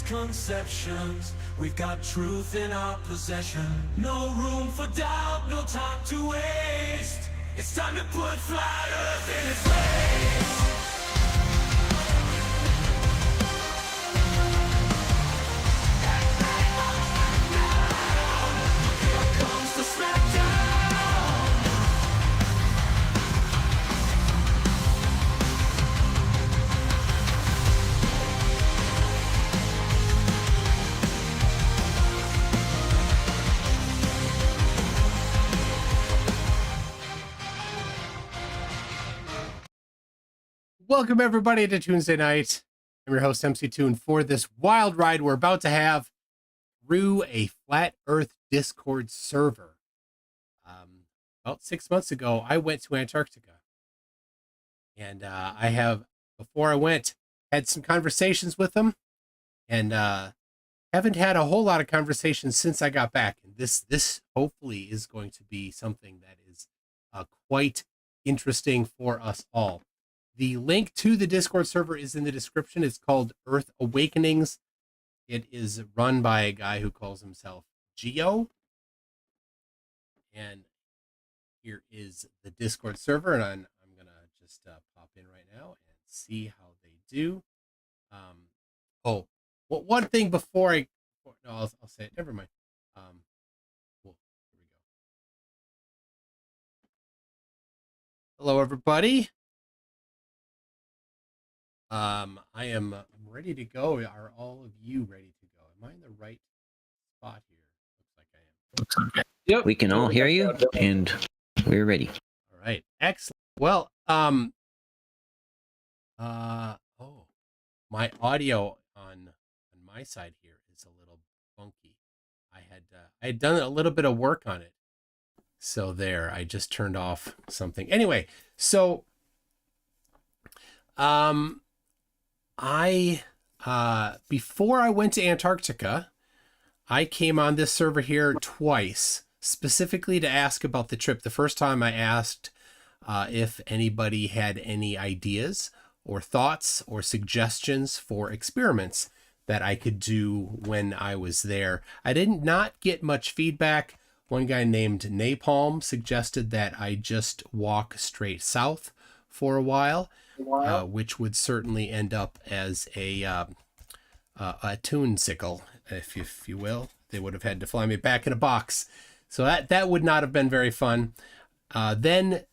misconceptions. We've got truth in our possession. No room for doubt, no time to waste. It's time to put flat Earth in its place. Here comes the Smackdown. Welcome everybody to Tuesday night. I'm your host MCToon for this wild ride we're about to have through a flat Earth Discord server. About 6 months ago, I went to Antarctica, and I have, before I went, had some conversations with them, and haven't had a whole lot of conversations since I got back. And this hopefully is going to be something that is quite interesting for us all. The link to the Discord server is in the description. It's called Earth Awakenings. It is run by a guy who calls himself Geo. And here is the Discord server. And I'm going to just pop in right now and see how they do. One thing before I'll say it. Never mind. Cool. Here we go. Hello, everybody. I'm ready to go. Are all of you ready to go? Am I in the right spot here? Looks like I am. Looks okay. Yep. We can all hear you, and we're ready. All right. Excellent. Well, my audio on my side here is a little funky. I had done a little bit of work on it. So there, I just turned off something. Anyway, so before I went to Antarctica, I came on this server here twice, specifically to ask about the trip. The first time I asked if anybody had any ideas or thoughts or suggestions for experiments that I could do when I was there. I did not get much feedback. One guy named Napalm suggested that I just walk straight south for a while. Which would certainly end up as a toon-sickle, if you will. They would have had to fly me back in a box. So that would not have been very fun. Then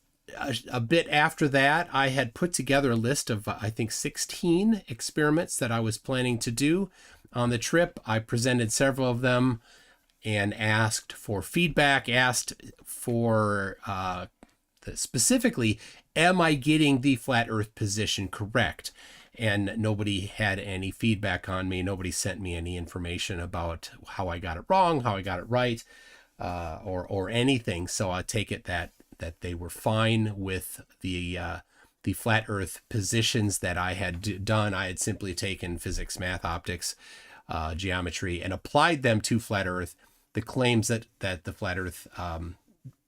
a bit after that, I had put together a list of, I think, 16 experiments that I was planning to do on the trip. I presented several of them and asked for feedback, asked for specifically, am I getting the flat Earth position correct? And nobody had any feedback on me. Nobody sent me any information about how I got it wrong, how I got it right, or anything. So I take it that they were fine with the flat Earth positions that I had done. I had simply taken physics, math, optics, geometry, and applied them to flat Earth. The claims that the flat Earth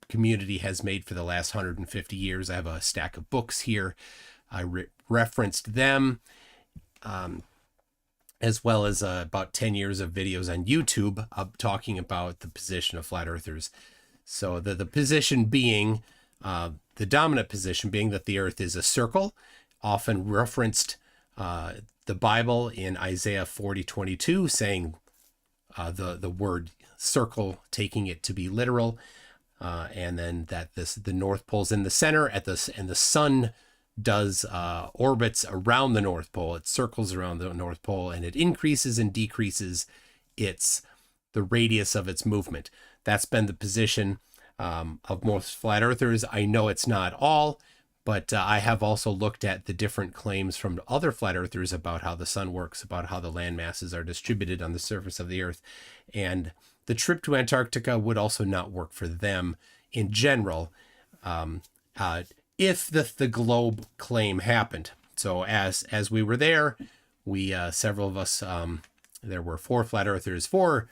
community has made for the last 150 years. I have a stack of books here. I referenced them, as well as about 10 years of videos on YouTube talking about the position of flat earthers. So the position being, the dominant position being that the Earth is a circle, often referenced the Bible in Isaiah 40:22, saying the word circle, taking it to be literal. And then that the North Pole's in the center and the sun does orbits around the North Pole. It circles around the North Pole, and it increases and decreases the radius of its movement. That's been the position of most flat earthers. I know it's not all, but I have also looked at the different claims from other flat earthers about how the sun works, about how the land masses are distributed on the surface of the Earth, and the trip to Antarctica would also not work for them in general if the globe claim happened. So as we were there, we several of us, there were 4 flat earthers, 4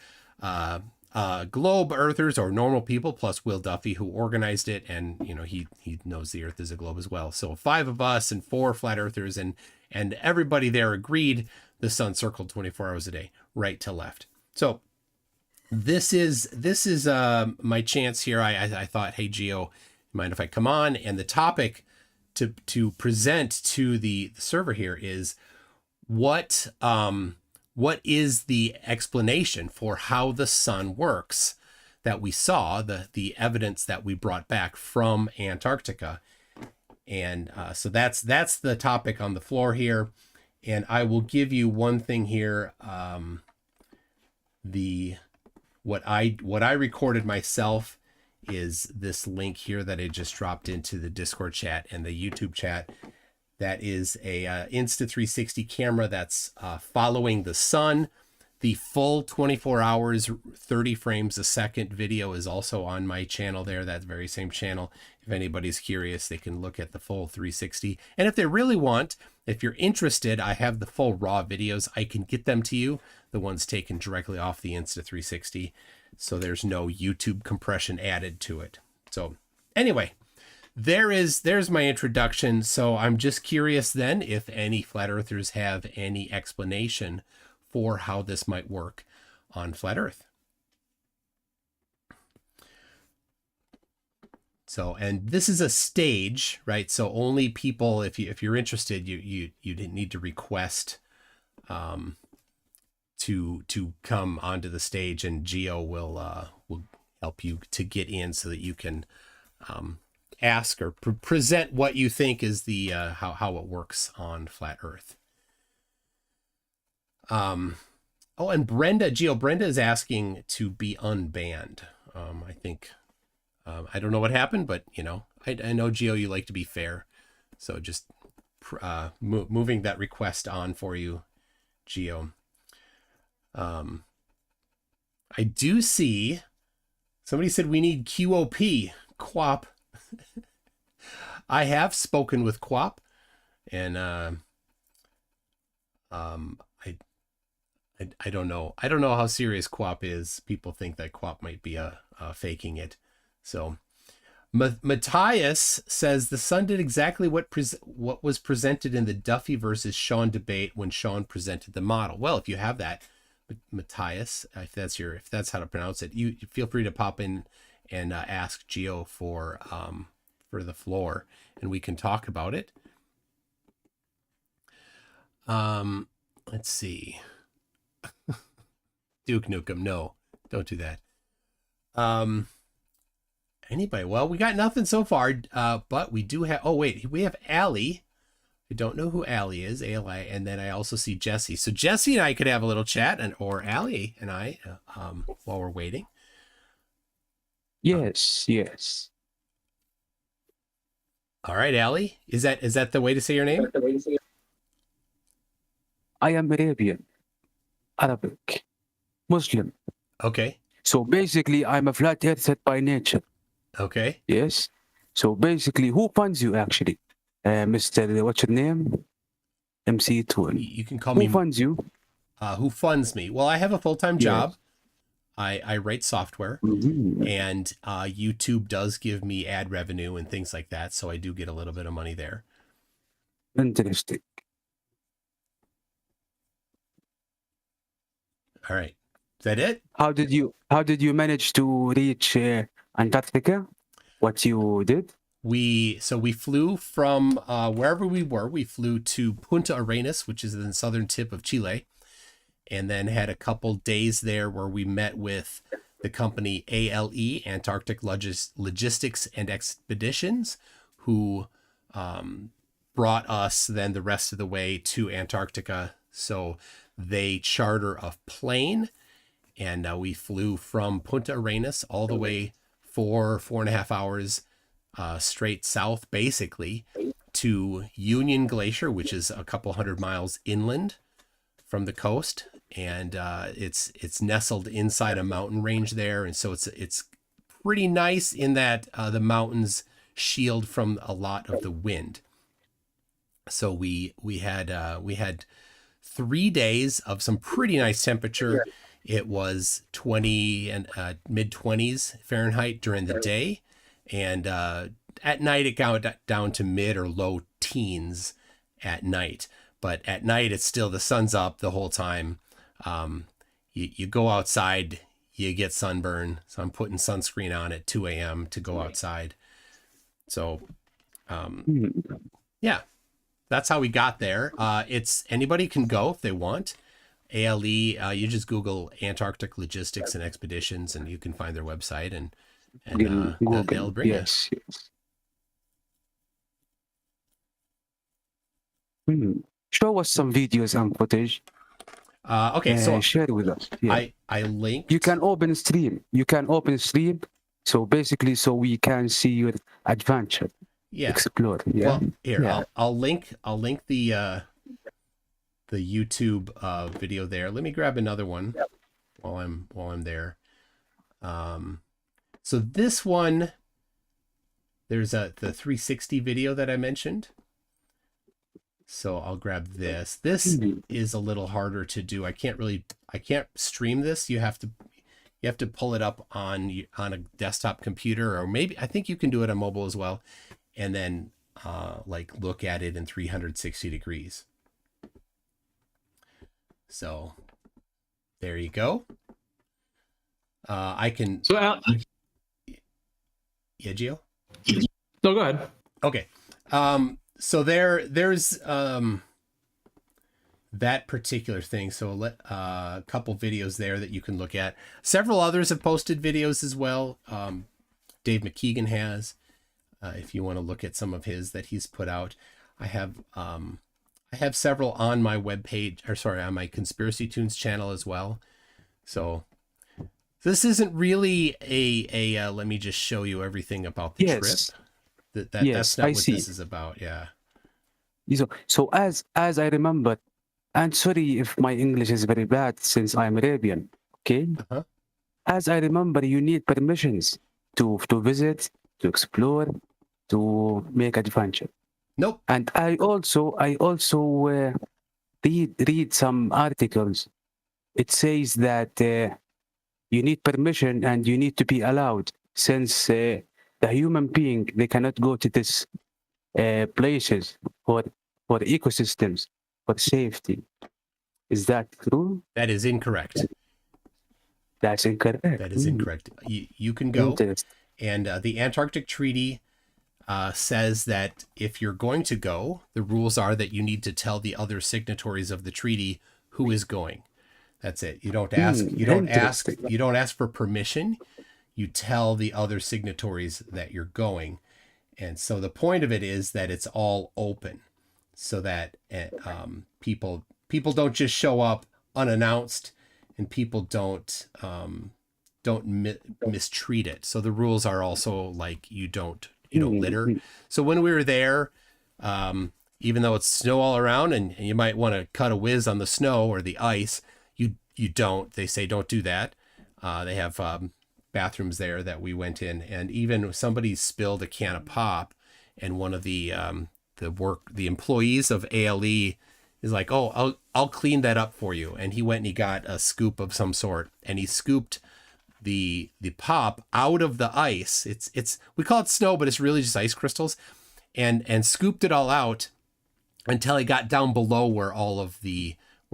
globe earthers or normal people, plus Will Duffy, who organized it, and he knows the Earth is a globe as well. So 5 of us and 4 flat earthers, and everybody there agreed the sun circled 24 hours a day, right to left. So this is my chance here. I thought, hey, Geo, mind if I come on? And the topic to present to the server here is what is the explanation for how the sun works that we saw, the evidence that we brought back from Antarctica. And so that's the topic on the floor here. And I will give you one thing here. What I recorded myself is this link here that I just dropped into the Discord chat and the YouTube chat. That is a Insta360 camera that's following the sun. The full 24 hours, 30 frames a second video is also on my channel there, that very same channel. If anybody's curious, they can look at the full 360. And if they really want, if you're interested, I have the full raw videos. I can get them to you, the ones taken directly off the Insta360. So there's no YouTube compression added to it. So anyway, there's my introduction. So I'm just curious then if any flat earthers have any explanation for how this might work on flat Earth. So, and this is a stage, right? So only people, if you're interested, you didn't need to request to come onto the stage, and Geo will help you to get in so that you can ask or present what you think is the how it works on flat Earth. Oh, and Brenda is asking to be unbanned. I think, I don't know what happened, but you know, I know Geo, you like to be fair. So just, moving that request on for you, Geo. I do see somebody said we need QOP, QOP. I have spoken with QOP, and, I don't know. I don't know how serious QOP is. People think that QOP might be faking it. So Matthias says the sun did exactly what was presented in the Duffy versus Sean debate when Sean presented the model. Well, if you have that, Matthias, if that's how to pronounce it, you feel free to pop in and ask Geo for the floor, and we can talk about it. Let's see. Duke Nukem, no, don't do that. Anybody? Well, we got nothing so far, but we do have, oh wait, we have Allie. I don't know who Allie is, ALI, and then I also see Jesse. So Jesse and I could have a little chat, or Allie and I, while we're waiting. Yes, yes. All right, Allie, is that the way to say your name? I am Arabian, Arabic, Muslim. Okay. So basically, I'm a flat earther by nature. Okay. Yes. So basically, who funds you actually? Mr. What's your name? MCToon. You can call me. Who funds you? Who funds me? Well, I have a full-time job. I write software, and YouTube does give me ad revenue and things like that, so I do get a little bit of money there. Interesting. All right, is that it? How did you manage to reach Antarctica? What you did? We flew from wherever we were. We flew to Punta Arenas, which is in the southern tip of Chile, and then had a couple days there where we met with the company ALE, Antarctic Logistics and Expeditions, who brought us then the rest of the way to Antarctica. So they charter a plane, and we flew from Punta Arenas all the way for 4.5 hours straight south, basically, to Union Glacier, which is a couple hundred miles inland from the coast, and it's nestled inside a mountain range there, and so it's pretty nice in that the mountains shield from a lot of the wind. So we had 3 days of some pretty nice temperature. It was 20 and mid 20s Fahrenheit during the day, and at night it got down to mid or low teens at night. but at night it's still, the sun's up the whole time. You go outside, you get sunburn. So I'm putting sunscreen on at 2 a.m. to go outside. So, yeah, that's how we got there. It's anybody can go if they want. ALE, you just Google Antarctic Logistics and Expeditions, and you can find their website, and they'll bring you. Yes. Show us some videos and footage. Okay, so share with us. Yeah. I linked. You can open stream. So basically, so we can see your adventure. Yeah. Explore. Yeah. Well, here Yeah. I'll link the YouTube video there. Let me grab another one while I'm there. So this one, there's the 360 video that I mentioned. So I'll grab this. This is a little harder to do. I can't stream this. You have to pull it up on a desktop computer, or maybe I think you can do it on mobile as well, and then like look at it in 360 degrees. So there you go. I can. So Al, yeah, Gio? no, go ahead. Okay. So there's that particular thing. So a couple videos there that you can look at. Several others have posted videos as well. Dave McKeegan has, if you want to look at some of his that he's put out. I have several on my webpage, or sorry, on my Conspiracy Tunes channel as well. So this isn't really a let me just show you everything about the trip. That's not what this is about. Yeah. So as I remember, and sorry if my English is very bad since I'm Arabian. Okay. As I remember, you need permissions to visit, to explore, to make adventure. Nope. And I also read some articles. It says that you need permission and you need to be allowed, since the human being, they cannot go to these places for ecosystems, for safety. Is that true? That is incorrect. That's incorrect. That is incorrect. You can go, and the Antarctic Treaty says that if you're going to go, the rules are that you need to tell the other signatories of the treaty who is going. That's it. You don't ask. You don't ask for permission. You tell the other signatories that you're going. And so the point of it is that it's all open, so that people don't just show up unannounced, and people don't mistreat it. So the rules are also like you don't litter. So when we were there, even though it's snow all around, and you might want to cut a whiz on the snow or the ice, you don't. They say don't do that. They have bathrooms there that we went in, and even somebody spilled a can of pop, and one of the employees of ALE is like, oh, I'll clean that up for you. And he went and he got a scoop of some sort, and he scooped the pop out of the ice. It's we call it snow, but it's really just ice crystals, and scooped it all out until he got down below where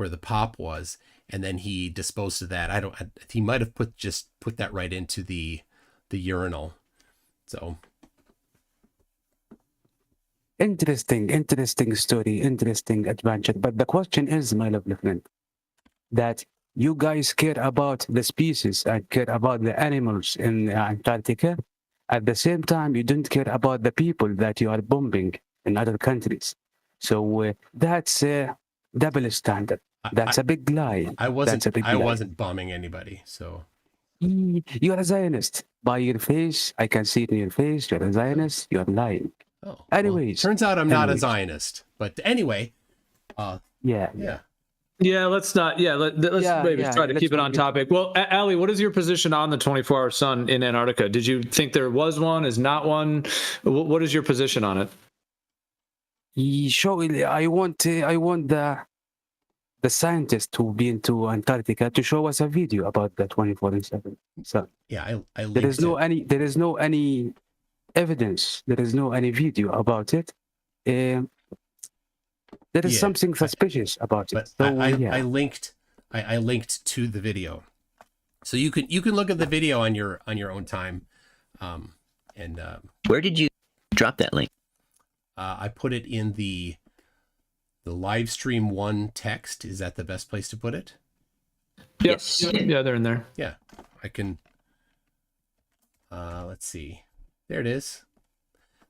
the pop was, and then he disposed of that. He might have put that right into the urinal. So interesting story, interesting adventure. But the question is, my lovely friend, that you guys care about the species and care about the animals in Antarctica. At the same time, you don't care about the people that you are bombing in other countries. So that's a double standard. That's a big lie. I wasn't bombing anybody. So you're a Zionist. By your face, I can see it in your face. You're a Zionist. You're lying. Oh, anyways, turns out I'm not a Zionist. But anyway, Yeah, let's not. Yeah, let's maybe try to keep it on topic. Well, Ali, what is your position on the 24-hour sun in Antarctica? Did you think there was one? Is not one? What is your position on it? I want the scientist who been to Antarctica to show us a video about the 24/7 sun. Yeah, I there is no any evidence. There is no any video about it. there is something suspicious about it. But So, I linked to the video, so you can look at the video on your own time. Where did you drop that link? I put it in the live stream one text. Is that the best place to put it? Yes. Yeah, they're in there. Yeah, I can. Let's see. There it is.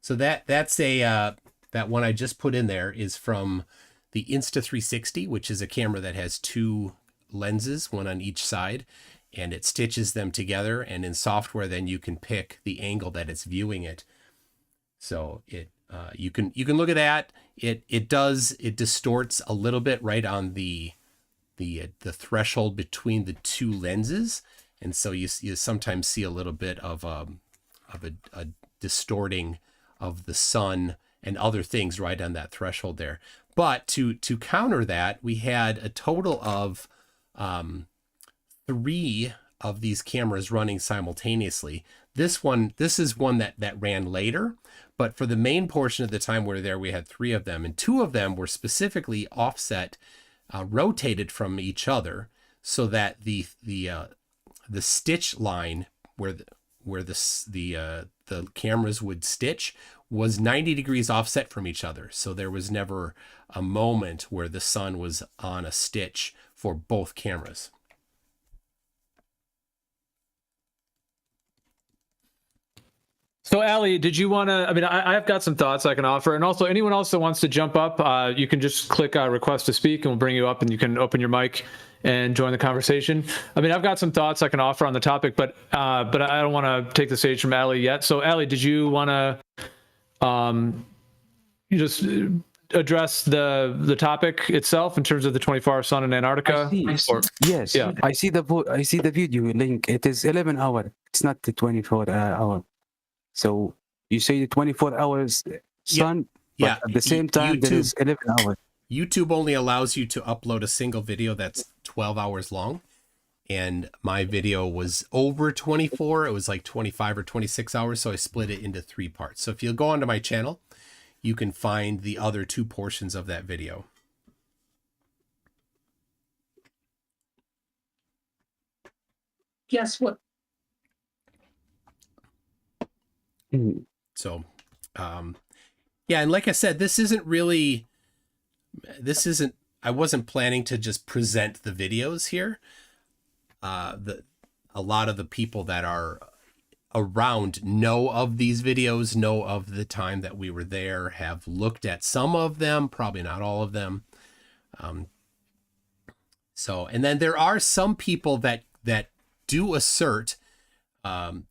So that's that one I just put in there is from the Insta360, which is a camera that has two lenses, one on each side, and it stitches them together. And in software, then you can pick the angle that it's viewing it. So you can look at that. It distorts a little bit right on the threshold between the two lenses, and so you sometimes see a little bit of a distorting of the sun and other things right on that threshold there. But to counter that, we had a total of 3 of these cameras running simultaneously. This is one that ran later, but for the main portion of the time we were there, we had 3 of them, and 2 of them were specifically offset, rotated from each other, so that the stitch line where the cameras would stitch was 90 degrees offset from each other. So there was never a moment where the sun was on a stitch for both cameras. So, Ali, did you want to? I mean, I've got some thoughts I can offer, and also anyone else that wants to jump up, you can just click request to speak, and we'll bring you up, and you can open your mic and join the conversation. I mean, I've got some thoughts I can offer on the topic, but I don't want to take the stage from Ali yet. So, Ali, did you want to just address the topic itself in terms of the 24-hour sun in Antarctica? Yes. Yeah. I see the video link. It is 11 hours. It's not the 24 hour. So you say 24 hours sun, but at the same time there is 11 hours. YouTube only allows you to upload a single video that's 12 hours long, and my video was over 24. It was like 25 or 26 hours, so I split it into 3 parts. So if you go onto my channel, you can find the other 2 portions of that video. Guess what? So, yeah, and like I said, I wasn't planning to just present the videos here. A lot of the people that are around know of these videos, know of the time that we were there, have looked at some of them, probably not all of them. So, and then there are some people that do assert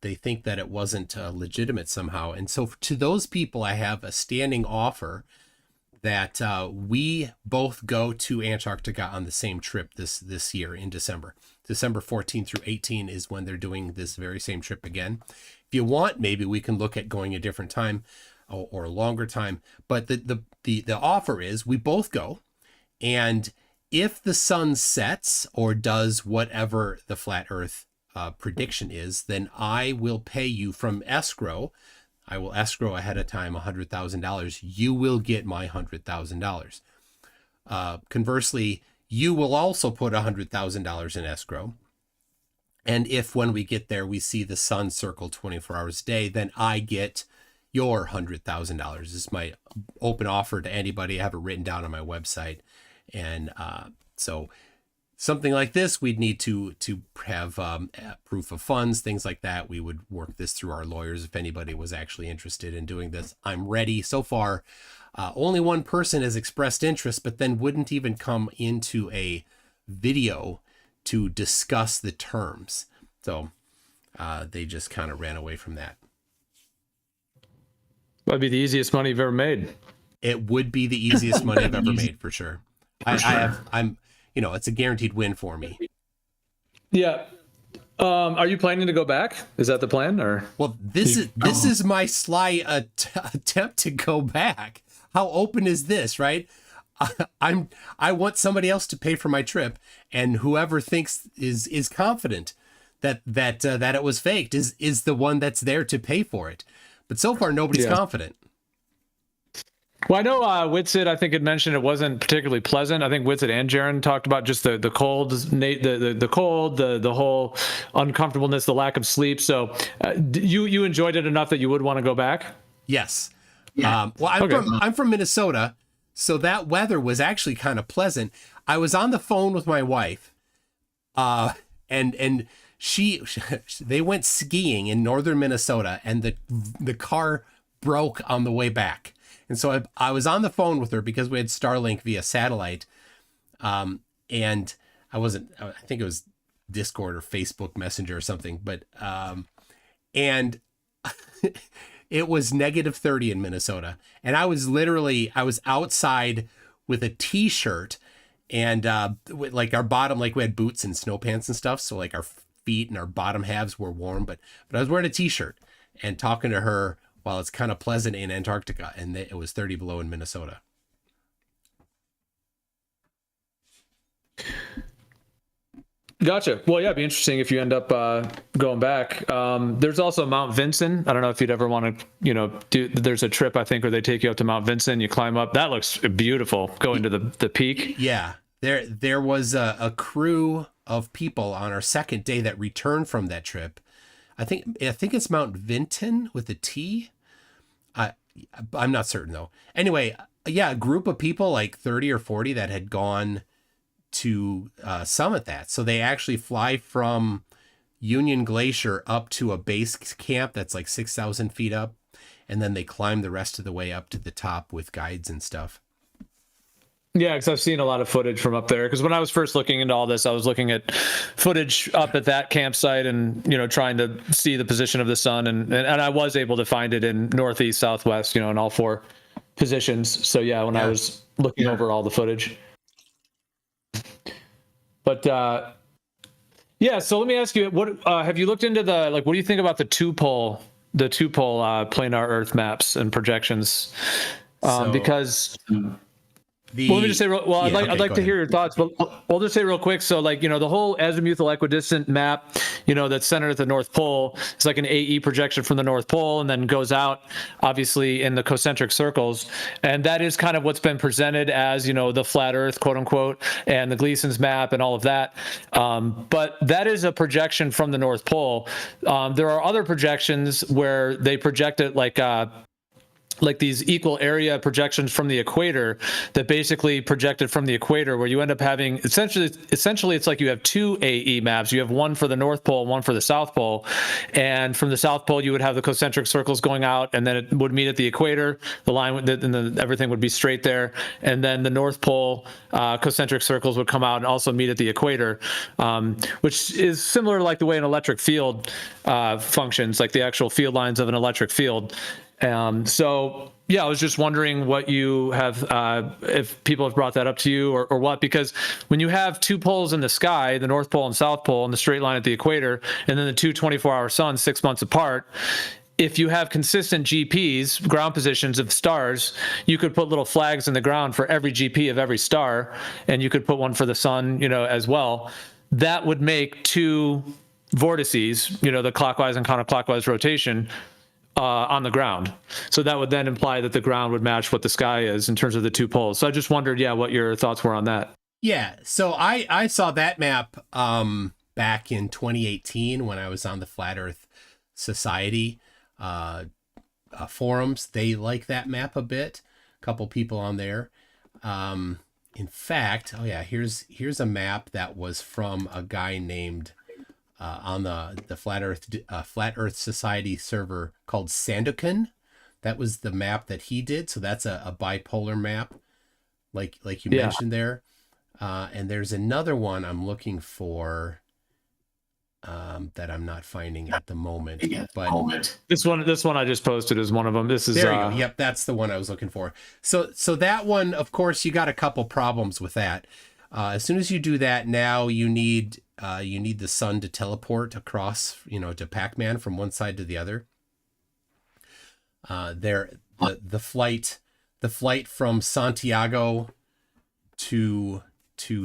they think that it wasn't legitimate somehow. And so to those people, I have a standing offer that we both go to Antarctica on the same trip this year in December. December 14 through 18 is when they're doing this very same trip again. If you want, maybe we can look at going a different time or a longer time. But the offer is we both go, and if the sun sets or does whatever the flat Earth prediction is, then I will pay you from escrow. I will escrow ahead of time $100,000. You will get my $100,000. Conversely, you will also put $100,000 in escrow. And if when we get there, we see the sun circle 24 hours a day, then I get your $100,000. This is my open offer to anybody. I have it written down on my website. And so something like this, we'd need to have proof of funds, things like that. We would work this through our lawyers if anybody was actually interested in doing this. I'm ready. So far, only one person has expressed interest, but then wouldn't even come into a video to discuss the terms. So they just kind of ran away from that. That'd be the easiest money you've ever made. It would be the easiest money I've ever made, for sure. I'm it's a guaranteed win for me. Yeah. Are you planning to go back? Is that the plan? Or well, this is my sly attempt to go back. How open is this, right? I want somebody else to pay for my trip, and whoever thinks is confident that it was faked is the one that's there to pay for it. But so far, nobody's confident. Well, I know Whitsitt, I think, had mentioned it wasn't particularly pleasant. I think Whitsitt and Jaron talked about just the cold, the cold, the whole uncomfortableness, the lack of sleep. So you enjoyed it enough that you would want to go back? Yes. Well, I'm from Minnesota, so that weather was actually kind of pleasant. I was on the phone with my wife, and they went skiing in northern Minnesota, and the car broke on the way back. And so I was on the phone with her because we had Starlink via satellite. And I think it was Discord or Facebook Messenger or something, but, and it was -30 in Minnesota. And I was outside with a t-shirt and, like our bottom, like we had boots and snow pants and stuff. So like our feet and our bottom halves were warm, but I was wearing a t-shirt and talking to her while it's kind of pleasant in Antarctica, and it was 30 below in Minnesota. Gotcha. Well, yeah, it'd be interesting if you end up going back. There's also Mount Vinson. I don't know if you'd ever want to, there's a trip, I think, where they take you up to Mount Vinson. You climb up. That looks beautiful, going to the peak. Yeah. There was a crew of people on our second day that returned from that trip. I think it's Mount Vinton with a T. I'm not certain though. Anyway, yeah, a group of people, like 30 or 40, that had gone to summit that. So they actually fly from Union Glacier up to a base camp that's like 6,000 feet up, and then they climb the rest of the way up to the top with guides and stuff. Yeah, because I've seen a lot of footage from up there. Because when I was first looking into all this, I was looking at footage up at that campsite and, trying to see the position of the sun. And I was able to find it in northeast, southwest, in all four positions. So, yeah, when I was looking over all the footage. But, so let me ask you, what have you looked into what do you think about the two-pole planar Earth maps and projections? Because... Well, let me just say, I'd like to hear your thoughts, but I'll just say real quick. So, the whole azimuthal equidistant map, that's centered at the North Pole, it's like an AE projection from the North Pole and then goes out, obviously, in the concentric circles. And that is kind of what's been presented as, the flat Earth, quote unquote, and the Gleason's map and all of that. But that is a projection from the North Pole. There are other projections where they project it like these equal area projections from the equator that basically projected from the equator, where you end up having essentially it's like you have two AE maps. You have one for the North Pole, one for the South Pole. And from the South Pole, you would have the concentric circles going out, and then it would meet at the equator. The line and everything would be straight there. And then the North Pole concentric circles would come out and also meet at the equator, which is similar like the way an electric field functions, like the actual field lines of an electric field. So yeah, I was just wondering what you have, if people have brought that up to you or what, because when you have two poles in the sky, the North Pole and South Pole, and the straight line at the equator, and then the two 24-hour suns 6 months apart, if you have consistent GPs, ground positions of stars, you could put little flags in the ground for every GP of every star, and you could put one for the sun, as well. That would make two vortices, the clockwise and counterclockwise rotation, on the ground. So that would then imply that the ground would match what the sky is in terms of the two poles. So I just wondered, what your thoughts were on that. Yeah. So I saw that map back in 2018 when I was on the Flat Earth Society forums. They like that map a bit. A couple people on there. In fact, here's a map that was from a guy named on the Flat Earth Society server called Sandokan. That was the map that he did. So that's a bipolar map, like you mentioned there. And there's another one I'm looking for that I'm not finding at the moment. But this one I just posted is one of them. This is there you go. Yep, that's the one I was looking for. So that one, of course, you got a couple problems with that. As soon as you do that, now you need the sun to teleport across, to Pac-Man from one side to the other. The flight from Santiago to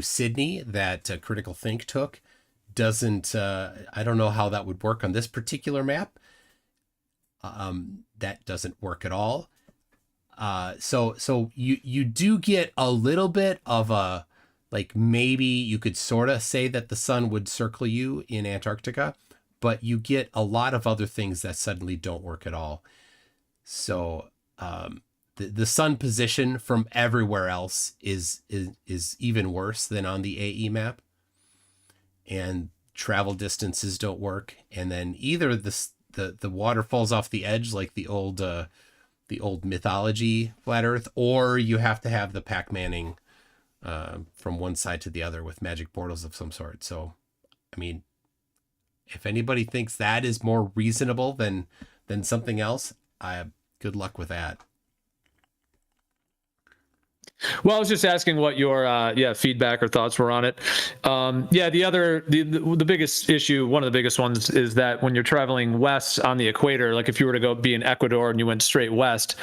Sydney that Critical Think took doesn't. I don't know how that would work on this particular map. That doesn't work at all. So you do get a little bit of a, like, maybe you could sort of say that the sun would circle you in Antarctica, but you get a lot of other things that suddenly don't work at all. So the sun position from everywhere else is even worse than on the AE map, and travel distances don't work. And then either the water falls off the edge like the old mythology flat Earth, or you have to have the Pac-Manning from one side to the other with magic portals of some sort. So, I mean, if anybody thinks that is more reasonable than something else, good luck with that. Well, I was just asking what your feedback or thoughts were on it. The biggest issue, one of the biggest ones, is that when you're traveling west on the equator, like if you were to go be in Ecuador and you went straight west,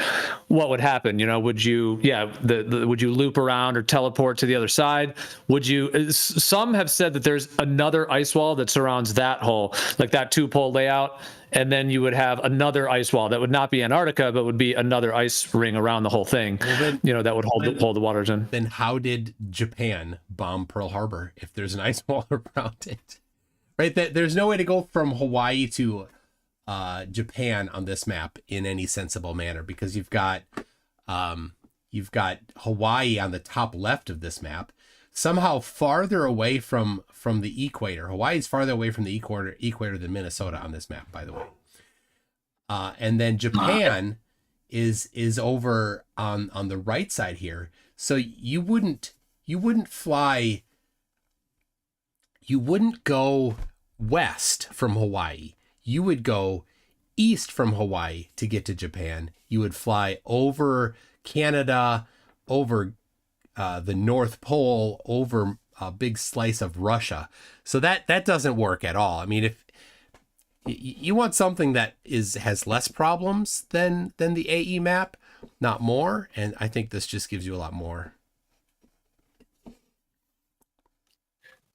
what would happen? You know, would you would you loop around or teleport to the other side? Would you? Some have said that there's another ice wall that surrounds that hole, like that 2-pole layout. And then you would have another ice wall that would not be Antarctica, but would be another ice ring around the whole thing. Well, then, that would hold the waters in. Then how did Japan bomb Pearl Harbor if there's an ice wall around it? Right? There's no way to go from Hawaii to Japan on this map in any sensible manner, because you've got Hawaii on the top left of this map, somehow farther away from the equator. Hawaii is farther away from the equator than Minnesota on this map, by the way. And then Japan is over on the right side here. So you wouldn't go west from Hawaii. You would go east from Hawaii to get to Japan. You would fly over Canada, over the North Pole, over a big slice of Russia. So that doesn't work at all. I mean, if you want something that has less problems than the AE map, not more, and I think this just gives you a lot more.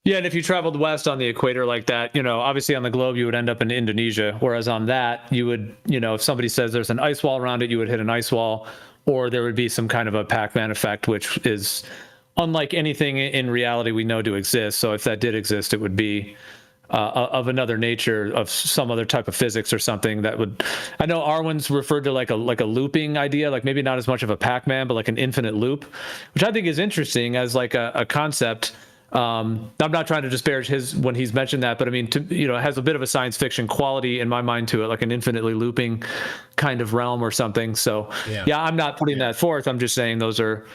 Yeah, and if you traveled west on the equator like that, obviously on the globe you would end up in Indonesia, whereas on that you would, if somebody says there's an ice wall around it, you would hit an ice wall, or there would be some kind of a Pac-Man effect, which is unlike anything in reality we know to exist. So if that did exist, it would be of another nature, of some other type of physics or something that would. I know Arwen's referred to like a looping idea, like maybe not as much of a Pac-Man, but like an infinite loop, which I think is interesting as like a concept. I'm not trying to disparage when he's mentioned that, but I mean, it has a bit of a science fiction quality in my mind to it, like an infinitely looping kind of realm or something. So yeah, I'm not putting that forth. I'm just saying those are,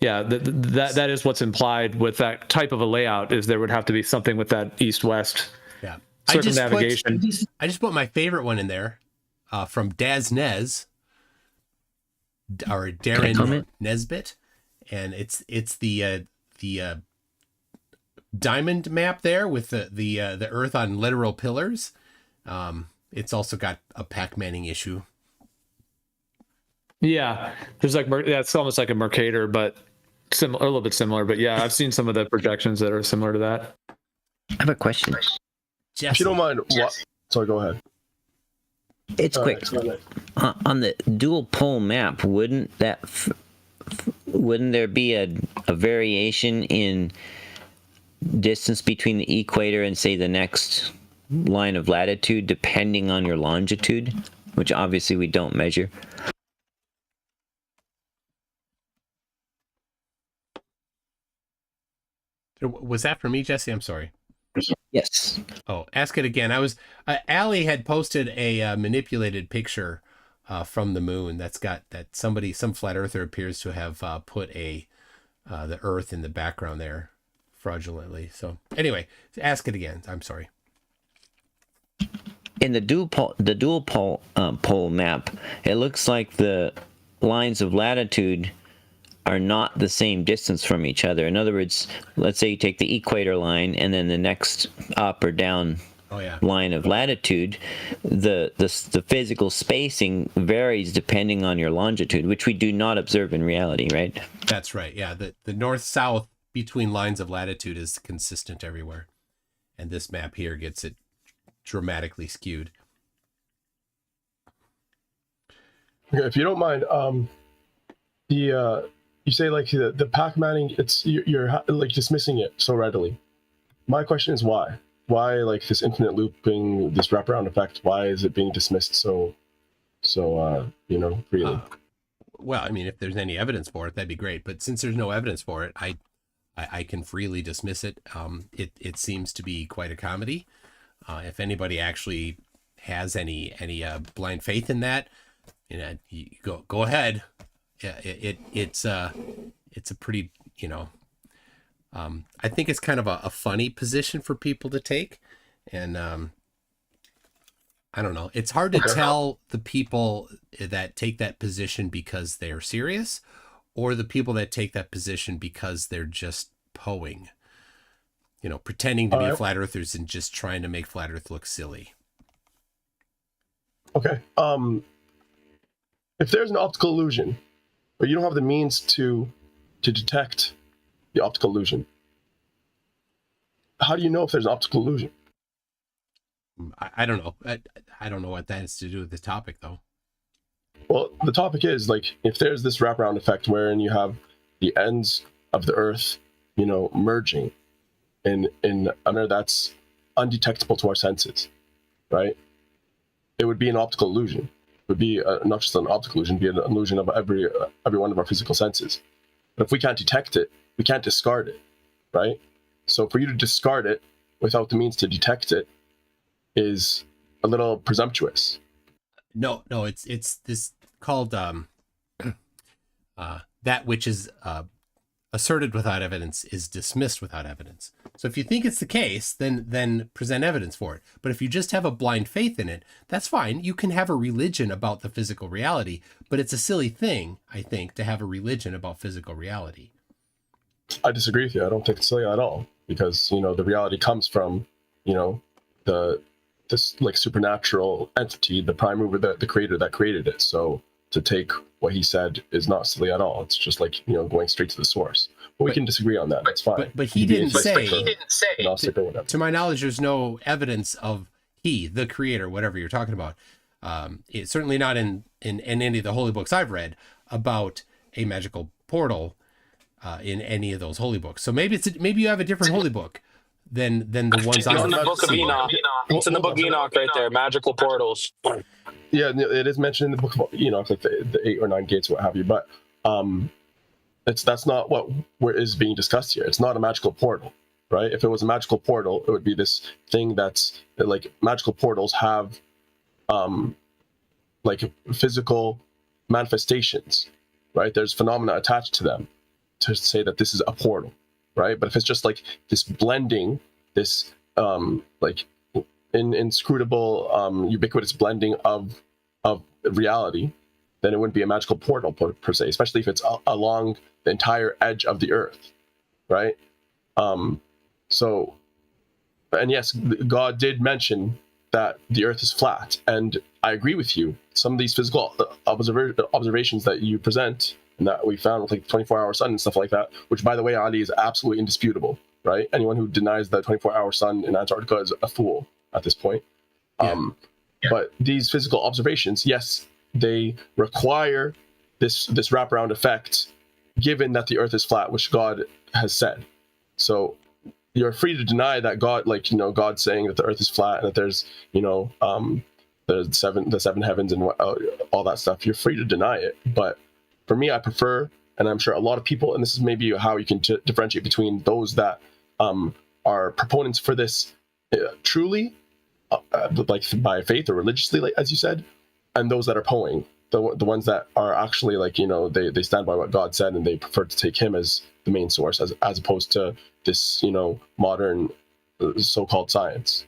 that is what's implied with that type of a layout, is there would have to be something with that east-west circumnavigation. I just put my favorite one in there from Daz Nez, or Darren Nesbitt, and it's the diamond map there with the Earth on literal pillars. It's also got a Pac-Manning issue. Yeah, there's it's almost like a Mercator, but a little bit similar. But yeah, I've seen some of the projections that are similar to that. I have a question. Jesse. If you don't mind, sorry, go ahead. It's quick. On the dual pole map, wouldn't there be a variation in distance between the equator and, say, the next line of latitude, depending on your longitude, which obviously we don't measure? Was that for me, Jesse? I'm sorry. Yes. Oh, ask it again. Allie had posted a manipulated picture from the moon that's got that some flat earther appears to have put the Earth in the background there fraudulently. So anyway, ask it again. I'm sorry. In the dual pole map, it looks like the lines of latitude are not the same distance from each other. In other words, let's say you take the equator line and then the next up or down line of latitude, the physical spacing varies depending on your longitude, which we do not observe in reality, right? That's right. Yeah, the north-south between lines of latitude is consistent everywhere. And this map here gets it dramatically skewed. Okay, if you don't mind, you say like the Pac-Manning, it's you're like dismissing it so readily. My question is why? Why like this infinite looping, this wraparound effect? Why is it being dismissed so freely? Well, I mean, if there's any evidence for it, that'd be great. But since there's no evidence for it, I can freely dismiss it. It seems to be quite a comedy. If anybody actually has any blind faith in that, you go ahead. Yeah, it's a pretty, I think it's kind of a funny position for people to take, and I don't know. It's hard to tell the people that take that position because they're serious, or the people that take that position because they're just poing, pretending to be flat earthers and just trying to make flat Earth look silly. Okay. If there's an optical illusion, but you don't have the means to detect the optical illusion, how do you know if there's an optical illusion? I don't know. I don't know what that has to do with the topic, though. Well, the topic is like if there's this wraparound effect wherein you have the ends of the Earth, merging in under that's undetectable to our senses, right? It would be an optical illusion. It would be not just an optical illusion, it'd be an illusion of every one of our physical senses. But if we can't detect it, we can't discard it, right? So for you to discard it without the means to detect it is a little presumptuous. No, it's this called that which is asserted without evidence is dismissed without evidence. So if you think it's the case, then present evidence for it. But if you just have a blind faith in it, that's fine. You can have a religion about the physical reality, but it's a silly thing, I think, to have a religion about physical reality. I disagree with you. I don't think it's silly at all, because the reality comes from this like supernatural entity, the prime mover, the creator that created it. So to take what he said is not silly at all. It's just like going straight to the source. But we can disagree on that. That's fine. But he didn't say. Gnostic or whatever. To my knowledge, there's no evidence of he, the creator, whatever you're talking about. It's certainly not in any of the holy books I've read about a magical portal in any of those holy books. So maybe you have a different holy book than the ones It's in the book of Enoch. It's in the book of Enoch right there. Magical portals. Yeah, it is mentioned in the book of Enoch, like the 8 or 9 gates, what have you. But that's not what is being discussed here. It's not a magical portal, right? If it was a magical portal, it would be this thing that's like magical portals have like physical manifestations, right? There's phenomena attached to them to say that this is a portal, right? But if it's just like this blending, this like inscrutable, ubiquitous blending of reality, then it wouldn't be a magical portal per se, especially if it's along the entire edge of the Earth, right? So, and yes, God did mention that the Earth is flat, and I agree with you. Some of these physical observations that you present and that we found with like 24-hour sun and stuff like that, which by the way, Ali, is absolutely indisputable, right? Anyone who denies the 24-hour sun in Antarctica is a fool at this point. Yeah. But these physical observations, yes, they require this wraparound effect, given that the Earth is flat, which God has said. So you're free to deny that God, God saying that the Earth is flat and that there's, the seven heavens and all that stuff. You're free to deny it. But for me, I prefer, and I'm sure a lot of people, and this is maybe how you can differentiate between those that are proponents for this truly, like by faith or religiously, like as you said, and those that are poing, the ones that are actually they stand by what God said and they prefer to take him as the main source as opposed to this modern so-called science.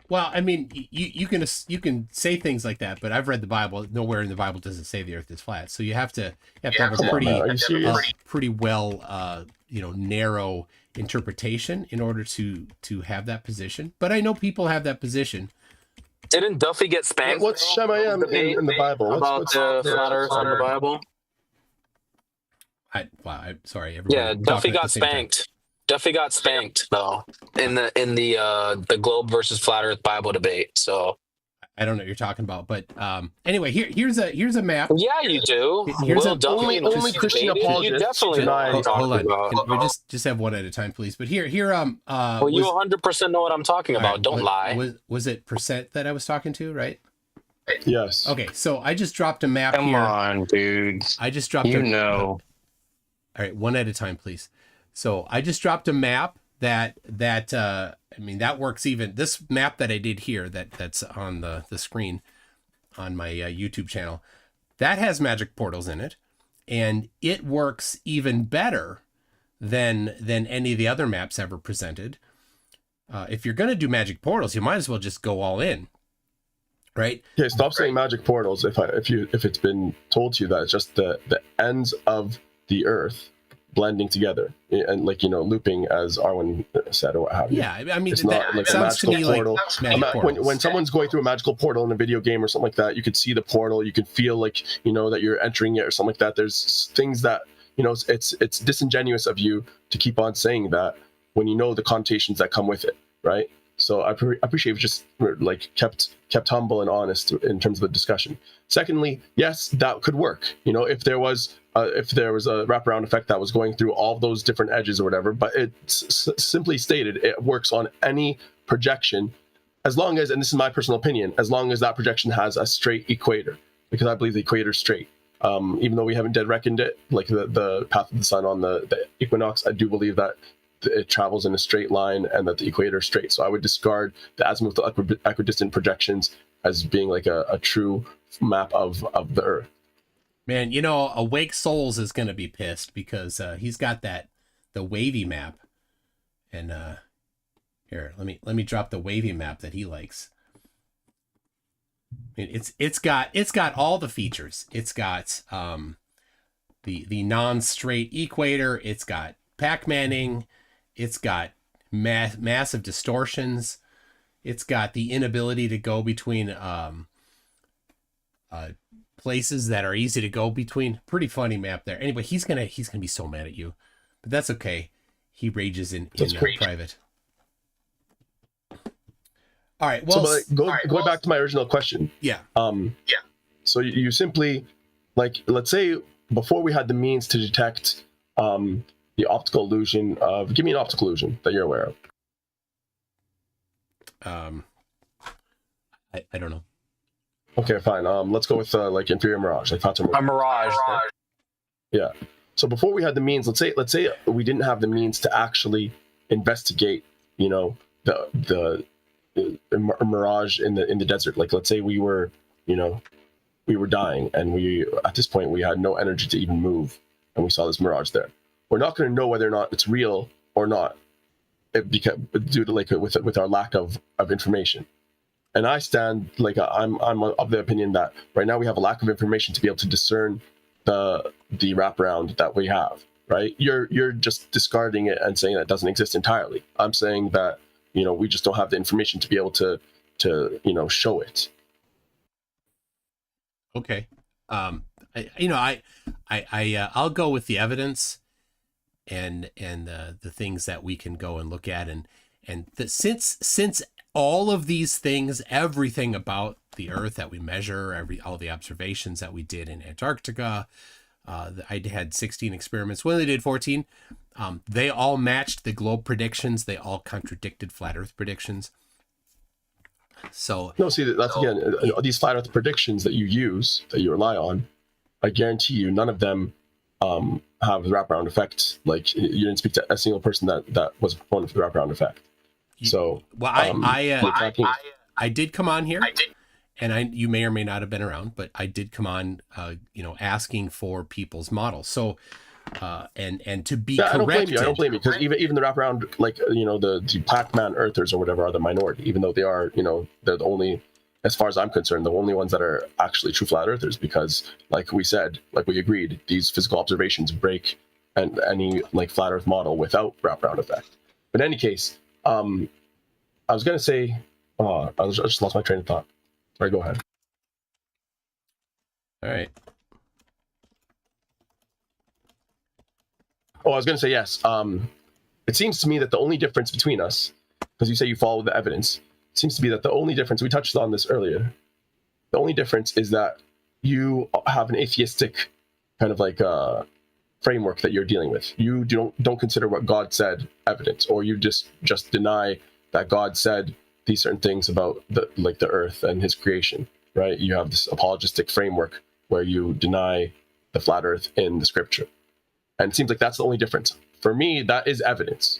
Well, I mean, you can say things like that, but I've read the Bible. Nowhere in the Bible does it say the Earth is flat. So you have to have a pretty well narrow interpretation in order to have that position. But I know people have that position. Didn't Duffy get spanked? What's Shemayim in the Bible? What's the flat Earth in the Bible? I'm sorry. Yeah, Duffy got spanked. Duffy got spanked though in the Globe versus Flat Earth Bible debate. So I don't know what you're talking about, but anyway, here's a map. Yeah, you do. Here's Will a- definitely only Christian you apologists definitely know what I'm deny- talking Hold on, about. we just have one at a time, please. But here Well, you 100% know what I'm talking about. right, Don't lie. Was it percent that I was talking to, right? Yes. Okay, so I just dropped a map Come here. on, dude. I just dropped You a know. All right, one at a time, please. So I just dropped a map that I mean, that works. Even this map that I did here, that's on the screen on my YouTube channel, that has magic portals in it, and it works even better than any of the other maps ever presented. If you're going to do magic portals, you might as well just go all in, right? Okay, stop saying magic portals if it's been told to you that it's just the ends of the Earth blending together and looping, as Arwen said, or what have you. Yeah, I mean, It's that not like a sounds to magical me portal. like magic portals. When someone's going through a magical portal in a video game or something like that, you could see the portal, you could feel like that you're entering it or something like that. There's things that it's disingenuous of you to keep on saying that when you know the connotations that come with it, right? So I appreciate if you just kept humble and honest in terms of the discussion. Secondly, yes, that could work. If there was a wraparound effect that was going through all those different edges or whatever, but it's simply stated it works on any projection, as long as, and this is my personal opinion, as long as that projection has a straight equator, because I believe the equator is straight. Even though we haven't dead reckoned it, like the path of the sun on the equinox, I do believe that it travels in a straight line and that the equator is straight. So I would discard the azimuthal equidistant projections as being like a true map of the Earth. Man, Awake Souls is going to be pissed because he's got the wavy map. And here, let me drop the wavy map that he likes. I mean, it's got all the features. It's got the non-straight equator. It's got Pac-Manning. It's got massive distortions. It's got the inability to go between places that are easy to go between. Pretty funny map there. Anyway, he's gonna be so mad at you, but that's okay. He rages in private. All right. Well, going back to my original question. Yeah. So you simply, let's say before we had the means to detect the optical illusion of, give me an optical illusion that you're aware of. I don't know. Okay, fine. Let's go with inferior mirage, like Fata A mirage. Yeah. So before we had the means, let's say we didn't have the means to actually investigate, the mirage in the desert. Like, let's say we were dying, and at this point we had no energy to even move, and we saw this mirage there. We're not going to know whether or not it's real or not, due to with our lack of information. And I stand I'm of the opinion that right now we have a lack of information to be able to discern the wraparound that we have. Right? You're just discarding it and saying that it doesn't exist entirely. I'm saying that we just don't have the information to be able to show it. Okay. I'll go with the evidence and the things that we can go and look at, and since all of these things, everything about the Earth that we measure, all the observations that we did in Antarctica, I had 16 experiments. When they did 14, they all matched the globe predictions. They all contradicted flat Earth predictions. So no, see, that's again these flat Earth predictions that you rely on. I guarantee you, none of them have the wraparound effect. Like, you didn't speak to a single person that was a proponent for the wraparound effect. So, well, I did come on here, and you may or may not have been around, but I did come on, asking for people's models. So, and to be corrected. I don't blame you, because even the wraparound, the Pac-Man Earthers or whatever are the minority, even though they are, they're the only, as far as I'm concerned, the only ones that are actually true flat Earthers, because like we agreed, these physical observations break any flat Earth model without wraparound effect. But in any case, I was going to say, I just lost my train of thought. All right, go ahead. All right. Oh, I was going to say, yes. It seems to me that the only difference between us, because you say you follow the evidence, it seems to be that the only difference, we touched on this earlier, The only difference is that you have an atheistic kind of like framework that you're dealing with. You don't consider what God said evidence, or you just deny that God said these certain things about the earth and his creation, right? You have this apologistic framework where you deny the flat earth in the scripture. And it seems like that's the only difference. For me, that is evidence.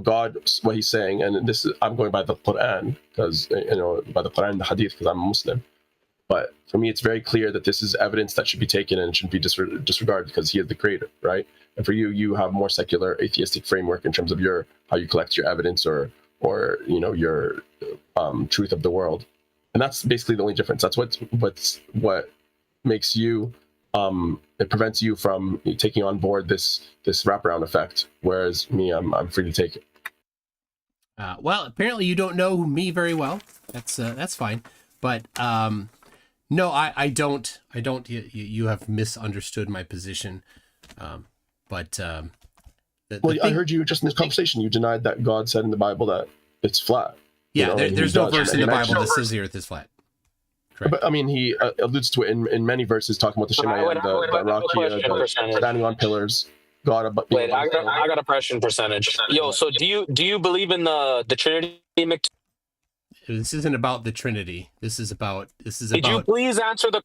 God, what he's saying, and this is, I'm going by the Quran, because, by the Quran and the Hadith, because I'm a Muslim. But for me, it's very clear that this is evidence that should be taken and shouldn't be disregarded because he is the creator, right? And for you, you have more secular atheistic framework in terms of how you collect your evidence or your truth of the world. And that's basically the only difference. That's what makes you, it prevents you from taking on board this wraparound effect, whereas me, I'm free to take it. Well, apparently you don't know me very well. That's fine. But no, I don't. You have misunderstood my position. I heard you just in this conversation. You denied that God said in the Bible that it's flat. Yeah, there's no verse in the Bible that says the Earth is flat. Correct. But I mean, he alludes to it in many verses, talking about the Shema, the standing on pillars. God. Wait, I got a question percentage. Yo, so do you believe in the Trinity? This isn't about the Trinity. This is about. Could you please answer the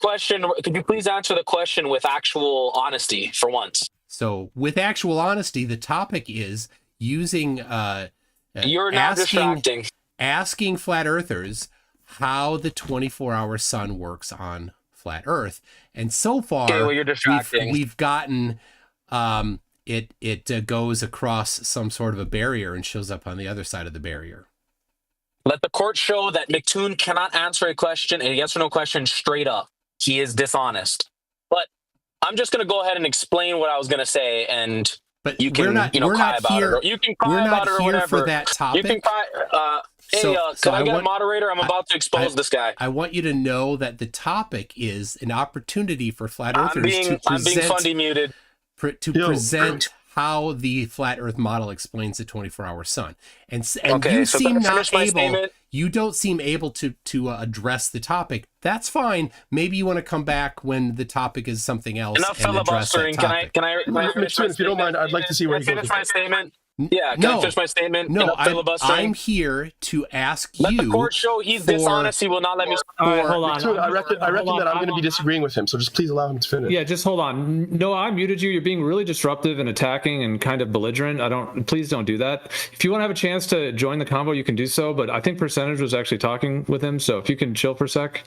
question with actual honesty for once? So, with actual honesty, the topic is using. You're not distracting. Asking flat earthers how the 24-hour sun works on flat Earth, and so far, you're distracting. We've gotten. It goes across some sort of a barrier and shows up on the other side of the barrier. Let the court show that MCToon cannot answer a question, a yes or no question, straight up. He is dishonest. But I'm just going to go ahead and explain what I was going to say, and you can, cry about it. Or you can cry about it or whatever. For that topic. You can cry. Can I get a moderator? I'm about to expose this guy. I want you to know that the topic is an opportunity for flat earthers to present. I'm being fundy muted. Present how the flat Earth model explains the 24-hour sun, and you seem not able. You don't seem able to address the topic. That's fine. Maybe you want to come back when the topic is something else. Enough filibustering. Can I finish my statement? If you don't mind, I'd like to see where he goes. Finish my statement. Yeah, can I finish my statement? No, I'm here to ask you. Let the court show he's dishonest. He will not let me. Hold on. I reckon that I'm going to be disagreeing with him, so just please allow him to finish. Yeah, just hold on. No, I muted you. You're being really disruptive and attacking and kind of belligerent. Please don't do that. If you want to have a chance to join the convo, you can do so. But I think Percentage was actually talking with him, so if you can chill for a sec.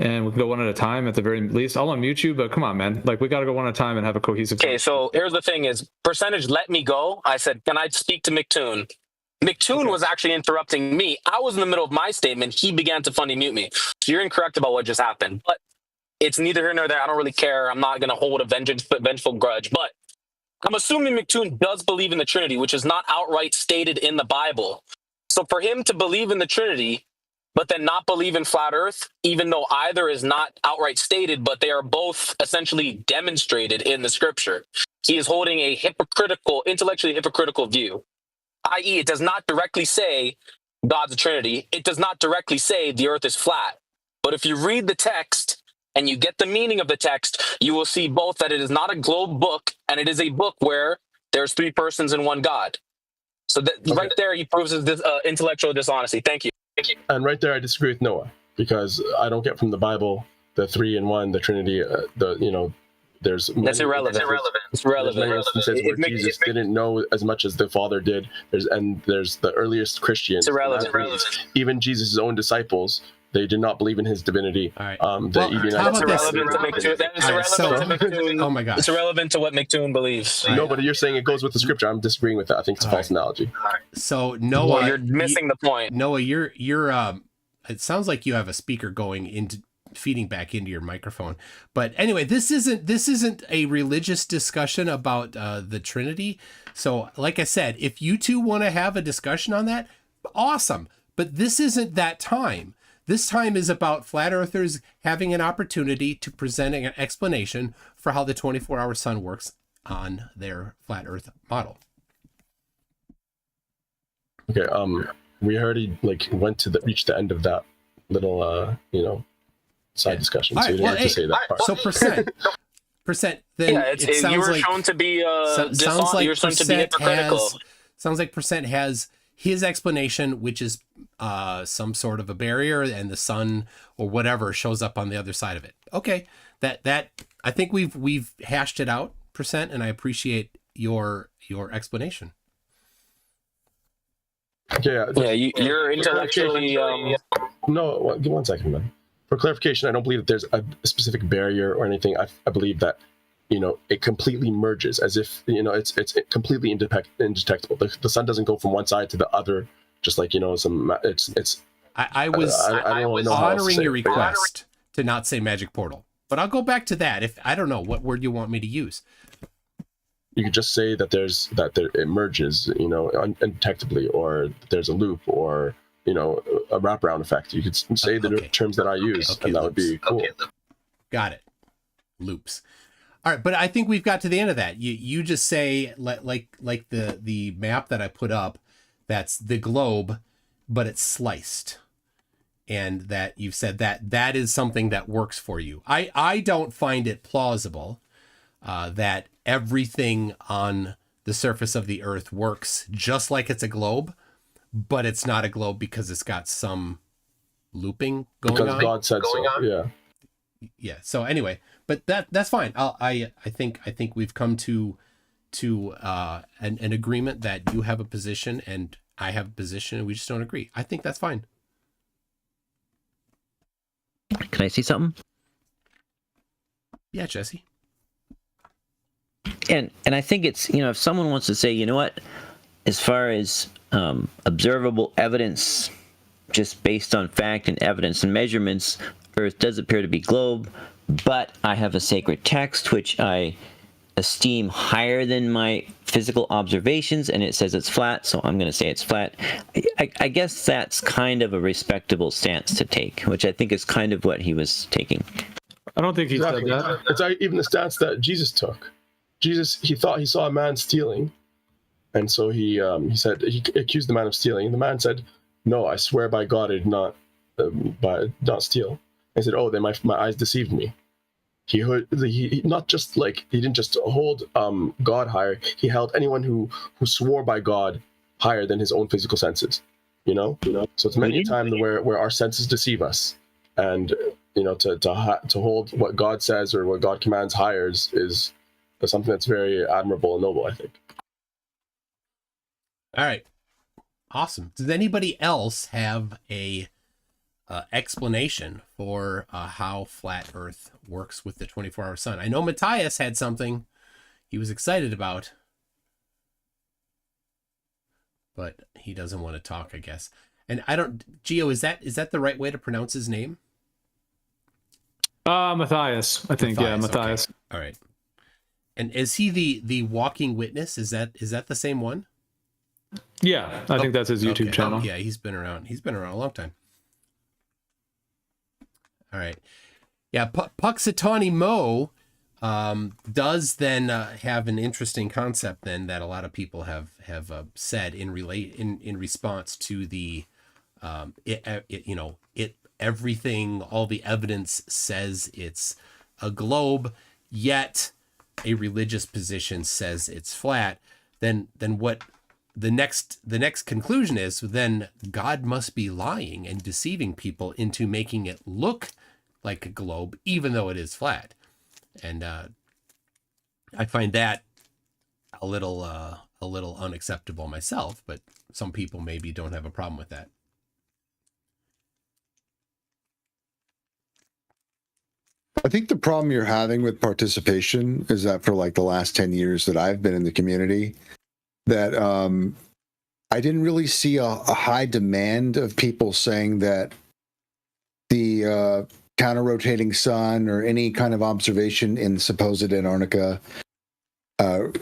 And we can go one at a time at the very least. I'll unmute you, but come on, man. We got to go one at a time and have a cohesive. Okay, so here's the thing is, Percentage let me go. I said, can I speak to MCToon? MCToon was actually interrupting me. I was in the middle of my statement. He began to funny mute me. So you're incorrect about what just happened. But it's neither here nor there. I don't really care. I'm not going to hold a vengeful grudge. But I'm assuming MCToon does believe in the Trinity, which is not outright stated in the Bible. So for him to believe in the Trinity, but then not believe in flat Earth, even though either is not outright stated, but they are both essentially demonstrated in the scripture. He is holding a intellectually hypocritical view, i.e. it does not directly say God's a Trinity. It does not directly say the Earth is flat. But if you read the text and you get the meaning of the text, you will see both that it is not a globe book, and it is a book where there's three persons and one God. So right there, he proves his intellectual dishonesty. Thank you. And right there, I disagree with Noah, because I don't get from the Bible the three in one, the Trinity. There's that's irrelevant. It's irrelevant. Many instances where Jesus didn't know as much as the Father did. There's the earliest Christians. It's irrelevant. Even Jesus' own disciples, they did not believe in his divinity. All right. That's irrelevant to MCToon. That is irrelevant to MCToon. Oh my God. It's irrelevant to what MCToon believes. No, but you're saying it goes with the scripture. I'm disagreeing with that. I think it's a false analogy. So Noah, you're missing the point. Noah, you're it sounds like you have a speaker going into feeding back into your microphone. But anyway, this isn't a religious discussion about the Trinity. So like I said, if you two want to have a discussion on that, awesome. But this isn't that time. This time is about flat earthers having an opportunity to present an explanation for how the 24-hour sun works on their flat earth model. Okay, we already reached the end of that little side discussion. All So right, you didn't well, have to say that part. So percent. Then Yeah, it you sounds were like shown to be sounds like you're shown to be percent hypocritical. sounds like percent has his explanation, which is some sort of a barrier, and the sun or whatever shows up on the other side of it. Okay, that I think we've hashed it out, percent, and I appreciate your explanation. Yeah, You're intellectually. No, give 1 second, man. For clarification, I don't believe that there's a specific barrier or anything. I believe that, it completely merges, as if, it's completely indetectable. The sun doesn't go from one side to the other, just like, I was I was honoring your request to not say magic portal, but I'll go back to that. If I don't know what word you want me to use. You could just say that it merges, undetectably, or there's a loop, or a wraparound effect. You could say the terms that I use, and that would be cool. Got it. Loops. All right, but I think we've got to the end of that. You just say like the map that I put up, that's the globe, but it's sliced, and that you've said that is something that works for you. I don't find it plausible that everything on the surface of the Earth works just like it's a globe, but it's not a globe because it's got some looping going on. Because God said so. Yeah. So anyway, but that's fine. I think we've come to an agreement that you have a position and I have a position, and we just don't agree. I think that's fine. Can I see something? Yeah, Jesse. And I think it's, if someone wants to say, as far as observable evidence, just based on fact and evidence and measurements, Earth does appear to be globe, but I have a sacred text which I esteem higher than my physical observations, and it says it's flat, so I'm going to say it's flat. I guess that's kind of a respectable stance to take, which I think is kind of what he was taking. I don't think he said that. It's even the stance that Jesus took. Jesus, he thought he saw a man stealing, and so he said, he accused the man of stealing, and the man said, "No, I swear by God, I did not steal." He said, "Oh, then my eyes deceived me." He not just like, he didn't just hold God higher, he held anyone who swore by God higher than his own physical senses. So it's many a time where our senses deceive us, and to hold what God says or what God commands higher is something that's very admirable and noble, I think. All right. Awesome. Does anybody else have a explanation for how flat Earth works with the 24-hour sun? I know Matthias had something he was excited about, but he doesn't want to talk, I guess. And I don't, Gio, is that the right way to pronounce his name? Matthias, I think. Yeah, Matthias. Okay. All right. And is he the walking witness? Is that the same one? Yeah, I think that's his YouTube channel. Yeah, he's been around a long time. All right. Yeah, Puxatawny Mo does then have an interesting concept then that a lot of people have said in response to the everything, all the evidence says it's a globe, yet a religious position says it's flat. Then what the next conclusion is, then God must be lying and deceiving people into making it look like a globe, even though it is flat. And I find that a little unacceptable myself, but some people maybe don't have a problem with that. I think the problem you're having with participation is that for like the last 10 years that I've been in the community, that I didn't really see a high demand of people saying that the counter-rotating sun or any kind of observation in supposed Antarctica,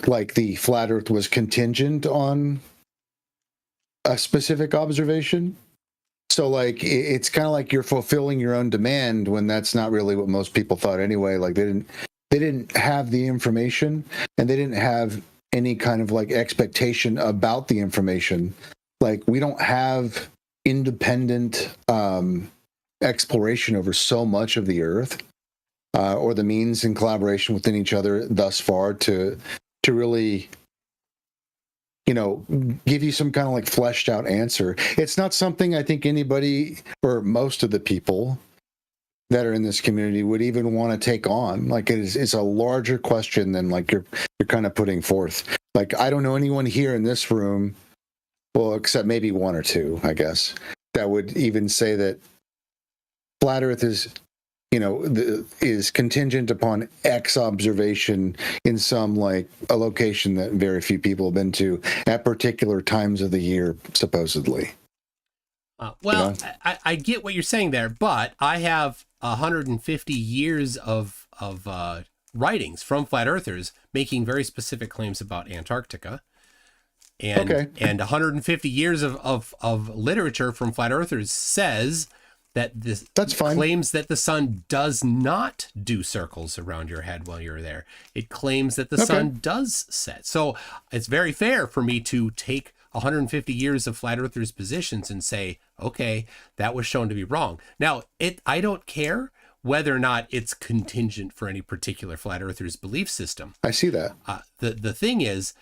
like the flat Earth was contingent on a specific observation. So like it's kind of like you're fulfilling your own demand when that's not really what most people thought anyway. Like they didn't have the information, and they didn't have any kind of like expectation about the information. Like we don't have independent exploration over so much of the Earth, or the means in collaboration within each other thus far to really, give you some kind of like fleshed out answer. It's not something I think anybody or most of the people that are in this community would even want to take on. Like it's a larger question than like you're kind of putting forth. Like I don't know anyone here in this room, well, except maybe one or two, I guess, that would even say that flat Earth is, is contingent upon X observation in some like a location that very few people have been to at particular times of the year, supposedly. I get what you're saying there, but I have 150 years of writings from flat earthers making very specific claims about Antarctica, and 150 years of literature from flat earthers says that that's fine. Claims that the sun does not do circles around your head while you're there. It claims that the sun does set. So it's very fair for me to take 150 years of flat earthers' positions and say, okay, that was shown to be wrong. Now, I don't care whether or not it's contingent for any particular flat earthers' belief system. I see that. The thing is,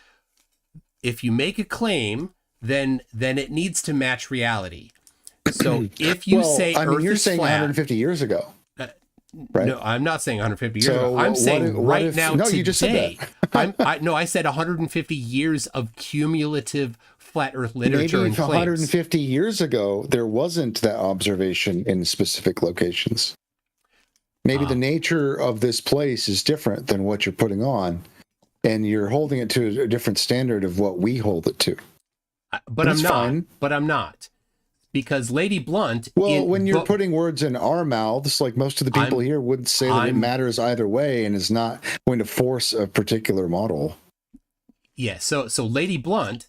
if you make a claim, then it needs to match reality. So if you say Earth you're is saying flat, 150 years ago, right? No, I'm not saying 150 years ago. I'm saying right now. No, today, you just said that. I said 150 years of cumulative flat Earth literature Maybe and claims. 150 years ago, there wasn't that observation in specific locations. Maybe the nature of this place is different than what you're putting on, and you're holding it to a different standard of what we hold it to. But I'm not. Because Lady Blunt... Well, when you're putting words in our mouths, like most of the people here would say that it matters either way and is not going to force a particular model. Yeah, so Lady Blunt,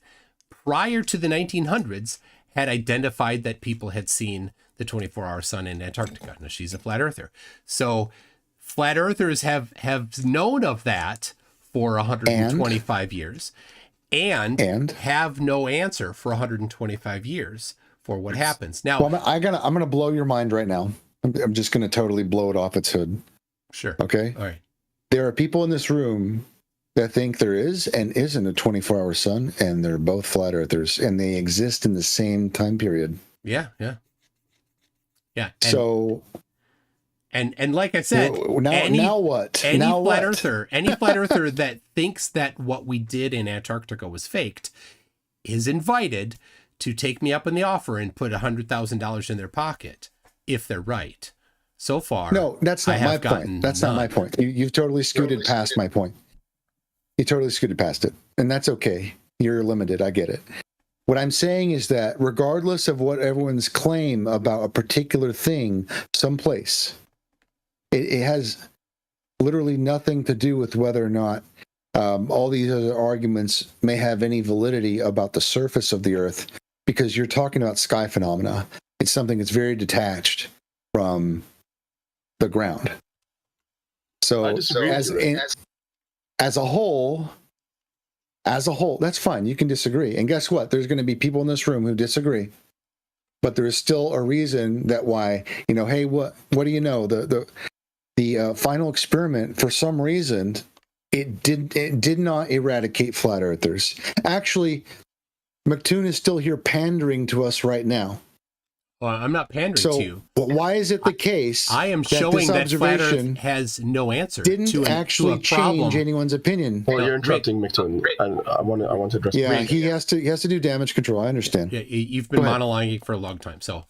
prior to the 1900s, had identified that people had seen the 24-hour sun in Antarctica. Now, she's a flat earther. So flat earthers have known of that for 125 years and have no answer for 125 years. For what happens now. Well, I'm gonna blow your mind right now. I'm just gonna totally blow it off its hood. Sure. Okay. All right. There are people in this room that think there is and isn't a 24-hour sun, and they're both flat earthers, and they exist in the same time period. Yeah. And, so. And like I said, now what? Any flat earther that thinks that what we did in Antarctica was faked is invited to take me up on the offer and put $100,000 in their pocket if they're right. So far, no, that's not my point. That's not my point. You've totally scooted past my point. You totally scooted past it, and that's okay. You're limited. I get it. What I'm saying is that regardless of what everyone's claim about a particular thing, someplace, it has literally nothing to do with whether or not all these other arguments may have any validity about the surface of the Earth. Because you're talking about sky phenomena. It's something that's very detached from the ground. So as a whole, that's fine. You can disagree. And guess what? There's going to be people in this room who disagree. But there is still a reason that why, hey, what do you know? The final experiment, for some reason, it did not eradicate flat earthers. Actually, MCToon is still here pandering to us right now. Well, I'm not pandering to you. But why is it the case? I am showing that flat Earth has no answer. Didn't actually change anyone's opinion. Well, you're interrupting MCToon. I want to address. Yeah, he has to do damage control. I understand. Yeah, you've been monologuing for a long time, so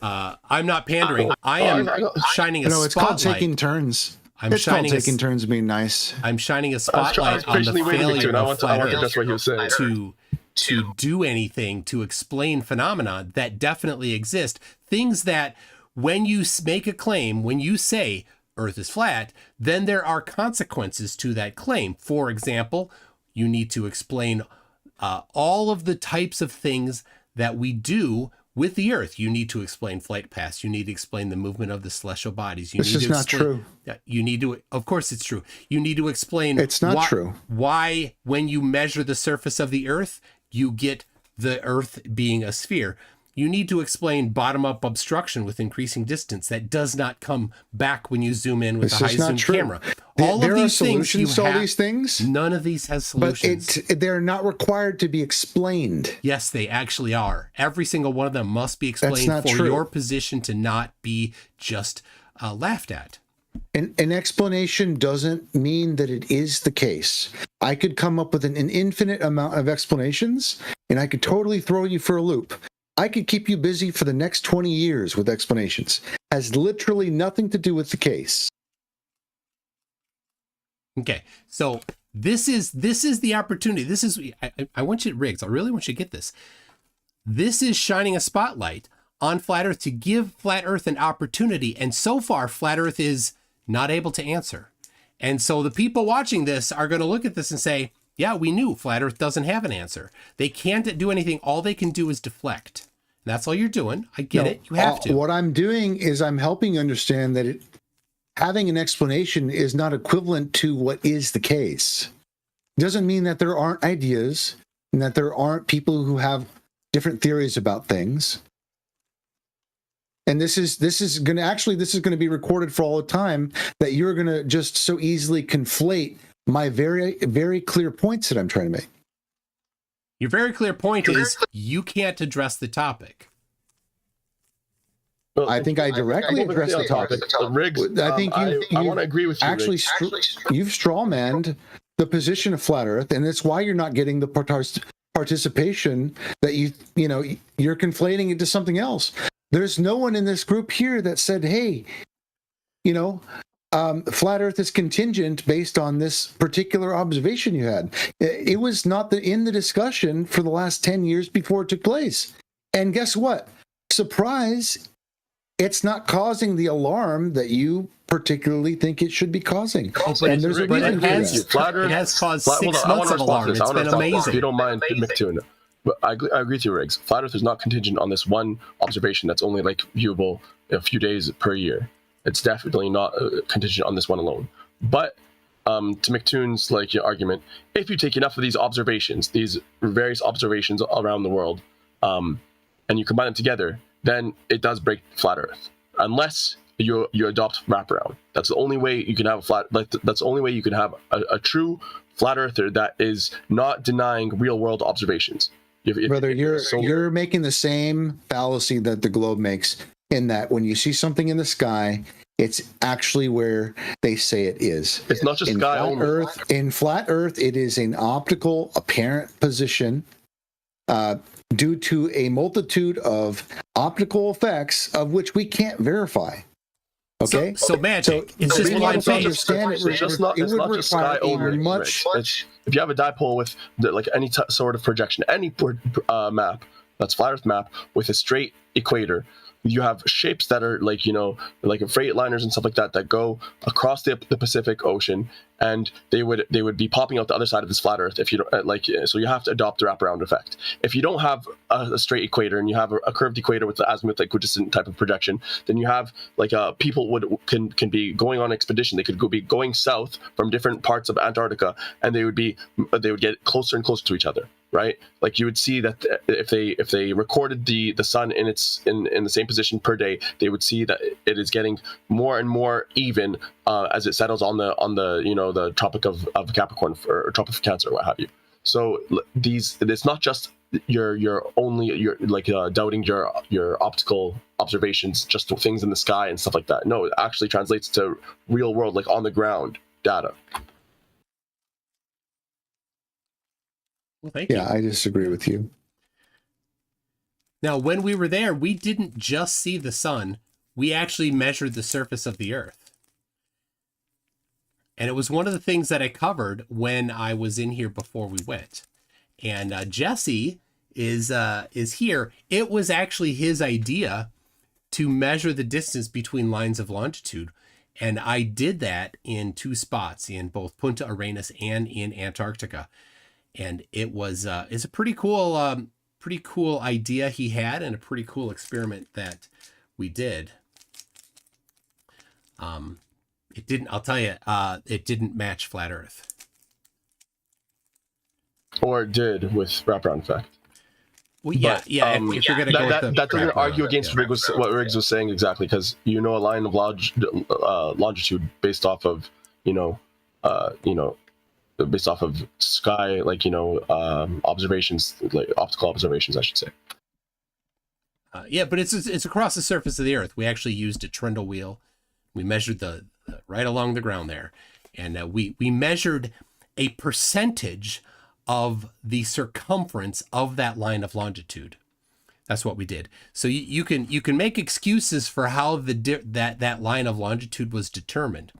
I'm not pandering. I am shining a spotlight. No, it's called taking turns. It's called taking turns being nice. I'm shining a spotlight on the failure of flat Earth to do anything to explain phenomena that definitely exist. Things that when you make a claim, when you say Earth is flat, then there are consequences to that claim. For example, you need to explain all of the types of things that we do with the Earth. You need to explain flight paths. You need to explain the movement of the celestial bodies. This is not true. You need to, of course it's true. You need to explain it's not true. Why, when you measure the surface of the Earth, you get the Earth being a sphere. you need to explain bottom-up obstruction with increasing distance. That does not come back when you zoom in with This a is not high-zoom true. camera. There All of are these things solutions to all these things, none of these has but solutions. they're not required to be explained. Yes, they actually are. Every single one of them must be explained not for true. your position to not be just laughed at. An explanation doesn't mean that it is the case. I could come up with an infinite amount of explanations, and I could totally throw you for a loop. I could keep you busy for the next 20 years with explanations. Has literally nothing to do with the case. Okay, so this is the opportunity. This is I want you, Riggs, I really want you to get this. This is shining a spotlight on Flat Earth to give Flat Earth an opportunity, and so far Flat Earth is not able to answer. And so the people watching this are going to look at this and say, yeah, we knew Flat Earth doesn't have an answer. They can't do anything. All they can do is deflect. And that's all you're doing. I get it. You have to. What I'm doing is I'm helping you understand that having an explanation is not equivalent to what is the case. It doesn't mean that there aren't ideas and that there aren't people who have different theories about things. And this is going to be recorded for all the time, that you're going to just so easily conflate my very, very clear points that I'm trying to make. Your very clear point is you can't address the topic. Well, I think I directly addressed the topic. Riggs, I think I want to agree with you. Actually, you've strawmanned the position of Flat Earth, and that's why you're not getting the participation that you're conflating it to something else. There's no one in this group here that said, hey, Flat Earth is contingent based on this particular observation you had. It was not in the discussion for the last 10 years before it took place. And guess what? Surprise, it's not causing the alarm that you particularly think it should be causing. And there's a reason for that. It has caused 6 months of alarm. It's been amazing. If you don't mind, MCToon. But I agree with you, Riggs. Flat Earth is not contingent on this one observation that's only viewable a few days per year. It's definitely not contingent on this one alone. But to McToon's argument, if you take enough of these observations, these various observations around the world, and you combine them together, then it does break Flat Earth. Unless you adopt wraparound. That's the only way you can have that's the only way you can have a true flat earther that is not denying real world observations. Brother, you're making the same fallacy that the globe makes, in that when you see something in the sky, it's actually where they say it is. It's not just in sky flat only. Earth. In flat Earth, it is an optical apparent position due to a multitude of optical effects of which we can't verify. Okay, so magic. It's just blind faith. It's not just sky only. If you have a dipole with any sort of projection, any map that's flat Earth map with a straight equator, you have shapes that are like freight liners and stuff like that go across the Pacific Ocean, and they would be popping out the other side of this flat Earth. If you don't so you have to adopt the wraparound effect. If you don't have a straight equator and you have a curved equator with the azimuth equidistant type of projection, then you have people can be going on expedition. They could be going south from different parts of Antarctica, and they would get closer and closer to each other. Right, you would see that if they recorded the sun in the same position per day, they would see that it is getting more and more even as it settles on the Tropic of Capricorn or Tropic of Cancer or what have you. So it's not just you're doubting your optical observations, just things in the sky and stuff like that. No, it actually translates to real world, on the ground data. Well, thank you. Yeah, I disagree with you. Now, when we were there, we didn't just see the sun. We actually measured the surface of the Earth. And it was one of the things that I covered when I was in here before we went. And Jesse is here. It was actually his idea to measure the distance between lines of longitude. And I did that in 2 spots, in both Punta Arenas and in Antarctica. And it was it's a pretty cool idea he had, and a pretty cool experiment that we did. It didn't. I'll tell you, it didn't match flat Earth. Or it did with wraparound effect. Well, yeah, But, if you're gonna go with that doesn't crap argue on it, against yeah. what Riggs was saying exactly, because a line of longitude based off of based off of sky, like observations, like optical observations, I should say. Yeah, but it's across the surface of the Earth. We actually used a trundle wheel. We measured the right along the ground there, and we measured a percentage of the circumference of that line of longitude. That's what we did. So you can make excuses for how that line of longitude was determined,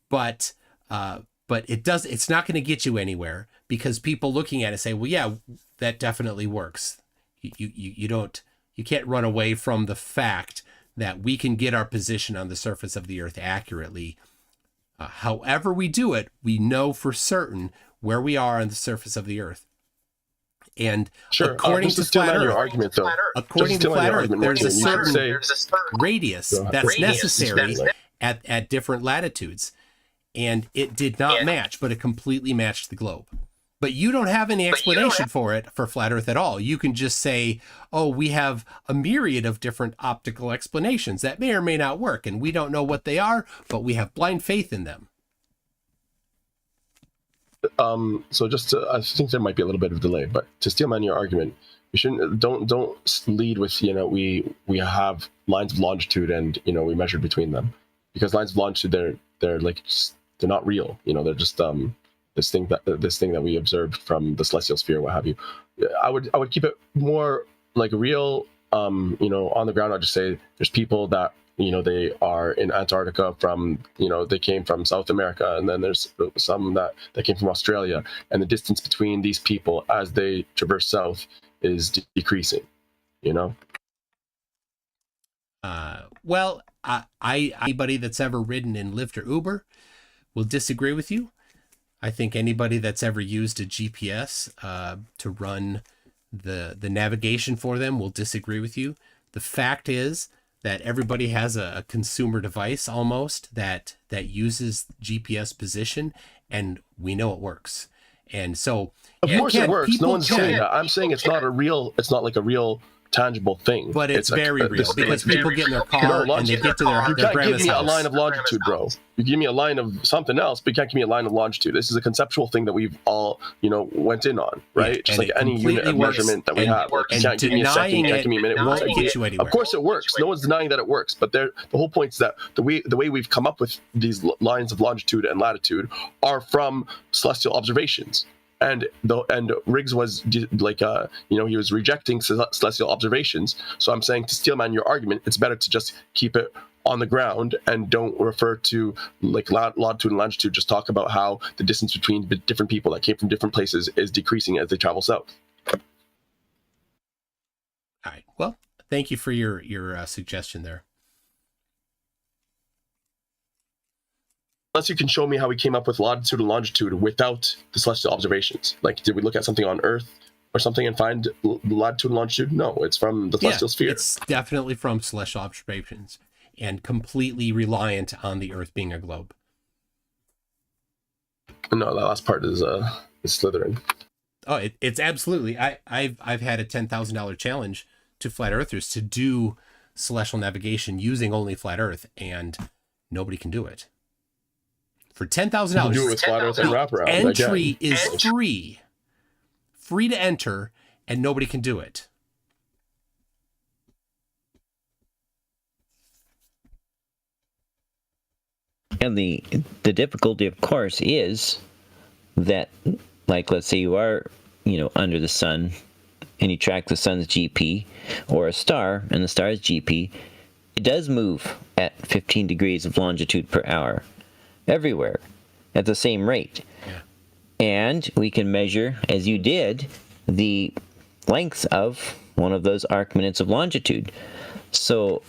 but it's not going to get you anywhere, because people looking at it say, well, yeah, that definitely works. You can't run away from the fact that we can get our position on the surface of the Earth accurately. However we do it, we know for certain where we are on the surface of the Earth. And Sure. according to Flat Earth, argument, though. according to Flat Earth, there's a certain radius that's radius necessary at different latitudes. And it did not match, but it completely matched the globe. But you don't have any explanation for it for Flat Earth at all. You can just say, oh, we have a myriad of different optical explanations that may or may not work, and we don't know what they are, but we have blind faith in them. So I think there might be a little bit of delay, but to steelman your argument, you shouldn't don't lead with we have lines of longitude and we measured between them, because lines of longitude they're not real. They're just this thing that we observed from the celestial sphere, what have you. I would keep it more like real. On the ground, I'd just say there's people that they are in Antarctica from they came from South America, and then there's some that came from Australia, and the distance between these people as they traverse south is decreasing. Well, anybody that's ever ridden in Lyft or Uber will disagree with you. I think anybody that's ever used a GPS to run the navigation for them will disagree with you. The fact is that everybody has a consumer device almost that uses GPS position, and we know it works. And so, of course it works. No one's saying that. I'm saying it's not like a real tangible thing, but it's very real, because people get in their car and they get to their grandma's house. You can't give me a line of longitude, bro. You give me a line of something else, but you can't give me a line of longitude. This is a conceptual thing that we've all went in on, right? Yeah, just like any unit of measurement that we have. You can't give me a second, you can't give me a minute. Of course it works. No one's denying that it works, but the whole point is that the way we've come up with these lines of longitude and latitude are from celestial observations. And Riggs was he was rejecting celestial observations. So I'm saying, to steelman your argument, it's better to just keep it on the ground and don't refer to latitude and longitude. Just talk about how the distance between different people that came from different places is decreasing as they travel south. All right. Well, thank you for your suggestion there. Unless you can show me how we came up with latitude and longitude without the celestial observations. Like, did we look at something on Earth or something and find latitude and longitude? No, it's from the celestial sphere. It's definitely from celestial observations and completely reliant on the Earth being a globe. No, that last part is Slytherin. Oh, it's absolutely. I've had a $10,000 challenge to flat earthers to do celestial navigation using only flat Earth, and nobody can do it. For $10,000, do it with flat Earth and wraparound. Entry is free to enter, and nobody can do it. And the difficulty, of course, is that, like, let's say you are, under the sun, and you track the sun's GP, or a star, and the star's GP, it does move at 15 degrees of longitude per hour. Everywhere at the same rate. Yeah. And we can measure, as you did, the length of one of those arc minutes of longitude. So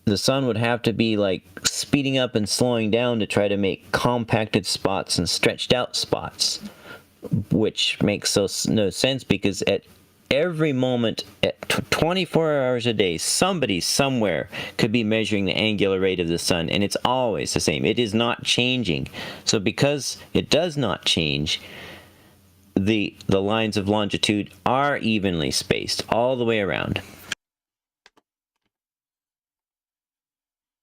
the sun would have to be like speeding up and slowing down to try to make compacted spots and stretched out spots, which makes no sense, because at every moment, at 24 hours a day, somebody somewhere could be measuring the angular rate of the sun, and it's always the same. It is not changing. So because it does not change, the lines of longitude are evenly spaced all the way around.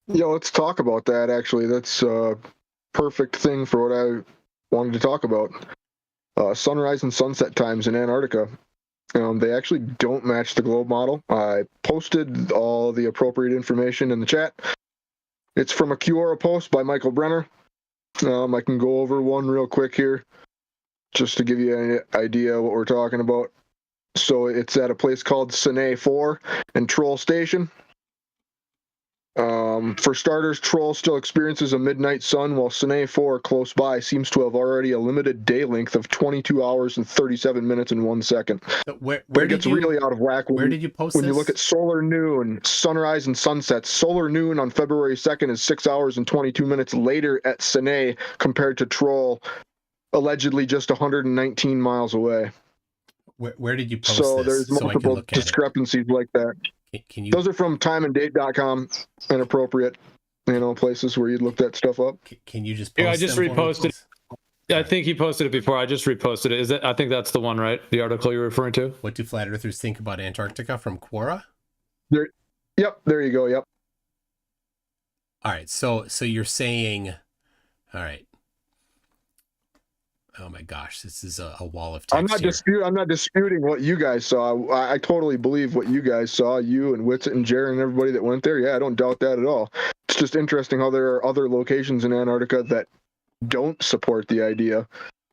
Yeah, let's talk about that, actually. That's a perfect thing for what I wanted to talk about. Sunrise and sunset times in Antarctica. They actually don't match the globe model. I posted all the appropriate information in the chat. It's from a Quora post by Michael Brenner. I can go over one real quick here, just to give you an idea what we're talking about. So it's at a place called Sine 4 and Troll Station. For starters, Troll still experiences a midnight sun, while Sine 4 close by seems to have already a limited day length of 22 hours and 37 minutes and 1 second. So where It gets really out of whack where did you post when this? you look at solar noon, sunrise and sunsets. Solar noon on February 2nd is 6 hours and 22 minutes later at Sine compared to Troll, allegedly just 119 miles away. Where did you post So this there's so I can multiple look at discrepancies like that. it? Can you Those are from timeanddate.com, inappropriate, places where you'd look that stuff up. can you just post Yeah, I just them for me, reposted. please? Yeah, I think he posted it before. I just reposted it. Is it? I think that's the one, right? The article you're referring to. What do flat earthers think about Antarctica from Quora? Yep, there you go. Yep. All right, so you're saying, all right. Oh my gosh, this is a wall of text here. I'm not disputing what you guys saw. I totally believe what you guys saw, you and Whitsitt and Jared and everybody that went there. Yeah, I don't doubt that at all. It's just interesting how there are other locations in Antarctica that don't support the idea,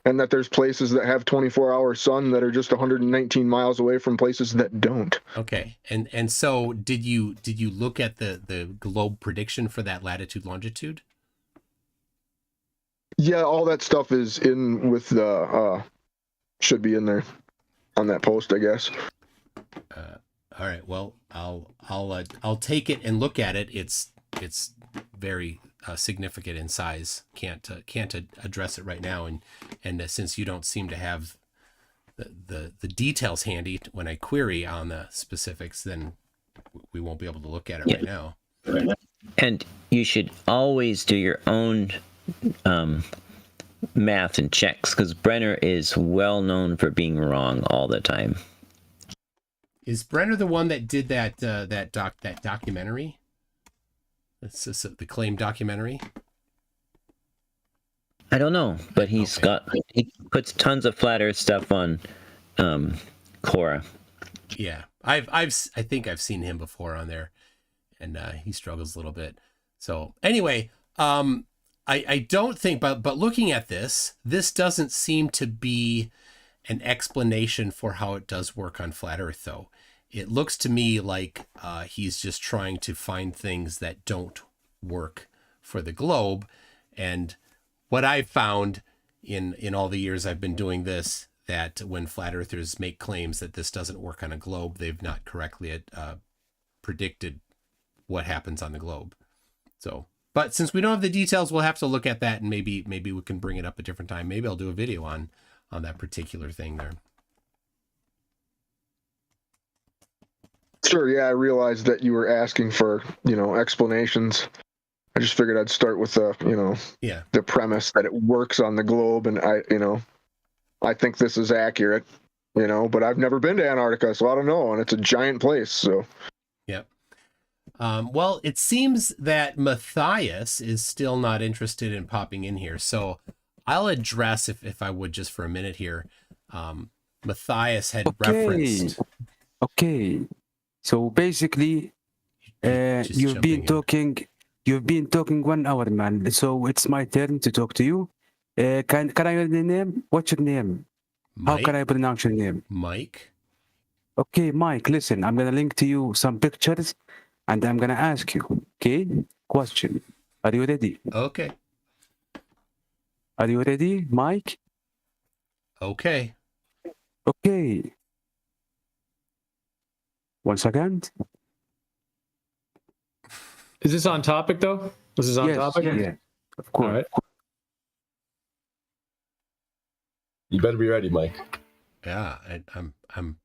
and that there's places that have 24-hour sun that are just 119 miles away from places that don't. Okay, and so did you look at the globe prediction for that latitude longitude? Yeah, all that stuff is in with the should be in there on that post, I guess. All right, well, I'll take it and look at it. It's very significant in size. Can't address it right now, and since you don't seem to have the details handy when I query on the specifics, then we won't be able to look at it right now. And you should always do your own math and checks, because Brenner is well known for being wrong all the time. Is Brenner the one that did that documentary? That's the claim documentary. I don't know, but he puts tons of flat Earth stuff on Quora. Yeah, I think I've seen him before on there, and he struggles a little bit. So anyway, I don't think, but looking at this doesn't seem to be an explanation for how it does work on flat Earth, though. It looks to me like he's just trying to find things that don't work for the globe. And what I've found in all the years I've been doing this, that when flat earthers make claims that this doesn't work on a globe, they've not correctly predicted what happens on the globe. So, but since we don't have the details, we'll have to look at that, and maybe we can bring it up a different time. Maybe I'll do a video on that particular thing there. Sure, yeah, I realized that you were asking for, explanations. I just figured I'd start with the premise that it works on the globe, and I think this is accurate, but I've never been to Antarctica, so I don't know, and it's a giant place, so. Yep. Well, it seems that Matthias is still not interested in popping in here, so I'll address, if I would, just for a minute here. Matthias had referenced. Okay. So basically, you've been talking 1 hour, man. So it's my turn to talk to you. Can I hear the name? What's your name? Mike? How can I pronounce your name? Mike. Okay, Mike, listen, I'm gonna link to you some pictures and I'm gonna ask you, okay? Question. Are you ready? Okay. Are you ready, Mike? Okay. Okay. 1 second. Is this on topic though? This is on Yes, topic. yeah, of course. All right. You better be ready, Mike. Yeah, I'm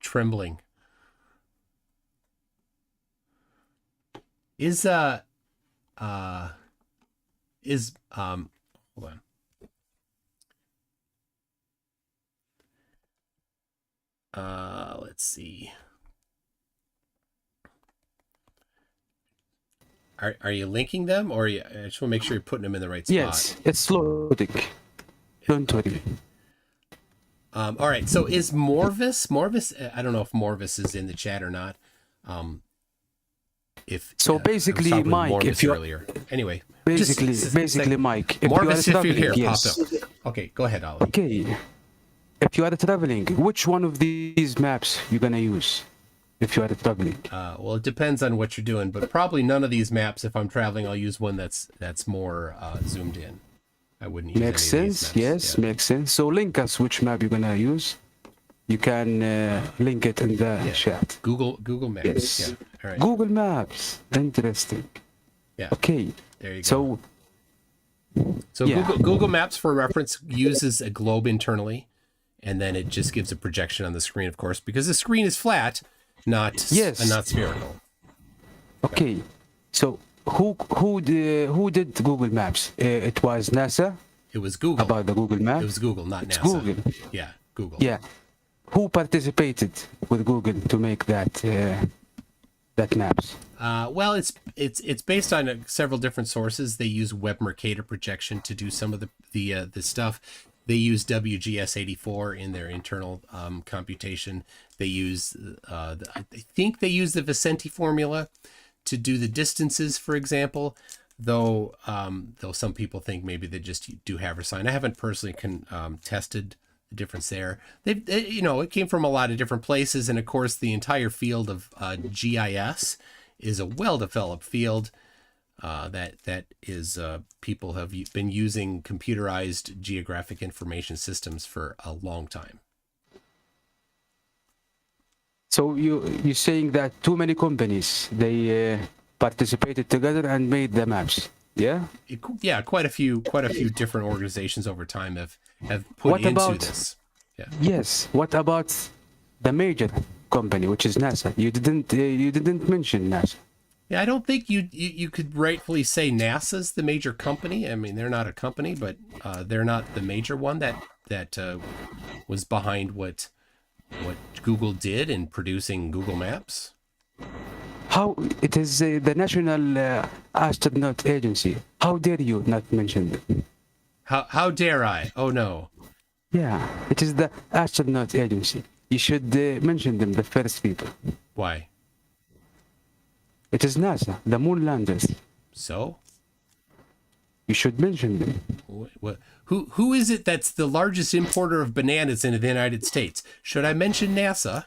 trembling. Hold on. Let's see. Are you linking them, or I just want to make sure you're putting them in the right spot? Yes, it's loading. Don't worry. All right. So is Morvis? I don't know if Morvis is in the chat or not. If So I was basically, talking with Mike, Morvis if you earlier. Anyway, basically, Mike, if Morvis, you are if you're here, traveling, yes. pop up. Okay, go ahead, Ollie. Okay. If you are traveling, which one of these maps you're gonna use? If you are traveling. Well, it depends on what you're doing, but probably none of these maps. If I'm traveling, I'll use one that's more zoomed in. I wouldn't use Makes any of these sense. maps. Yes, Yeah. makes sense. So link us which map you're gonna use. You can link it in the chat. Google Maps. Yes. Yeah. All right. Google Maps. Interesting. Yeah. Okay. There you go. So yeah. Google Maps, for reference, uses a globe internally, and then it just gives a projection on the screen, of course, because the screen is flat, not spherical. Okay. So who did Google Maps? It was NASA. It was Google. About the Google Maps. It was Google, not It's NASA. Google. Yeah, Google. Yeah. Who participated with Google to make that maps? Well, it's based on several different sources. They use Web Mercator projection to do some of the stuff. They use WGS84 in their internal computation. They use I think they use the Vicente formula to do the distances, for example. Though some people think maybe they just do Haversine. I haven't personally tested the difference there. It came from a lot of different places, and of course the entire field of GIS is a well-developed field that is people have been using computerized geographic information systems for a long time. So you're saying that too many companies they participated together and made the maps? Yeah. Quite a few different organizations over time have put into this. Yeah. Yes. What about the major company, which is NASA? You didn't mention NASA. Yeah, I don't think you could rightfully say NASA's the major company. I mean, they're not a company, but they're not the major one that was behind what Google did in producing Google Maps. How it is the National Astronaut Agency? How dare you not mention it? How dare I? Oh no. Yeah, it is the Astronaut Agency. You should mention them, the first people. Why? It is NASA, the moon landers. So? You should mention them. What? Who is it that's the largest importer of bananas into the United States? Should I mention NASA?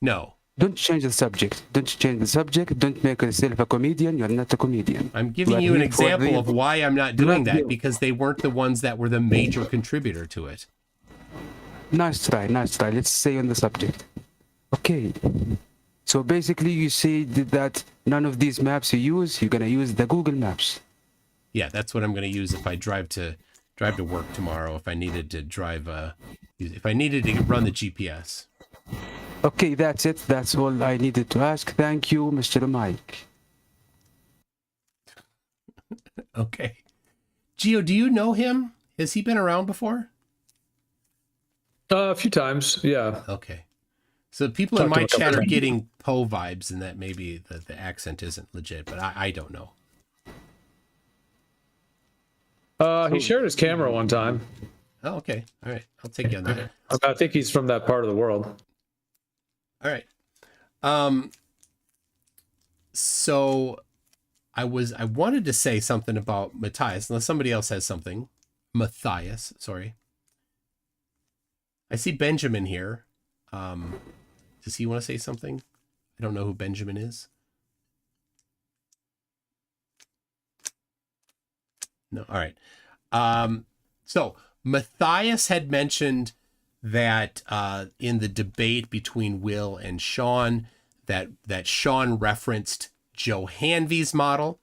No. Don't change the subject. Don't make yourself a comedian. You're not a comedian. I'm giving you an example of why I'm not doing that, because they weren't the ones that were the major contributor to it. Nice try. Let's stay on the subject. Okay. So basically you say that none of these maps you use, you're going to use the Google Maps. Yeah, that's what I'm going to use if I drive to work tomorrow, if I needed to run the GPS. Okay, that's it. That's all I needed to ask. Thank you, Mr. Mike. Okay. Gio, do you know him? Has he been around before? A few times, yeah. Okay. So people in my chat are getting Poe vibes, and that maybe the accent isn't legit, but I don't know. He shared his camera one time. Oh, okay. All right. I'll take you on that. I think he's from that part of the world. All right. So I wanted to say something about Matthias, unless somebody else has something. Matthias, sorry. I see Benjamin here. Does he want to say something? I don't know who Benjamin is. No. All right. So Matthias had mentioned that in the debate between Will and Sean, that Sean referenced Joe Hanvey's model.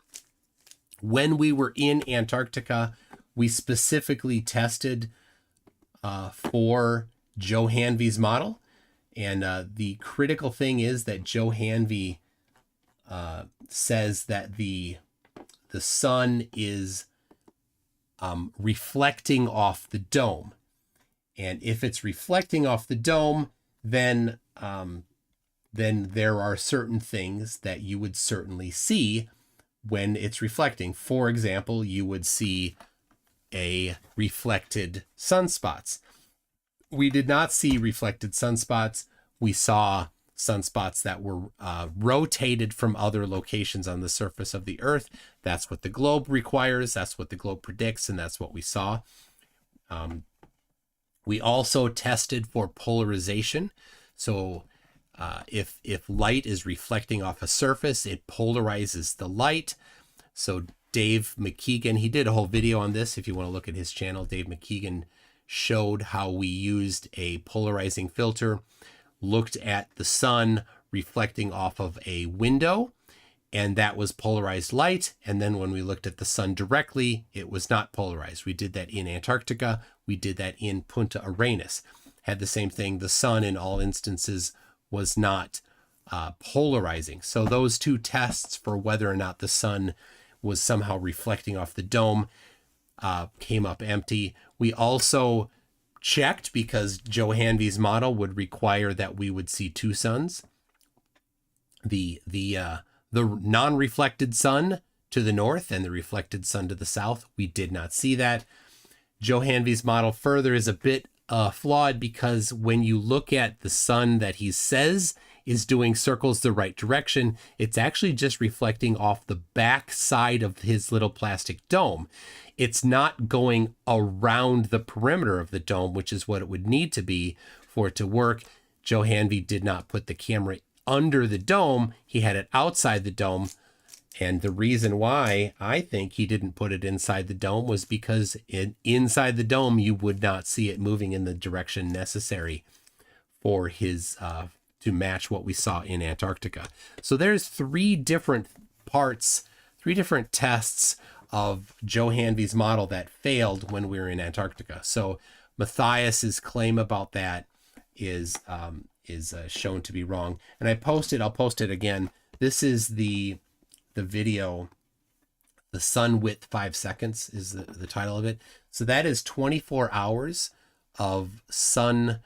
When we were in Antarctica, we specifically tested for Joe Hanvey's model. And the critical thing is that Joe Hanvey says that the sun is reflecting off the dome. And if it's reflecting off the dome, then there are certain things that you would certainly see when it's reflecting. For example, you would see a reflected sunspots. We did not see reflected sunspots. We saw sunspots that were rotated from other locations on the surface of the Earth. That's what the globe requires. That's what the globe predicts, and that's what we saw. We also tested for polarization. So if light is reflecting off a surface, it polarizes the light. So Dave McKeegan, he did a whole video on this. If you want to look at his channel, Dave McKeegan showed how we used a polarizing filter, looked at the sun reflecting off of a window, and that was polarized light. And then when we looked at the sun directly, it was not polarized. We did that in Antarctica. We did that in Punta Arenas. Had the same thing. The sun in all instances was not polarizing. So those two tests for whether or not the sun was somehow reflecting off the dome came up empty. We also checked, because Joe Hanvey's model would require that we would see two suns. The non-reflected sun to the north and the reflected sun to the south. We did not see that. Joe Hanvey's model further is a bit flawed, because when you look at the sun that he says is doing circles the right direction, it's actually just reflecting off the back side of his little plastic dome. It's not going around the perimeter of the dome, which is what it would need to be for it to work. Joe Hanvey did not put the camera under the dome. He had it outside the dome. And the reason why I think he didn't put it inside the dome was because inside the dome, you would not see it moving in the direction necessary for his to match what we saw in Antarctica. So there's three different tests of Joe Hanvey's model that failed when we were in Antarctica. So Matthias's claim about that is shown to be wrong. And I'll post it again. This is the video, The Sun Width 5 Seconds is the title of it. So that is 24 hours of sun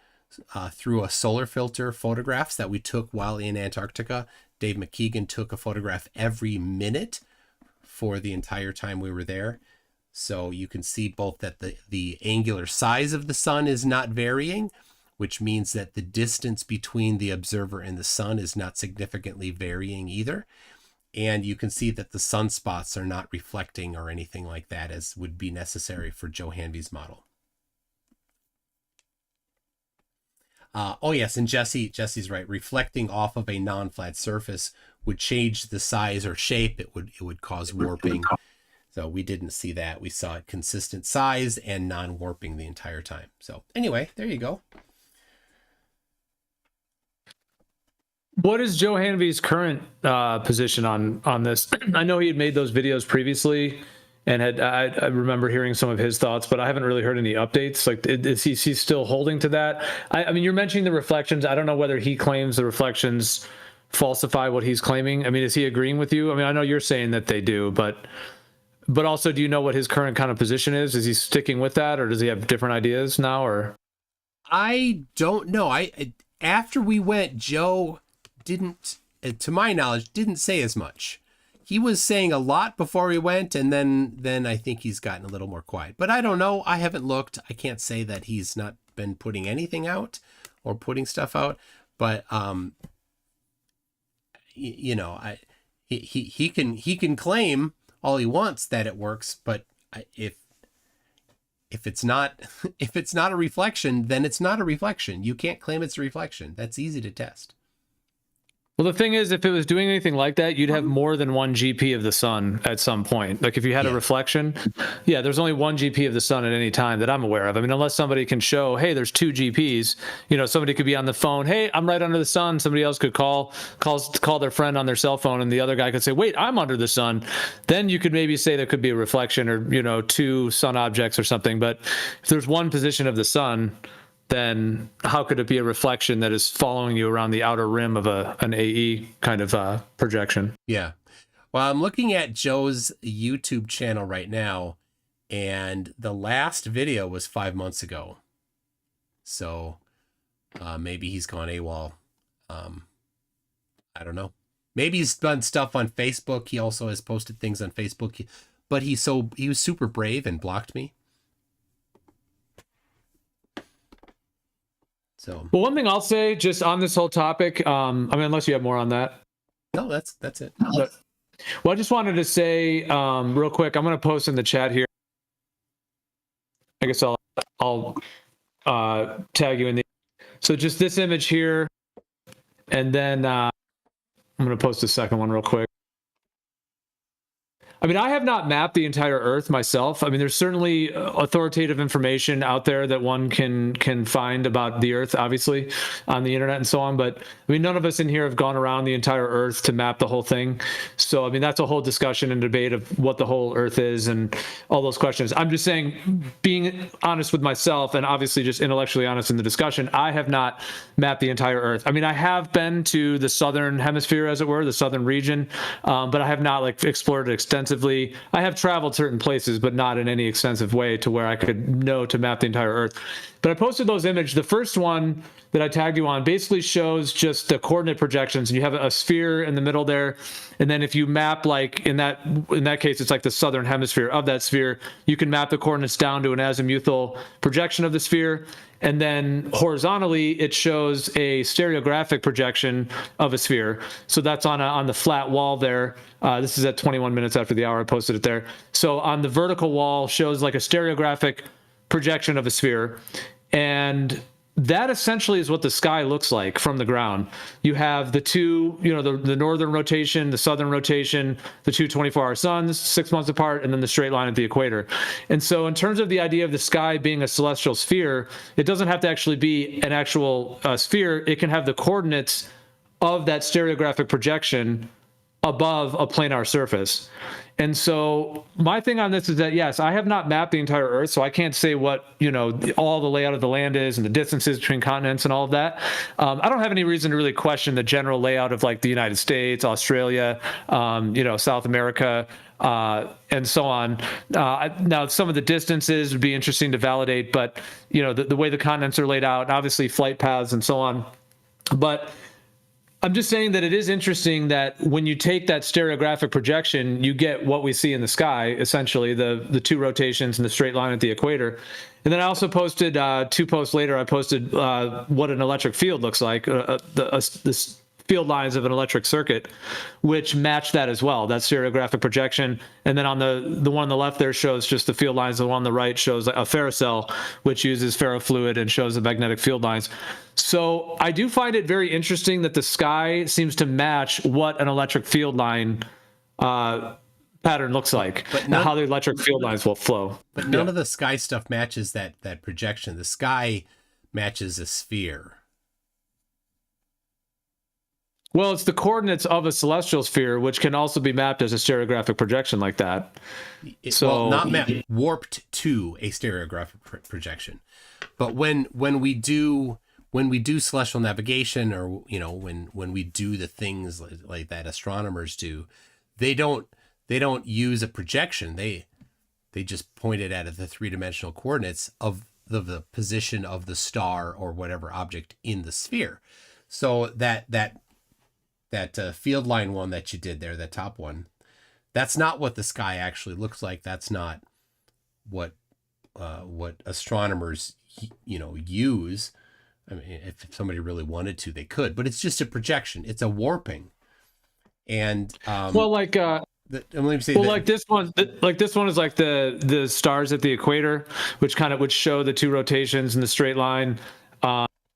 through a solar filter photographs that we took while in Antarctica. Dave McKeegan took a photograph every minute for the entire time we were there. So you can see both that the angular size of the sun is not varying, which means that the distance between the observer and the sun is not significantly varying either. And you can see that the sunspots are not reflecting or anything like that, as would be necessary for Joe Hanvey's model. Oh yes, and Jesse's right. Reflecting off of a non-flat surface would change the size or shape. It would cause warping. So we didn't see that. We saw it consistent size and non-warping the entire time. So anyway, there you go. What is Joe Hanvey's current position on this? I know he had made those videos previously, and I remember hearing some of his thoughts, but I haven't really heard any updates. Like, is he still holding to that? I mean, you're mentioning the reflections. I don't know whether he claims the reflections falsify what he's claiming. I mean, is he agreeing with you? I mean, I know you're saying that they do, but also, do you know what his current kind of position is? Is he sticking with that, or does he have different ideas now? Or I don't know. After we went, Joe didn't, to my knowledge, didn't say as much. He was saying a lot before we went, and then I think he's gotten a little more quiet. But I don't know. I haven't looked. I can't say that he's not been putting anything out or putting stuff out. But you know, he can claim all he wants that it works, but if it's not a reflection, then it's not a reflection. You can't claim it's a reflection. That's easy to test. Well, the thing is, if it was doing anything like that, you'd have more than one GP of the sun at some point. Like if you had a reflection, there's only one GP of the sun at any time that I'm aware of. I mean, unless somebody can show, hey, there's two GPs, you know, somebody could be on the phone, hey, I'm right under the sun. Somebody else could call their friend on their cell phone, and the other guy could say, wait, I'm under the sun. Then you could maybe say there could be a reflection, or, you know, two sun objects or something. But if there's one position of the sun, then how could it be a reflection that is following you around the outer rim of an AE kind of projection? Yeah. Well, I'm looking at Joe's YouTube channel right now, and the last video was 5 months ago. So maybe he's gone AWOL. I don't know. Maybe he's done stuff on Facebook. He also has posted things on Facebook, but he was super brave and blocked me. So, well, one thing I'll say just on this whole topic, I mean, unless you have more on that. No, that's it. But, well, I just wanted to say real quick, I'm going to post in the chat here. I guess I'll tag you in the. So just this image here, and then I'm going to post a second one real quick. I mean, I have not mapped the entire Earth myself. I mean, there's certainly authoritative information out there that one can find about the Earth, obviously, on the internet and so on. But I mean, none of us in here have gone around the entire Earth to map the whole thing. So, I mean, that's a whole discussion and debate of what the whole Earth is and all those questions. I'm just saying, being honest with myself and obviously just intellectually honest in the discussion, I have not mapped the entire Earth. I mean, I have been to the southern hemisphere, as it were, the southern region, but I have not like explored it extensively. I have traveled certain places, but not in any extensive way to where I could know to map the entire Earth. But I posted those images. The first one that I tagged you on basically shows just the coordinate projections, and you have a sphere in the middle there. And then if you map, like in that case, it's like the southern hemisphere of that sphere, you can map the coordinates down to an azimuthal projection of the sphere. And then horizontally, it shows a stereographic projection of a sphere. So that's on the flat wall there. This is at 21 minutes after the hour. I posted it there. So on the vertical wall shows like a stereographic projection of a sphere. And that essentially is what the sky looks like from the ground. You have the two, the northern rotation, the southern rotation, the two 24-hour suns, 6 months apart, and then the straight line at the equator. And so in terms of the idea of the sky being a celestial sphere, it doesn't have to actually be an actual sphere. It can have the coordinates of that stereographic projection above a planar surface. And so my thing on this is that, yes, I have not mapped the entire Earth, so I can't say what, all the layout of the land is and the distances between continents and all of that. I don't have any reason to really question the general layout of like the United States, Australia, South America, and so on. Now, some of the distances would be interesting to validate, but, the way the continents are laid out, obviously flight paths and so on. But I'm just saying that it is interesting that when you take that stereographic projection, you get what we see in the sky, essentially the two rotations and the straight line at the equator. And then I also posted 2 posts later, I posted what an electric field looks like, the field lines of an electric circuit, which match that as well, that stereographic projection. And then on the one on the left there shows just the field lines. The one on the right shows a ferrocell, which uses ferrofluid and shows the magnetic field lines. So I do find it very interesting that the sky seems to match what an electric field line pattern looks like, and how the electric field lines will flow. But none of the sky stuff matches that projection. The sky matches a sphere. Well, it's the coordinates of a celestial sphere, which can also be mapped as a stereographic projection like that. Not mapped, warped to a stereographic projection. But when we do celestial navigation, or when we do the things like that astronomers do, they don't use a projection. They just point it at the 3-dimensional coordinates of the position of the star or whatever object in the sphere. So that field line one that you did there, that top one, that's not what the sky actually looks like. That's not what astronomers use. I mean, if somebody really wanted to, they could, but it's just a projection. It's a warping. And like this one is like the stars at the equator, which would show the two rotations in the straight line.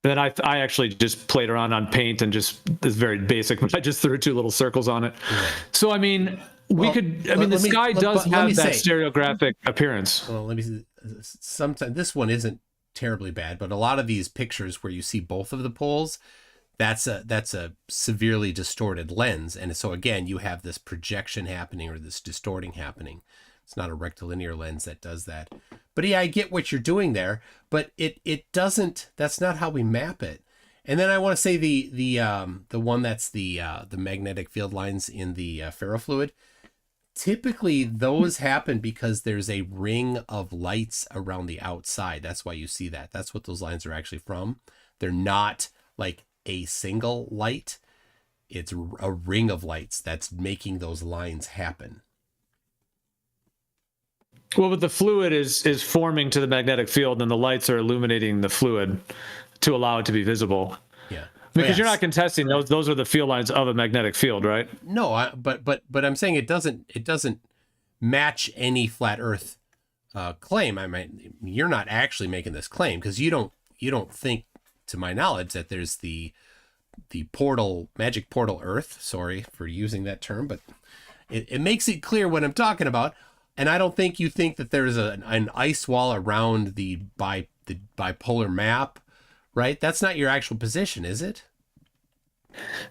Then I actually just played around on paint and just it's very basic, but I just threw 2 little circles on it. Yeah. So I mean, the sky does have that stereographic appearance. Well, let me see. Sometimes this one isn't terribly bad, but a lot of these pictures where you see both of the poles, that's a severely distorted lens, and so again you have this projection happening or this distorting happening. It's not a rectilinear lens that does that. But yeah, I get what you're doing there, but it doesn't. That's not how we map it. And then I want to say the one that's the magnetic field lines in the ferrofluid. Typically, those happen because there's a ring of lights around the outside. That's why you see that. That's what those lines are actually from. They're not like a single light. It's a ring of lights that's making those lines happen. Well, but the fluid is forming to the magnetic field, and the lights are illuminating the fluid to allow it to be visible. Yeah. Because you're not contesting those are the field lines of a magnetic field, right? No, but I'm saying it doesn't match any flat Earth claim. I mean, you're not actually making this claim because you don't think, to my knowledge, that there's the magic portal Earth. Sorry for using that term, but it makes it clear what I'm talking about. And I don't think you think that there's an ice wall around the bipolar map, right? That's not your actual position, is it?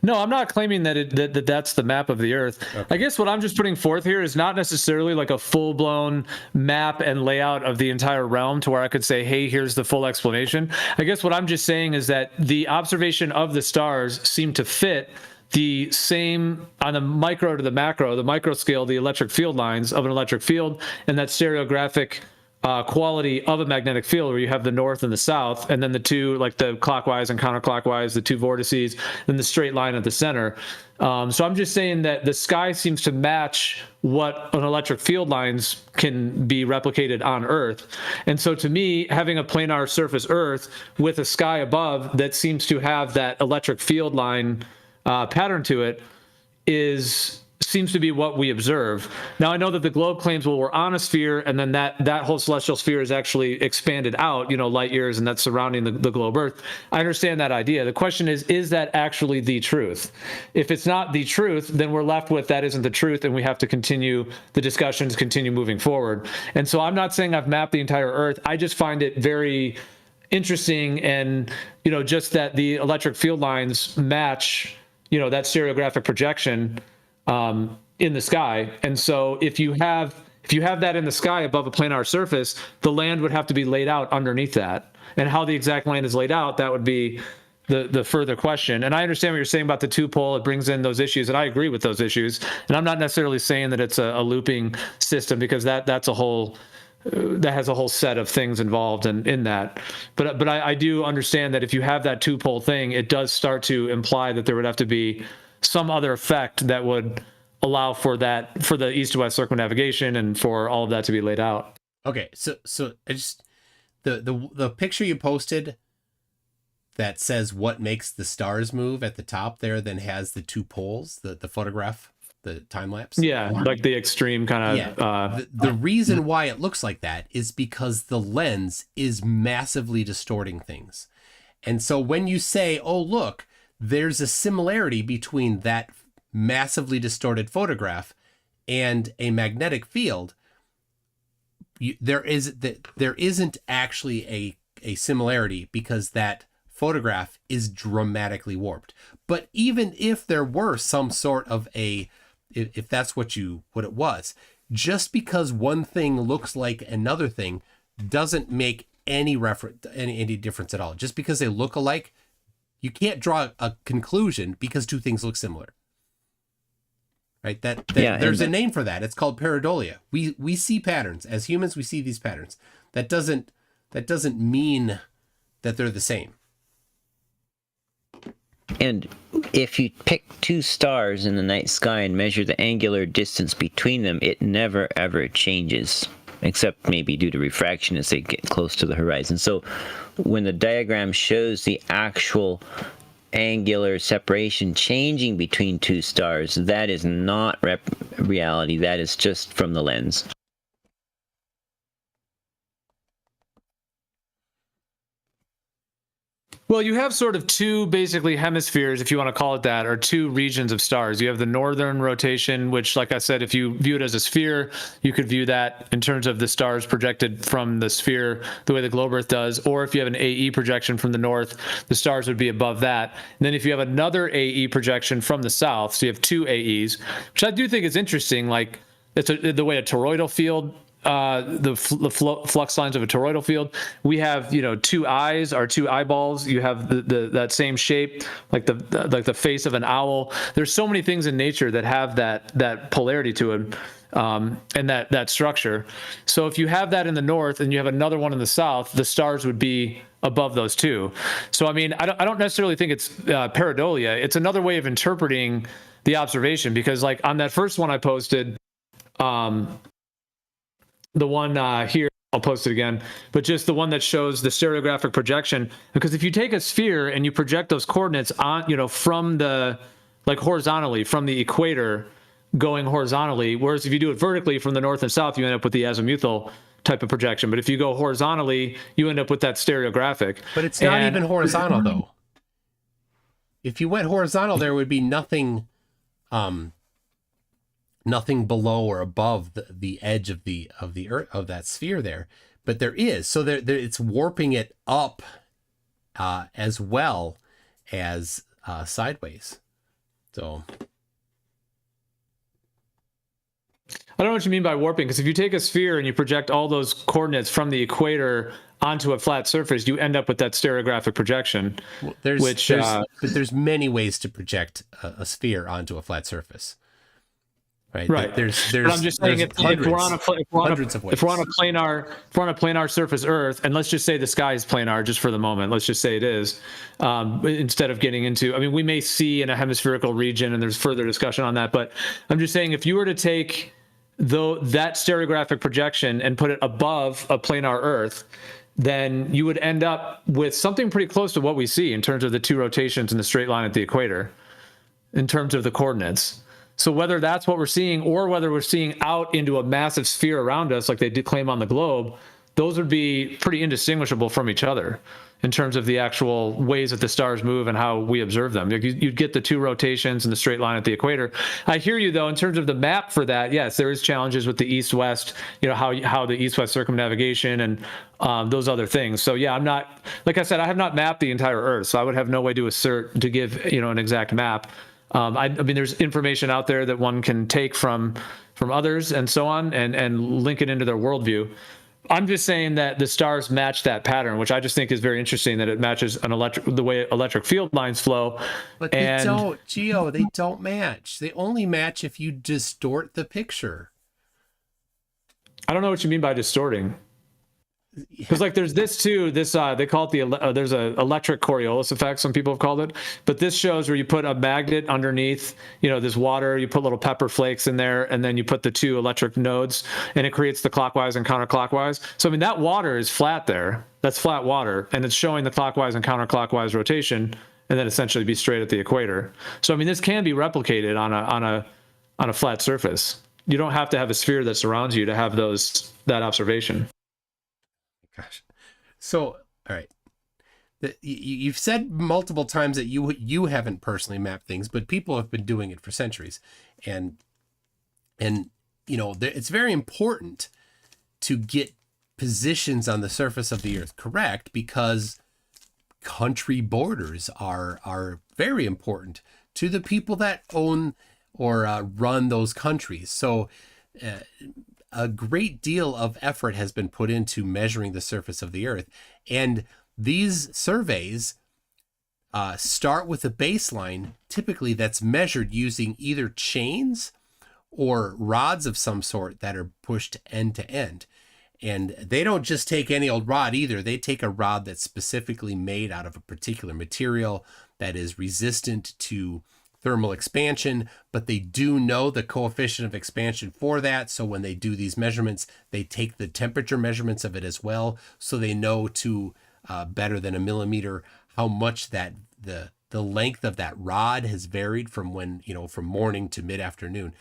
No, I'm not claiming that that's the map of the Earth. Okay. I guess what I'm just putting forth here is not necessarily like a full-blown map and layout of the entire realm to where I could say, hey, here's the full explanation. I guess what I'm just saying is that the observation of the stars seem to fit the same on the micro to the macro, the micro scale, the electric field lines of an electric field, and that stereographic quality of a magnetic field where you have the north and the south, and then the two, like the clockwise and counterclockwise, the two vortices, then the straight line at the center. So I'm just saying that the sky seems to match what an electric field lines can be replicated on Earth. And so to me, having a planar surface Earth with a sky above that seems to have that electric field line pattern to it seems to be what we observe. Now, I know that the globe claims, well, we're on a sphere, and then that whole celestial sphere is actually expanded out, light years, and that's surrounding the globe Earth. I understand that idea. The question is that actually the truth? If it's not the truth, then we're left with that isn't the truth, and we have to continue the discussions, continue moving forward. And so I'm not saying I've mapped the entire Earth. I just find it very interesting, and just that the electric field lines match that stereographic projection in the sky. And so if you have that in the sky above a planar surface, the land would have to be laid out underneath that. And how the exact land is laid out, that would be the further question. And I understand what you're saying about the two pole. It brings in those issues, and I agree with those issues. And I'm not necessarily saying that it's a looping system, because that's a whole that has a whole set of things involved in that. But I do understand that if you have that two pole thing, it does start to imply that there would have to be some other effect that would allow for the east to west circumnavigation and for all of that to be laid out. Okay, so I just the picture you posted that says what makes the stars move at the top there then has the two poles, the photograph, the time lapse. Yeah, like the extreme kind of. Yeah. The reason why it looks like that is because the lens is massively distorting things. And so when you say, oh, look, there's a similarity between that massively distorted photograph and a magnetic field, there isn't actually a similarity, because that photograph is dramatically warped. But even if there were some sort of if that's what it was, just because one thing looks like another thing doesn't make any difference at all. Just because they look alike, you can't draw a conclusion because two things look similar. Right? There's a name for that. It's called pareidolia. We see patterns. As humans, we see these patterns. That doesn't mean that they're the same. And if you pick two stars in the night sky and measure the angular distance between them, it never ever changes, except maybe due to refraction as they get close to the horizon. So when the diagram shows the actual angular separation changing between two stars, that is not reality. That is just from the lens. Well, you have sort of two basically hemispheres, if you want to call it that, or two regions of stars. You have the northern rotation, which, like I said, if you view it as a sphere, you could view that in terms of the stars projected from the sphere the way the globe Earth does. Or if you have an AE projection from the north, the stars would be above that. And then if you have another AE projection from the south, so you have two AEs, which I do think is interesting, like it's the way a toroidal field flux lines of a toroidal field. We have, two eyes are two eyeballs. You have that same shape, like the face of an owl. There's so many things in nature that have that polarity to it, and that structure. So if you have that in the north and you have another one in the south, the stars would be above those two. So I mean, I don't necessarily think it's pareidolia. It's another way of interpreting the observation, because like on that first one I posted, the one here, I'll post it again, but just the one that shows the stereographic projection. Because if you take a sphere and you project those coordinates on, from horizontally from the equator going horizontally, whereas if you do it vertically from the north and south, you end up with the azimuthal type of projection. But if you go horizontally, you end up with that stereographic. But it's not even horizontal though. If you went horizontal, there would be nothing below or above the edge of the earth, of that sphere there, but there is. So there it's warping it up as well as sideways. So I don't know what you mean by warping, because if you take a sphere and you project all those coordinates from the equator onto a flat surface, you end up with that stereographic projection. Well, there's many ways to project a sphere onto a flat surface. Right. There's but I'm just saying, if we're on a planar surface Earth, and let's just say the sky is planar, just for the moment, let's just say it is, instead of getting into, I mean, we may see in a hemispherical region, and there's further discussion on that, but I'm just saying, if you were to take that stereographic projection and put it above a planar Earth, then you would end up with something pretty close to what we see in terms of the two rotations in the straight line at the equator, in terms of the coordinates. So whether that's what we're seeing, or whether we're seeing out into a massive sphere around us, like they did claim on the globe, those would be pretty indistinguishable from each other in terms of the actual ways that the stars move and how we observe them. You'd get the two rotations in the straight line at the equator. I hear you though, in terms of the map for that, yes, there is challenges with the east-west, how the east-west circumnavigation and those other things. So yeah, I'm not, like I said, I have not mapped the entire Earth, so I would have no way to give, an exact map. I mean, there's information out there that one can take from others and so on, and link it into their worldview. I'm just saying that the stars match that pattern, which I just think is very interesting, that it matches the way electric field lines flow. But they don't, Gio, they don't match. They only match if you distort the picture. I don't know what you mean by distorting. Because like there's this too, they call it there's a electric Coriolis effect, some people have called it, but this shows where you put a magnet underneath, this water, you put little pepper flakes in there, and then you put the two electric nodes, and it creates the clockwise and counterclockwise. So I mean, that water is flat there, that's flat water, and it's showing the clockwise and counterclockwise rotation, and then essentially be straight at the equator. So I mean, this can be replicated on a flat surface. You don't have to have a sphere that surrounds you to have that observation. Gosh. So, all right. You've said multiple times that you haven't personally mapped things, but people have been doing it for centuries. And it's very important to get positions on the surface of the Earth correct, because country borders are very important to the people that own or run those countries. So, a great deal of effort has been put into measuring the surface of the Earth. And these surveys start with a baseline, typically that's measured using either chains or rods of some sort that are pushed end to end. And they don't just take any old rod either. They take a rod that's specifically made out of a particular material that is resistant to thermal expansion, but they do know the coefficient of expansion for that. So when they do these measurements, they take the temperature measurements of it as well. So they know to better than a millimeter how much that the length of that rod has varied from from morning to mid-afternoon.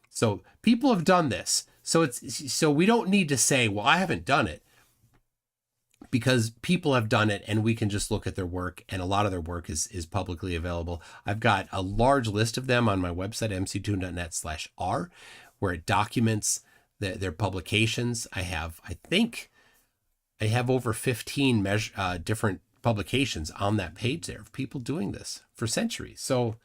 So people have done this. So we don't need to say, well, I haven't done it, because people have done it, and we can just look at their work, and a lot of their work is publicly available. I've got a large list of them on my website, mctoon.net/r, where it documents their publications. I think I have over 15 different publications on that page there of people doing this for centuries. So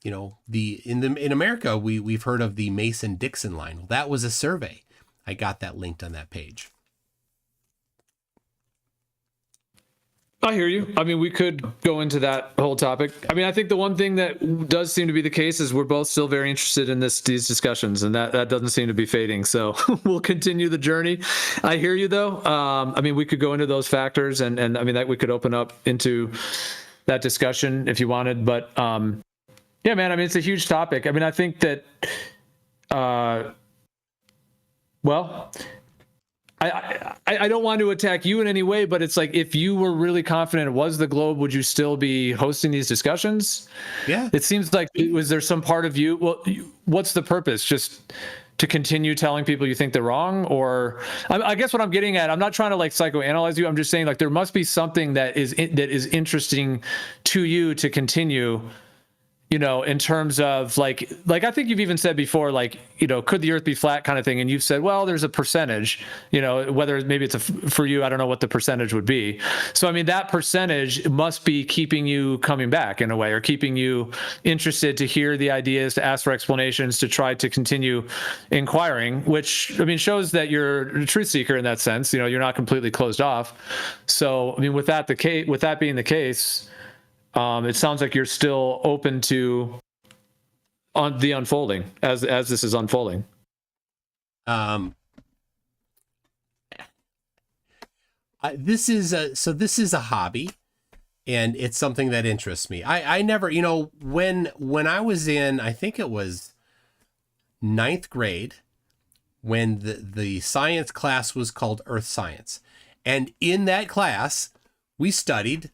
in America, we've heard of the Mason-Dixon line. Well, that was a survey. I got that linked on that page. I hear you. I mean, we could go into that whole topic. I mean, I think the one thing that does seem to be the case is we're both still very interested in these discussions, and that doesn't seem to be fading. So we'll continue the journey. I hear you, though. I mean, we could go into those factors, and I mean, that we could open up into that discussion if you wanted. But yeah, man, I mean, it's a huge topic. I mean, I think that, well, I don't want to attack you in any way, but it's like, if you were really confident it was the globe, would you still be hosting these discussions? Yeah. It seems like, was there some part of you, well, what's the purpose? Just to continue telling people you think they're wrong? Or I guess what I'm getting at, I'm not trying to like psychoanalyze you. I'm just saying, like, there must be something that is interesting to you to continue, in terms of like I think you've even said before, like, could the earth be flat kind of thing? And you've said, well, there's a percentage, whether maybe it's for you, I don't know what the percentage would be. So, I mean, that percentage must be keeping you coming back in a way, or keeping you interested to hear the ideas, to ask for explanations, to try to continue inquiring, which, I mean, shows that you're a truth seeker in that sense. You're not completely closed off. So, I mean, with that being the case, it sounds like you're still open to the unfolding as this is unfolding. This is a hobby, and it's something that interests me. I never, when I was in, I think it was 9th grade, when the science class was called Earth Science, and in that class we studied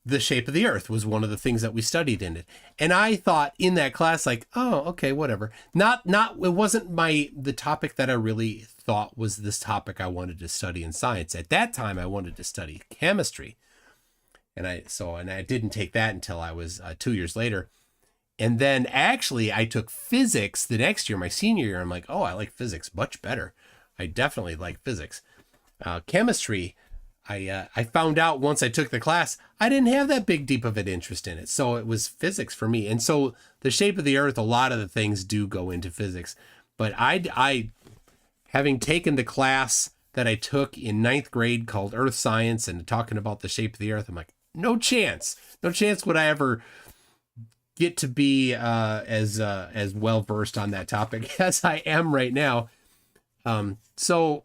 the shape of the earth. Was one of the things that we studied in it. And I thought in that class, like, oh, okay, whatever. It wasn't the topic that I really thought was this topic I wanted to study in science. At that time, I wanted to study chemistry. And I didn't take that until I was 2 years later. And then actually I took physics the next year, my senior year. I'm like, oh, I like physics much better. I definitely like physics. Chemistry, I found out once I took the class, I didn't have that deep of an interest in it. So it was physics for me. And so the shape of the earth, a lot of the things do go into physics. But I having taken the class that I took in 9th grade called Earth Science and talking about the shape of the earth, I'm like, no chance would I ever get to be as well versed on that topic as I am right now. So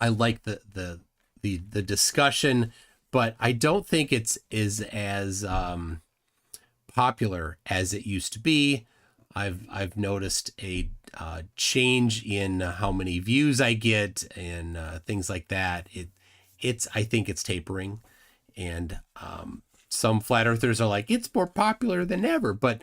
I like the discussion, but I don't think it's as popular as it used to be. I've noticed a change in how many views I get and things like that. I think it's tapering, and some flat earthers are like, it's more popular than ever, but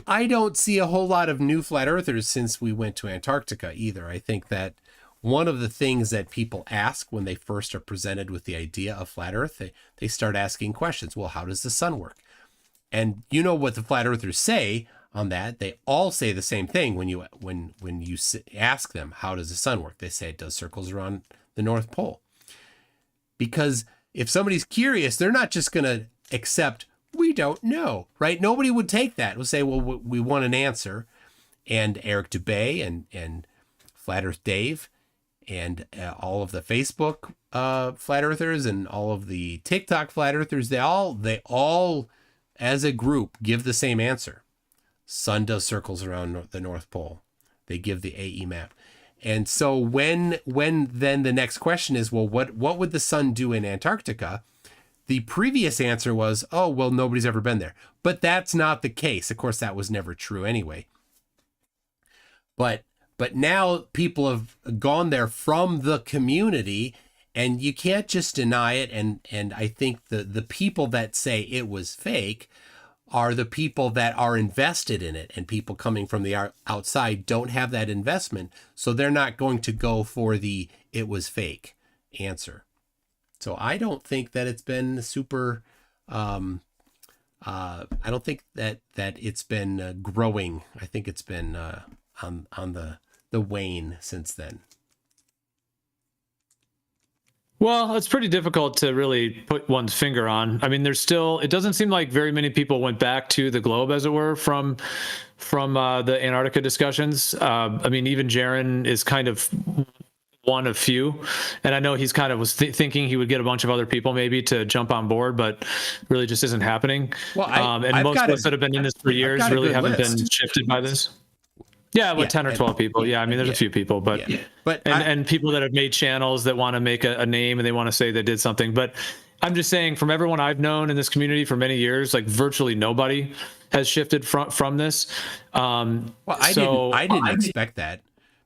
I don't see a whole lot of new flat earthers since we went to Antarctica either. I think that one of the things that people ask when they first are presented with the idea of flat earth, they start asking questions. Well, how does the sun work? And you know what the flat earthers say on that? They all say the same thing when you ask them, how does the sun work? They say it does circles around the North Pole. Because if somebody's curious, they're not just going to accept, we don't know, right? Nobody would take that. We'll say, well, we want an answer. And Eric Dubay and Flat Earth Dave and all of the Facebook flat earthers and all of the TikTok flat earthers, they all as a group give the same answer. Sun does circles around the North Pole. They give the AE map. And so when then the next question is, well, what would the sun do in Antarctica? The previous answer was, oh, well, nobody's ever been there. But that's not the case. Of course, that was never true anyway. But now people have gone there from the community, and you can't just deny it. And I think the people that say it was fake are the people that are invested in it, and people coming from the outside don't have that investment. So they're not going to go for the it was fake answer. So I don't think that it's been super, I don't think that it's been growing. I think it's been on the wane since then. Well, it's pretty difficult to really put one's finger on. I mean, it doesn't seem like very many people went back to the globe, as it were, from the Antarctica discussions. I mean, even Jaron is kind of one of few, and I know he's kind of was thinking he would get a bunch of other people maybe to jump on board, but really just isn't happening. Well, and most of us that have been in this for years really haven't been shifted by this. Yeah, 10 or 12 people. Yeah, I mean, there's a few people, but and people that have made channels that want to make a name and they want to say they did something. But I'm just saying, from everyone I've known in this community for many years, like virtually nobody has shifted from this. Well, I didn't expect that,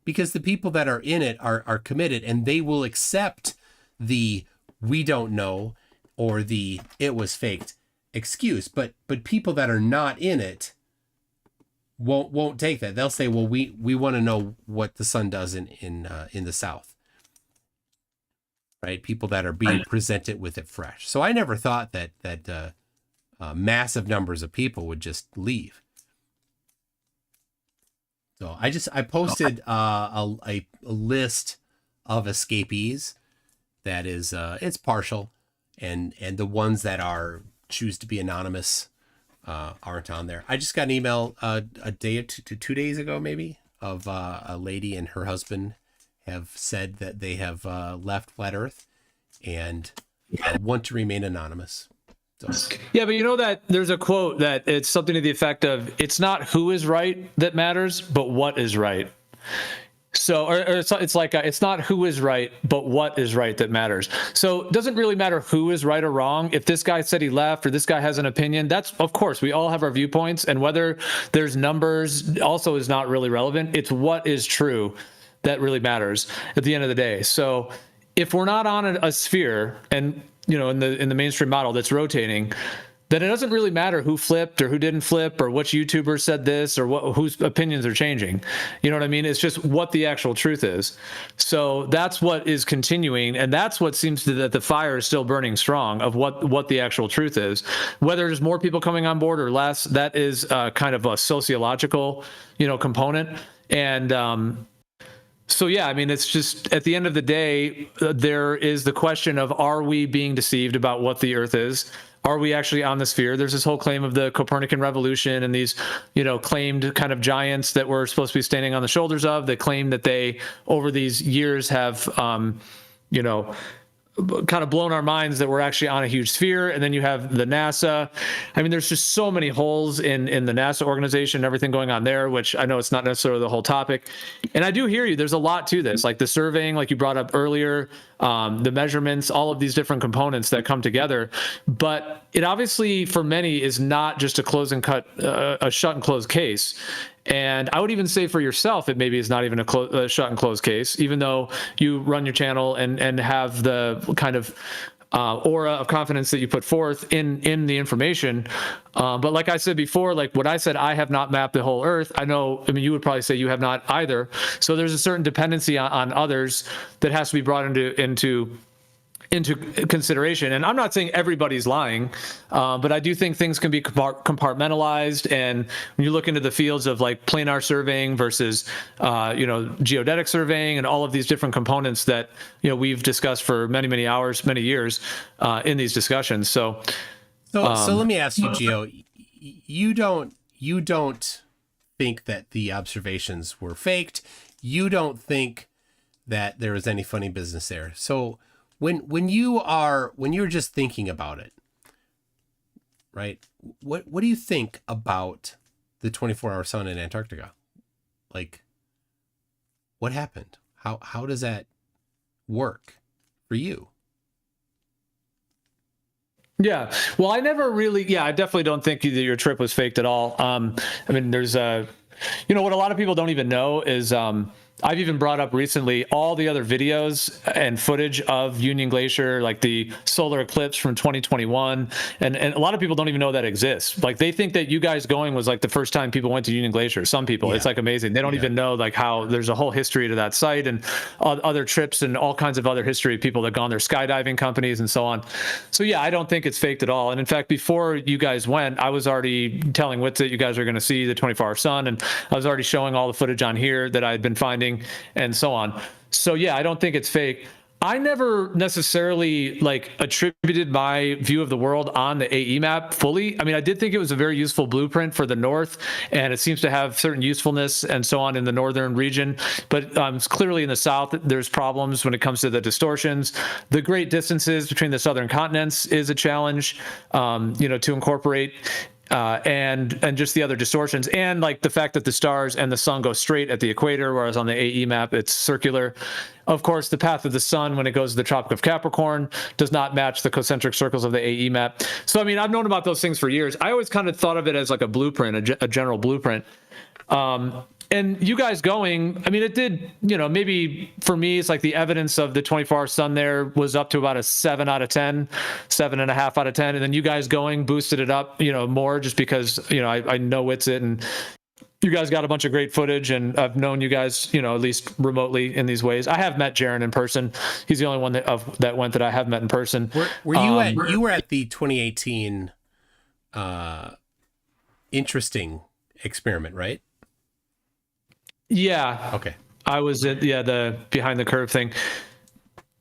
because the people that are in it are committed, and they will accept the "we don't know" or the "it was faked" excuse. But people that are not in it won't take that. They'll say, well, we want to know what the sun does in the south, right? People that are being presented with it fresh. So I never thought that massive numbers of people would just leave. So I posted a list of escapees that is it's partial, and the ones that choose to be anonymous aren't on there. I just got an email a day or 2 days ago, maybe, of a lady and her husband have said that they have left Flat Earth and want to remain anonymous. So. Yeah, but you know that there's a quote that it's something to the effect of, "It's not who is right that matters, but what is right." So, or it's like it's not who is right, but what is right that matters. So it doesn't really matter who is right or wrong. If this guy said he left or this guy has an opinion, that's, of course, we all have our viewpoints, and whether there's numbers also is not really relevant. It's what is true that really matters at the end of the day. So if we're not on a sphere, and in the mainstream model that's rotating, then it doesn't really matter who flipped or who didn't flip, or which YouTuber said this, or whose opinions are changing. You know what I mean? It's just what the actual truth is. So that's what is continuing, and that's what seems that the fire is still burning strong of what the actual truth is. Whether there's more people coming on board or less, that is kind of a sociological, component. And so, yeah, I mean, it's just, at the end of the day, there is the question of, are we being deceived about what the Earth is? Are we actually on the sphere? There's this whole claim of the Copernican revolution and these, claimed kind of giants that we're supposed to be standing on the shoulders of, that claim that they, over these years, have, kind of blown our minds that we're actually on a huge sphere. And then you have the NASA. I mean, there's just so many holes in the NASA organization, everything going on there, which I know it's not necessarily the whole topic. And I do hear you. There's a lot to this, like the surveying, like you brought up earlier, the measurements, all of these different components that come together. But it obviously, for many, is not just a shut and close case. And I would even say for yourself, it maybe is not even a shut and close case, even though you run your channel and have the kind of aura of confidence that you put forth in the information. But like I said before, like what I said, I have not mapped the whole Earth. I mean, you would probably say you have not either. So there's a certain dependency on others that has to be brought into consideration. And I'm not saying everybody's lying, but I do think things can be compartmentalized. And when you look into the fields of like planar surveying versus, geodetic surveying and all of these different components that, we've discussed for many, many hours, many years in these discussions. So let me ask you, Gio, you don't think that the observations were faked. You don't think that there was any funny business there. So when you're just thinking about it, right? What do you think about the 24-hour sun in Antarctica? Like, what happened? How does that work for you? Yeah, well, I definitely don't think that your trip was faked at all. I mean, there's what a lot of people don't even know is, I've even brought up recently all the other videos and footage of Union Glacier, like the solar eclipse from 2021. And a lot of people don't even know that exists. Like they think that you guys going was like the first time people went to Union Glacier. Some people, it's like amazing. They don't even know like how there's a whole history to that site and other trips and all kinds of other history, people that gone there, skydiving companies and so on. So yeah, I don't think it's faked at all. And in fact, before you guys went, I was already telling Witz that you guys are going to see the 24-hour sun. And I was already showing all the footage on here that I had been finding and so on. So yeah, I don't think it's fake. I never necessarily like attributed my view of the world on the AE map fully. I mean, I did think it was a very useful blueprint for the North, and it seems to have certain usefulness and so on in the northern region. But clearly in the South, there's problems when it comes to the distortions. The great distances between the southern continents is a challenge, to incorporate. And just the other distortions, and like the fact that the stars and the sun go straight at the equator, whereas on the AE map it's circular. Of course, the path of the sun when it goes to the Tropic of Capricorn does not match the concentric circles of the AE map. So I mean, I've known about those things for years. I always kind of thought of it as like a blueprint, a general blueprint. And you guys going, I mean, it did, maybe for me, it's like the evidence of the 24-hour sun there was up to about a 7 out of 10, 7.5 out of 10. And then you guys going boosted it up, more just because, I know it's it. And you guys got a bunch of great footage, and I've known you guys, at least remotely in these ways. I have met Jaron in person. He's the only one that went that I have met in person. Were you were at the 2018 interesting experiment, right? Yeah. Okay. I was at the behind the curve thing.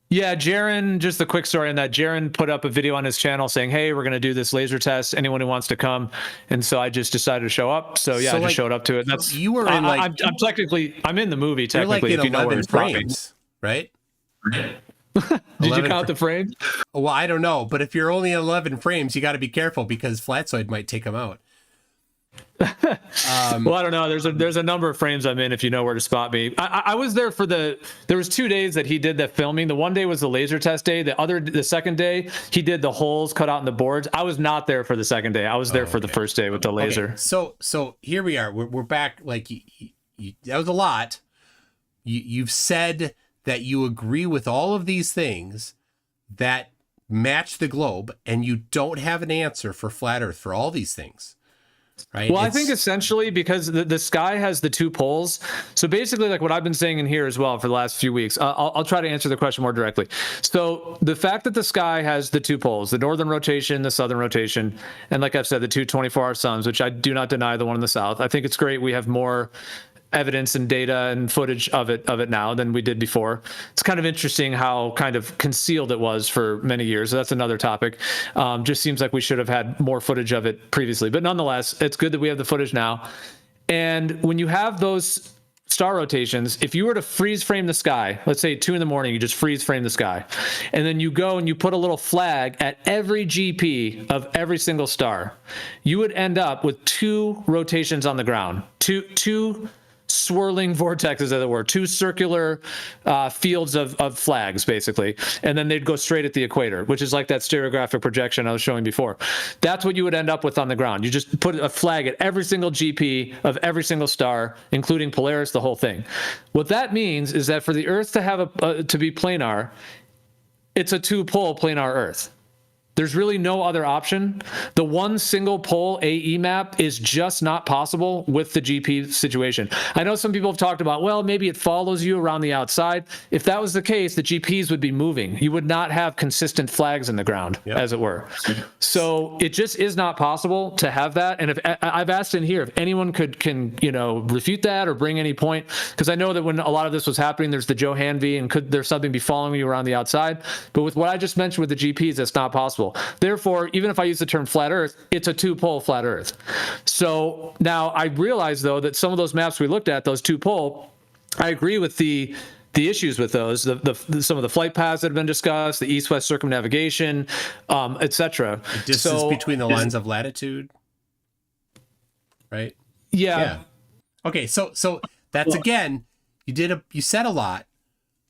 Yeah, Jaron, just a quick story on that. Jaron put up a video on his channel saying, "Hey, we're going to do this laser test. Anyone who wants to come." And so I just decided to show up. So yeah, I just showed up to it. That's you were in I'm in the movie technically. You're like in if you know 11 frames, right? Did you count the frames? Well, I don't know, but if you're only in 11 frames, you got to be careful because Flatsoid might take them out. Well, I don't know. There's a number of frames I'm in if you know where to spot me. I was there there was 2 days that he did that filming. The one day was the laser test day. The second day he did the holes cut out in the boards. I was not there for the second day. I was there for the first day with the laser. Okay. So here we are. We're back. Like that was a lot. You've said that you agree with all of these things that match the globe, and you don't have an answer for flat Earth for all these things. Right. Well, I think essentially because the sky has the two poles. So basically, like what I've been saying in here as well for the last few weeks, I'll try to answer the question more directly. So the fact that the sky has the two poles, the northern rotation, the southern rotation, and like I've said, the two 24-hour suns, which I do not deny the one in the south. I think it's great. We have more evidence and data and footage of it now than we did before. It's kind of interesting how kind of concealed it was for many years. So that's another topic. Just seems like we should have had more footage of it previously, but nonetheless, it's good that we have the footage now. And when you have those star rotations, if you were to freeze frame the sky, let's say 2 a.m, you just freeze frame the sky, and then you go and you put a little flag at every GP of every single star, you would end up with 2 rotations on the ground, two swirling vortexes, as it were, 2 circular fields of flags, basically. And then they'd go straight at the equator, which is like that stereographic projection I was showing before. That's what you would end up with on the ground. You just put a flag at every single GP of every single star, including Polaris, the whole thing. What that means is that for the Earth to have to be planar, it's a 2-pole planar Earth. There's really no other option. The one single pole AE map is just not possible with the GP situation. I know some people have talked about, well, maybe it follows you around the outside. If that was the case, the GPs would be moving. You would not have consistent flags in the ground, as it were. So it just is not possible to have that. And if I've asked in here if anyone can refute that or bring any point, because I know that when a lot of this was happening, there's the Joe Hanvey and could there something be following you around the outside? But with what I just mentioned with the GPs, that's not possible. Therefore, even if I use the term flat Earth, it's a 2-pole flat Earth. So now I realize, though, that some of those maps we looked at, those 2-pole, I agree with the issues with those, some of the flight paths that have been discussed, the east-west circumnavigation, etc. The distance between the lines of latitude, right? Yeah. Okay, so that's again, you said a lot,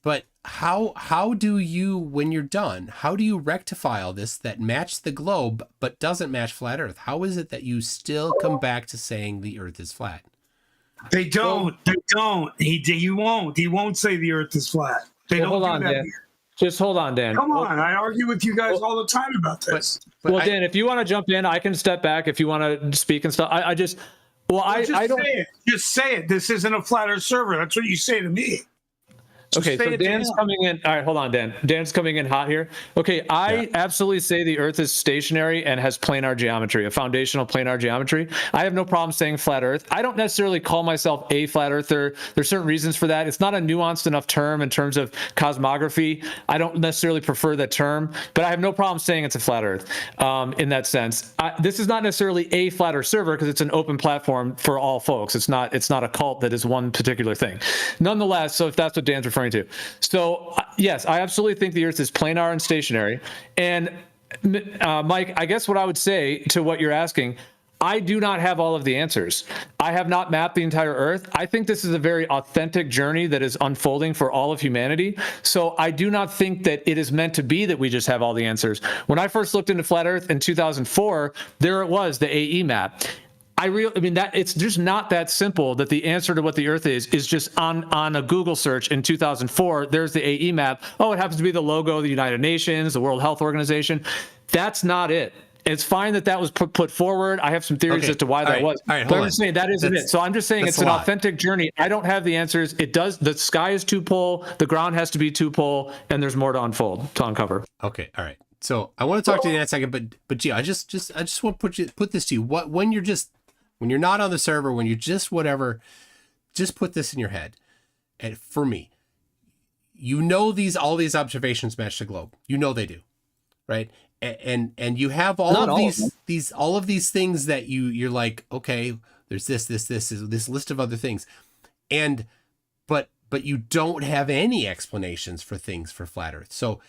but how do you, when you're done, how do you rectify all this that match the globe but doesn't match flat Earth? How is it that you still come back to saying the Earth is flat? They don't. He won't say the Earth is flat. They don't. Hold do on, that Dan. here. Just hold on, Dan. Come on, I argue with you guys all the time about this. Well, Dan, if you want to jump in, I can step back if you want to speak and stuff. I don't. Say it. Just say it. This isn't a flat Earth server. That's what you say to me. Okay, say so it to Dan's him. coming in. All right, hold on, Dan. Dan's coming in hot here. Okay, I absolutely say the Earth is stationary and has planar geometry, a foundational planar geometry. I have no problem saying flat Earth. I don't necessarily call myself a flat earther. There's certain reasons for that. It's not a nuanced enough term in terms of cosmography. I don't necessarily prefer that term, but I have no problem saying it's a flat Earth in that sense. This is not necessarily a flat Earth server because it's an open platform for all folks. It's not a cult that is one particular thing. Nonetheless, so if that's what Dan's referring to. So yes, I absolutely think the Earth is planar and stationary. And Mike, I guess what I would say to what you're asking, I do not have all of the answers. I have not mapped the entire Earth. I think this is a very authentic journey that is unfolding for all of humanity. So I do not think that it is meant to be that we just have all the answers. When I first looked into flat Earth in 2004, there it was, the AE map. I mean that it's just not that simple that the answer to what the Earth is just on a Google search in 2004. There's the AE map. Oh, it happens to be the logo of the United Nations, the World Health Organization. That's not it. It's fine that that was put forward. I have some theories as to why that was. All right, but I'm just saying that isn't it. So I'm just saying it's an authentic journey. I don't have the answers. It does. The sky is 2-pole. The ground has to be 2-pole, and there's more to unfold, to uncover. Okay. All right. So I want to talk to you in a second, but Gio, I just want to put this to you. When you're not on the server, when you're just whatever, just put this in your head. And for me, all these observations match the globe. They do, right? And you have all of these things that you're like, okay, there's this list of other things, but you don't have any explanations for things for flat Earth. So,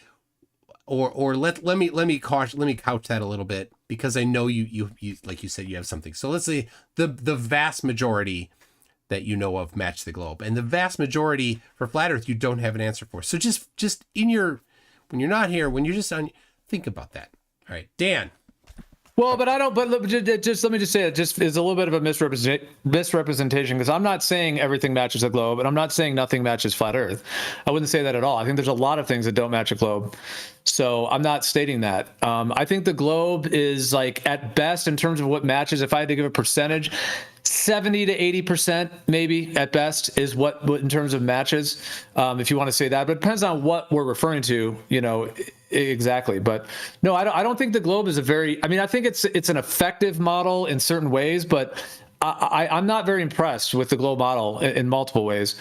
let me couch that a little bit, because I know you like you said, you have something. So let's say the vast majority that you know of match the globe, and the vast majority for flat Earth you don't have an answer for. So just when you're not here, when you're just on, think about that. All right, Dan. Well, but I don't. But let me just say it just is a little bit of a misrepresentation, because I'm not saying everything matches a globe, and I'm not saying nothing matches flat Earth. I wouldn't say that at all. I think there's a lot of things that don't match a globe, so I'm not stating that. I think the globe is, like, at best, in terms of what matches, if I had to give a percentage, 70 to 80% maybe at best is what in terms of matches, if you want to say that. But it depends on what we're referring to, exactly. But no, I don't think the globe is I think it's an effective model in certain ways, but I'm not very impressed with the globe model in multiple ways.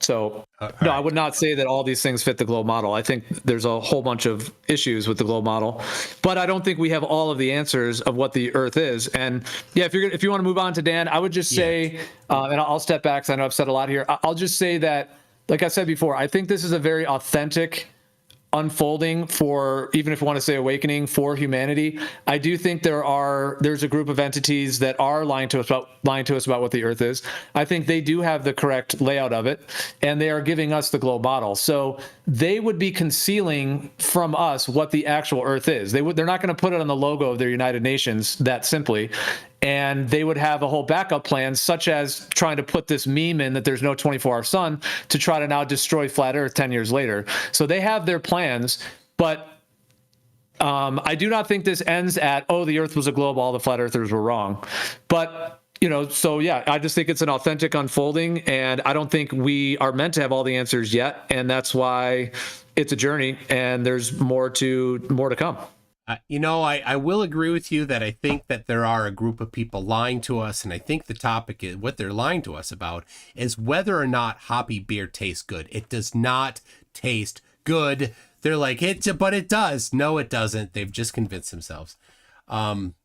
So no, I would not say that all these things fit the globe model. I think there's a whole bunch of issues with the globe model, but I don't think we have all of the answers of what the Earth is. And yeah, if you want to move on to Dan, I would just say, and I'll step back because I know I've said a lot here. I'll just say that, like I said before, I think this is a very authentic unfolding for, even if you want to say awakening for humanity. I do think there's a group of entities that are lying to us about what the Earth is. I think they do have the correct layout of it, and they are giving us the globe model. So they would be concealing from us what the actual Earth is. They're not going to put it on the logo of their United Nations that simply. And they would have a whole backup plan, such as trying to put this meme in that there's no 24-hour sun to try to now destroy flat Earth 10 years later. So they have their plans, but I do not think this ends at, oh, the Earth was a globe, all the flat earthers were wrong. But, so yeah, I just think it's an authentic unfolding, and I don't think we are meant to have all the answers yet. And that's why it's a journey, and there's more to come. I will agree with you that I think that there are a group of people lying to us, and I think the topic is what they're lying to us about is whether or not hoppy beer tastes good. It does not taste good. They're like, but it does. No, it doesn't. They've just convinced themselves.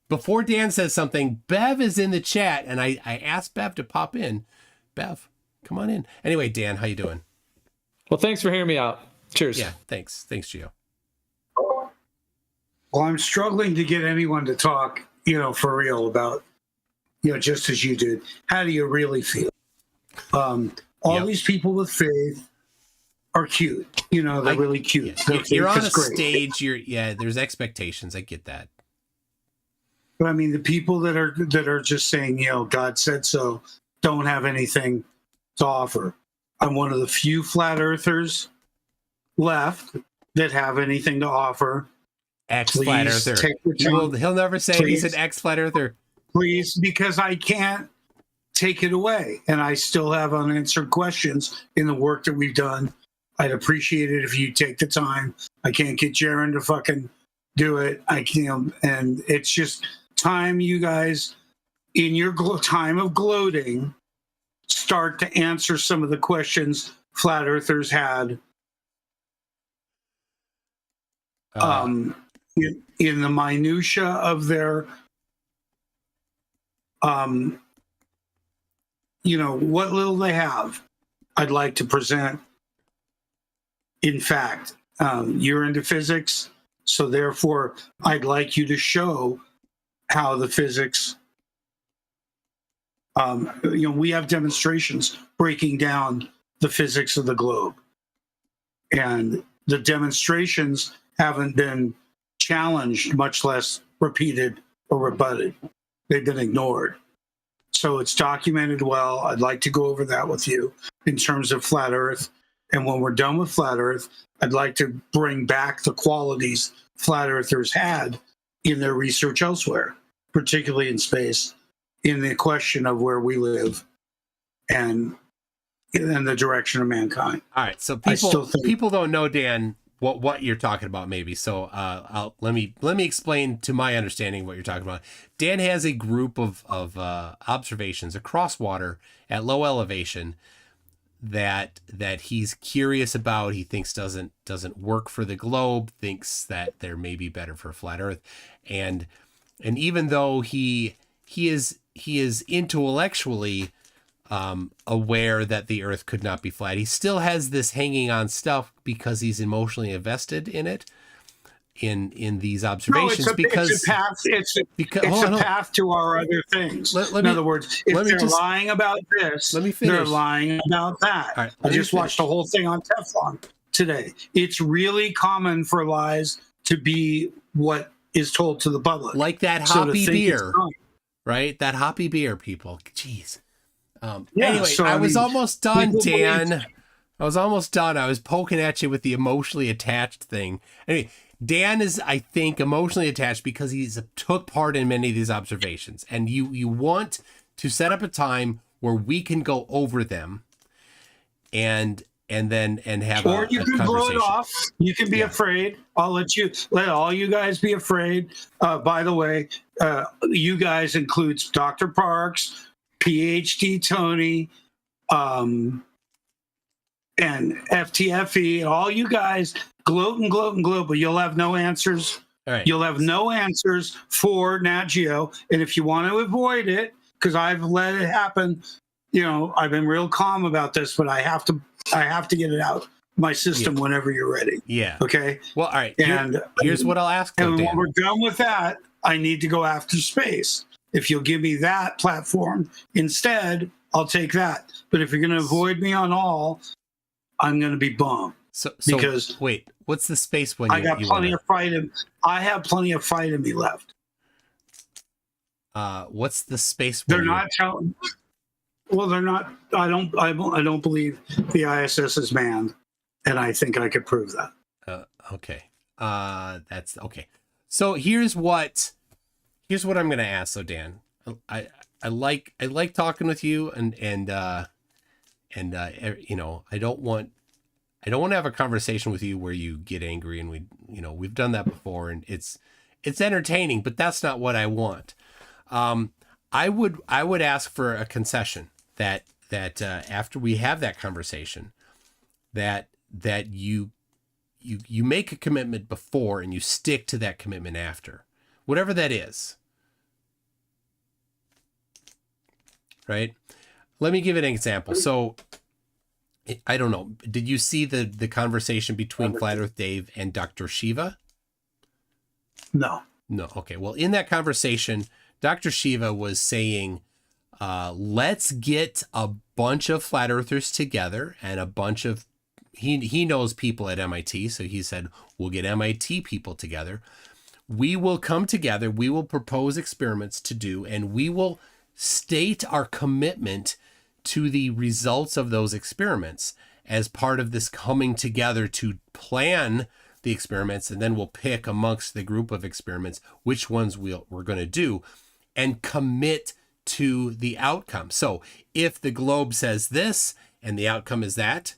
Before Dan says something, Bev is in the chat, and I asked Bev to pop in. Bev, come on in. Anyway, Dan, how you doing? Well, thanks for hearing me out. Cheers. Yeah, thanks. Thanks, Gio. Well, I'm struggling to get anyone to talk, for real about, just as you did. How do you really feel? All these people with faith are cute. They're really cute. Yeah. You're on a stage. There's expectations. I get that. But I mean, the people that are just saying, God said so, don't have anything to offer. I'm one of the few flat earthers left that have anything to offer. Ex-flat earther. He'll never say he's an ex-flat earther. Please, because I can't take it away. And I still have unanswered questions in the work that we've done. I'd appreciate it if you take the time. I can't get Jaron to fucking do it. I can't, and it's just time you guys, in your time of gloating, start to answer some of the questions flat earthers had in the minutia of their what little they have. I'd like to present. In fact, you're into physics, so therefore I'd like you to show how the physics we have demonstrations breaking down the physics of the globe, and the demonstrations haven't been challenged, much less repeated or rebutted. They've been ignored. So it's documented well. I'd like to go over that with you in terms of flat Earth. And when we're done with flat Earth, I'd like to bring back the qualities flat earthers had in their research elsewhere, particularly in space, in the question of where we live and in the direction of mankind. All right, so people don't know, Dan, what you're talking about, maybe. So let me explain to my understanding what you're talking about. Dan has a group of observations across water at low elevation that he's curious about. He thinks doesn't work for the globe. Thinks that they're maybe better for flat Earth, and even though he is intellectually aware that the Earth could not be flat, he still has this hanging on stuff because he's emotionally invested in it, in these observations. It's a path to our other things. In other words, if they're lying about this, they're lying about that. Right, I just watched the whole thing on Teflon today. It's really common for lies to be what is told to the public, like that hoppy beer, right? That hoppy beer, people. Jeez. Anyway, so, I was almost done, Dan. I was almost done. I was poking at you with the emotionally attached thing. Anyway, Dan is, I think, emotionally attached because he's took part in many of these observations, and you want to set up a time where we can go over them, and have or you can blow it off. You can be afraid. I'll let all you guys be afraid. By the way, you guys includes Dr. Parks, PhD Tony, and FTFE, all you guys gloat, but you'll have no answers. All right. You'll have no answers for Nat Geo. And if you want to avoid it, because I've let it happen, I've been real calm about this, but I have to get it out my system whenever you're ready. Yeah. Okay. Well, all right. And here's what I'll ask. And when we're done with that, I need to go after space. If you'll give me that platform instead, I'll take that. But if you're going to avoid me on all, I'm going to be bummed. So because wait, what's the space one? I got plenty of fight in. I have plenty of fight in me left. What's the space one? They're not telling. Well, they're not. I don't believe the ISS is manned, and I think I could prove that. Okay. That's okay. So here's what I'm going to ask. So Dan, I like talking with you, and I don't want to have a conversation with you where you get angry, and we've done that before, and it's entertaining, but that's not what I want. I would ask for a concession that after we have that conversation, that you make a commitment before and you stick to that commitment after, whatever that is. Right? Let me give an example. So I don't know. Did you see the conversation between Flat Earth Dave and Dr. Shiva? No. Okay. Well, in that conversation, Dr. Shiva was saying, let's get a bunch of flat earthers together and a bunch of, he knows people at MIT. So he said, we'll get MIT people together. We will come together. We will propose experiments to do, and we will state our commitment to the results of those experiments as part of this coming together to plan the experiments. And then we'll pick amongst the group of experiments which ones we're going to do, and commit to the outcome. So if the globe says this and the outcome is that,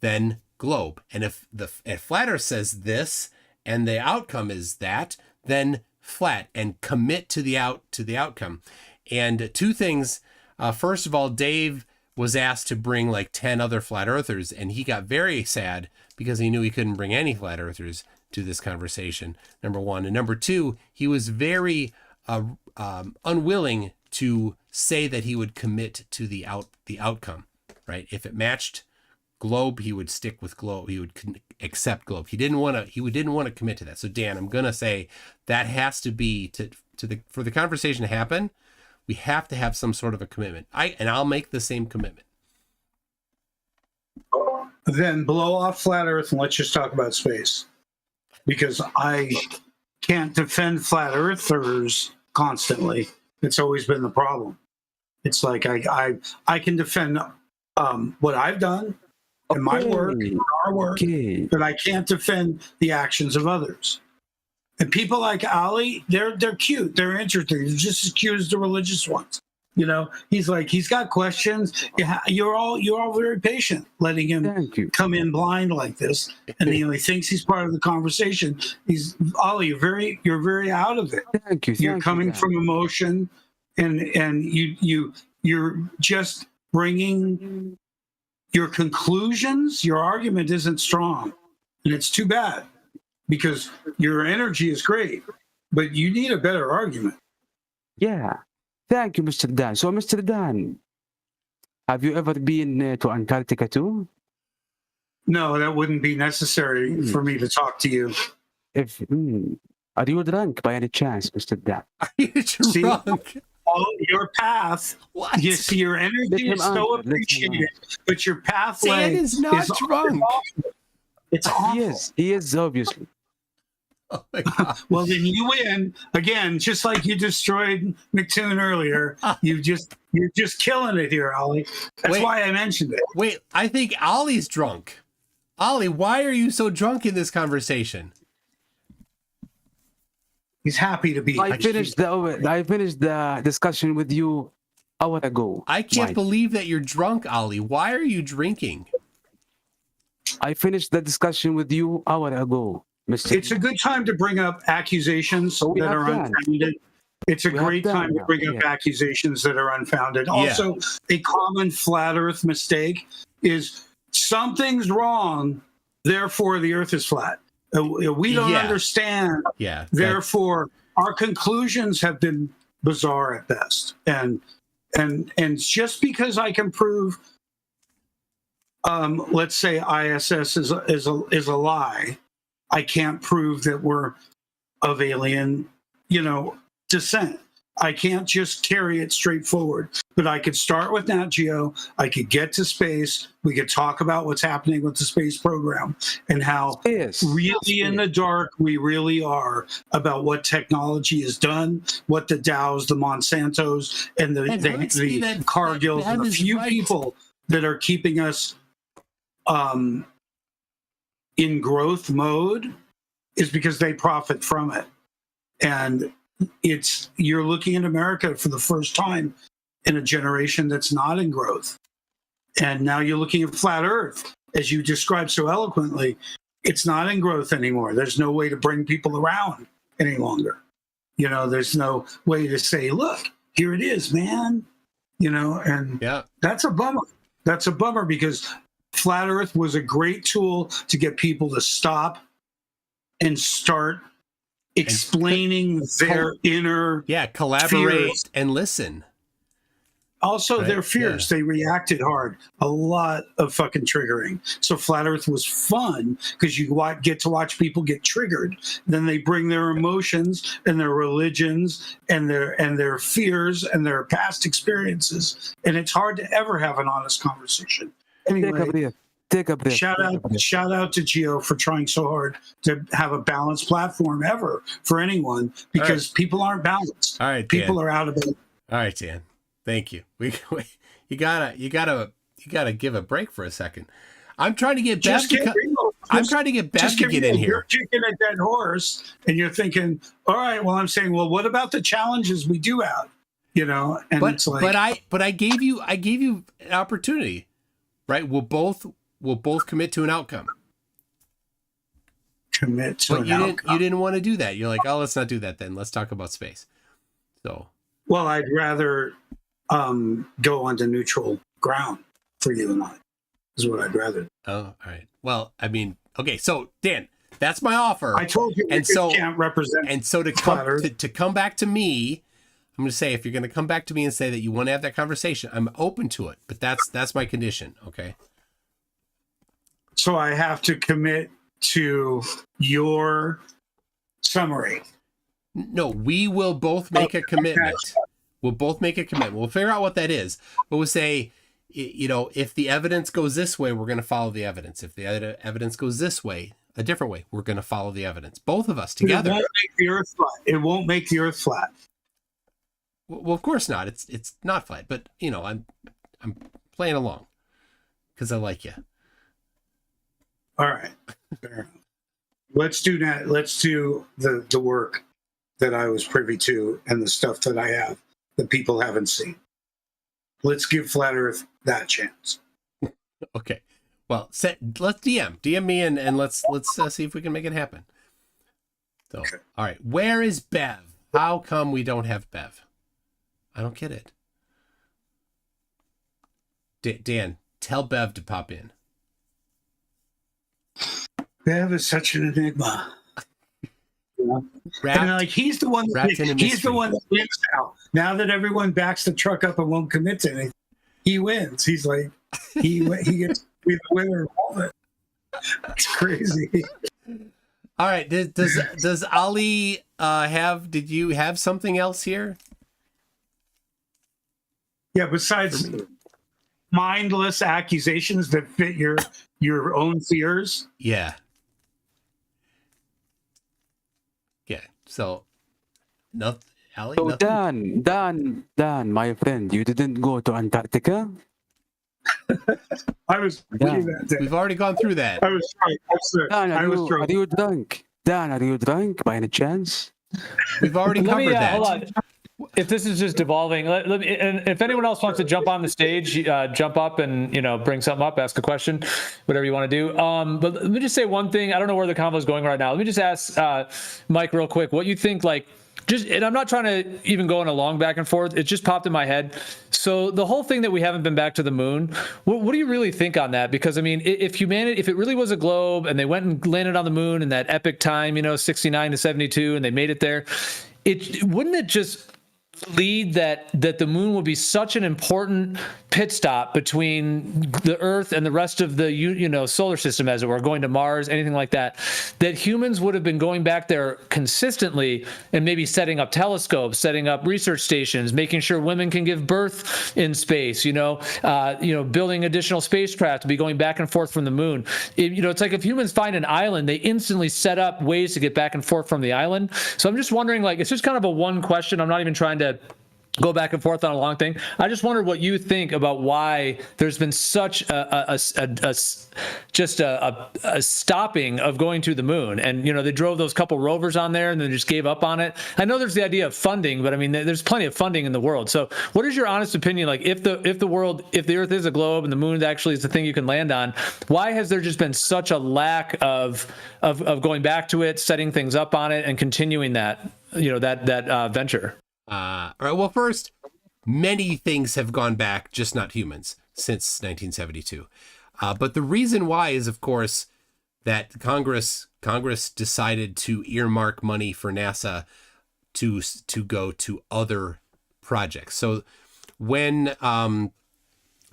then globe. And if the flat earth says this and the outcome is that, then flat, and commit to the outcome. And two things. First of all, Dave was asked to bring like 10 other flat earthers, and he got very sad because he knew he couldn't bring any flat earthers to this conversation, number one. And number two, he was very unwilling to say that he would commit to the outcome, right? If it matched globe, he would stick with globe. He would accept globe. He didn't want to commit to that. So Dan, I'm going to say that has to be for the conversation to happen. We have to have some sort of a commitment. I'll make the same commitment. Then blow off flat Earth and let's just talk about space, because I can't defend flat earthers constantly. It's always been the problem. It's like I can defend what I've done in my work, in our work, but I can't defend the actions of others. And people like Ali, they're cute, they're interesting. They're just as cute as the religious ones. You know, he's got questions. You're all very patient, letting him come in blind like this, and he thinks he's part of the conversation. Ali, you're very out of it. Thank you. You're coming from emotion, and you're just bringing your conclusions. Your argument isn't strong, and it's too bad, because your energy is great, but you need a better argument. Yeah. Thank you, Mr. Dan. So, Mr. Dan, have you ever been to Antarctica too? No, that wouldn't be necessary for me to talk to you. Are you drunk by any chance, Mr. Dan? Are you drunk? Your path, what? You see, your energy is so appreciated, but your pathway Dan is not drunk. It's awful. He is obviously. Oh my God. Well, then you win again, just like you destroyed MCToon earlier. You're just killing it here, Ollie. That's why I mentioned it. Wait, I think Ollie's drunk. Ollie, why are you so drunk in this conversation? He's happy to be. I finished the discussion with you an hour ago. I can't believe that you're drunk, Ollie. Why are you drinking? I finished the discussion with you an hour ago. It's a good time to bring up accusations that are unfounded. It's a great time to bring up accusations that are unfounded. Also, a common flat Earth mistake is something's wrong, therefore the Earth is flat. We don't understand. Therefore, our conclusions have been bizarre at best. And just because I can prove, let's say ISS is a lie, I can't prove that we're of alien, descent. I can't just carry it straight forward. But I could start with Nat Geo. I could get to space. We could talk about what's happening with the space program and how really in the dark we really are about what technology has done, what the Dows, the Monsantos, and the Cargills, and the few people that are keeping us in growth mode is because they profit from it. And you're looking at America for the first time in a generation that's not in growth. And now you're looking at flat Earth, as you described so eloquently. It's not in growth anymore. There's no way to bring people around any longer. There's no way to say, look, here it is, man. And that's a bummer. That's a bummer, because flat Earth was a great tool to get people to stop and start explaining their inner collaborate fears. And listen. Also, their fears, they reacted hard. A lot of fucking triggering. So flat Earth was fun because you get to watch people get triggered. Then they bring their emotions and their religions and their fears and their past experiences. And it's hard to ever have an honest conversation. Anyway, take a breath. Shout out to Geo for trying so hard to have a balanced platform ever for anyone, because people aren't balanced. All right, people are out of it. All right, Dan. Thank you. You gotta give a break for a second. I'm trying to get Beth. I'm trying to get Beth to get in here. You're kicking a dead horse, and you're thinking, all right. Well, I'm saying, well, what about the challenges we do have? you know, and But it's like, but I gave you an opportunity, right? We'll both commit to an outcome. commit to But an you outcome. didn't want to do that. You're like, oh, let's not do that then. Let's talk about space. So Well, I'd rather go onto neutral ground for you and I, is what I'd rather do. oh, all right. Well, I mean, okay. So Dan, that's my offer. I told you, And you so- can't represent. And so to come back to me, I'm going to say, if you're going to come back to me and say that you want to have that conversation, I'm open to it. But that's my condition. Okay. So I have to commit to your summary. No, we will both make a commitment. We'll both make a commitment. We'll figure out what that is. But we'll say, you know, if the evidence goes this way, we're going to follow the evidence. If the evidence goes this way, a different way, we're going to follow the evidence. Both of us together. It won't make the Earth flat. It won't make the Earth flat. Well, of course not. It's not flat. But you know, I'm playing along because I like you. All right. Fair enough. Let's do that. Let's do the work that I was privy to and the stuff that I have that people haven't seen. Let's give Flat Earth that chance. Okay. Well, let's DM me and let's see if we can make it happen. So, Okay. All right. Where is Bev? How come we don't have Bev? I don't get it. Dan, tell Bev to pop in. Bev is such an enigma. And like he's the one wrapped in a he's mystery. the one that wins now. Now that everyone backs the truck up and won't commit to anything, he wins. He's like he gets to be the winner of all of it. It's crazy. All right. Does Ali did you have something else here? Yeah, besides mindless accusations that fit your own fears. Yeah. Yeah. So Ali, So nothing? Dan, my friend, you didn't go to Antarctica? I was reading that day. We've already gone through that. I was trying. Dan, I was are trying. you drunk? Dan, are you drunk by any chance? We've already Let covered me that. hold on. If this is just devolving, let me, and if anyone else wants to jump on the stage, jump up and bring something up, ask a question, whatever you want to do. But let me just say one thing. I don't know where the convo is going right now. Let me just ask Mike real quick what you think. And I'm not trying to even go in a long back and forth. It just popped in my head. So the whole thing that we haven't been back to the moon, what do you really think on that? Because I mean, if it really was a globe and they went and landed on the moon in that epic time, 69 to 72, and they made it there, wouldn't it just lead that the moon will be such an important pit stop between the Earth and the rest of the solar system, as it were, going to Mars, anything like that humans would have been going back there consistently and maybe setting up telescopes, setting up research stations, making sure women can give birth in space, building additional spacecraft to be going back and forth from the moon. It's like if humans find an island, they instantly set up ways to get back and forth from the island. So I'm just wondering, it's just kind of a one question. I'm not even trying to go back and forth on a long thing. I just wondered what you think about why there's been such a stopping of going to the moon. And, they drove those couple rovers on there and then just gave up on it. I know there's the idea of funding, but I mean, there's plenty of funding in the world. So what is your honest opinion? If the Earth is a globe and the moon actually is the thing you can land on, why has there just been such a lack of going back to it, setting things up on it and continuing that venture? All right. Well, first, many things have gone back, just not humans, since 1972. But the reason why is, of course, that Congress decided to earmark money for NASA to go to other projects. So when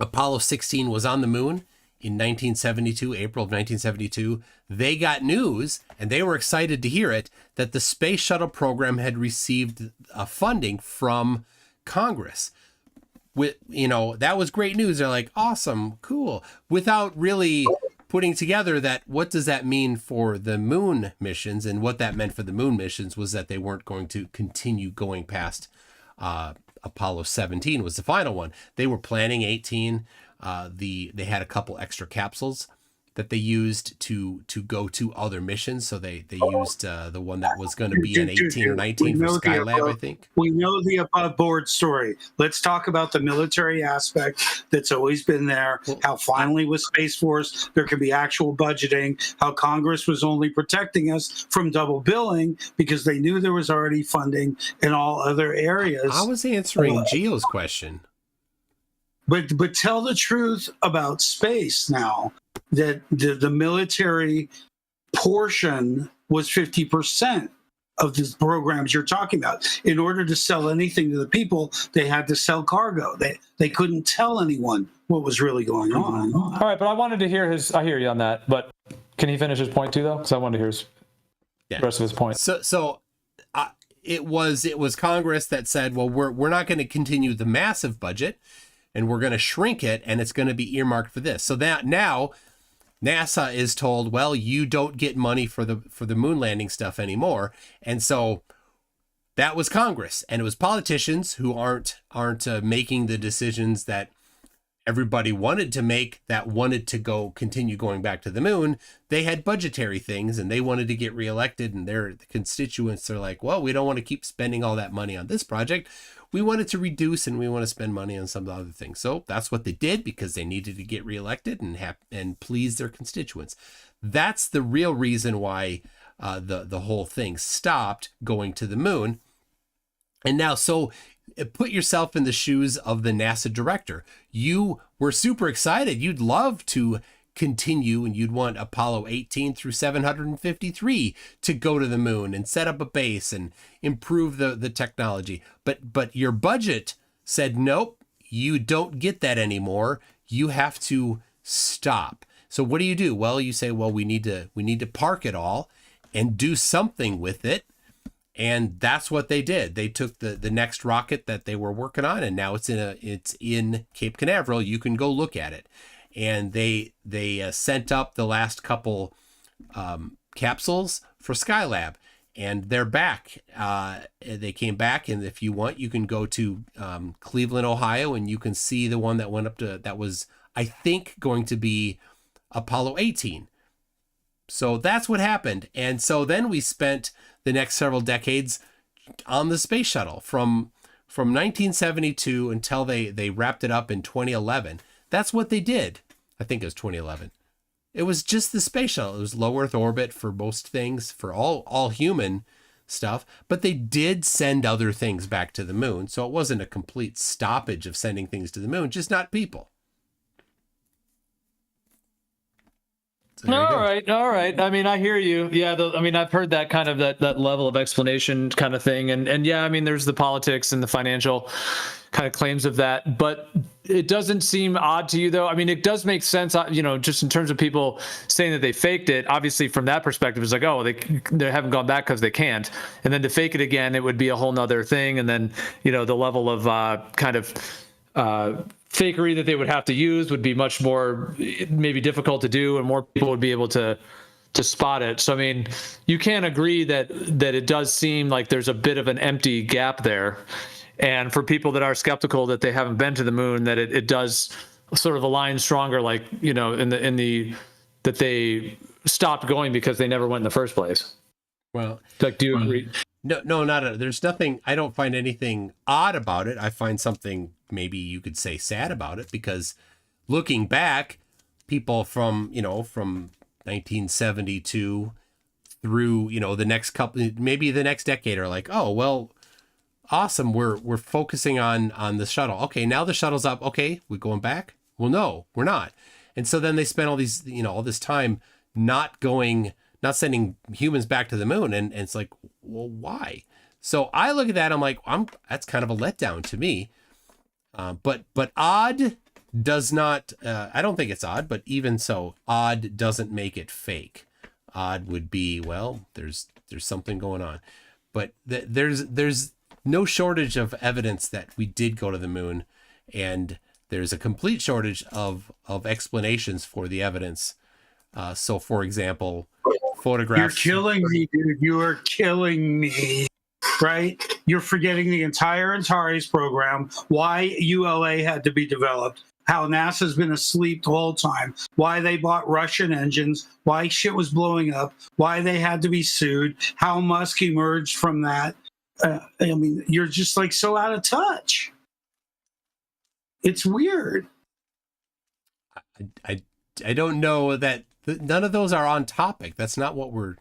Apollo 16 was on the moon in 1972, April of 1972, they got news, and they were excited to hear it, that the space shuttle program had received funding from Congress. That was great news. They're like, awesome, cool, without really putting together what does that mean for the moon missions. And what that meant for the moon missions was that they weren't going to continue going past Apollo 17 was the final one. They were planning 18. They had a couple extra capsules, that they used to go to other missions. So they used the one that was going to be an 18 or 19 for Skylab, I think. We know the above board story. Let's talk about the military aspect that's always been there, how finally with Space Force there could be actual budgeting, how Congress was only protecting us from double billing because they knew there was already funding in all other areas. I was answering Gio's question. But tell the truth about space now, that the military portion was 50% of the programs you're talking about. In order to sell anything to the people, they had to sell cargo. They couldn't tell anyone what was really going on. All right, but I wanted to hear I hear you on that, but can he finish his point too, though? Because I wanted to hear the rest of his point. So it was Congress that said, well, we're not going to continue the massive budget, and we're going to shrink it, and it's going to be earmarked for this. So that now NASA is told, well, you don't get money for the moon landing stuff anymore. And so that was Congress, and it was politicians who aren't making the decisions that everybody wanted to make, that wanted to continue going back to the moon. They had budgetary things, and they wanted to get reelected, and the constituents are like, well, we don't want to keep spending all that money on this project. We wanted to reduce, and we want to spend money on some other things. So that's what they did, because they needed to get reelected and please their constituents. That's the real reason why the whole thing stopped going to the moon. And now, so put yourself in the shoes of the NASA director. You were super excited. You'd love to continue, and you'd want Apollo 18 through 753 to go to the moon and set up a base and improve the technology. But your budget said, nope, you don't get that anymore. You have to stop. So what do? Well, you say, well, we need to park it all and do something with it. And that's what they did. They took the next rocket that they were working on, and now it's in Cape Canaveral. You can go look at it. And they sent up the last couple capsules for Skylab, and they're back. They came back, and if you want, you can go to Cleveland, Ohio, and you can see the one that went up to, that was, I think, going to be Apollo 18. So that's what happened. And so then we spent the next several decades on the space shuttle from 1972 until they wrapped it up in 2011. That's what they did. I think it was 2011. It was just the space shuttle. It was low Earth orbit for most things, for all human stuff, but they did send other things back to the moon. So it wasn't a complete stoppage of sending things to the moon, just not people. So all right. I mean, I hear you. Yeah, I've heard that kind of that level of explanation kind of thing, and yeah, I mean, there's the politics and the financial kind of claims of that, but it doesn't seem odd to you, though. I mean, it does make sense, just in terms of people saying that they faked it. Obviously, from that perspective, it's like, oh, they haven't gone back because they can't, and then to fake it again, it would be a whole nother thing, and then the level of fakery that they would have to use would be much more maybe difficult to do, and more people would be able to spot it. So I mean, you can't agree that it does seem like there's a bit of an empty gap there, and for people that are skeptical that they haven't been to the moon, that it does sort of align stronger, like that they stopped going because they never went in the first place. Well, like, do you agree? No, there's nothing. I don't find anything odd about it. I find something, maybe you could say, sad about it, because looking back, people from 1972 through the next couple, maybe the next decade, are like, oh well, awesome, we're focusing on the shuttle. Okay, now the shuttle's up. Okay, we're going back. Well, no, we're not. And so then they spent all these all this time not sending humans back to the moon, and it's like, well, why? So I look at that, I'm like, that's kind of a letdown to me. But odd does not. I don't think it's odd, but even so, odd doesn't make it fake. Odd would be, well, there's something going on, but there's no shortage of evidence that we did go to the moon, and there's a complete shortage of explanations for the evidence. So, for example, photographs. You're killing me, dude. You are killing me. Right? You're forgetting the entire Antares program, why ULA had to be developed, how NASA's been asleep the whole time, why they bought Russian engines, why shit was blowing up, why they had to be sued, how Musk emerged from that. I mean, you're just like so out of touch. It's weird. I don't know that none of those are on topic. That's not what we're.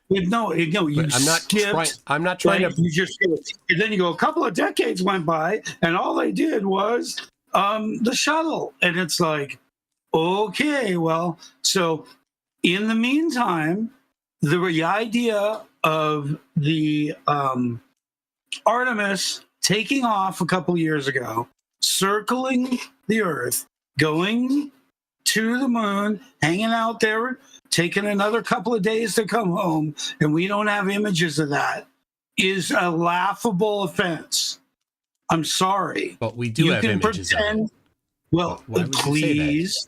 No, you I'm not skipped. I'm not trying like, to. You just and then you go. A couple of decades went by, and all they did was the shuttle, and it's like, okay, well, so in the meantime, the idea of the Artemis taking off a couple of years ago, circling the Earth, going to the moon, hanging out there, taking another couple of days to come home, and we don't have images of that, is a laughable offense. I'm sorry. But we do have images of it. Well, please,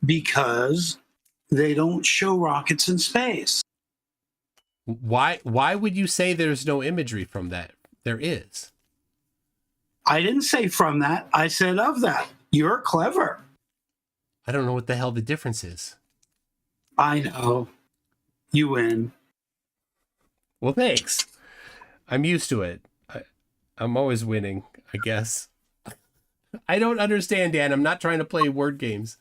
because they don't show rockets in space. Why would you say there's no imagery from that? There is. I didn't say from that. I said of that. You're clever. I don't know what the hell the difference is. I know. You win. Well, thanks. I'm used to it. I'm always winning, I guess. I don't understand, Dan. I'm not trying to play word games.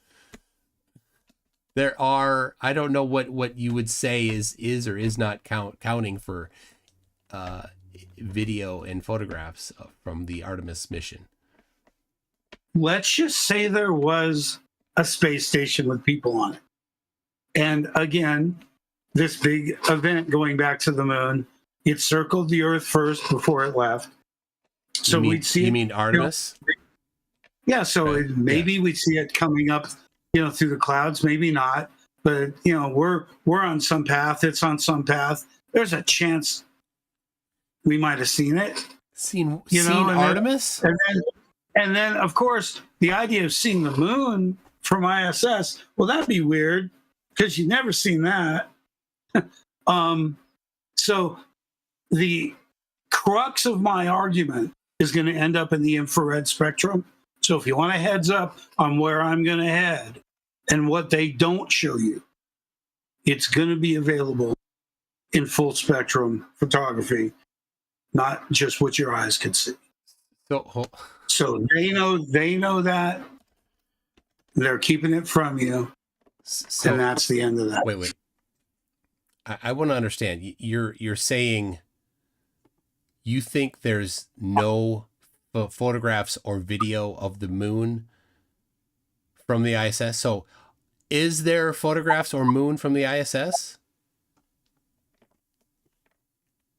There are, I don't know what you would say is or is not counting for video and photographs from the Artemis mission. Let's just say there was a space station with people on it. And again, this big event going back to the moon, it circled the Earth first before it left. So we'd see it. You mean Artemis? Yeah, so maybe we'd see it coming up, through the clouds, maybe not. But, we're on some path, it's on some path. There's a chance we might have seen it. Seen Artemis? And then, of course, the idea of seeing the moon from ISS, well, that'd be weird because you've never seen that. So the crux of my argument is going to end up in the infrared spectrum. So if you want a heads up on where I'm going to head and what they don't show you, it's going to be available in full spectrum photography, not just what your eyes can see. So they know that. They're keeping it from you. And that's the end of that. Wait. I want to understand. You're saying you think there's no photographs or video of the moon from the ISS? So is there photographs or moon from the ISS?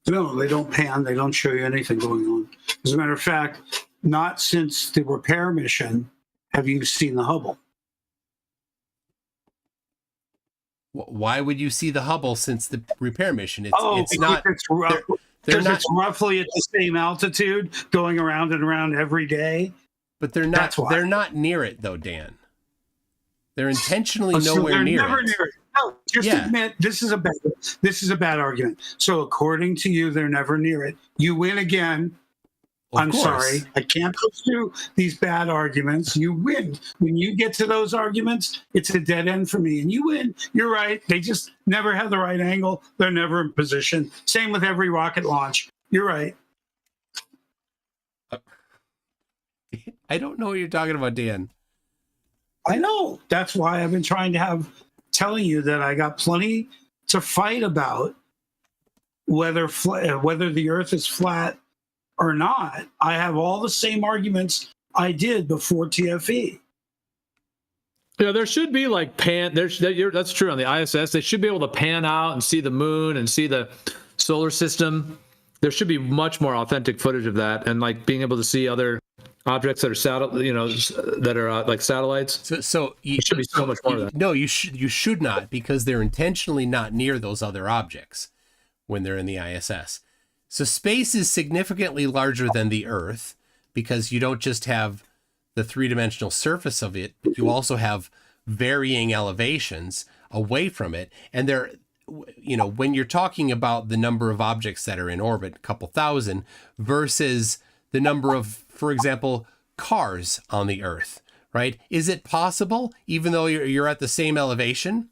No, they don't pan. They don't show you anything going on. As a matter of fact, not since the repair mission have you seen the Hubble. Why would you see the Hubble since the repair mission? It's not. It's roughly at the same altitude, going around and around every day. But they're not. They're not near it, though, Dan. They're intentionally nowhere near it. No, just admit this is a bad argument. So according to you, they're never near it. You win again. I'm sorry. I can't pursue these bad arguments. You win. When you get to those arguments, it's a dead end for me. And you win. You're right. They just never have the right angle. They're never in position. Same with every rocket launch. You're right. I don't know what you're talking about, Dan. I know. That's why I've been telling you that I got plenty to fight about whether the Earth is flat or not. I have all the same arguments I did before TFE. There should be like that's true on the ISS. They should be able to pan out and see the moon and see the solar system. There should be much more authentic footage of that, and like being able to see other objects that are like satellites. So there should be so much more of that. No, you should not, because they're intentionally not near those other objects when they're in the ISS. So space is significantly larger than the Earth, because you don't just have the three-dimensional surface of it, but you also have varying elevations away from it. And there, when you're talking about the number of objects that are in orbit, a couple thousand, versus the number of, for example, cars on the Earth, right? Is it possible, even though you're at the same elevation,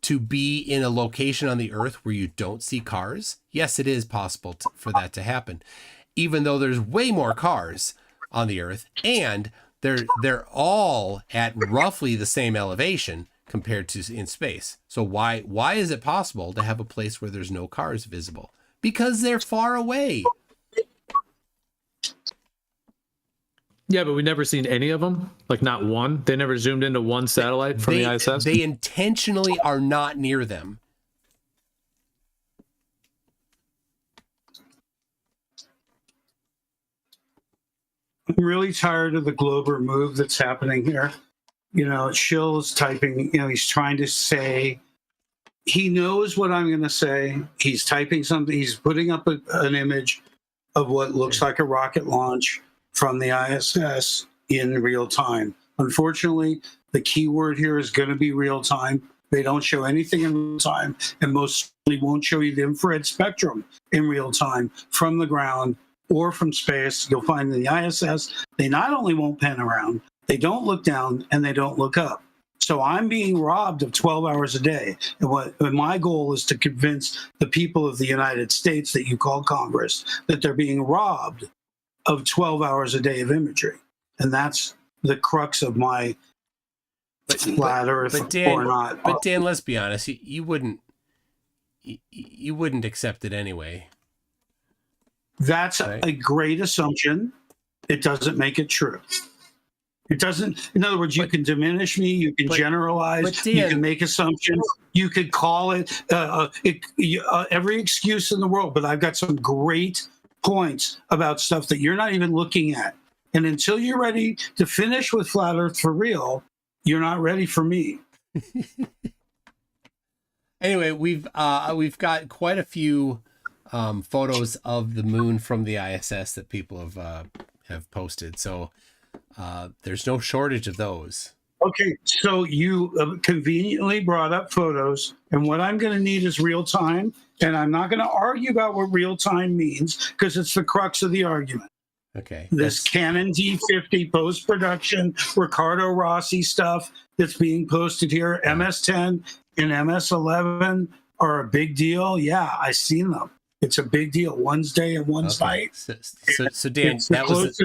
to be in a location on the Earth where you don't see cars? Yes, it is possible for that to happen, even though there's way more cars on the Earth, and they're all at roughly the same elevation compared to in space. So why is it possible to have a place where there's no cars visible? Because they're far away. Yeah, but we've never seen any of them. Like, not one. They never zoomed into one satellite from the ISS. They intentionally are not near them. I'm really tired of the Glober move that's happening here. You know, Schill is typing, you know, he's trying to say, he knows what I'm going to say. He's typing something. He's putting up an image of what looks like a rocket launch from the ISS in real time. Unfortunately, the key word here is going to be real time. They don't show anything in real time, and most certainly won't show you the infrared spectrum in real time from the ground or from space. You'll find in the ISS, they not only won't pan around, they don't look down and they don't look up. So I'm being robbed of 12 hours a day. And my goal is to convince the people of the United States that you call Congress that they're being robbed of 12 hours a day of imagery. And that's the crux of my flat Earth or not. But Dan, let's be honest, you wouldn't accept it anyway. That's right? A great assumption. It doesn't make it true. It doesn't. In other words, you can diminish me. You can generalize. Dan, you can make assumptions. You could call it every excuse in the world. But I've got some great points about stuff that you're not even looking at. And until you're ready to finish with flat Earth for real, you're not ready for me. Anyway, we've got quite a few photos of the moon from the ISS that people have posted. So there's no shortage of those. Okay, so you conveniently brought up photos, and what I'm going to need is real time, and I'm not going to argue about what real time means because it's the crux of the argument. Okay. This Canon D50 post-production, Ricardo Rossi stuff that's being posted here, MS-10 and MS-11 are a big deal. Yeah, I've seen them. It's a big deal. One's day and one's night. So Dan, that was...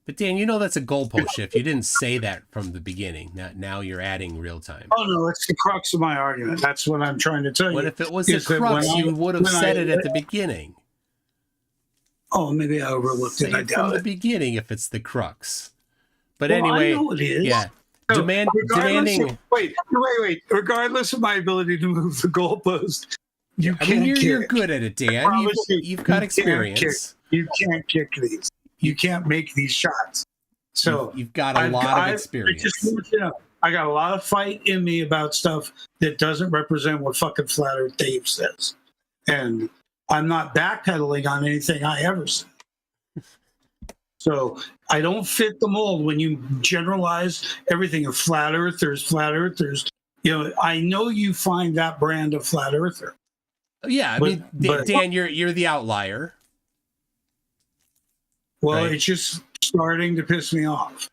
But Dan, you know that's a goalpost shift. You didn't say that from the beginning. Now you're adding real time. Oh no, it's the crux of my argument. That's what I'm trying to tell you. What if it was the crux? You would have said it at the beginning. Oh, maybe I overlooked it. I doubt from it. the beginning if it's the crux. But Well, anyway, I know it is. Yeah. So, Demanding. Wait. Regardless of my ability to move the goalpost, you can't. You're good at it, Dan. You've got experience. You can't kick these. You can't make these shots. So you've got a lot of experience. I got a lot of fight in me about stuff that doesn't represent what fucking Flat Earth Dave says, and I'm not backpedaling on anything I ever said. So I don't fit the mold when you generalize everything of flat earthers. You know, I know you find that brand of flat earther. Yeah, I mean, Dan, you're the outlier. Well, right? It's just starting to piss me off.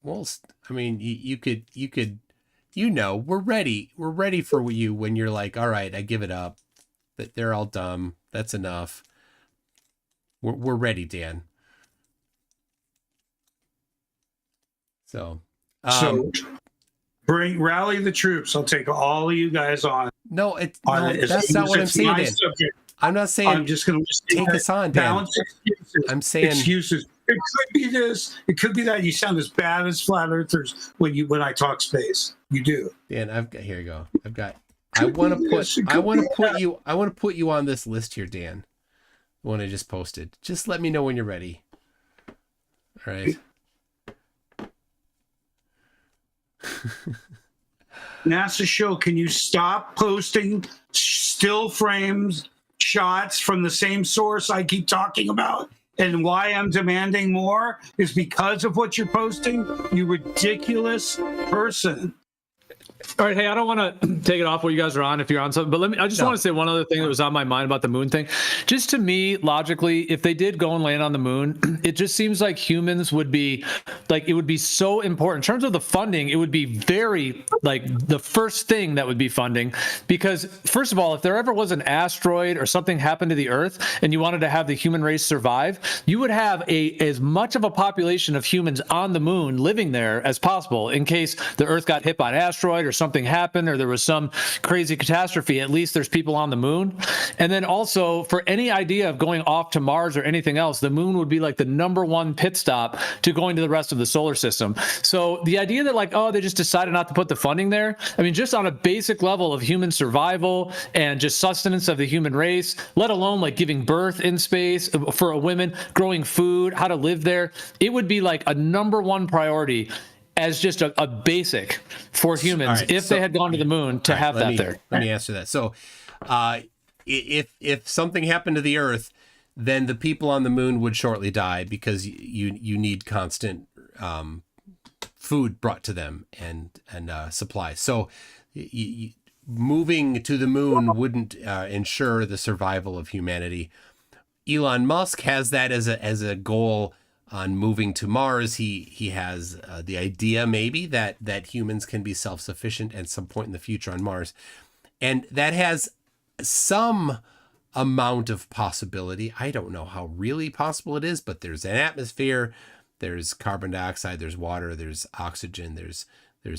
Well, I mean, you could, we're ready for you when you're like, all right, I give it up. That they're all dumb. That's enough. We're ready, Dan. So rally the troops. I'll take all of you guys on. No, that's not what I'm saying, Dan. I'm not saying I'm just going to take us on, Dan. I'm saying excuses. It could be this. It could be that. You sound as bad as flat earthers when I talk space. You do. Dan, here you go. I want to put you on this list here, Dan. The one I just posted. Just let me know when you're ready. All right. NASA show, can you stop posting still frames, shots from the same source I keep talking about? And why I'm demanding more is because of what you're posting, you ridiculous person. All right, hey, I don't want to take it off what you guys are on if you're on something, but I just want to say one other thing that was on my mind about the moon thing. Just to me, logically, if they did go and land on the moon, it just seems like humans would be like, it would be so important in terms of the funding. It would be very like the first thing that would be funding, because first of all, if there ever was an asteroid or something happened to the Earth and you wanted to have the human race survive, you would have as much of a population of humans on the moon living there as possible in case the Earth got hit by an asteroid or something happened or there was some crazy catastrophe. At least there's people on the moon. And then also, for any idea of going off to Mars or anything else, the moon would be like the #1 pit stop to going to the rest of the solar system. So the idea that like, oh, they just decided not to put the funding there, I mean, just on a basic level of human survival and just sustenance of the human race, let alone like giving birth in space for a woman, growing food, how to live there, it would be like a #1 priority as just a basic for humans if they had gone to the moon to have that there. Let me answer that. So if something happened to the Earth, then the people on the moon would shortly die because you need constant food brought to them and supplies. So moving to the moon wouldn't ensure the survival of humanity. Elon Musk has that as a goal on moving to Mars. He has the idea maybe that humans can be self-sufficient at some point in the future on Mars. And that has some amount of possibility. I don't know how really possible it is, but there's an atmosphere, there's carbon dioxide, there's water, there's oxygen, there's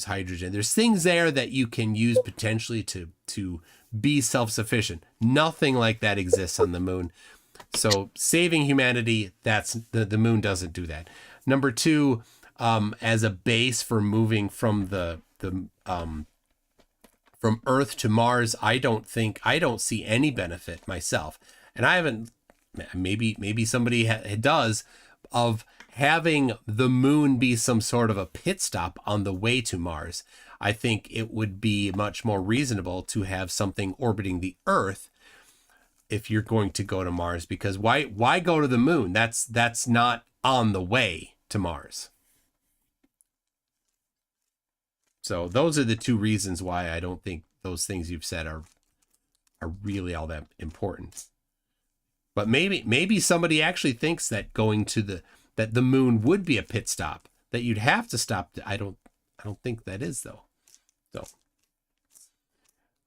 hydrogen. There's things there that you can use potentially to be self-sufficient. Nothing like that exists on the moon. So saving humanity, that's the moon doesn't do that. Number two, as a base for moving from from Earth to Mars, I don't see any benefit myself. And I haven't, maybe somebody does, of having the moon be some sort of a pit stop on the way to Mars. I think it would be much more reasonable to have something orbiting the Earth if you're going to go to Mars, because why go to the moon? That's not on the way to Mars. So those are the two reasons why I don't think those things you've said are really all that important. But maybe somebody actually thinks that going to that the moon would be a pit stop, that you'd have to stop. I don't think that is though. So.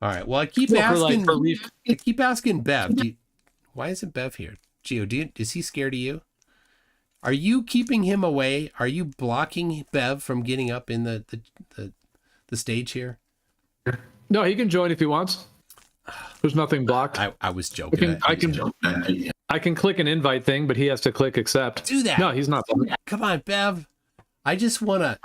All right. Well, I keep asking Bev. Why isn't Bev here? Gio, is he scared of you? Are you keeping him away? Are you blocking Bev from getting up in the stage here? No, he can join if he wants. There's nothing blocked. I was joking. I can click an invite thing, but he has to click accept. Do that. No, he's not. Come on, Bev. I just want to.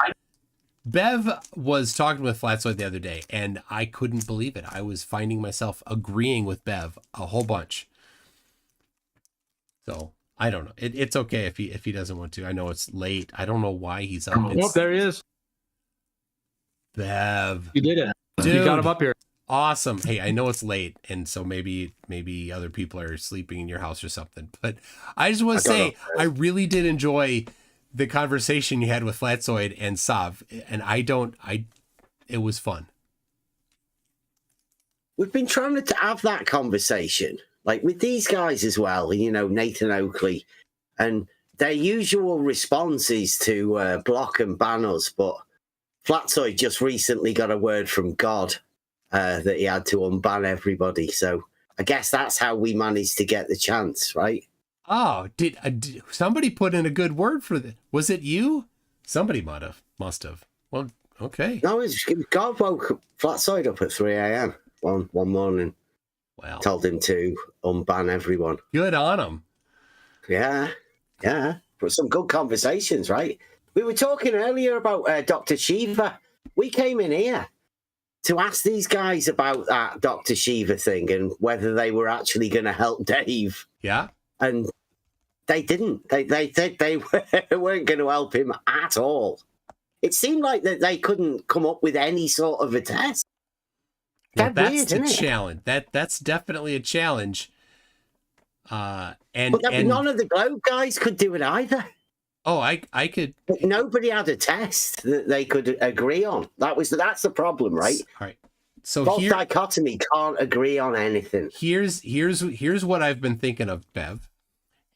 Bev was talking with Flatsoid the other day, and I couldn't believe it. I was finding myself agreeing with Bev a whole bunch. So I don't know. It's okay if he doesn't want to. I know it's late. I don't know why he's up. Oh, there he is. Bev, you did it. Dude, you got him up here. Awesome. Hey, I know it's late, and so maybe other people are sleeping in your house or something. But I just want to say, I really did enjoy the conversation you had with Flatsoid and Sav, and it was fun. We've been trying to have that conversation, like with these guys as well, you know, Nathan Oakley, and their usual response is to block and ban us, but Flatsoid just recently got a word from God that he had to unban everybody, so I guess that's how we managed to get the chance, right? Oh, did somebody put in a good word for that? Was it you? Somebody must have. Well, okay. No, God woke Flatsoid up at 3 a.m. one morning. Well, told him to unban everyone. Good on him. Yeah. But some good conversations, right? We were talking earlier about Dr. Shiva. We came in here to ask these guys about that Dr. Shiva thing and whether they were actually going to help Dave. Yeah. And they didn't. They weren't going to help him at all. It seemed like that they couldn't come up with any sort of a test. Well, that's the challenge. That's definitely a challenge. And none of the Globe guys could do it either. Oh, I could. But nobody had a test that they could agree on. That's the problem, right? All right. So False dichotomy can't agree on anything. Here's what I've been thinking of, Bev,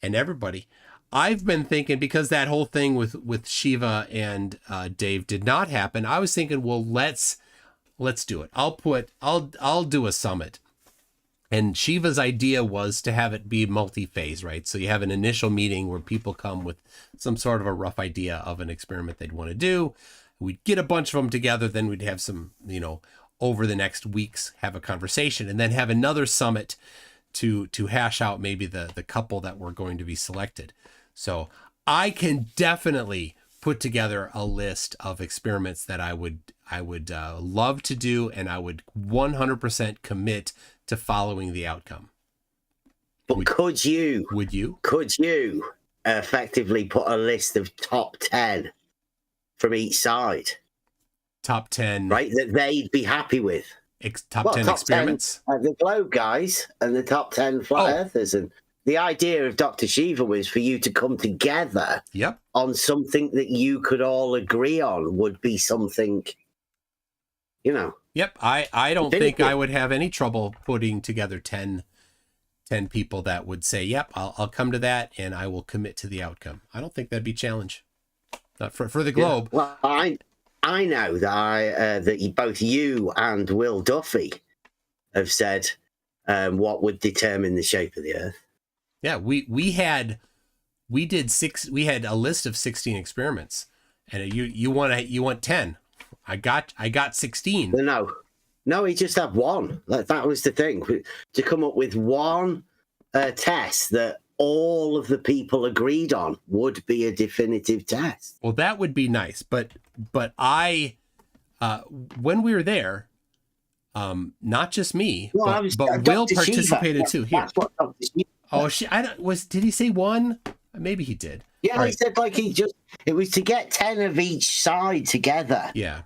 and everybody. I've been thinking, because that whole thing with Shiva and Dave did not happen. I was thinking, well, let's do it. I'll do a summit. And Shiva's idea was to have it be multi-phase, right? So you have an initial meeting where people come with some sort of a rough idea of an experiment they'd want to do. We'd get a bunch of them together. Then we'd have some, over the next weeks, have a conversation, and then have another summit to hash out maybe the couple that were going to be selected. So I can definitely put together a list of experiments that I would love to do, and I would 100% commit to following the outcome. But would you effectively put a list of top 10 from each side? Top 10, right? That they'd be happy with. Top 10 experiments. 10, the globe guys and the top 10 flat earthers, and the idea of Dr. Shiva was for you to come together. Yep. On something that you could all agree on would be something, Yep. I don't think I would have any trouble putting together 10 people that would say, yep, I'll come to that and I will commit to the outcome. I don't think that'd be a challenge. Not for the globe. Yeah. Well, I know that that both you and Will Duffy have said what would determine the shape of the Earth. Yeah, we had a list of 16 experiments, and you want 10. I got 16. No, he just had one. That was the thing, to come up with one test that all of the people agreed on would be a definitive test. Well, that would be nice, but I when we were there, not just me, but Will participated too. Here. Did he say one? Maybe he did. Yeah, he said it was to get 10 of each side together. Yeah.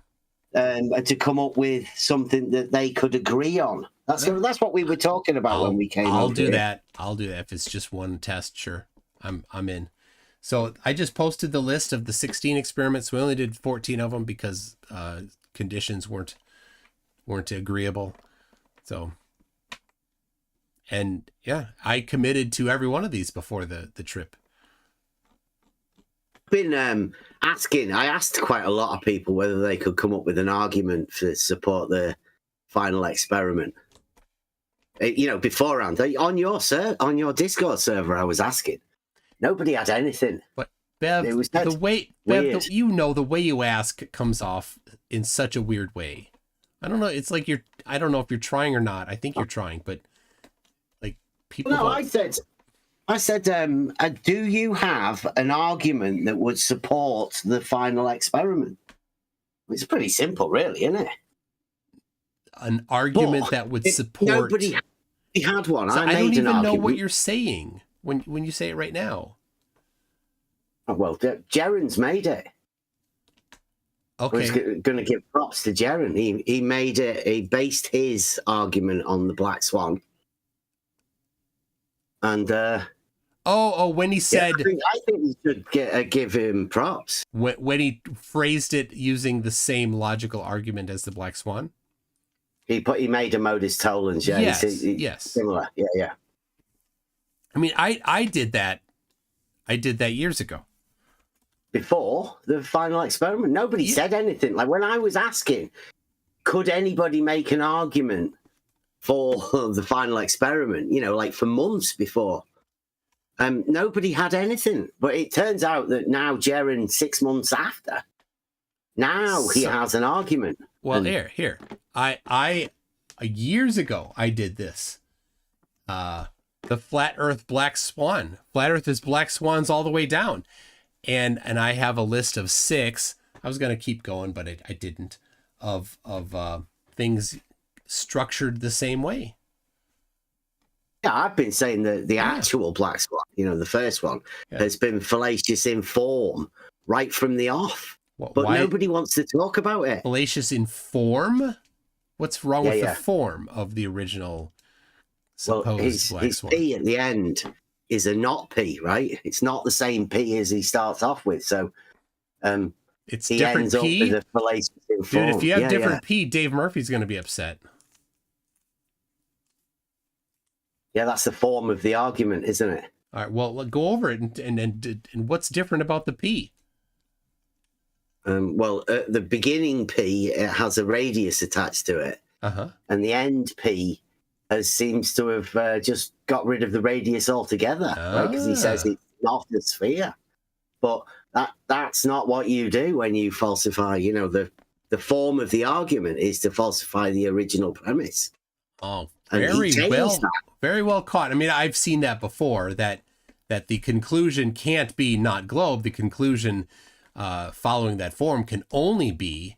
To come up with something that they could agree on. That's what we were talking about when we came. I'll do that. If it's just one test, sure. I'm in. So I just posted the list of the 16 experiments. We only did 14 of them because conditions weren't agreeable. So, and yeah, I committed to every one of these before the trip. Been asking. I asked quite a lot of people whether they could come up with an argument to support the final experiment. Beforehand on your Discord server, I was asking. Nobody had anything. But Bev, the way the way you ask comes off in such a weird way. I don't know. It's like I don't know if you're trying or not. I think you're trying, but like people. No, I said, do you have an argument that would support the final experiment? It's pretty simple, really, isn't it? An argument that would support. Nobody had one. So I don't even know what you're saying when you say it right now. Oh, well, Jaren's made it. Okay. I was going to give props to Jaren. He made it. He based his argument on the black swan. And when he said, I think you should give him props when he phrased it using the same logical argument as the black swan. He made a modus tollens. Yeah, yes, similar. Yeah. I mean, I did that. I did that years ago. Before the final experiment, nobody said anything. Like when I was asking, could anybody make an argument for the final experiment? Like for months before. Nobody had anything, but it turns out that now, Jaren, 6 months after, now he has an argument. Well, here, I years ago I did this. The flat Earth black swan. Flat Earth is black swans all the way down, and I have a list of 6. I was gonna keep going, but I didn't. Of things structured the same way. Yeah, I've been saying that the actual black swan, the first one, has been fallacious in form right from the off. But nobody wants to talk about it. Fallacious in form? What's wrong with the form of the original supposed black swan? His P at the end is a not P, right? It's not the same P as he starts off with. So It's he different ends up P. with a fallacious Dude, form. if you have Yeah, different P, Dave Murphy's going to be upset. yeah, that's the form of the argument, isn't it? All right, well, go over it and what's different about the P? Well, at the beginning P, it has a radius attached to it. Uh-huh. And the end P seems to have just got rid of the radius altogether, right? Because he says it's not a sphere. But that's not what you do when you falsify. You know, the form of the argument is to falsify the original premise. Oh, And he changed that. very well caught. I mean, I've seen that before, that the conclusion can't be not globe. The conclusion following that form can only be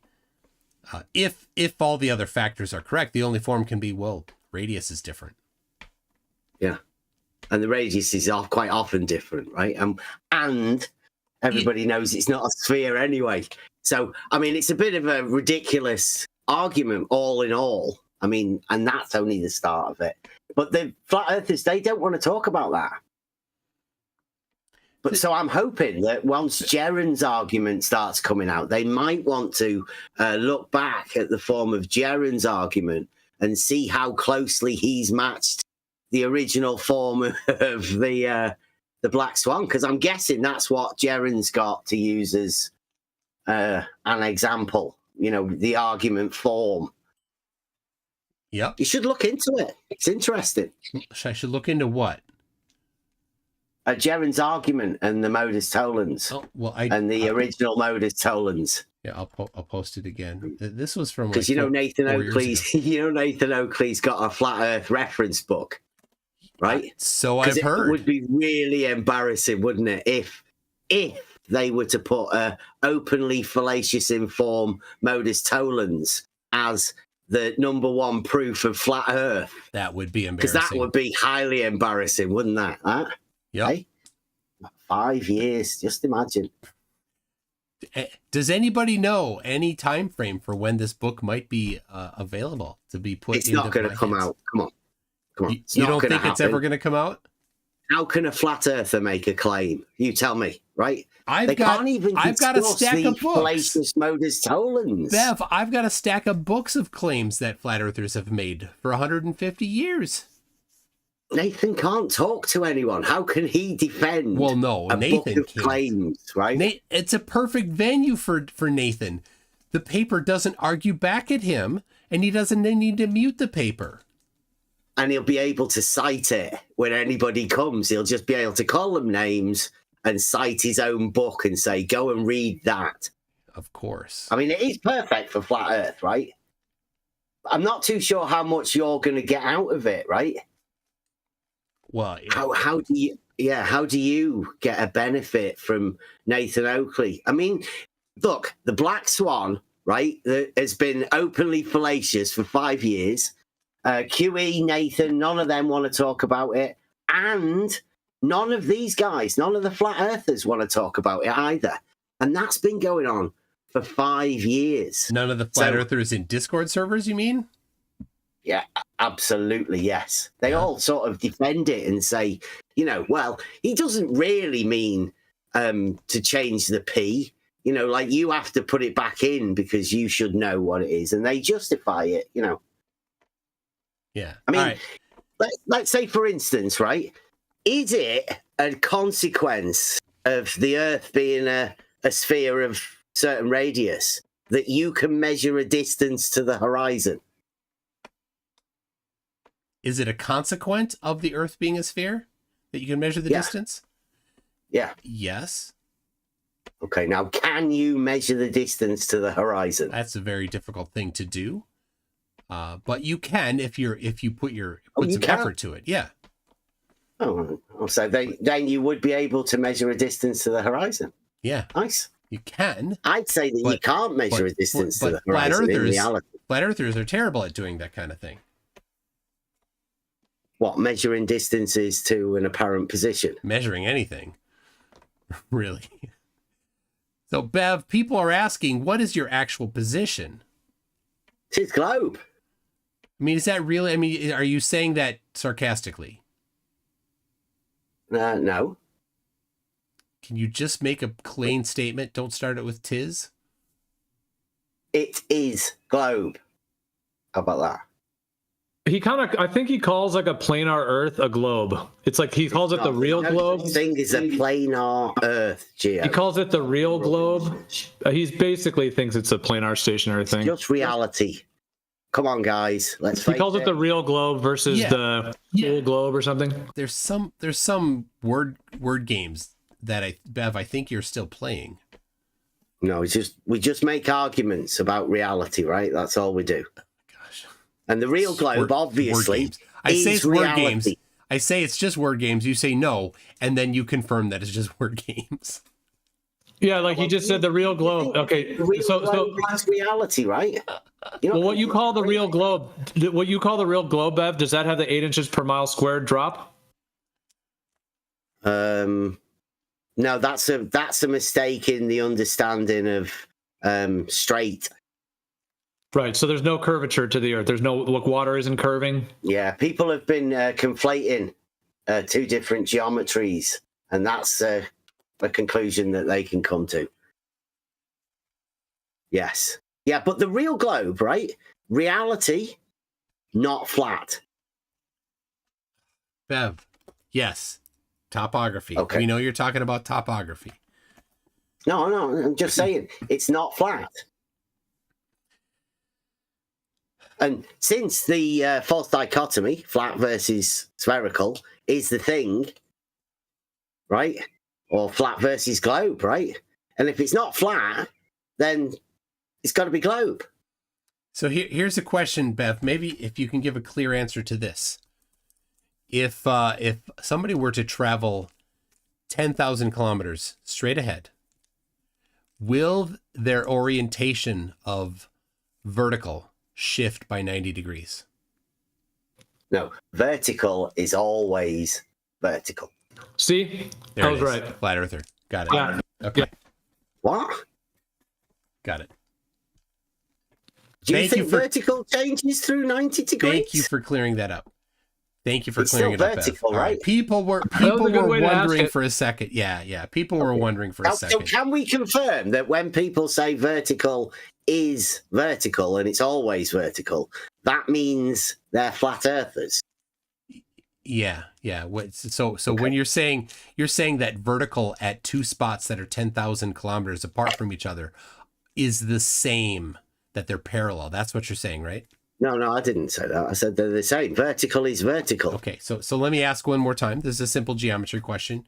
if all the other factors are correct. The only form can be, well, radius is different. Yeah, and the radius is quite often different, right? And everybody knows it's not a sphere anyway. So, I mean, it's a bit of a ridiculous argument, all in all. I mean, and that's only the start of it. But the flat earthers, they don't want to talk about that. But so I'm hoping that once Jeran's argument starts coming out, they might want to look back at the form of Jeran's argument and see how closely he's matched the original form of the Black Swan. Because I'm guessing that's what Jeran's got to use as an example. You know, the argument form. Yep. You should look into it. It's interesting. I should look into what? Jeran's argument and the modus tollens. Oh, well, and the original modus tollens. Yeah, I'll post it again. This was from because Nathan Oakley's got a flat Earth reference book, right? So I've heard. It would be really embarrassing, wouldn't it, if they were to put a openly fallacious inform modus tollens as the number one proof of flat Earth. That would be embarrassing. Because that would be highly embarrassing, wouldn't that? Huh? Yeah. Hey? 5 years, just imagine. Does anybody know any time frame for when this book might be available to be put? It's not going to come out. Come on. You don't think it's ever going to come out? How can a flat earther make a claim? You tell me, right? I've got a stack of books. Fallacious modus tollens. Bev, I've got a stack of books of claims that flat earthers have made for 150 years. Nathan can't talk to anyone. How can he defend? Well, no, Nathan book of claims, right? It's a perfect venue for Nathan. The paper doesn't argue back at him, and he doesn't need to mute the paper. And he'll be able to cite it when anybody comes. He'll just be able to call them names and cite his own book and say, go and read that. Of course. I mean, it is perfect for flat Earth, right? I'm not too sure how much you're going to get out of it, right? Well, how do you get a benefit from Nathan Oakley? I mean, look, the Black Swan, right, that has been openly fallacious for 5 years. QE, Nathan, none of them want to talk about it. And none of these guys, none of the flat earthers want to talk about it either. And that's been going on for 5 years. None of the flat earthers in Discord servers, you mean? Yeah, absolutely, yes. They all sort of defend it and say, well, he doesn't really mean to change the P. Like you have to put it back in because you should know what it is. And they justify it, Yeah. I mean, let's say, for instance, right, is it a consequence of the Earth being a sphere of certain radius that you can measure a distance to the horizon? Is it a consequence of the Earth being a sphere that you can measure the distance? Yeah. Yes. Okay, now can you measure the distance to the horizon? That's a very difficult thing to do. But you can if you put some effort to it. Yeah. Oh, so then you would be able to measure a distance to the horizon. Yeah. Nice. You can. I'd say that you can't measure a distance to the horizon in reality. Flat earthers are terrible at doing that kind of thing. What, measuring distances to an apparent position? Measuring anything. Really. So, Bev, people are asking, what is your actual position? It's his globe. I mean, is that really? I mean, are you saying that sarcastically? No. Can you just make a plain statement? Don't start it with tis. It is globe. How about that? He I think he calls like a planar Earth a globe. It's like he calls it the real globe. Thing is a planar Earth, Geo. He calls it the real globe. He basically thinks it's a planar stationary thing. Just reality. Come on, guys. Let's. He calls it the real globe versus the full globe or something. There's some word games that I think you're still playing. No, we just make arguments about reality, right? That's all we do. Gosh. And the real globe, obviously, I say it's word reality. games. I say it's just word games. You say no, and then you confirm that it's just word games. Yeah, like you just said, the real globe. Okay, so that's reality, right? Well, what you call the real globe, Bev, does that have the 8 inches per mile squared drop? No, that's a mistake in the understanding of straight. Right. So there's no curvature to the Earth. There's no water isn't curving. Yeah, people have been conflating two different geometries, and that's a conclusion that they can come to. Yes. Yeah, but the real globe, right? Reality, not flat. Bev, yes. Topography. Okay. We know you're talking about topography. No, I'm just saying it's not flat. And since the false dichotomy, flat versus spherical, is the thing, right? Or flat versus globe, right? And if it's not flat, then it's got to be globe. So here's a question, Bev. Maybe if you can give a clear answer to this. If somebody were to travel 10,000 kilometers straight ahead, will their orientation of vertical shift by 90 degrees? No, vertical is always vertical. See? There I was right. Flat earther. Got it. Yeah. Okay. Yeah. What? Got it. Do you think vertical changes through 90 degrees? Thank you for clearing that up. Thank you for It's clearing it still up. vertical, Bev. right? Right. People were wondering for a second. Yeah. People were wondering for a second. So can we confirm that when people say vertical is vertical and it's always vertical, that means they're flat earthers? Yeah. So when you're saying that vertical at two spots that are 10,000 kilometers apart from each other is the same, that they're parallel. That's what you're saying, right? No, I didn't say that. I said they're the same. Vertical is vertical. Okay, so let me ask one more time. This is a simple geometry question.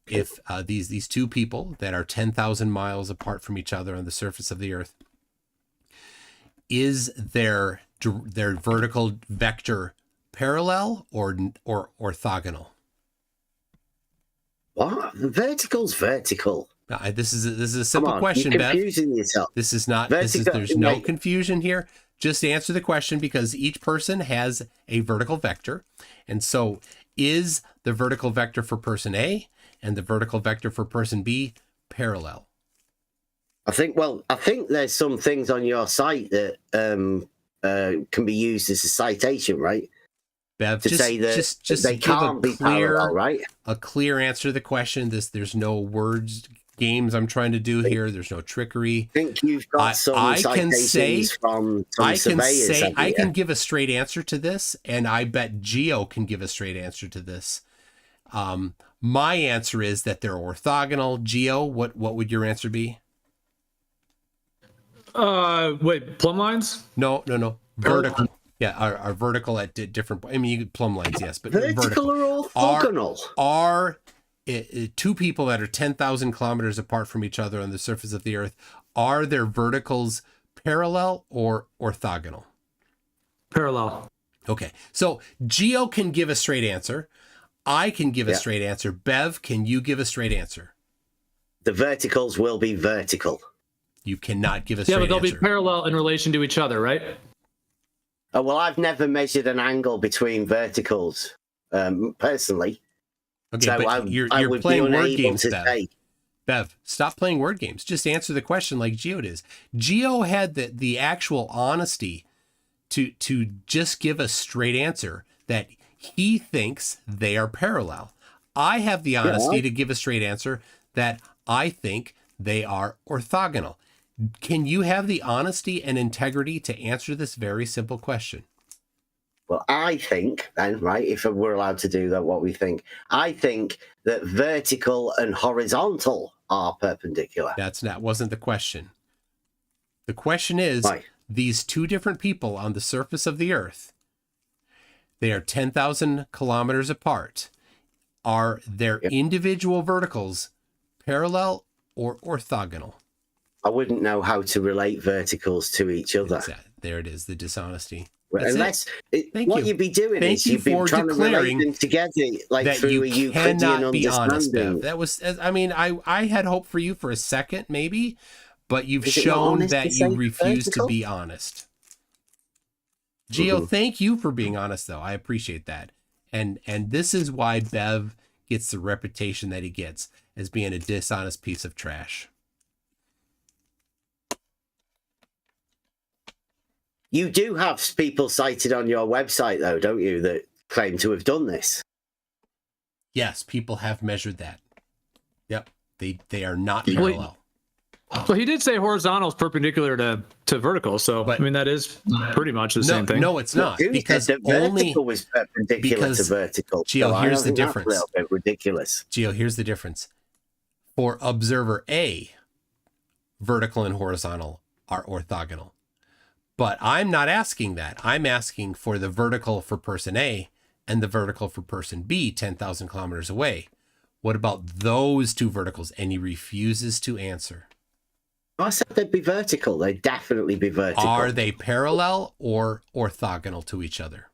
If these two people that are 10,000 miles apart from each other on the surface of the Earth, is their vertical vector parallel or orthogonal? What? Vertical's vertical. This is a simple question, you're Bev. confusing yourself. This is not. Vertical, There's no confusion here. Just answer the question, because each person has a vertical vector, and so is the vertical vector for person A and the vertical vector for person B parallel? I think there's some things on your site that can be used as a citation, right? Bev, to say that just they can't be parallel, right? A clear answer to the question. There's no words games I'm trying to do here. There's no trickery. I think you've got some citations from some surveyors. I can give a straight answer to this, and I bet Geo can give a straight answer to this. My answer is that they're orthogonal. Geo, what would your answer be? Wait, plumb lines? No. Vertical. Yeah, are vertical at different. I mean, you could plumb lines, yes, but vertical or orthogonal are two people that are 10,000 kilometers apart from each other on the surface of the Earth. Are their verticals parallel or orthogonal? Parallel. Okay, so Geo can give a straight answer. I can give a straight answer. Bev, can you give a straight answer? The verticals will be vertical. You cannot give a straight answer. Yeah, but they'll be parallel in relation to each other, right? Oh, well, I've never measured an angle between verticals, personally. Okay, so but you're playing word games, Bev. Say. Bev, stop playing word games. Just answer the question like Geo is. Geo had the actual honesty to just give a straight answer that he thinks they are parallel. I have the honesty to give a straight answer that I think they are orthogonal. Can you have the honesty and integrity to answer this very simple question? Well, I think then, right, if we're allowed to do that, what we think, I think that vertical and horizontal are perpendicular. Wasn't the question. The question is, these two different people on the surface of the Earth, they are 10,000 kilometers apart. Are their individual verticals parallel or orthogonal? I wouldn't know how to relate verticals to each other. There it is, the dishonesty. Unless what you'd be doing is you'd be trying to relate them together, like that through you a Euclidean cannot be honest, understanding. Bev. That was, I mean, I had hope for you for a second, maybe, but you've shown that you refuse to be honest. Gio, thank you for being honest, though. I appreciate that. And this is why Bev gets the reputation that he gets as being a dishonest piece of trash. You do have people cited on your website, though, don't you, that claim to have done this? Yes, people have measured that. Yep, they are not parallel. Well, he did say horizontal is perpendicular to vertical, so I mean that is pretty much the same thing. No, it's not, because vertical was perpendicular to vertical. Gio, so here's the that's difference. a little bit ridiculous. Gio, here's the difference. For observer A, vertical and horizontal are orthogonal. But I'm not asking that. I'm asking for the vertical for person A and the vertical for person B, 10,000 kilometers away. What about those two verticals? And he refuses to answer. I said they'd be vertical. They'd definitely be vertical. Are they parallel or orthogonal to each other?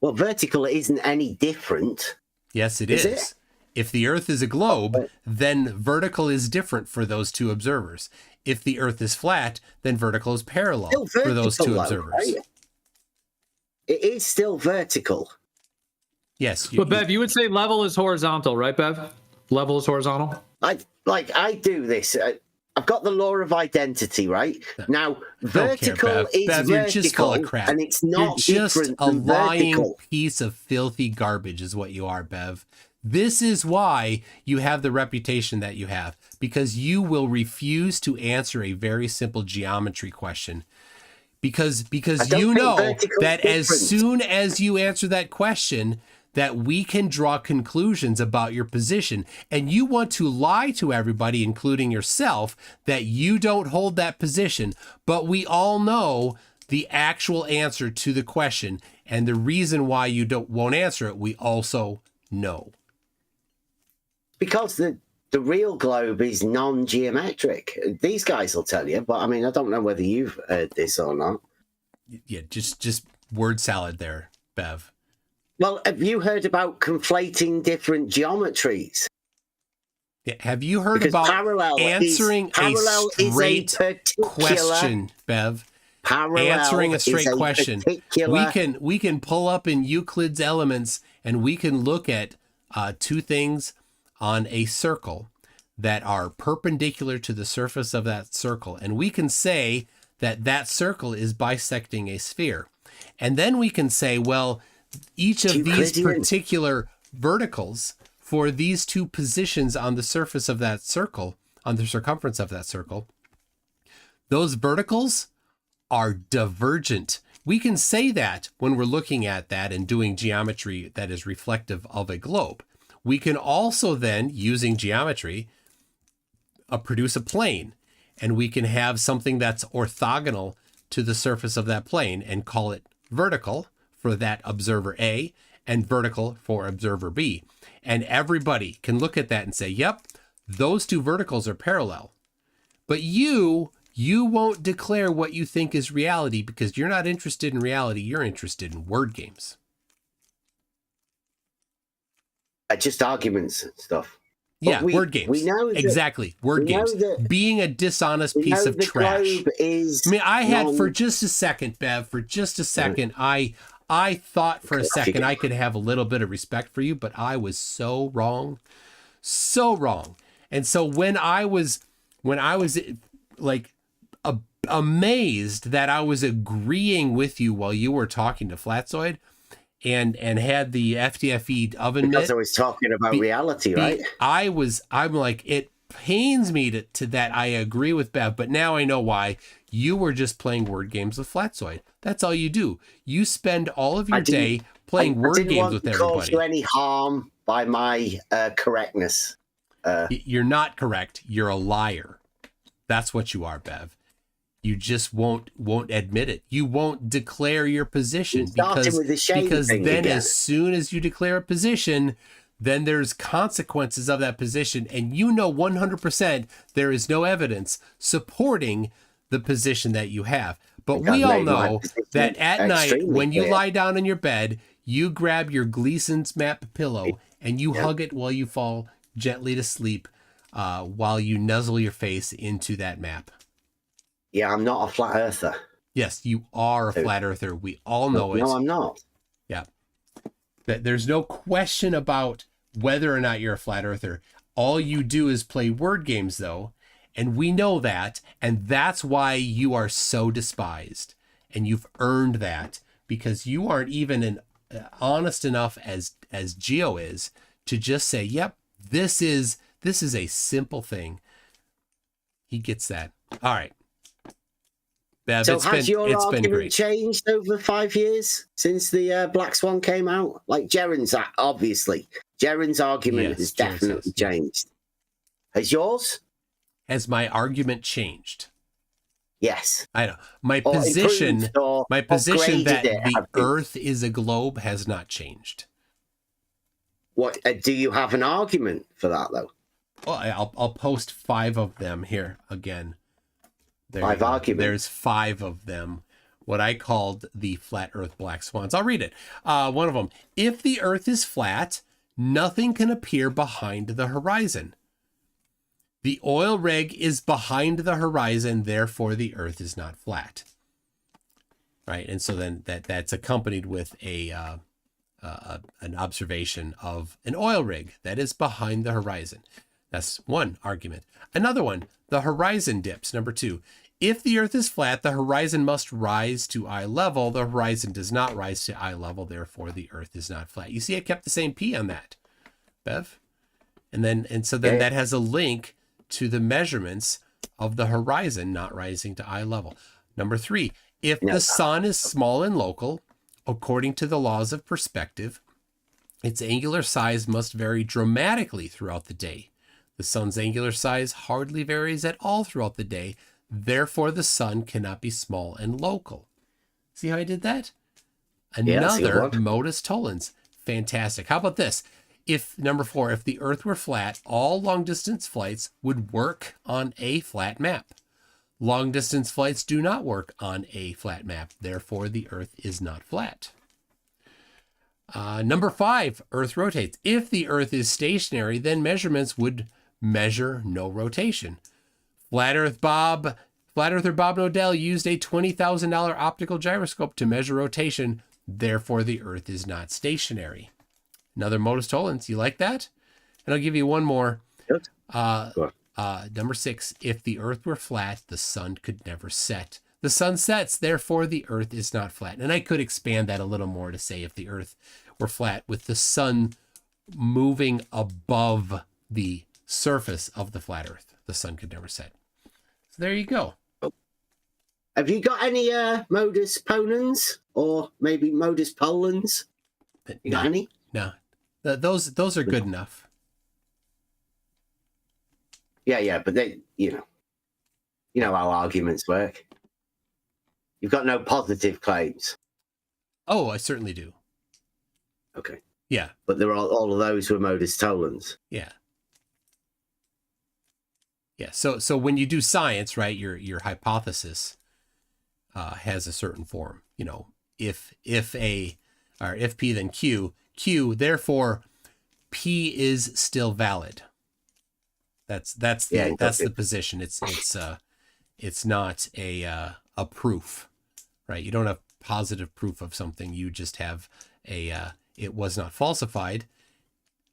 Well, vertical isn't any different. Yes, it is. It? If the Earth is a globe, then vertical is different for those two observers. If the Earth is flat, then vertical is parallel for those two observers. Right? It is still vertical. Yes. But Bev, you would say level is horizontal, right, Bev? Level is horizontal? I do this. I've got the law of identity, right? Now, vertical is Bev, vertical, you're just full of crap. and it's not you're just different a than lying vertical. piece of filthy garbage is what you are, Bev. This is why you have the reputation that you have, because you will refuse to answer a very simple geometry question. Because you know that as soon as you answer that question, that we can draw conclusions about your position, and you want to lie to everybody, including yourself, that you don't hold that position. But we all know the actual answer to the question, and the reason why you won't answer it, we also know. Because the real globe is non-geometric. These guys will tell you, but I mean, I don't know whether you've heard this or not. Yeah, just word salad there, Bev. Well, have you heard about conflating different geometries? Yeah, have you heard about answering a straight question, Bev? Answering a straight question. We can pull up in Euclid's Elements, and we can look at two things on a circle that are perpendicular to the surface of that circle, and we can say that that circle is bisecting a sphere. And then we can say, well, each of these particular verticals for these two positions on the surface of that circle, on the circumference of that circle, those verticals are divergent. We can say that when we're looking at that and doing geometry that is reflective of a globe. We can also then, using geometry, produce a plane, and we can have something that's orthogonal to the surface of that plane and call it vertical for that observer A and vertical for observer B. And everybody can look at that and say, yep, those two verticals are parallel. But you won't declare what you think is reality because you're not interested in reality. You're interested in word games. Just arguments and stuff. Yeah, word games. We know that, exactly, word games. Being a dishonest piece of trash. I mean, I had for just a second, Bev, for just a second, I thought for a second I could have a little bit of respect for you, but I was so wrong. So wrong. And so when I was like amazed that I was agreeing with you while you were talking to Flatzoid, and had the FDFE oven Because mitt. I was talking about reality, right? I'm like, it pains me to that I agree with Bev, but now I know why. You were just playing word games with Flatzoid. That's all you do. You spend all of your day playing word games with everybody. I didn't want to cause you any harm by my correctness. You're not correct. You're a liar. That's what you are, Bev. You just won't admit it. You won't declare your position because then again. As soon as you declare a position, then there's consequences of that position, and you know 100% there is no evidence supporting the position that you have. But we all know that at night when you lie down in your bed, you grab your Gleason's map pillow and you hug it while you fall gently to sleep, while you nuzzle your face into that map. Yeah, I'm not a flat earther. Yes, you are a flat earther. We all know it. No, I'm not. Yeah. There's no question about whether or not you're a flat earther. All you do is play word games, though, and we know that, and that's why you are so despised. And you've earned that because you aren't even honest enough as Geo is to just say, "Yep, this is a simple thing." He gets that. All right. Bev, so has your argument changed over 5 years since the Black Swan came out? Like Jaren's, obviously. Jaren's argument has definitely changed. Has yours? Has my argument changed? Yes. I know. My position that the Earth is a globe has not changed. What do you have an argument for that, though? Well, I'll post 5 of them here again. 5 arguments. There's 5 of them. What I called the flat Earth black swans. I'll read it. One of them. If the Earth is flat, nothing can appear behind the horizon. The oil rig is behind the horizon, therefore the Earth is not flat. Right, and so then that's accompanied with an observation of an oil rig that is behind the horizon. That's one argument. Another one, the horizon dips. Number 2. If the Earth is flat, the horizon must rise to eye level. The horizon does not rise to eye level, therefore the Earth is not flat. You see, I kept the same P on that, Bev. And so that has a link to the measurements of the horizon not rising to eye level. Number 3, if the sun is small and local, according to the laws of perspective, its angular size must vary dramatically throughout the day. The sun's angular size hardly varies at all throughout the day. Therefore, the sun cannot be small and local. See how I did that? Another modus tollens. Fantastic. How about this? Number 4, if the Earth were flat, all long-distance flights would work on a flat map. Long-distance flights do not work on a flat map. Therefore, the Earth is not flat. Number 5, Earth rotates. If the Earth is stationary, then measurements would measure no rotation. Flat Earther Bob Nodell used a $20,000 optical gyroscope to measure rotation. Therefore, the Earth is not stationary. Another modus tollens. You like that? And I'll give you one more. Number 6. If the Earth were flat, the sun could never set. The sun sets, therefore the Earth is not flat. And I could expand that a little more to say if the Earth were flat with the sun moving above the surface of the flat Earth, the sun could never set. So there you go. Have you got any modus ponens or maybe modus polens? You got any? No. Those are good enough. Yeah, but they, you know how arguments work. You've got no positive claims. Oh, I certainly do. Okay. Yeah. But there are all of those were modus tollens. Yeah. Yeah. So when you do science, right, your hypothesis has a certain form. You know, if P then Q, therefore P is still valid. That's the position. It's not a proof, right? You don't have positive proof of something. You just have it was not falsified,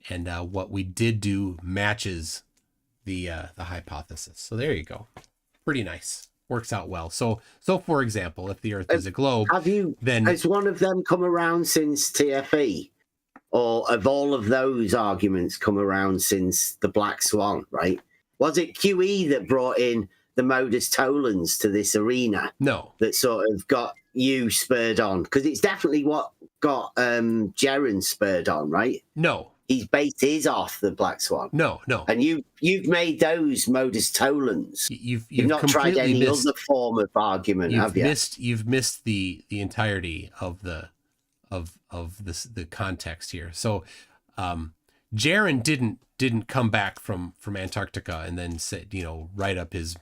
and what we did do matches the hypothesis. So there you go. Pretty nice. works out well. So for example, if the Earth is a globe, has one of them come around since TFE? Or have all of those arguments come around since the Black Swan, right? Was it QE that brought in the modus tollens to this arena? No. That sort of got you spurred on? Because it's definitely what got Jaren spurred on, right? No. He's based his off the Black Swan. No. And you've made those modus tollens. You've not tried any other form of argument, have you? You've missed the entirety of the context here. So Jaren didn't come back from Antarctica and then said, write up his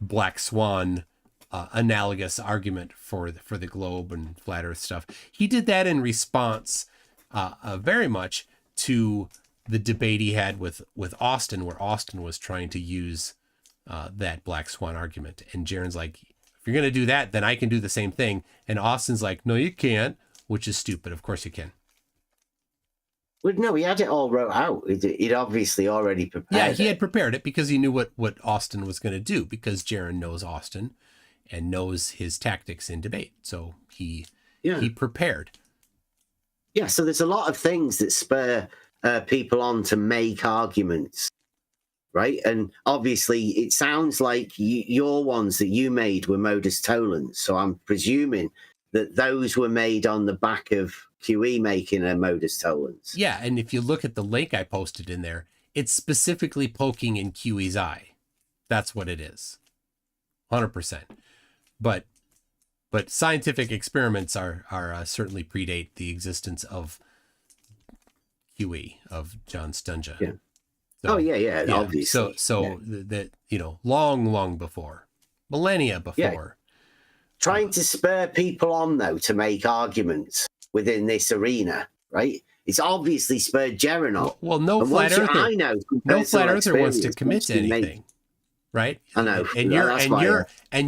Black Swan analogous argument for the globe and flat Earth stuff. He did that in response very much to the debate he had with Austin, where Austin was trying to use that Black Swan argument, and Jaren's like, if you're going to do that, then I can do the same thing. And Austin's like, no, you can't, which is stupid. Of course you can. Well, no, he had it all wrote out. He'd obviously already prepared Yeah, he had prepared it because he knew what Austin was going to do, because Jaren knows Austin and knows his tactics in debate. So he prepared. Yeah, so there's a lot of things that spur people on to make arguments. Right, and obviously it sounds like your ones that you made were modus tollens. So I'm presuming that those were made on the back of QE making a modus tollens. Yeah, and if you look at the link I posted in there, it's specifically poking in QE's eye. That's what it is, 100%. But scientific experiments are certainly predate the existence of QE, of John Stunja. Yeah. So, obviously. That long before, millennia before. Trying to spur people on, though, to make arguments within this arena, right? It's obviously spurred Jaren on. Well, no flat earther wants to commit to anything, right? I know, and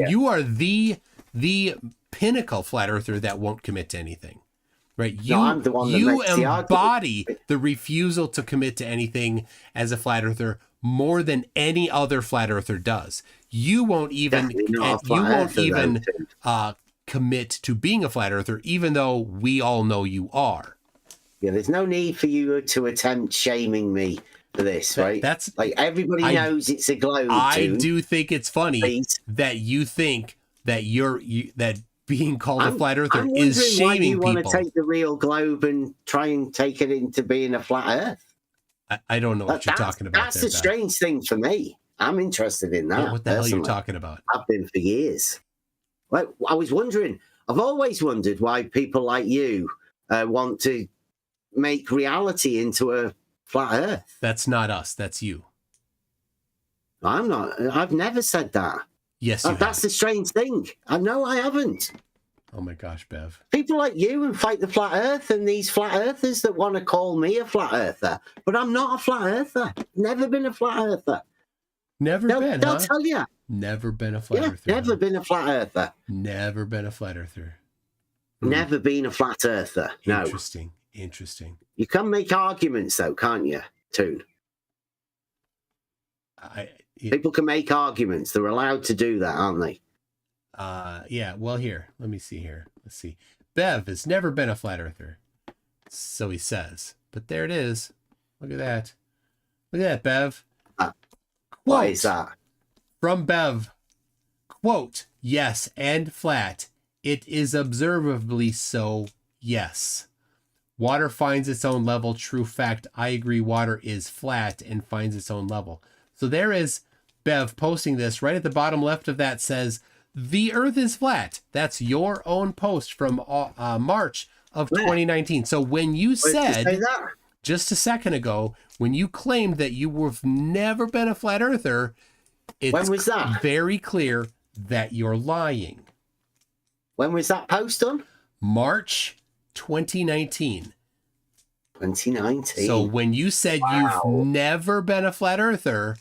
you are the pinnacle flat earther that won't commit to anything. Right, I'm the one that makes the embody the refusal to commit to anything as a flat earther more than any other flat earther does. You won't even commit to being a flat earther, even though we all know you are. Yeah, there's no need for you to attempt shaming me for this, right? That's like everybody knows it's a globe. I do think it's funny that you think that that being called a flat earther is shaming people. Why you want to take the real globe and try and take it into being a flat Earth? I don't know what you're talking about. That's a strange thing for me. I'm interested in that. What the hell are you talking about? I've been for years. Well, I was wondering. I've always wondered why people like you want to make reality into a flat Earth. That's not us. That's you. I'm not. I've never said that. Yes, you that's the strange thing. No, I haven't. Oh my gosh, Bev. People like you and Fight the Flat Earth and these flat earthers that want to call me a flat earther. But I'm not a flat earther. Never been a flat earther. They'll tell you. Never been a flat earther. Never been a flat earther. Never been a flat earther. Never been a flat earther. No. Interesting. You can make arguments though, can't you, Toon? People can make arguments. They're allowed to do that, aren't they? Yeah. Well, here, let me see here. Let's see. Bev has never been a flat earther, so he says. But there it is. Look at that. Look at that, Bev. Why is that? From Bev. Quote, yes, and flat. It is observably so, yes. Water finds its own level. True fact. I agree. Water is flat and finds its own level. So there is Bev posting this. Right at the bottom left of that says, the Earth is flat. That's your own post from March of 2019. So when you said, just a second ago, when you claimed that you have never been a flat earther, it's when was that? Very clear that you're lying. When was that post done? March 2019. 2019. So when you said you've never been a flat earther,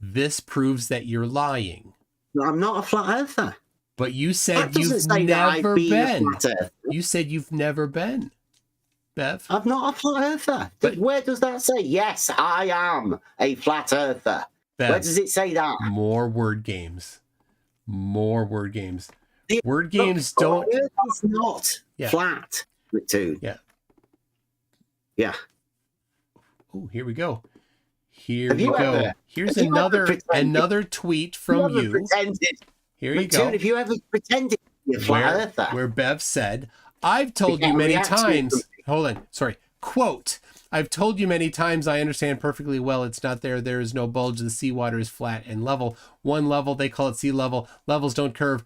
this proves that you're lying. I'm not a flat earther. But you said you've never been. You said you've never been, Bev. I'm not a flat earther. But where does that say? Yes, I am a flat earther. Bev, Where does it say that? more word games. More word games. The Word games don't. Earth is not Yeah. flat, MCToon. Yeah. Yeah. Oh, here we go. Here Have we you go. ever- Here's have you ever another pretended- tweet You from ever you. pretended, Here you MCToon, go. have you ever pretended to be a flat earther? Where Bev said, I've told get you a many reaction times. from me. Hold on. Sorry. Quote. I've told you many times I understand perfectly well it's not there. There is no bulge. The seawater is flat and level. One level, they call it sea level. Levels don't curve.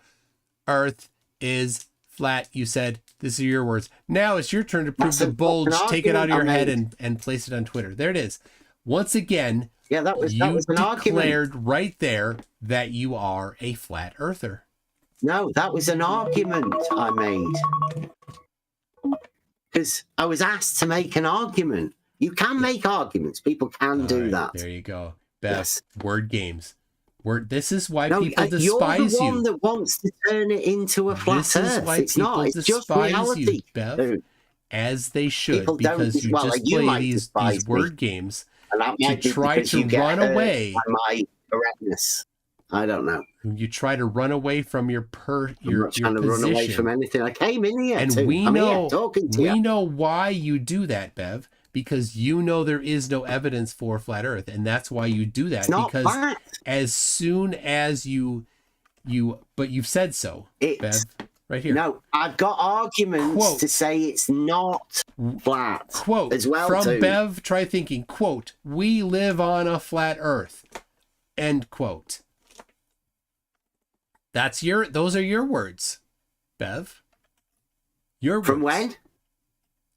Earth is flat, you said. These are your words. Now it's your turn to prove That's the bulge. an Take it out of your argument I head made. and place it on Twitter. There it is. Once again, Yeah, that was you an argument. declared right there that you are a flat earther. No, that was an argument I made. Because I was asked to make an argument. You can make arguments. People can do All right, that. There you go. Bev, Yes. word games. This is why No, people you're despise the one you. that wants to turn it into a flat This is earth. why It's people not. It's just despise reality. you, Bev. Dude. As they should, People don't because you well, just like, you play might these despise me. word games And that to might be try because to you get run hurt away. by my correctness. I don't know. You try to run away from your I'm not trying to run away from position. anything. I came in here And too. we I'm know here talking to you. why you do that, Bev, because you know there is no evidence for flat Earth, and that's why you do that. It's not because flat. as soon as but you've said so, Bev, right here. No, I've got arguments Quote. to say it's not flat. Quote as well from too. Bev, try thinking, quote, we live on a flat Earth, end quote. Those are your words, Bev. Your From words. when?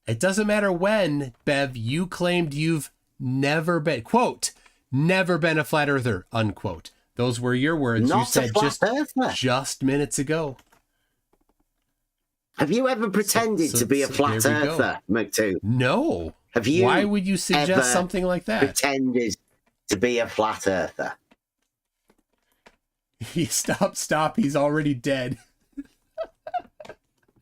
It doesn't matter when, Bev, you claimed you've never been, quote, never been a flat earther, unquote. Those were your words. Not You said a flat earther. just minutes ago. Have you ever pretended to be a flat there we go. earther, MCToon? No. Have you? Why would you suggest ever something like that? Pretended to be a flat earther. Stop. He's already dead.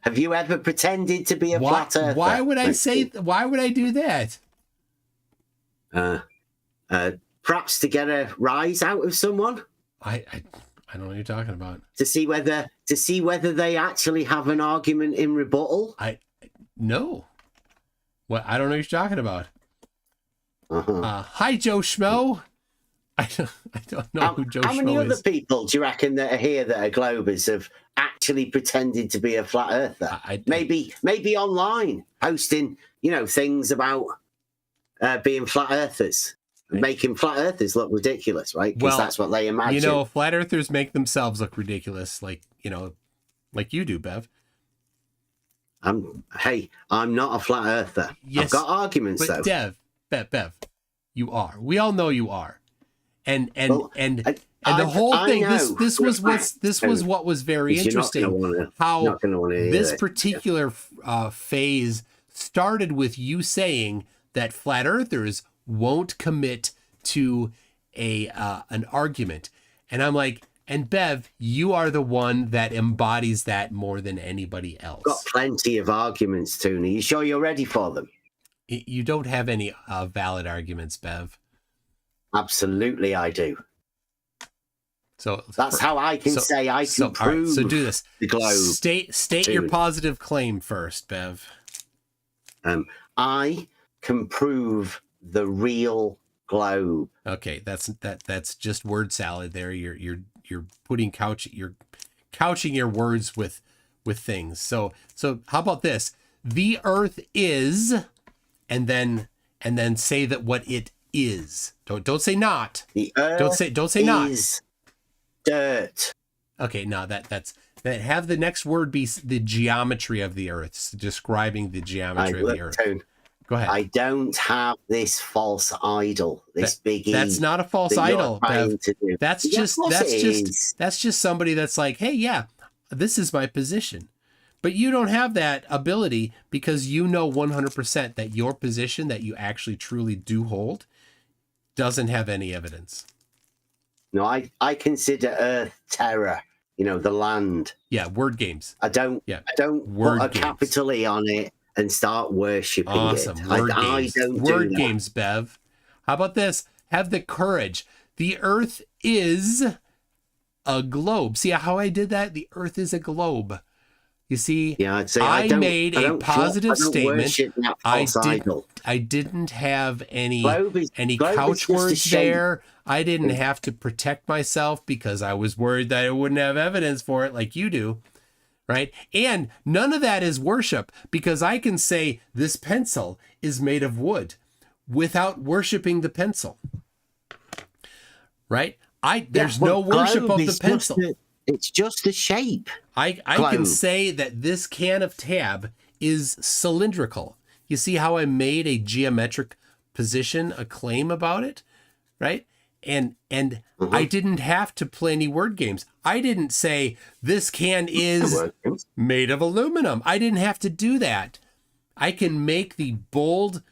Have you ever pretended to be a flat earther? Why would I MCToon? why would I do that? Perhaps to get a rise out of someone. I don't know what you're talking about. To see whether they actually have an argument in rebuttal. No. What? I don't know what you're talking about. Uh-huh. Hi, Joe Schmo. I don't know who Joe Schmo is. How many other people do you reckon that are here that are Globers have actually pretended to be a flat earther? Maybe online, hosting, things about being flat earthers, making flat earthers look ridiculous, right? Because that's what they imagine. Flat earthers make themselves look ridiculous, like you do, Bev. I'm not a flat earther. Yes, I've got arguments but though. Bev, you are. We all know you are. And the I whole thing. know. This was what was very interesting. How this particular phase started with you saying that flat earthers won't commit to an argument, and I'm like, and Bev, you are the one that embodies that more than anybody else. Got plenty of arguments, Toon. Are you sure you're ready for them? You don't have any valid arguments, Bev. Absolutely, I do. So that's how I can say I can prove. All right, so do this. The globe. State your positive claim first, Bev. I can prove the real globe. Okay, that's just word salad. There, you're couching your words with things. So how about this? The Earth is, and then say that what it is. Don't say not. The Earth don't say not. Is dirt. Okay, no, that have the next word be the geometry of the Earth, describing the geometry of the Earth. Go ahead. I don't have this false idol, this big E. That's not a false idol, Bev. That's just somebody that's like, hey, yeah, this is my position. But you don't have that ability because you know 100% that your position that you actually truly do hold doesn't have any evidence. No, I consider Earth terra, the land. Yeah, word games. I don't put a capital E on it and start worshipping it. I don't word do games, Bev. How about this? Have the courage The Earth is a globe. See how I did that? The Earth is a globe. You see, Yeah, I'd say I made a positive statement. I didn't have any couch words there. I didn't have to protect myself because I was worried that I wouldn't have evidence for it like you do, right? And none of that is worship, because I can say this pencil is made of wood without worshiping the pencil, right? There's no worship of the pencil. It's just a shape. I can say that this can of tab is cylindrical. You see how I made a geometric position, a claim about it, right? And I didn't have to play any word games. I didn't say this can is made of aluminum. I didn't have to do that. I can make the bold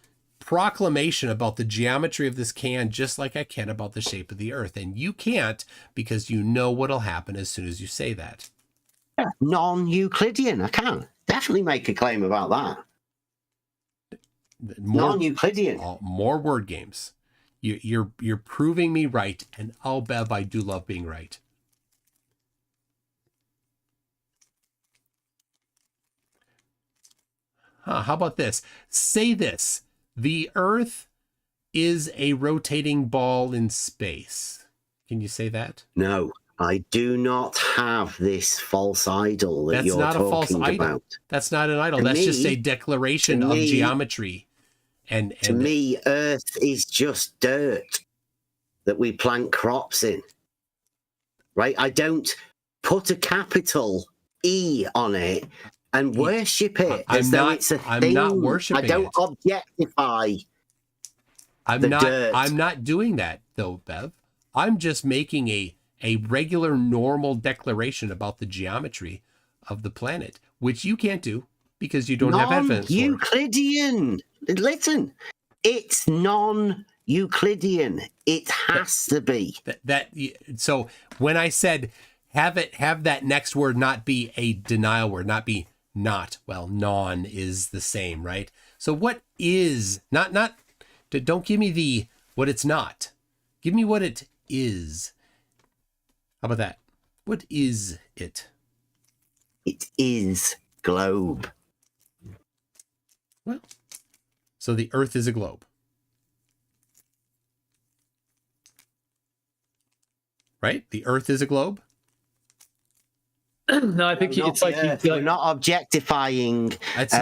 proclamation about the geometry of this can just like I can about the shape of the Earth. And you can't, because you know what'll happen as soon as you say that. Yeah, non-Euclidean. I can definitely make a claim about that. Non-Euclidean. More word games. You're proving me right, and oh, Bev, I do love being right. How about this? Say this. The Earth is a rotating ball in space. Can you say that? No, I do not have this false idol that you're talking about. That's not a false idol. That's not an idol. That's just a declaration of geometry. And to me, Earth is just dirt that we plant crops in. Right? I don't put a capital E on it and worship it as though it's a thing. I'm not worshiping I don't objectify the dirt. I'm not doing that, though, Bev. I'm just making a regular, normal declaration about the geometry of the planet, which you can't do because you don't have evidence for it. Non-Euclidean. Listen, it's non-Euclidean. It has to be. So when I said have that next word not be a denial word, not be not, well, non is the same, right? So what is not don't give me what it's not. Give me what it is. How about that? What is it? It is globe. Well, so the Earth is a globe. Right? The Earth is a globe? No, I think it's like we're not objectifying. It's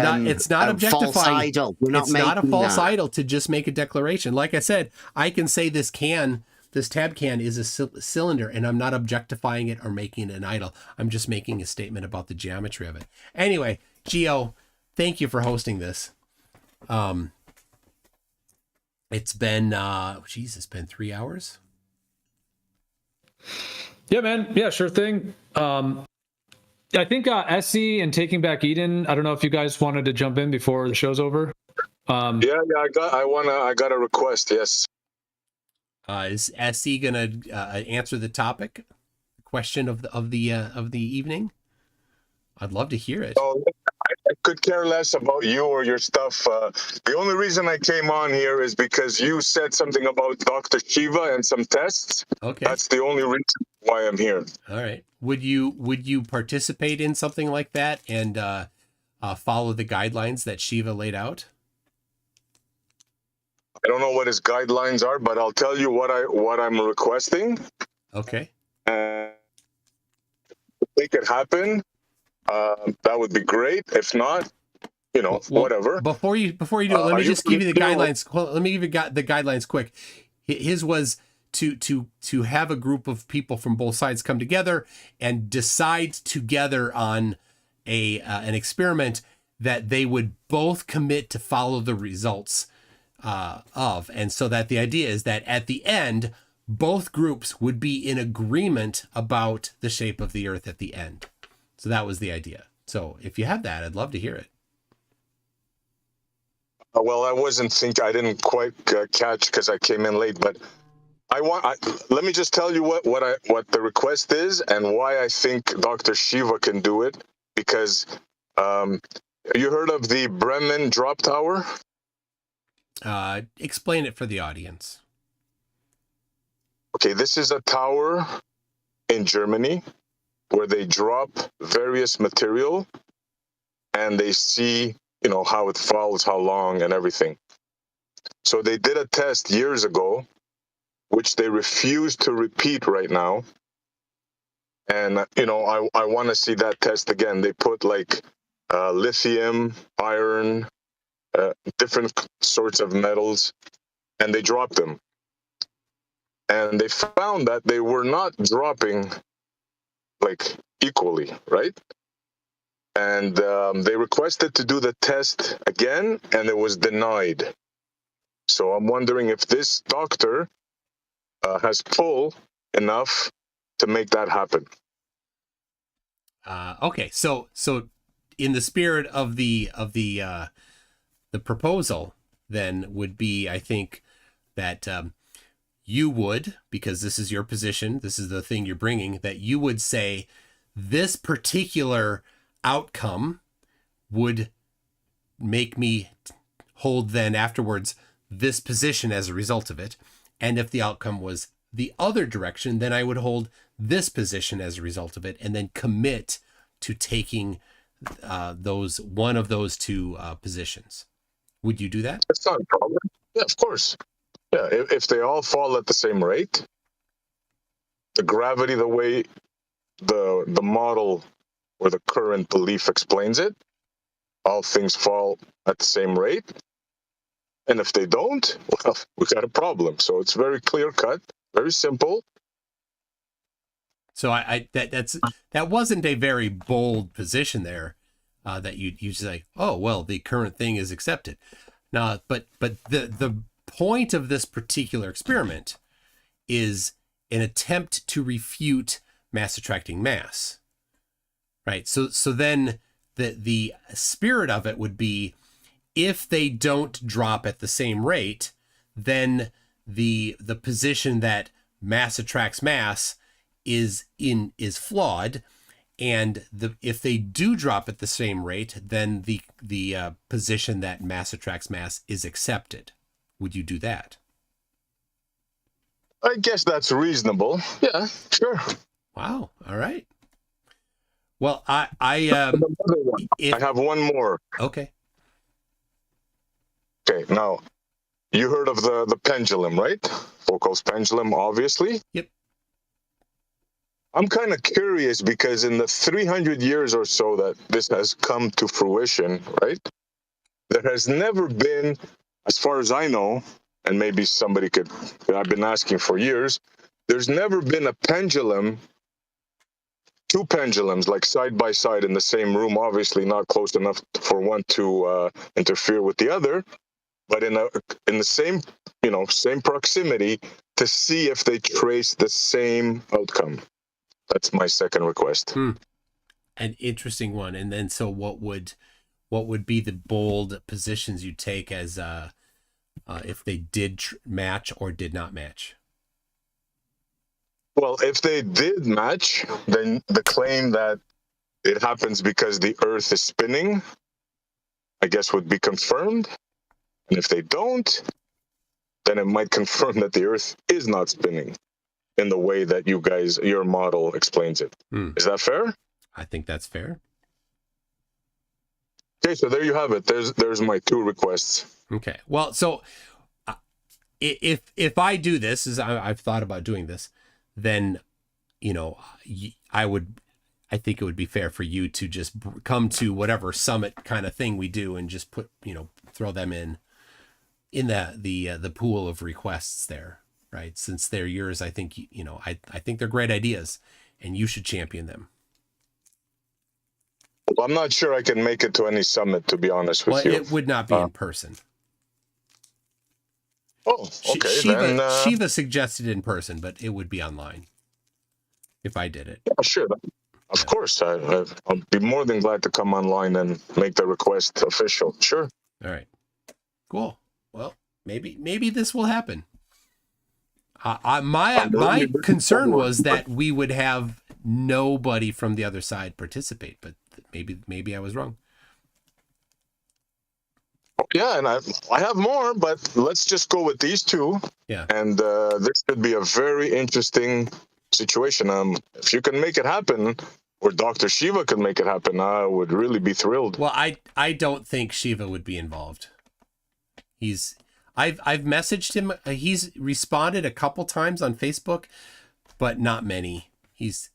not objectifying. False idol. We're not it's not a false idol to just make a declaration. Like I said, I can say this tab can is a cylinder, and I'm not objectifying it or making it an idol. I'm just making a statement about the geometry of it. Anyway, Gio, thank you for hosting this. It's been it's been 3 hours. Yeah, man. Yeah, sure thing. I think SC and Taking Back Eden. I don't know if you guys wanted to jump in before the show's over. I got a request. Yes. Is SC gonna answer the topic question of the evening? I'd love to hear it. Oh, I could care less about you or your stuff. The only reason I came on here is because you said something about Dr. Shiva and some tests. Okay. That's the only reason why I'm here. All right. Would you participate in something like that and follow the guidelines that Shiva laid out? I don't know what his guidelines are, but I'll tell you what I'm requesting. Okay. Make it happen. That would be great. If not, whatever. Before you do it, let me just give you the guidelines. Let me give you the guidelines quick. His was to have a group of people from both sides come together and decide together on an experiment that they would both commit to follow the results of. And so that the idea is that at the end, both groups would be in agreement about the shape of the Earth at the end. So that was the idea. So if you have that, I'd love to hear it. Well, I didn't quite catch because I came in late, but let me just tell you what the request is and why I think Dr. Shiva can do it. Because you heard of the Bremen drop tower? Explain it for the audience. okay, this is a tower in Germany where they drop various material and they see, how it falls, how long, and everything. So they did a test years ago, which they refuse to repeat right now. And, I want to see that test again. They put like lithium, iron, different sorts of metals, and they dropped them. And they found that they were not dropping like equally, right? And they requested to do the test again, and it was denied. So I'm wondering if this doctor has pull enough to make that happen. Okay, so in the spirit of the proposal, then would be, I think, that you would, because this is your position, this is the thing you're bringing, that you would say this particular outcome would make me hold then afterwards this position as a result of it. And if the outcome was the other direction, then I would hold this position as a result of it, and then commit to taking one of those two positions. Would you do that? That's not a problem. Yeah, of course. Yeah, if they all fall at the same rate, the gravity, the way the model or the current belief explains it, all things fall at the same rate. And if they don't, well, we got a problem. So it's very clear cut, very simple. So that wasn't a very bold position there, that you say, oh well, the current thing is accepted. Now, but the point of this particular experiment is an attempt to refute mass attracting mass, right? So then the spirit of it would be, if they don't drop at the same rate, then the position that mass attracts mass is flawed, and if they do drop at the same rate, then the position that mass attracts mass is accepted. Would you do that? I guess that's reasonable. Yeah, sure. Wow. All right. Well, I have one more. Okay. Okay. Now, you heard of the pendulum, right? Foucault's pendulum, obviously. Yep. I'm kind of curious because in the 300 years or so that this has come to fruition, right? There has never been, as far as I know, and maybe somebody could, I've been asking for years, there's never been a pendulum, two pendulums, like side by side in the same room, obviously not close enough for one to interfere with the other, but in the same, same proximity to see if they trace the same outcome. That's my second request. An interesting one. And then, so what would be the bold positions you take as if they did match or did not match? Well, if they did match, then the claim that it happens because the Earth is spinning, I guess, would be confirmed. And if they don't, then it might confirm that the Earth is not spinning in the way that your model explains it. Is that fair? I think that's fair. Okay, so there you have it. There's my two requests. Okay. Well, so if I do this, I've thought about doing this, then, I think it would be fair for you to just come to whatever summit kind of thing we do and just put, throw them in the pool of requests there, right? Since they're yours, I think, I think they're great ideas and you should champion them. Well, I'm not sure I can make it to any summit, to be honest with you. It would not be in person. Oh, okay. Shiva suggested in person, but it would be online if I did it. Yeah, sure. Of course. I'll be more than glad to come online and make the request official. Sure. All right. Cool. Well, maybe this will happen. My concern was that we would have nobody from the other side participate, but maybe I was wrong. Yeah, and I have more, but let's just go with these two. Yeah. And this could be a very interesting situation. If you can make it happen, or Dr. Shiva can make it happen, I would really be thrilled. Well, I don't think Shiva would be involved. I've messaged him. He's responded a couple times on Facebook, but not many. He's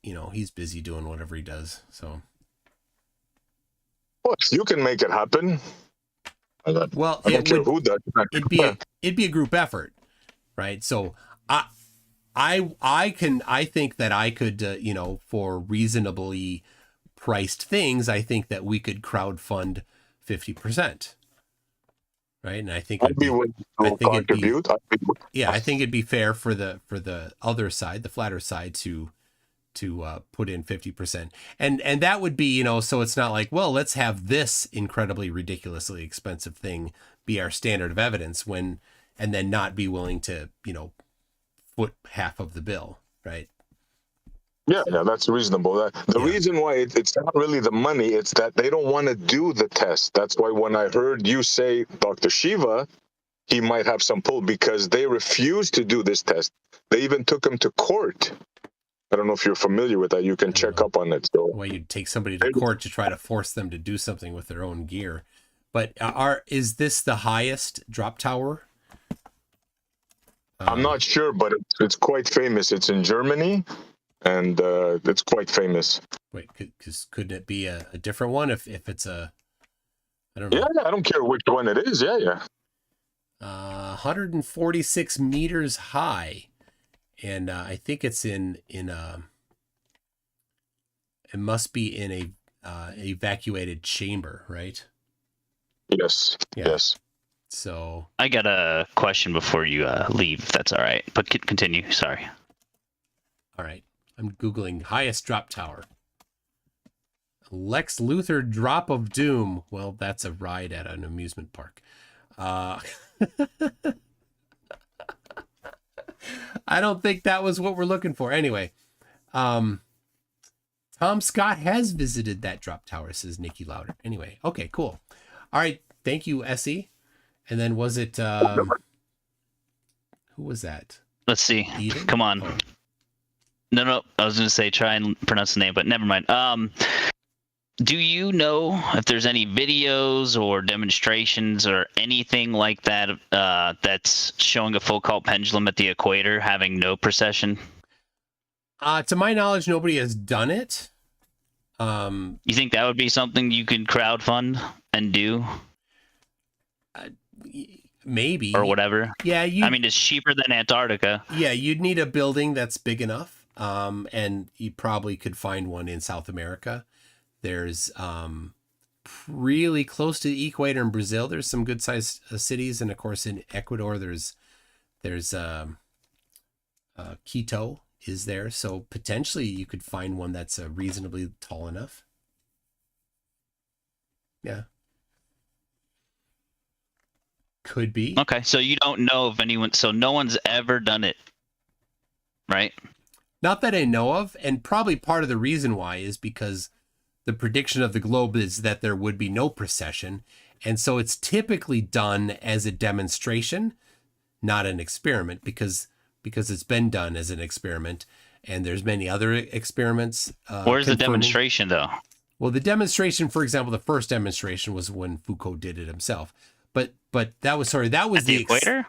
busy doing whatever he does. So. Well, if you can make it happen. Well, I don't care who does. It'd be a group effort, right? So I think that I could, for reasonably priced things, I think that we could crowdfund 50%, right? And I think I'd be willing to contribute. I think it'd be fair for the other side, the flatter side, to put in 50%, and that would be, so it's not like, well, let's have this incredibly ridiculously expensive thing be our standard of evidence and then not be willing to, foot half of the bill, right? Yeah, that's reasonable. The reason why it's not really the money, it's that they don't want to do the test. That's why when I heard you say Dr. Shiva, he might have some pull, because they refused to do this test. They even took him to court. I don't know if you're familiar with that. You can check up on it. So, well, you'd take somebody to court to try to force them to do something with their own gear. But is this the highest drop tower? I'm not sure, but it's quite famous. It's in Germany, and it's quite famous. Wait, couldn't it be a different one if it's a? I don't know. Yeah, I don't care which one it is. Yeah. 146 meters high. And I think it's it must be in a evacuated chamber, right? Yes. Yeah. Yes. So I got a question before you leave, if that's all right. But continue. Sorry. All right. I'm Googling highest drop tower. Lex Luthor drop of doom. Well, that's a ride at an amusement park. I don't think that was what we're looking for. Anyway, Tom Scott has visited that drop tower, says Nikki Louder. Anyway, okay, cool. All right, thank you, Essie. And then was it who was that? Let's see. Eden? Come on. Oh. No. I was going to say try and pronounce the name, but never mind. Do you know if there's any videos or demonstrations or anything like that that's showing a Foucault pendulum at the equator having no precession? To my knowledge, nobody has done it. You think that would be something you could crowdfund and do? Maybe. Or whatever. Yeah. I mean, it's cheaper than Antarctica. Yeah, you'd need a building that's big enough. And you probably could find one in South America. There's really close to the equator in Brazil. There's some good sized cities, and of course in Ecuador there's Quito is there. So potentially you could find one that's reasonably tall enough. Yeah, could be. Okay, so you don't know if anyone. So no one's ever done it, right? Not that I know of, and probably part of the reason why is because the prediction of the globe is that there would be no precession. And so it's typically done as a demonstration, not an experiment, because it's been done as an experiment. And there's many other experiments. Where's the demonstration, though? Well, the demonstration, for example, the first demonstration was when Foucault did it himself. But that was at the equator?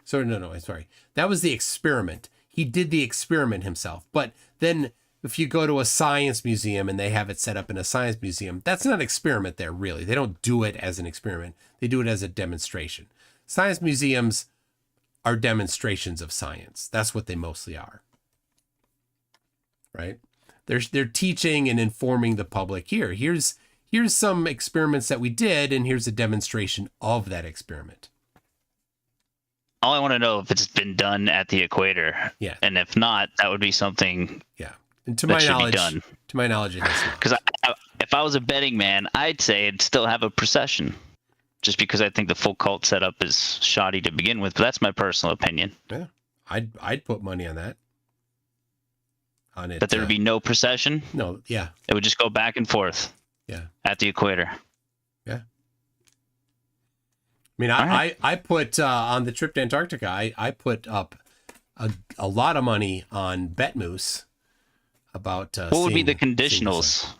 That was the experiment. He did the experiment himself. But then if you go to a science museum and they have it set up in a science museum, that's not an experiment there, really. They don't do it as an experiment. They do it as a demonstration. Science museums are demonstrations of science. That's what they mostly are. Right? They're teaching and informing the public. Here's some experiments that we did, and here's a demonstration of that experiment. All I want to know if it's been done at the equator. Yeah. And if not, that would be something. Yeah. And to my knowledge, it has not. Because if I was a betting man, I'd say it'd still have a precession, just because I think the Foucault setup is shoddy to begin with. But that's my personal opinion. Yeah, I'd put money on that. On it. That there would be no precession. No. Yeah. It would just go back and forth. Yeah. At the equator. Yeah. mean, right. I put on the trip to Antarctica, I put up a lot of money on Bet Moose about What would be the seeing the sun. conditionals?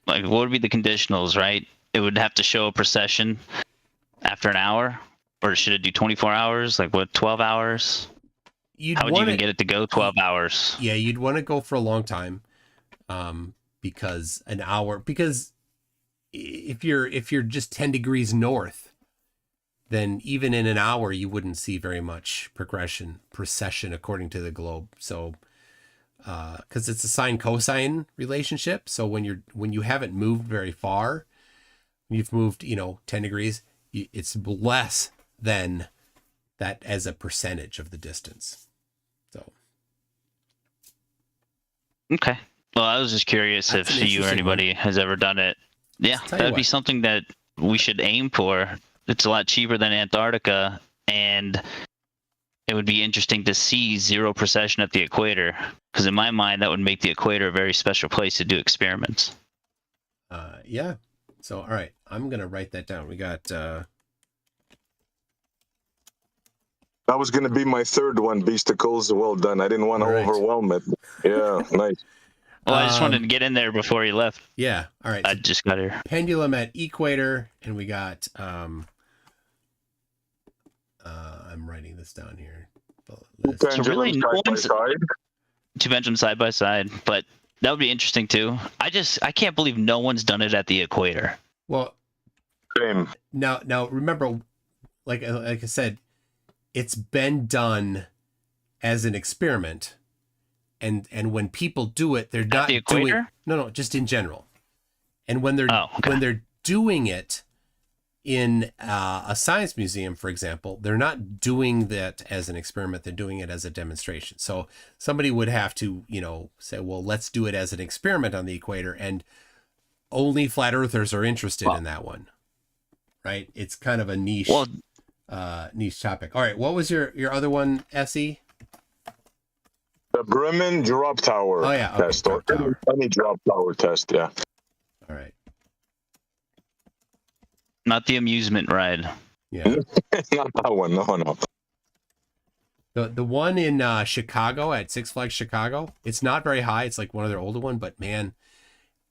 Like, what would be the conditionals, right? It would have to show a precession after an hour, or should it do 24 hours? Like, what, 12 hours? How would you even get it to go 12 hours? Yeah, you'd want to go for a long time, because an hour. Because if you're just 10 degrees north, then even in an hour you wouldn't see very much precession according to the globe. So, because it's a sine cosine relationship. So when you haven't moved very far, you've moved 10 degrees, it's less than that as a percentage of the distance. So Okay. Well, I was just curious if you or anybody has ever done it. Yeah, that'd be something that we should aim for. It's a lot cheaper than Antarctica, and it would be interesting to see zero precession at the equator, because in my mind, that would make the equator a very special place to do experiments. Yeah. So, all right, I'm going to write that down. We got... That was going to be my third one, Beasticles. Well done. I didn't want to overwhelm it. Yeah, nice. Well, I just wanted to get in there before you left. Yeah, all right. I just got here. Pendulum at equator, and we got... I'm writing this down here. So really, no one's... Two pendulums side by side, but that would be interesting too. I can't believe no one's done it at the equator. Well, same. Now remember, like I said, it's been done as an experiment, and when people do it, they're not doing just in general. And when they're doing it in a science museum, for example, they're not doing that as an experiment. They're doing it as a demonstration. So somebody would have to, say, well, let's do it as an experiment on the equator, and only flat earthers are interested in that one, right? It's kind of a niche, niche topic. All right, what was your other one, Essie? The Bremen drop tower test, or any drop tower test, yeah. All right. Not the amusement ride. Yeah. Not that one, no. The one in Chicago at Six Flags Chicago, it's not very high. It's like one of their older one, but man,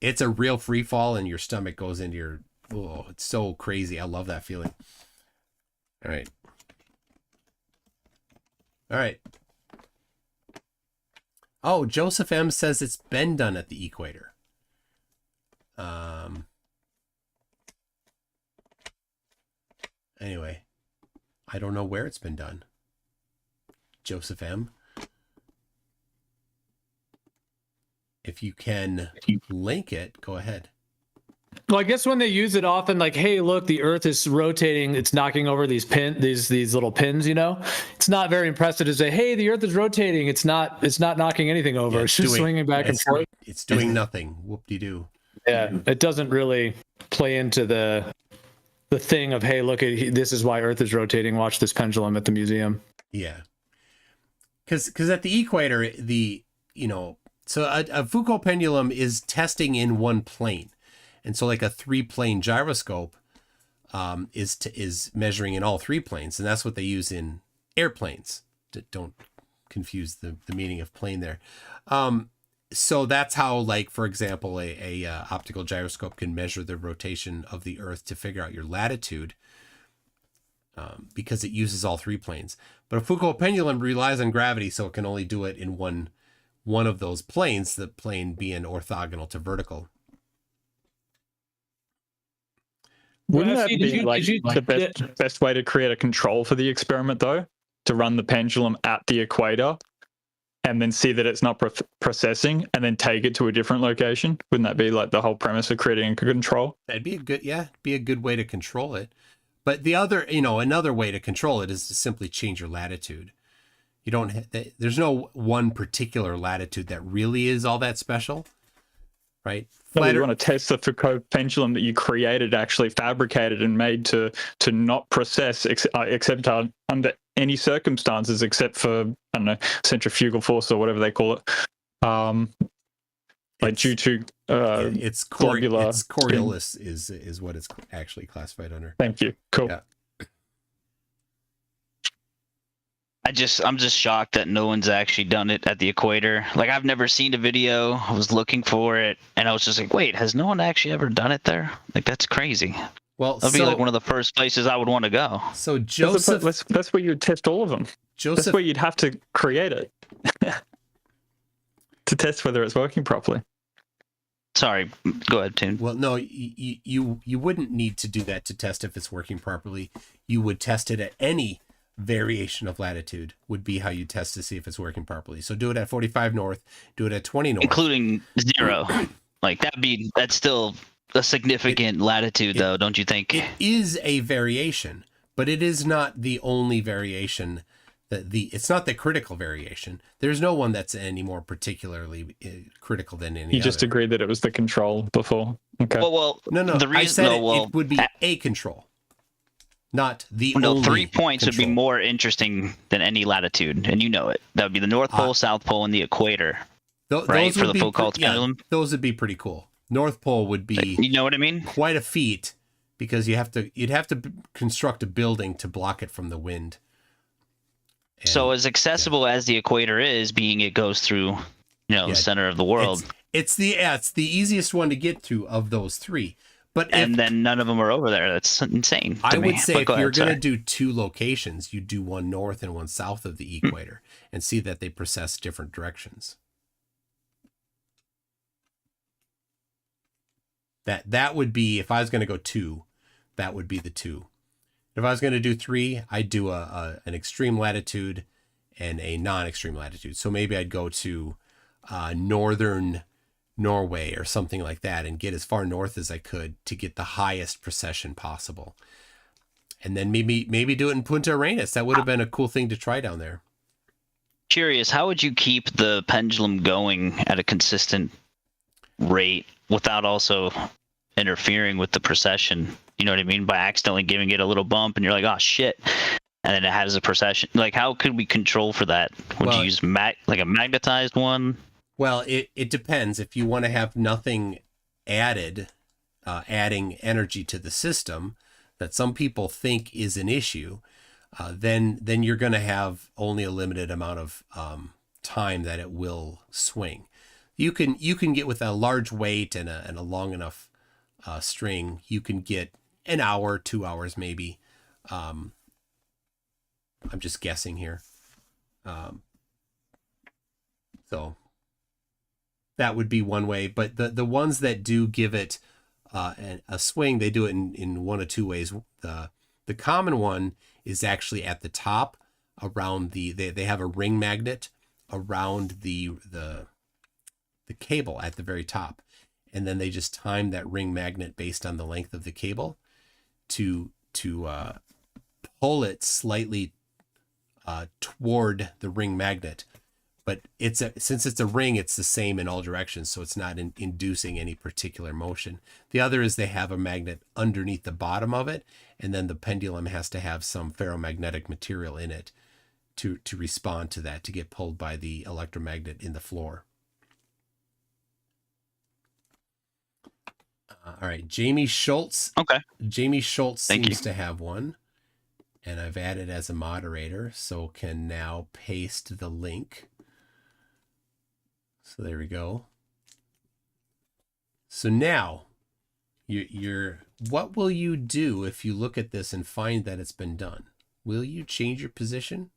it's a real free fall, and your stomach goes into your... Oh, it's so crazy. I love that feeling. All right. All right. Oh, Joseph M. says it's been done at the equator. Anyway, I don't know where it's been done. Joseph M. If you can link it, go ahead. Well, I guess when they use it often, like, hey, look, the Earth is rotating, it's knocking over these little pins, It's not very impressive to say, hey, the Earth is rotating, it's not knocking anything over. It's just swinging back and forth. It's doing nothing. Whoop-de-doo. Yeah, it doesn't really play into the thing of, hey, look, this is why Earth is rotating. Watch this pendulum at the museum. Yeah, because at the equator, so a Foucault pendulum is testing in one plane, and so like a 3-plane gyroscope is measuring in all 3 planes, and that's what they use in airplanes. Don't confuse the meaning of plane there. So that's how, like, for example, a optical gyroscope can measure the rotation of the Earth to figure out your latitude, because it uses all 3 planes. But a Foucault pendulum relies on gravity, so it can only do it in one of those planes, the plane being orthogonal to vertical. Wouldn't that be the best way to create a control for the experiment, though? To run the pendulum at the equator and then see that it's not processing, and then take it to a different location? Wouldn't that be like the whole premise of creating a control? That'd be a good way to control it. But the other, another way to control it is to simply change your latitude. There's no one particular latitude that really is all that special, right? No, you want to test the Foucault pendulum that you created, actually fabricated and made to not process except under any circumstances, except for, I don't know, centrifugal force or whatever they call it. Due to it's Coriolis is what it's actually classified under. Thank you. Cool. Yeah. I'm just shocked that no one's actually done it at the equator. Like, I've never seen a video. I was looking for it, and I was just like, wait, has no one actually ever done it there? Like, that's crazy. Well, that'd be like one of the first places I would want to go. So Joseph, that's where you'd test all of them. Joseph, that's where you'd have to create it to test whether it's working properly. Sorry, go ahead, Toon. Well, no, you wouldn't need to do that to test if it's working properly. You would test it at any variation of latitude would be how you test to see if it's working properly. So do it at 45 north, do it at 20 north, including 0. Like that's still a significant latitude, though, don't you think? It is a variation, but it is not the only variation. It's not the critical variation. There's no one that's any more particularly critical than any. You just agreed that it was the control before. Okay. Well, no. The reason, it would be a control, not the only 3 points control. would be more interesting than any latitude, and you know it. That would be the North Pole, South Pole, and the equator. Right, for the Foucault pendulum. Those would be pretty cool. North Pole would be, you know what I mean? Quite a feat, because you'd have to construct a building to block it from the wind. And, so as accessible as the equator is, being it goes through, the center of the world. It's the easiest one to get to of those 3. And then none of them are over there. That's insane. I would say if you're going to do 2 locations, you do one north and one south of the equator and see that they process different directions. That would be, if I was going to go 2, that would be the 2. If I was going to do 3, I'd do an extreme latitude and a non-extreme latitude. So maybe I'd go to northern Norway or something like that and get as far north as I could to get the highest precession possible. And then maybe do it in Punta Arenas. That would have been a cool thing to try down there. Curious, how would you keep the pendulum going at a consistent rate without also interfering with the precession? You know what I mean? By accidentally giving it a little bump and you're like, oh shit. And then it has a precession. Like, how could we control for that? Would you use like a magnetized one? Well, it depends. If you want to have nothing added, adding energy to the system that some people think is an issue, then you're going to have only a limited amount of time that it will swing. You can get, with a large weight and a long enough string, you can get an hour, 2 hours maybe. I'm just guessing here. So that would be one way. But the ones that do give it a swing, they do it in one of 2 ways. The common one is actually at the top around they have a ring magnet around the cable at the very top. And then they just time that ring magnet based on the length of the cable to pull it slightly toward the ring magnet. But since it's a ring, it's the same in all directions, so it's not inducing any particular motion. The other is they have a magnet underneath the bottom of it, and then the pendulum has to have some ferromagnetic material in it to respond to that, to get pulled by the electromagnet in the floor. All right, Jamie Schultz. Okay. Jamie Schultz seems to have one, and I've added as a moderator, so can now paste the link. So there we go. So now, what will you do if you look at this and find that it's been done? Will you change your position?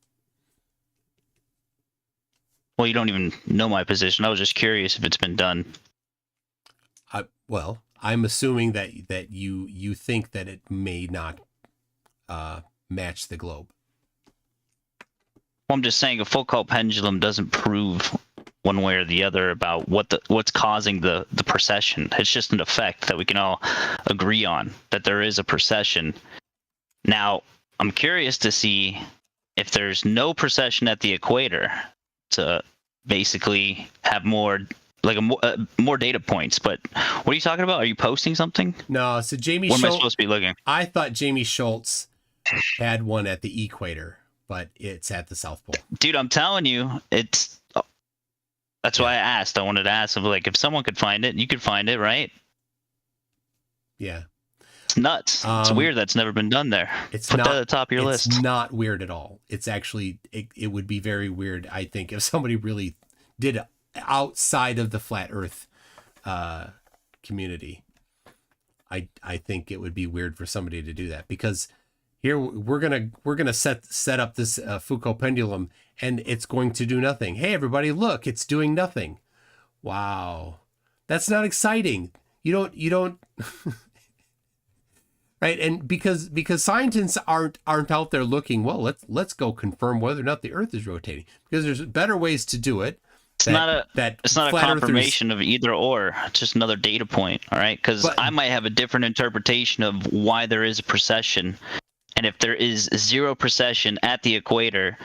Well, you don't even know my position. I was just curious if it's been done. Well, I'm assuming that you think that it may not match the globe. Well, I'm just saying a Foucault pendulum doesn't prove one way or the other about what's causing the precession. It's just an effect that we can all agree on, that there is a precession. Now, I'm curious to see if there's no precession at the equator to basically have more data points. But what are you talking about? Are you posting something? No, so Jamie Where Schultz, am I supposed to be looking? I thought Jamie Schultz had one at the equator, but it's at the South Pole. Dude, I'm telling you, that's why I asked. I wanted to ask if someone could find it, you could find it, right? Yeah. It's nuts. It's weird that's never been done there. Put that at the top of your list. It's not weird at all. It's actually, it would be very weird, I think, if somebody really did it outside of the flat Earth community. I think it would be weird for somebody to do that, because here we're gonna set up this Foucault pendulum, and it's going to do nothing. Hey everybody, look, it's doing nothing. Wow, that's not exciting. You don't right? And because scientists aren't out there looking, well, let's go confirm whether or not the Earth is rotating, because there's better ways to do it. It's not a confirmation of either or. It's just another data point, all right? Because I might have a different interpretation of why there is a precession, and if there is zero precession at the equator,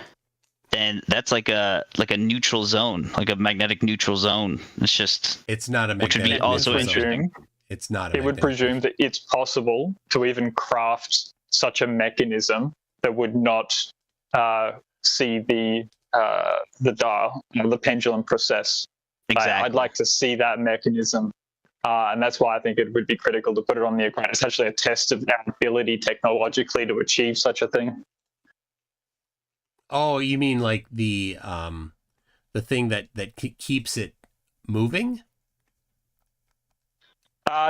then that's like a neutral zone, like a magnetic neutral zone. It's not a magnetic, which would be also interesting. It's not. It would presume that it's possible to even craft such a mechanism that would not see the dial, the pendulum process. Exactly. I'd like to see that mechanism, and that's why I think it would be critical to put it on the equator. It's actually a test of our ability technologically to achieve such a thing. Oh, you mean like the thing that keeps it moving?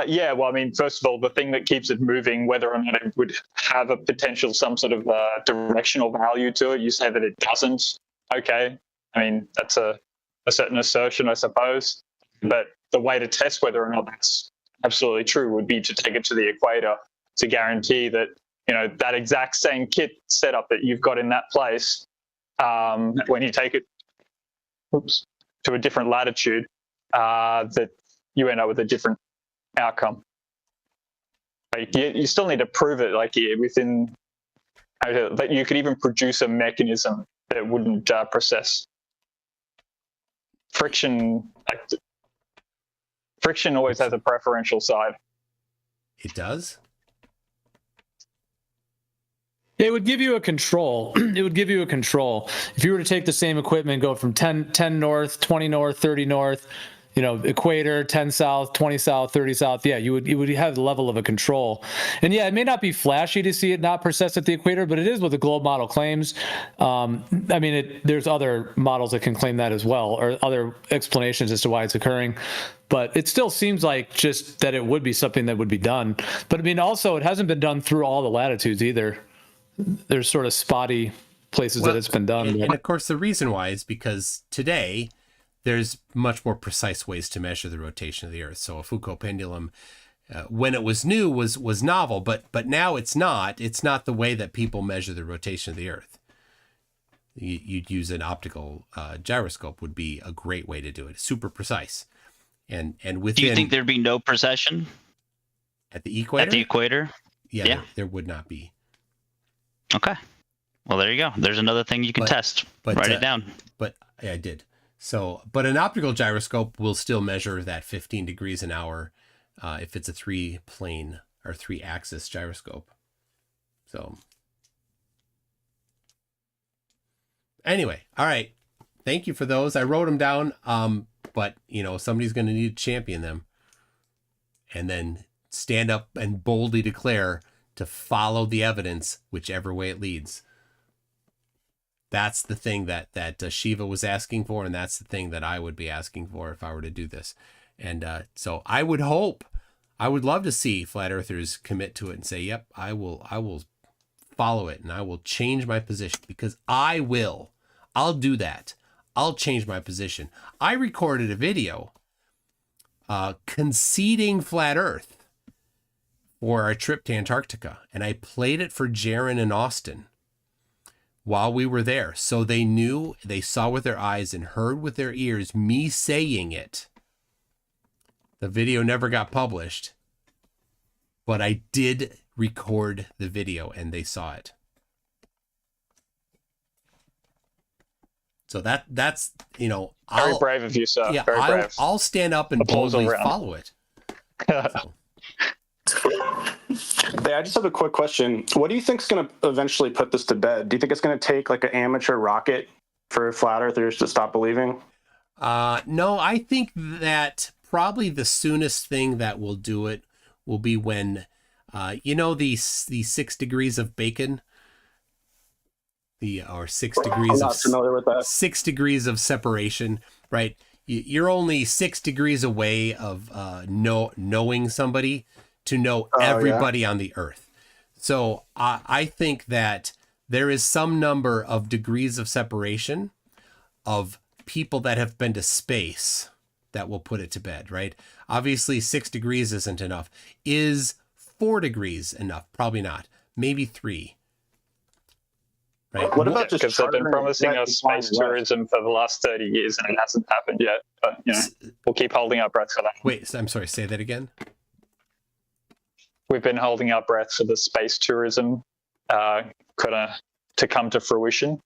Yeah, well, I mean, first of all, the thing that keeps it moving, whether or not it would have a potential, some sort of directional value to it. You say that it doesn't. Okay, I mean, that's a certain assertion, I suppose. But the way to test whether or not that's absolutely true would be to take it to the equator to guarantee that, that exact same kit setup that you've got in that place, when you take it to a different latitude, that you end up with a different outcome. You still need to prove it, within that you could even produce a mechanism that wouldn't process friction. Friction always has a preferential side. It does. It would give you a control. It would give you a control. If you were to take the same equipment, go from 10 north, 20 north, 30 north, equator, 10 south, 20 south, 30 south. Yeah, you would have the level of a control. And yeah, it may not be flashy to see it not process at the equator, but it is what the globe model claims. There's other models that can claim that as well, or other explanations as to why it's occurring. But it still seems like just that it would be something that would be done. But also it hasn't been done through all the latitudes either. There's sort of spotty places that it's been done. And of course, the reason why is because today there's much more precise ways to measure the rotation of the Earth. So a Foucault pendulum, when it was new, was novel, but now it's not. It's not the way that people measure the rotation of the Earth. You'd use an optical gyroscope would be a great way to do it. Super precise. And within. Do you think there'd be no precession at the equator? At the equator? Yeah. There would not be. Okay. Well, there you go. There's another thing you can test. Write it down. But yeah, I did. So, but an optical gyroscope will still measure that 15 degrees an hour if it's a 3-plane or 3-axis gyroscope. So, anyway, all right. Thank you for those. I wrote them down, but somebody's going to need to champion them, and then stand up and boldly declare to follow the evidence, whichever way it leads. That's the thing that Shiva was asking for, and that's the thing that I would be asking for if I were to do this. And so I would love to see flat earthers commit to it and say, yep, I will follow it, and I will change my position, because I'll do that. I'll change my position. I recorded a video conceding flat earth for our trip to Antarctica, and I played it for Jaron and Austin while we were there. So they saw with their eyes and heard with their ears me saying it. The video never got published, but I did record the video and they saw it. So that's, very brave of you, sir. Yeah, very brave. I'll stand up and boldly follow it. So. Hey, I just have a quick question. What do you think is going to eventually put this to bed? Do you think it's going to take like an amateur rocket for flat earthers to stop believing? No, I think that probably the soonest thing that will do it will be when You know the 6 degrees of bacon, or 6 degrees I'm not familiar with that. 6 degrees of separation, right? You're only 6 degrees away of knowing somebody to know everybody on the Earth. So I think that there is some number of degrees of separation of people that have been to space that will put it to bed, right? Obviously, 6 degrees isn't enough. Is 4 degrees enough? Probably not. Maybe 3. Right. What about just because they've been promising us space tourism for the last 30 years and it hasn't happened yet. But we'll keep holding our breath for that. Wait, I'm sorry. Say that again. We've been holding our breath for the space tourism to come to fruition,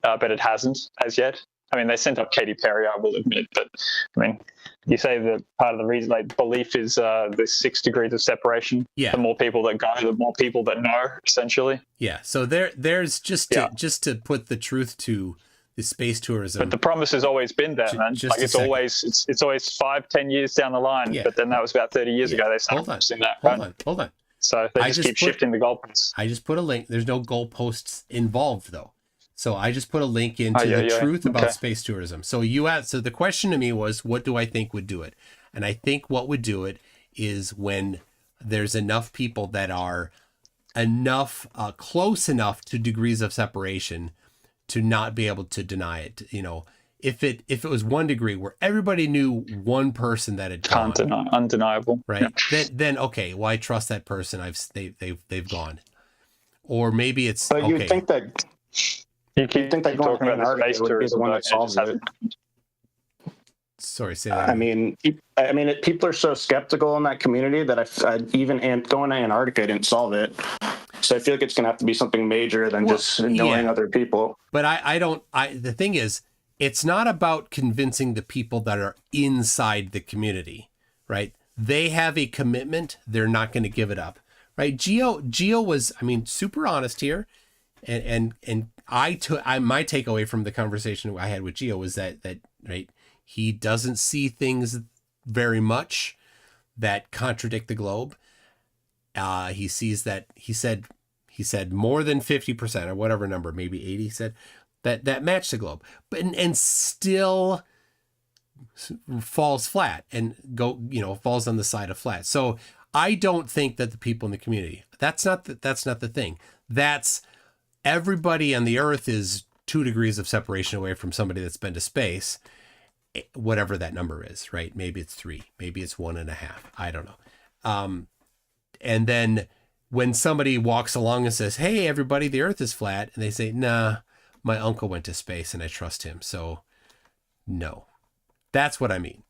but it hasn't as yet. I mean, they sent up Katy Perry, I will admit, but I mean, you say that part of the reason, belief is the 6 degrees of separation. Yeah. The more people that go, the more people that know, essentially. Yeah. So there's just to put the truth to the space tourism. But the promise has always been there, man. It's always 5-10 years down the line. Yeah. But then that was about 30 years ago. They started promising that. Hold on. So they just keep shifting the goalposts. I just put a link. There's no goalposts involved though. So I just put a link into the truth about space tourism. So so the question to me was, what do I think would do it? And I think what would do it is when there's enough people that are close enough to degrees of separation to not be able to deny it. You know, if it was 1 degree where everybody knew one person that had gone, undeniable, right? Yeah. Then okay, well, I trust that person. They've gone, or maybe it's. But you think that. You keep think that talking about the space would be the one that solves it. Sorry, say that. I mean, people are so skeptical in that community that even going to Antarctica didn't solve it. So I feel like it's going to have to be something major than just knowing other people. But the thing is, it's not about convincing the people that are inside the community, right? They have a commitment. They're not going to give it up, right? Gio was, super honest here. And my takeaway from the conversation I had with Gio was that right, he doesn't see things very much that contradict the globe. He sees that he said more than 50% or whatever number, maybe 80, he said that match the globe, but and still falls flat and falls on the side of flat. So I don't think that the people in the community, that's not the thing. That's everybody on the Earth is 2 degrees of separation away from somebody that's been to space, whatever that number is, right? Maybe it's 3, maybe it's 1.5. I don't know. And then when somebody walks along and says, "Hey, everybody, the Earth is flat," and they say, "Nah, my uncle went to space and I trust him, so no." That's what I mean.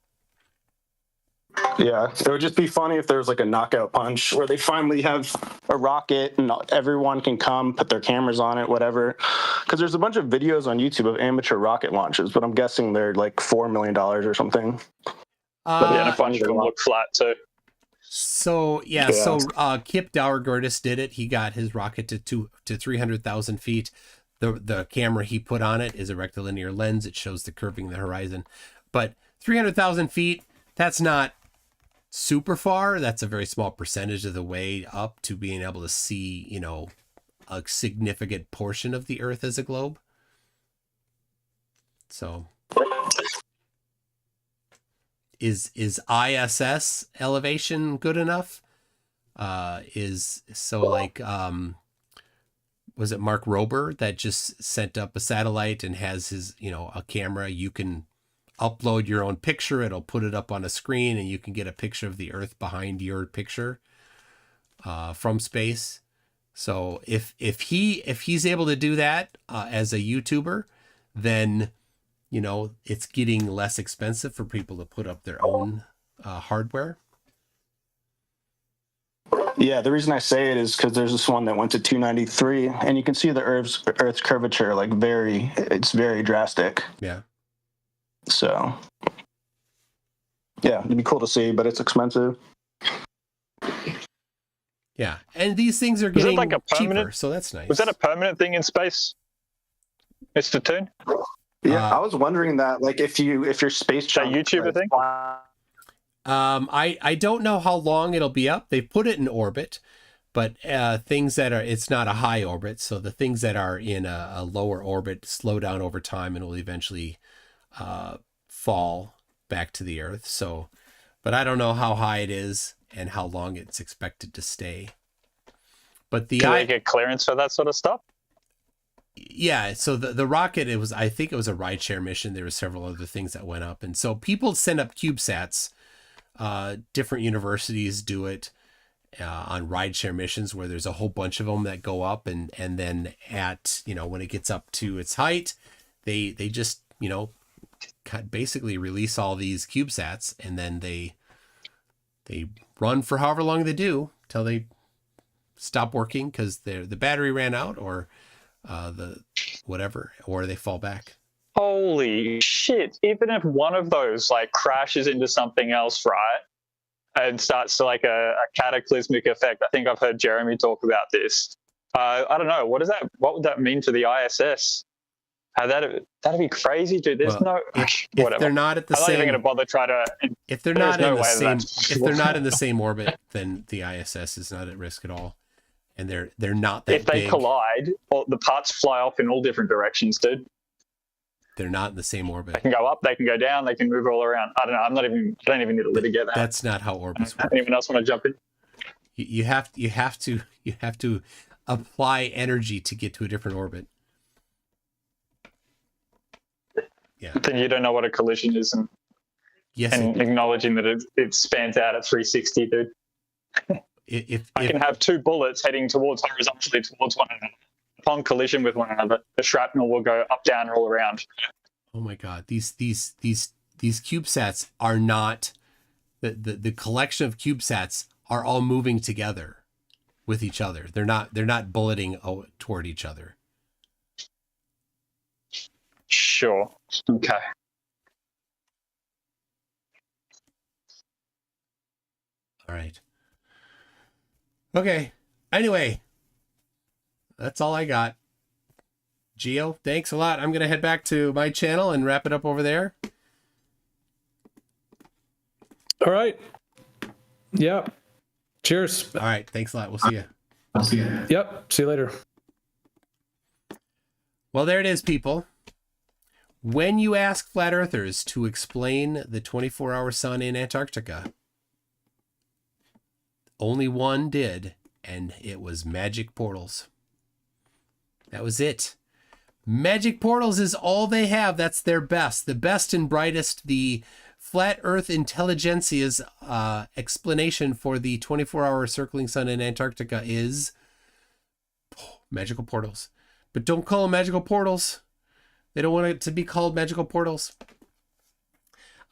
Yeah, it would just be funny if there was like a knockout punch where they finally have a rocket and everyone can come put their cameras on it, whatever. Because there's a bunch of videos on YouTube of amateur rocket launches, but I'm guessing they're like $4 million or something. But and a bunch of them look flat too. So Kip Dower-Gertis did it. He got his rocket to 300,000 feet. The camera he put on it is a rectilinear lens. It shows the curving of the horizon. But 300,000 feet, that's not super far. That's a very small percentage of the way up to being able to see, a significant portion of the Earth as a globe. So is ISS elevation good enough? Was it Mark Rober that just sent up a satellite and has his, a camera? You can upload your own picture. It'll put it up on a screen and you can get a picture of the Earth behind your picture from space. So if he's able to do that as a YouTuber, then, it's getting less expensive for people to put up their own hardware. Yeah, the reason I say it is because there's this one that went to 293 and you can see the Earth's curvature, it's very drastic. Yeah. So, yeah, it'd be cool to see, but it's expensive. Yeah, and these things are getting cheaper, so that's nice. Was that a permanent thing in space, Mr. Toon? Yeah, I was wondering that, if your space junk, YouTuber thing. I don't know how long it'll be up. They put it in orbit. But things that are, it's not a high orbit, so the things that are in a lower orbit slow down over time and will eventually fall back to the Earth. So, but I don't know how high it is and how long it's expected to stay. But the do they get clearance for that sort of stuff? Yeah, so the rocket, I think it was a rideshare mission. There were several other things that went up, and so people send up CubeSats. Different universities do it on rideshare missions where there's a whole bunch of them that go up, and then at, when it gets up to its height, they just basically release all these CubeSats, and then they run for however long they do till they stop working because the battery ran out, or the whatever, or they fall back. Holy shit. Even if one of those like crashes into something else, right, and starts to like a cataclysmic effect, I think I've heard Jeremy talk about this. I don't know, what would that mean to the ISS? That'd be crazy, dude. There's whatever. If they're not at the I'm same, not even gonna bother if they're not in the same, if they're not in the same orbit, then the ISS is not at risk at all. And they're not that big. If they collide, the parts fly off in all different directions, dude. They're not in the same orbit. They can go up, they can go down, they can move all around. I don't know. I don't even need to litigate that. That's not how orbits work. Anyone else want to jump in? You have to apply energy to get to a different orbit. Yeah. Then you don't know what a collision is, and acknowledging that it spans out at 360, dude. If I can have two bullets heading horizontally towards one another. Upon collision with one another, the shrapnel will go up, down, all around. Oh my God! These CubeSats are not the collection of CubeSats are all moving together with each other. They're not bulleting toward each other. Sure. Okay. All right. Okay. Anyway, that's all I got. Gio, thanks a lot. I'm going to head back to my channel and wrap it up over there. All right. Yep. Cheers. All right. Thanks a lot. We'll see you. I'll see you. Yep. See you later. Well, there it is, people. When you ask flat earthers to explain the 24-hour sun in Antarctica, only one did, and it was magic portals. That was it. Magic portals is all they have. That's their best. The best and brightest. The flat earth intelligentsia's explanation for the 24-hour circling sun in Antarctica is magical portals. But don't call them magical portals. They don't want it to be called magical portals.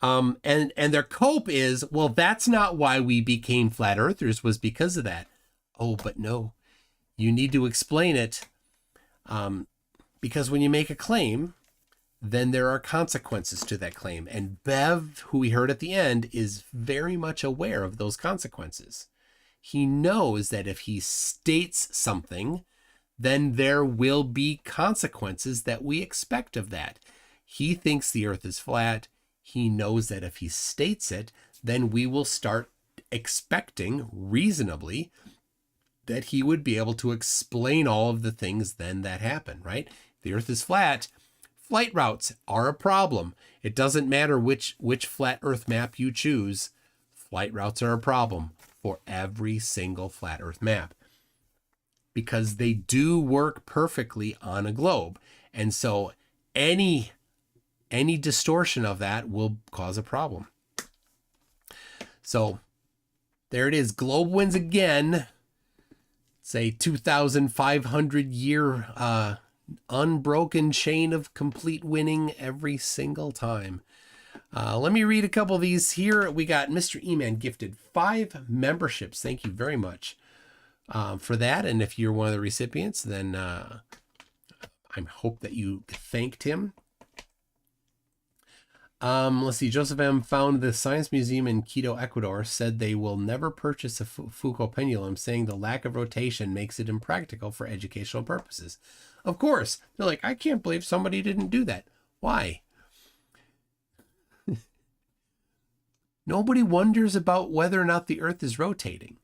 And their cope is, well, that's not why we became flat earthers, was because of that. Oh, but no, you need to explain it. Because when you make a claim, then there are consequences to that claim. And Bev, who we heard at the end, is very much aware of those consequences. He knows that if he states something, then there will be consequences that we expect of that. He thinks the earth is flat. He knows that if he states it, then we will start expecting reasonably that he would be able to explain all of the things then that happen, right? The earth is flat. Flight routes are a problem. It doesn't matter which flat earth map you choose. Flight routes are a problem for every single flat earth map because they do work perfectly on a globe. And so any distortion of that will cause a problem. So there it is. Globe wins again. It's a 2,500 year unbroken chain of complete winning every single time. Let me read a couple of these here. We got Mr. E-Man gifted 5 memberships. Thank you very much for that. And if you're one of the recipients, then I hope that you thanked him. Let's see. Joseph M. found the Science Museum in Quito, Ecuador, said they will never purchase a Foucault pendulum, saying the lack of rotation makes it impractical for educational purposes. Of course. They're like, I can't believe somebody didn't do that. Why? Nobody wonders about whether or not the Earth is rotating.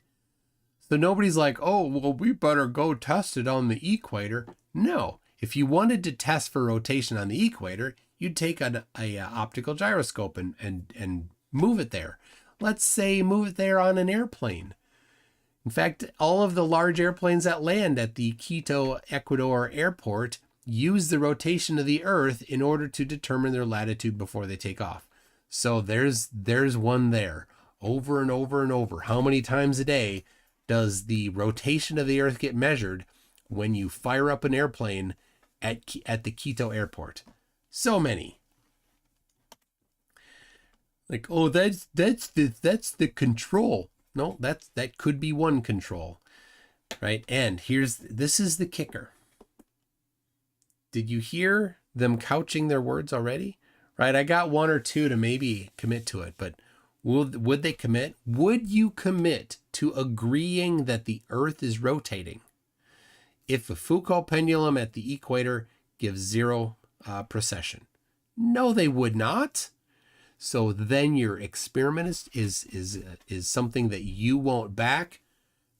So nobody's like, oh, well, we better go test it on the equator. No. If you wanted to test for rotation on the equator, you'd take an optical gyroscope and move it there. Let's say move it there on an airplane. In fact, all of the large airplanes that land at the Quito, Ecuador airport use the rotation of the Earth in order to determine their latitude before they take off. So there's one there, over and over and over. How many times a day does the rotation of the Earth get measured when you fire up an airplane at the Quito airport? So many. Like, oh, that's the control. No, that could be one control, right? And this is the kicker. Did you hear them couching their words already? Right, I got one or two to maybe commit to it, but would they commit? Would you commit to agreeing that the Earth is rotating if the Foucault pendulum at the equator gives zero precession? No, they would not. So then your experiment is something that you won't back.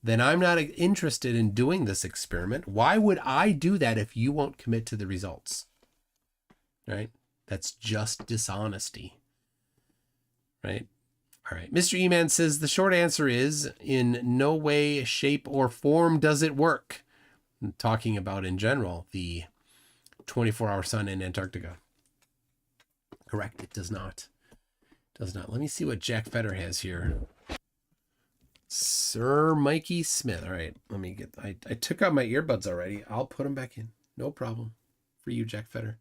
Then I'm not interested in doing this experiment. Why would I do that if you won't commit to the results? Right? That's just dishonesty. Right? All right. Mr. E-Man says the short answer is in no way, shape, or form does it work. I'm talking about in general the 24-hour sun in Antarctica. Correct. It does not. Does not. Let me see what Jack Fetter has here. Sir Mikey Smith. All right. Let me get. I took out my earbuds already. I'll put them back in. No problem. For you, Jack Fetter.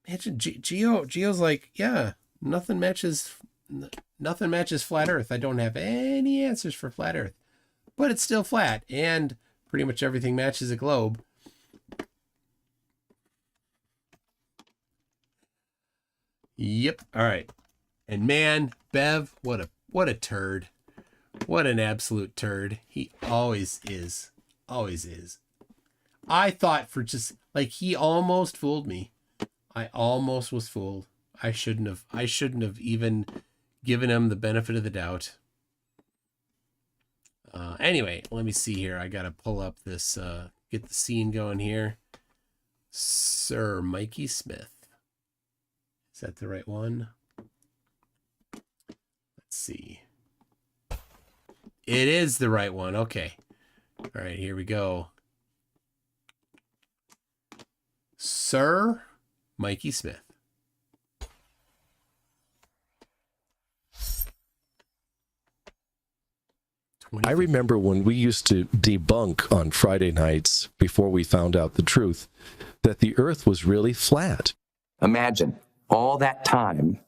Imagine Geo's like, yeah, nothing matches flat Earth. I don't have any answers for flat Earth, but it's still flat, and pretty much everything matches a globe. Yep. All right. And man, Bev, what a turd. What an absolute turd. He always is. Always is. I thought for just like he almost fooled me. I almost was fooled. I shouldn't have even given him the benefit of the doubt. Anyway, let me see here. I gotta pull up this get the scene going here. Sir Mikey Smith. Is that the right one? Let's see. It is the right one. Okay. All right, here we go. Sir Mikey Smith. I remember when we used to debunk on Friday nights before we found out the truth that the Earth was really flat. Imagine all that time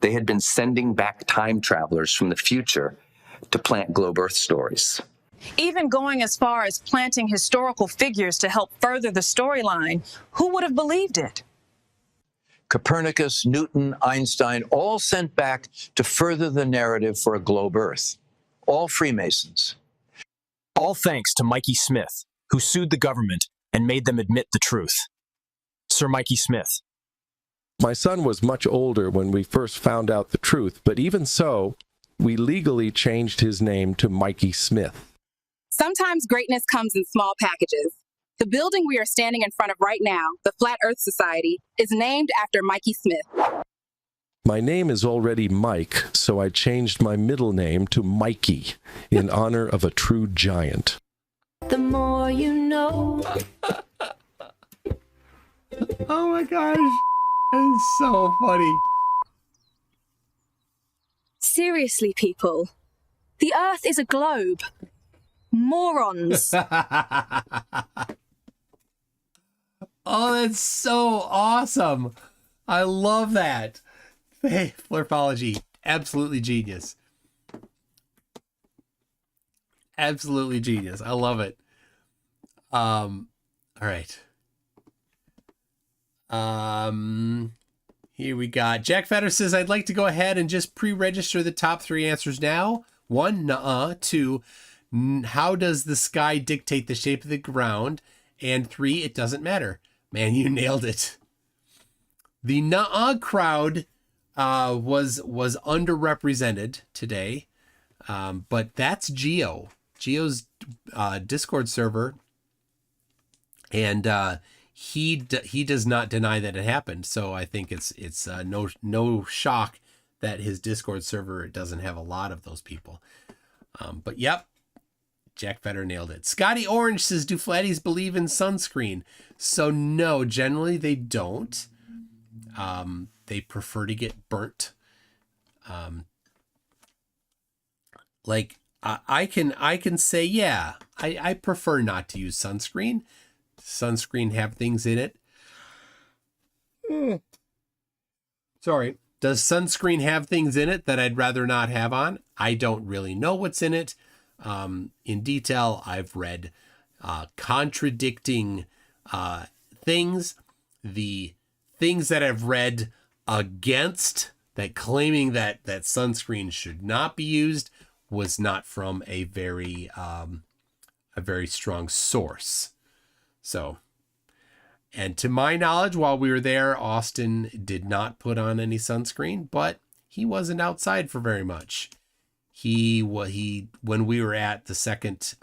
they had been sending back time travelers from the future to plant globe Earth stories. Even going as far as planting historical figures to help further the storyline. Who would have believed it? Copernicus, Newton, Einstein, all sent back to further the narrative for a globe Earth. All Freemasons. All thanks to Mikey Smith, who sued the government and made them admit the truth. Sir Mikey Smith. My son was much older when we first found out the truth, but even so, we legally changed his name to Mikey Smith. Sometimes greatness comes in small packages. The building we are standing in front of right now, the Flat Earth Society, is named after Mikey Smith. My name is already Mike, so I changed my middle name to Mikey in honor of a true giant. The more you know. Oh my gosh. That is so funny. Seriously, people. The Earth is a globe. Morons. Oh, that's so awesome. I love that. Hey, Flurpology, absolutely genius. Absolutely genius. I love it. All right. Here we got Jack Fetter says, I'd like to go ahead and just pre-register the top 3 answers now. 1, nuh-uh. 2, how does the sky dictate the shape of the ground? And 3, it doesn't matter. Man, you nailed it. The nuh-uh crowd was underrepresented today, but that's Geo's Discord server, and he does not deny that it happened. So I think it's no shock that his Discord server doesn't have a lot of those people. But yep, Jack Fetter nailed it. Scotty Orange says, do flatties believe in sunscreen? So no, generally they don't. They prefer to get burnt. Like I can say, yeah, I prefer not to use sunscreen. Sunscreen have things in it. Sorry. Does sunscreen have things in it that I'd rather not have on? I don't really know what's in it. In detail, I've read contradicting things. The things that I've read against that, claiming that sunscreen should not be used, was not from a very strong source. So, and to my knowledge, while we were there, Austin did not put on any sunscreen, but he wasn't outside for very much. When we were at the second,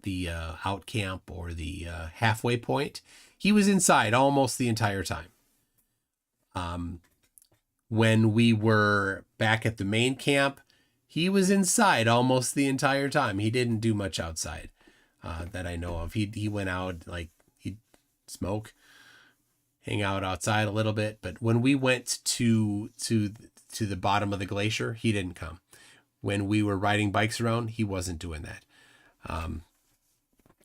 the out camp or the halfway point, he was inside almost the entire time. When we were back at the main camp, he was inside almost the entire time. He didn't do much outside that I know of. He went out, like, he'd smoke, hang out outside a little bit. But when we went to the bottom of the glacier, he didn't come. When we were riding bikes around, he wasn't doing that.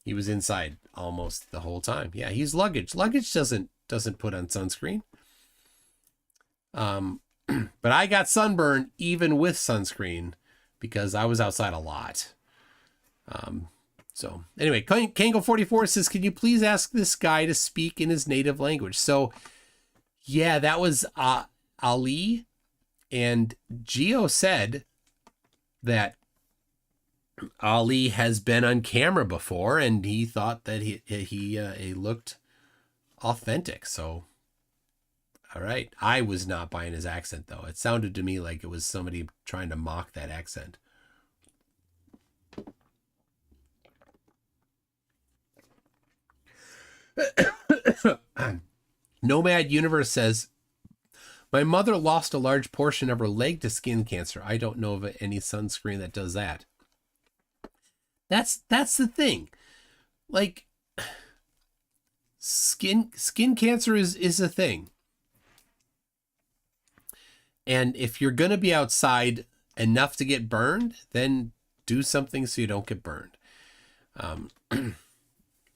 He was inside almost the whole time. Yeah, he's luggage. Luggage doesn't put on sunscreen. But I got sunburned even with sunscreen because I was outside a lot. So anyway, Kango44 says, can you please ask this guy to speak in his native language? So yeah, that was Ali, and Geo said that Ali has been on camera before and he thought that he looked authentic. So all right. I was not buying his accent, though. It sounded to me like it was somebody trying to mock that accent. Nomad Universe says, my mother lost a large portion of her leg to skin cancer. I don't know of any sunscreen that does that. That's the thing. Like, skin cancer is a thing. And if you're going to be outside enough to get burned, then do something so you don't get burned.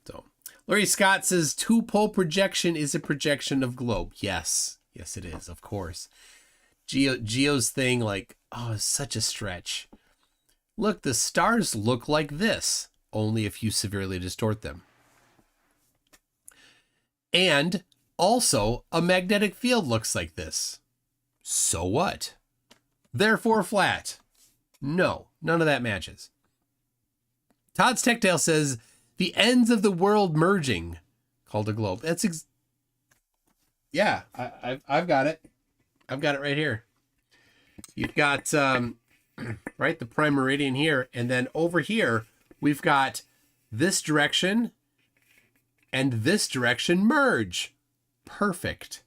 So, Larry Scott says, two-pole projection is a projection of globe. Yes. Yes, it is, of course. Geo's thing, like, oh, it's such a stretch. Look, the stars look like this, only if you severely distort them. And also, a magnetic field looks like this. So what? Therefore flat. No, none of that matches. Todd's Techtail says, the ends of the world merging, called a globe. That's yeah, I've got it. I've got it right here. You've got right, the prime meridian here, and then over here we've got this direction and this direction merge. Perfect.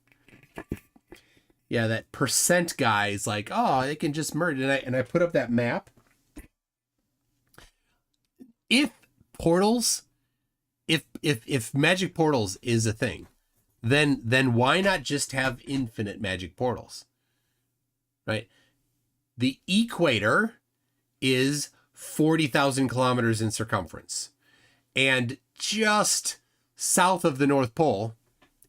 Yeah, that percent guy is like, oh, they can just merge. And I put up that map. If portals, if magic portals is a thing, then why not just have infinite magic portals? Right? The equator is 40,000 kilometers in circumference. And just south of the North Pole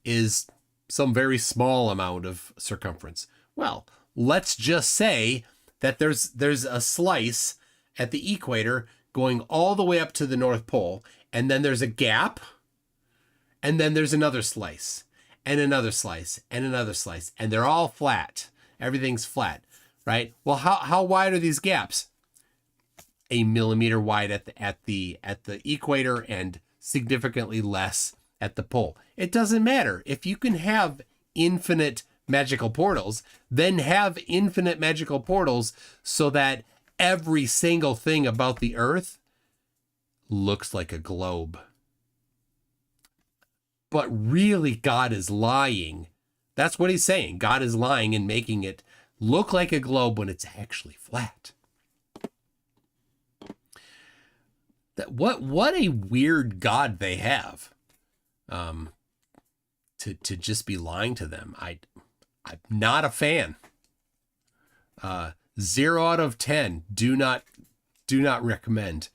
is some very small amount of circumference. Well, let's just say that there's a slice at the equator going all the way up to the North Pole, and then there's a gap, and then there's another slice, and another slice, and another slice, and they're all flat. Everything's flat, right? Well, how wide are these gaps? A millimeter wide at the equator and significantly less at the pole. It doesn't matter. If you can have infinite magical portals, then have infinite magical portals so that every single thing about the Earth looks like a globe. But really, God is lying. That's what he's saying. God is lying and making it look like a globe when it's actually flat. What a weird God they have. To just be lying to them. I'm not a fan. 0 out of 10. Do not recommend.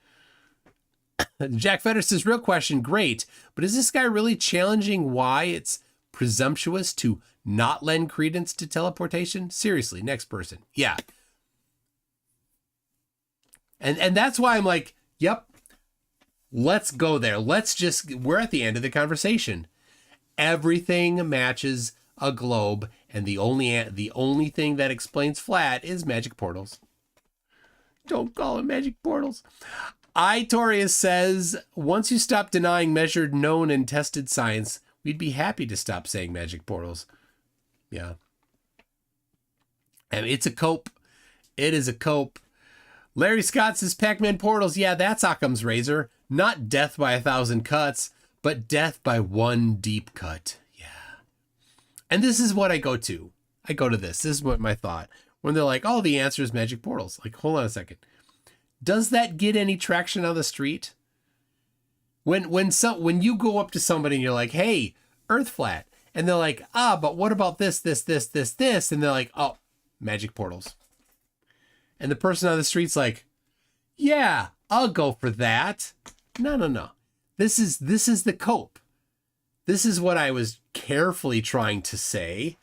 Jack Fetter says, real question, great, but is this guy really challenging why it's presumptuous to not lend credence to teleportation? Seriously, next person. Yeah. And that's why I'm like, yep, let's go there. We're at the end of the conversation. Everything matches a globe, and the only thing that explains flat is magic portals. Don't call it magic portals. Torius says, once you stop denying measured, known, and tested science, we'd be happy to stop saying magic portals. Yeah. And it's a cope. It is a cope. Larry Scott says, Pac-Man portals. Yeah, that's Occam's razor. Not death by 1,000 cuts, but death by one deep cut. Yeah. And this is what I go to. I go to this. This is what my thought. When they're like, oh, the answer is magic portals. Like, hold on a second. Does that get any traction on the street? When you go up to somebody and you're like, hey, Earth flat. And they're like, but what about this? And they're like, oh, magic portals. And the person on the street's like, yeah, I'll go for that. No. This is the cope. This is what I was carefully trying to say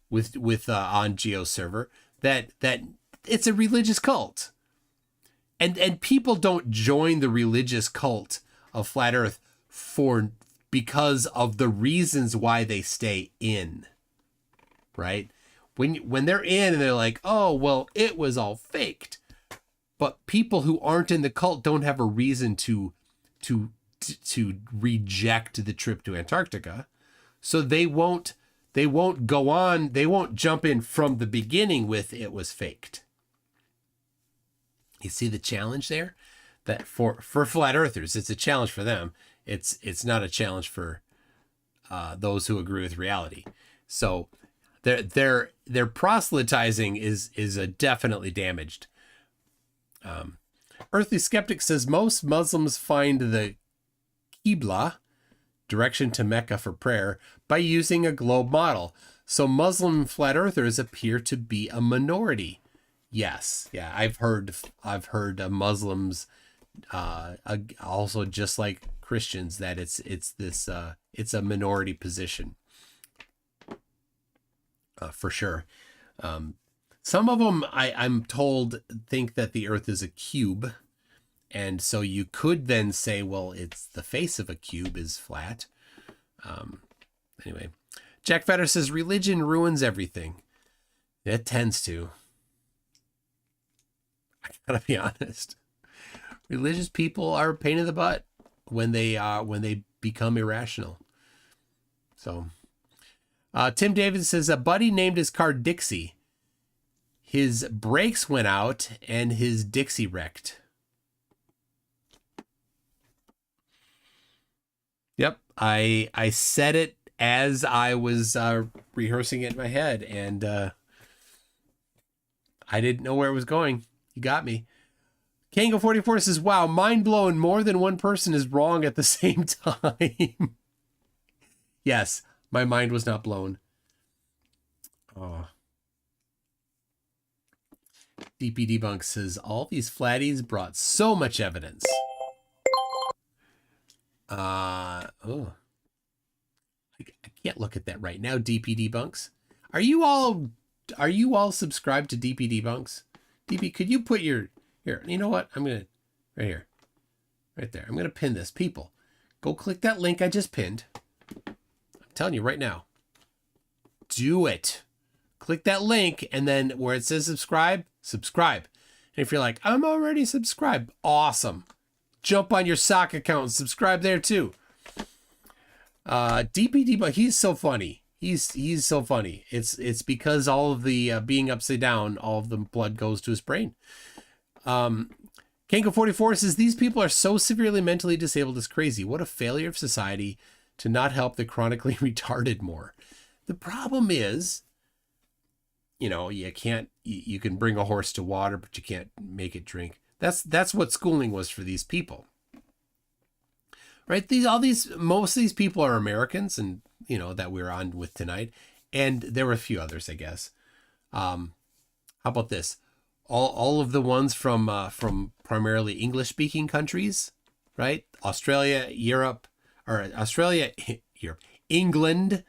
with on GeoServer, that it's a religious cult. And people don't join the religious cult of flat Earth because of the reasons why they stay in, right? When they're in and they're like, oh, well, it was all faked. But people who aren't in the cult don't have a reason to reject the trip to Antarctica. So they won't go on. They won't jump in from the beginning with it was faked. You see the challenge there? That for flat earthers, it's a challenge for them. It's not a challenge for those who agree with reality. So their proselytizing is definitely damaged. Earthly Skeptic says most Muslims find the Qibla, direction to Mecca for prayer, by using a globe model. So Muslim flat earthers appear to be a minority. Yes, yeah, I've heard Muslims also, just like Christians, that it's a minority position for sure. Some of them, I'm told, think that the Earth is a cube, and so you could then say, well, it's the face of a cube is flat. Anyway, Jack Fetter says religion ruins everything. It tends to. I gotta be honest. Religious people are a pain in the butt when they become irrational. So, Tim David says a buddy named his car Dixie. His brakes went out and his Dixie wrecked. Yep, I said it as I was rehearsing it in my head, and I didn't know where it was going. You got me. Kango44 says, wow, mind blown. More than one person is wrong at the same time. Yes, my mind was not blown. Oh. DP Debunk says, all these flatties brought so much evidence. I can't look at that right now, DP Debunks. Are you all subscribed to DP Debunks? DP, could you put your... Here, you know what? I'm going to... Right here. Right there. I'm going to pin this. People, go click that link I just pinned. I'm telling you right now. Do it. Click that link, and then where it says subscribe, subscribe. And if you're like, I'm already subscribed, awesome. Jump on your sock account and subscribe there too. DP Debunk, he's so funny. He's so funny. It's because all of the being upside down, all of the blood goes to his brain. Kanko44 says, these people are so severely mentally disabled, it's crazy. What a failure of society to not help the chronically retarded more. The problem is, you can't, you can bring a horse to water, but you can't make it drink. That's what schooling was for these people. Right? Most of these people are Americans, and that we're on with tonight. And there were a few others, I guess. How about this? All of the ones from primarily English speaking countries, right? Australia, Europe, England,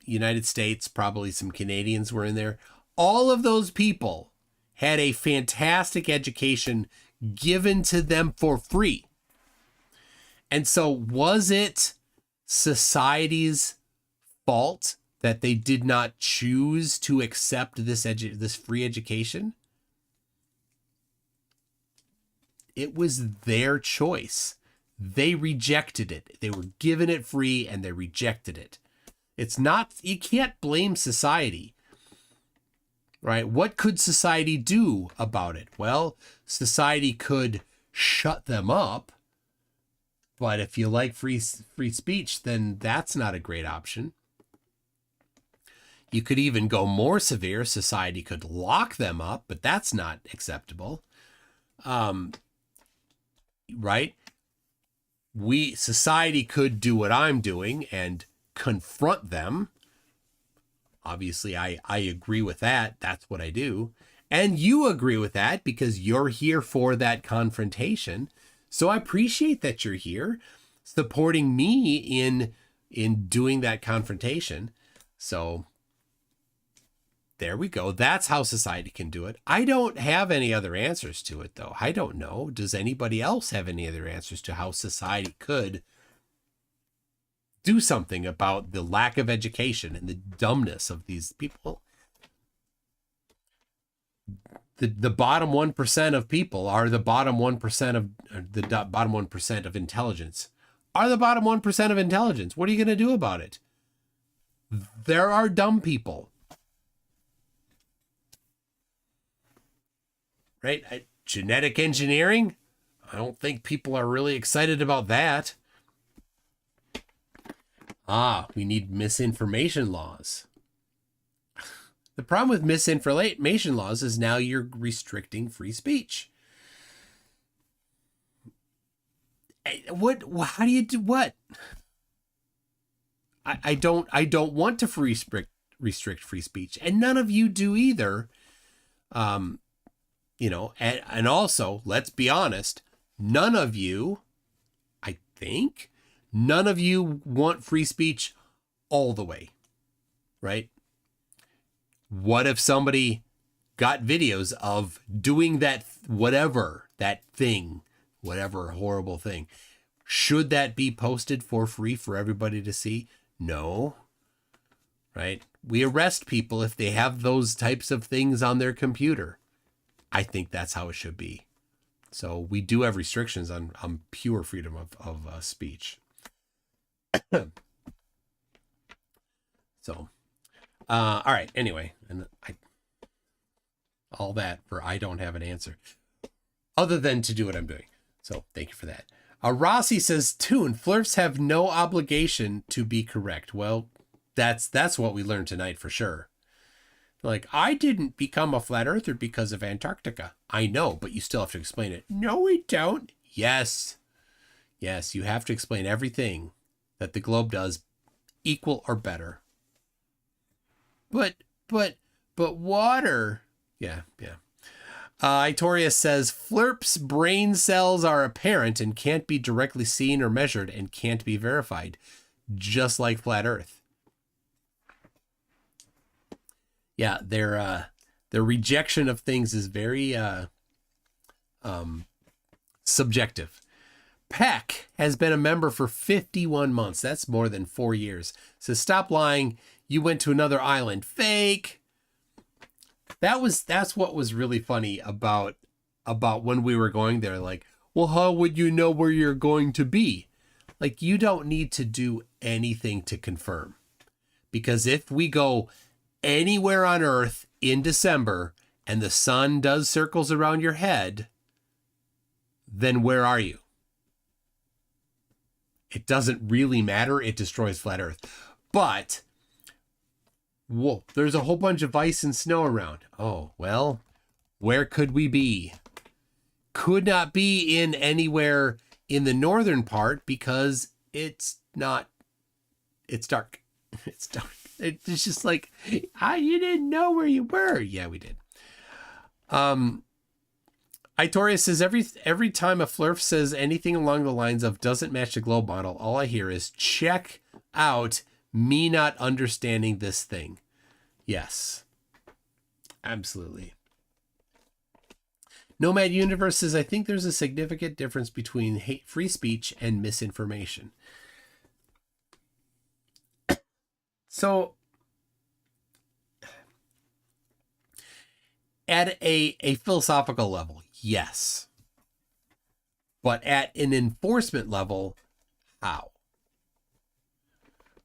United States, probably some Canadians were in there. All of those people had a fantastic education given to them for free. And so was it society's fault that they did not choose to accept this free education? It was their choice. They rejected it. They were given it free and they rejected it. It's not, you can't blame society, right? What could society do about it? Well, society could shut them up. But if you like free speech, then that's not a great option. You could even go more severe. Society could lock them up, but that's not acceptable. Right? Society could do what I'm doing and confront them. Obviously, I agree with that. That's what I do. And you agree with that because you're here for that confrontation. So I appreciate that you're here supporting me in doing that confrontation. So there we go. That's how society can do it. I don't have any other answers to it, though. I don't know. Does anybody else have any other answers to how society could do something about the lack of education and the dumbness of these people? The bottom 1% of people are the bottom 1% of the bottom 1% of intelligence. Are the bottom 1% of intelligence. What are you going to do about it? There are dumb people. Right? Genetic engineering? I don't think people are really excited about that. We need misinformation laws. The problem with misinformation laws is now you're restricting free speech. How do you do what? I don't want to restrict free speech, and none of you do either. And also, let's be honest, none of you want free speech all the way, right? What if somebody got videos of doing that, whatever horrible thing? Should that be posted for free for everybody to see? No. Right? We arrest people if they have those types of things on their computer. I think that's how it should be. So we do have restrictions on pure freedom of speech. So, all right. Anyway, and all that for I don't have an answer other than to do what I'm doing. So thank you for that. Rossi says, Toon, flirts have no obligation to be correct. Well, that's what we learned tonight for sure. Like, I didn't become a flat earther because of Antarctica. I know, but you still have to explain it. No, we don't. Yes. Yes, you have to explain everything that the globe does equal or better. But water. Yeah. Itoria says, Flirp's brain cells are apparent and can't be directly seen or measured and can't be verified, just like flat Earth. Yeah, their rejection of things is very subjective. Peck has been a member for 51 months. That's more than 4 years. Says, stop lying. You went to another island. Fake. That's what was really funny about when we were going there. Like, well, how would you know where you're going to be? Like, you don't need to do anything to confirm. Because if we go anywhere on Earth in December and the sun does circles around your head, then where are you? It doesn't really matter. It destroys flat Earth. But, whoa, there's a whole bunch of ice and snow around. Oh, well, where could we be? Could not be in anywhere in the northern part because it's not, it's dark. It's dark. It's just like, you didn't know where you were. Yeah, we did. Itoria says, every time a flurf says anything along the lines of doesn't match the globe model, all I hear is check out me not understanding this thing. Yes, absolutely. Nomad Universe says, I think there's a significant difference between free speech and misinformation. So at a philosophical level, yes. But at an enforcement level, how?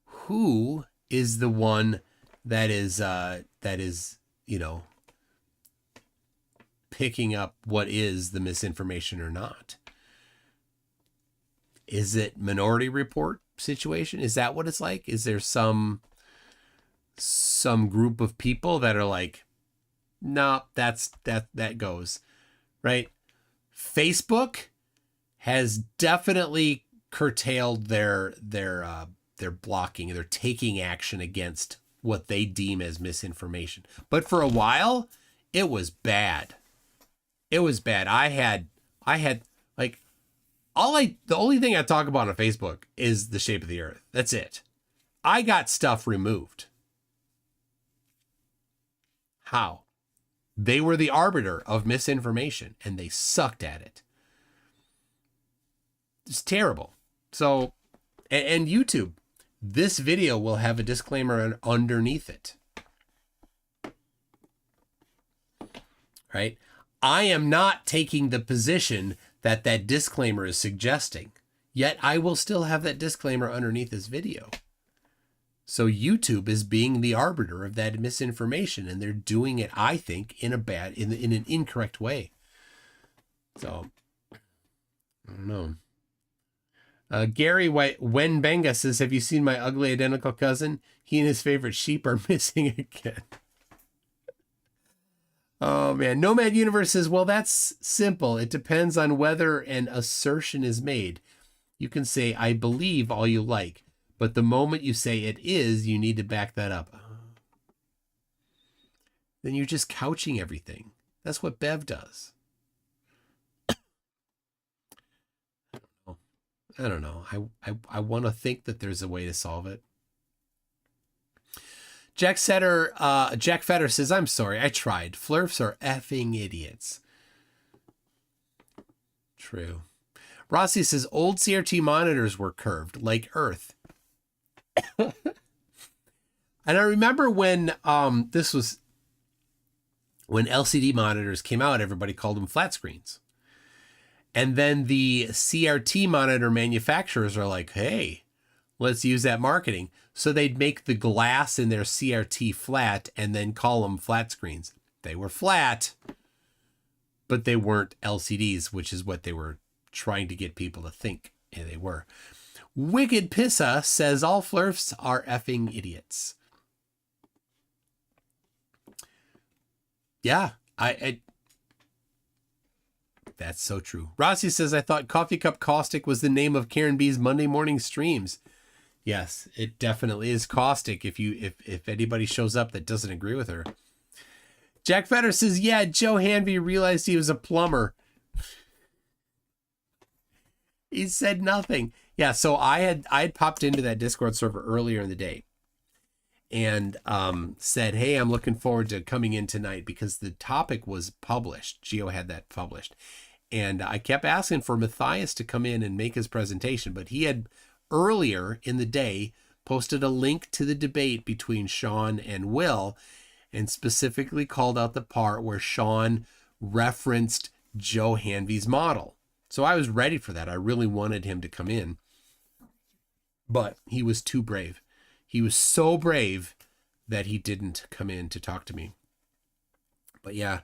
Who is the one that is, you know, picking up what is the misinformation or not? Is it Minority Report situation? Is that what it's like? Is there some group of people that are like, no, that goes, right? Facebook has definitely curtailed their blocking. They're taking action against what they deem as misinformation. But for a while, it was bad. It was bad. I had like the only thing I talk about on Facebook is the shape of the Earth. That's it. I got stuff removed. How? They were the arbiter of misinformation and they sucked at it. It's terrible. So, and YouTube, this video will have a disclaimer underneath it. Right? I am not taking the position that disclaimer is suggesting, yet I will still have that disclaimer underneath this video. So YouTube is being the arbiter of that misinformation, and they're doing it, I think, in an incorrect way. So, I don't know. Gary Wenbenga says, have you seen my ugly identical cousin? He and his favorite sheep are missing again. Oh, man. Nomad Universe says, well, that's simple. It depends on whether an assertion is made. You can say, I believe all you like. But the moment you say it is, you need to back that up. Then you're just couching everything. That's what Bev does. I don't know. I want to think that there's a way to solve it. Jack Fetter says, I'm sorry, I tried. Flurfs are effing idiots. True. Rossi says, old CRT monitors were curved, like Earth. And I remember when when LCD monitors came out, everybody called them flat screens. And then the CRT monitor manufacturers are like, hey, let's use that marketing. So they'd make the glass in their CRT flat and then call them flat screens. They were flat, but they weren't LCDs, which is what they were trying to get people to think they were. Wicked Pissa says all flurfs are effing idiots. Yeah, that's so true. Rossi says, I thought Coffee Cup Caustic was the name of Karen B's Monday morning streams. Yes, it definitely is caustic if anybody shows up that doesn't agree with her. Jack Fetter says, yeah, Joe Hanvey realized he was a plumber. He said nothing. Yeah, so I had popped into that Discord server earlier in the day and said, hey, I'm looking forward to coming in tonight because the topic was published. Geo had that published. And I kept asking for Matthias to come in and make his presentation, but he had earlier in the day posted a link to the debate between Sean and Will and specifically called out the part where Sean referenced Joe Hanvey's model. So I was ready for that. I really wanted him to come in, but he was too brave. He was so brave that he didn't come in to talk to me. But yeah,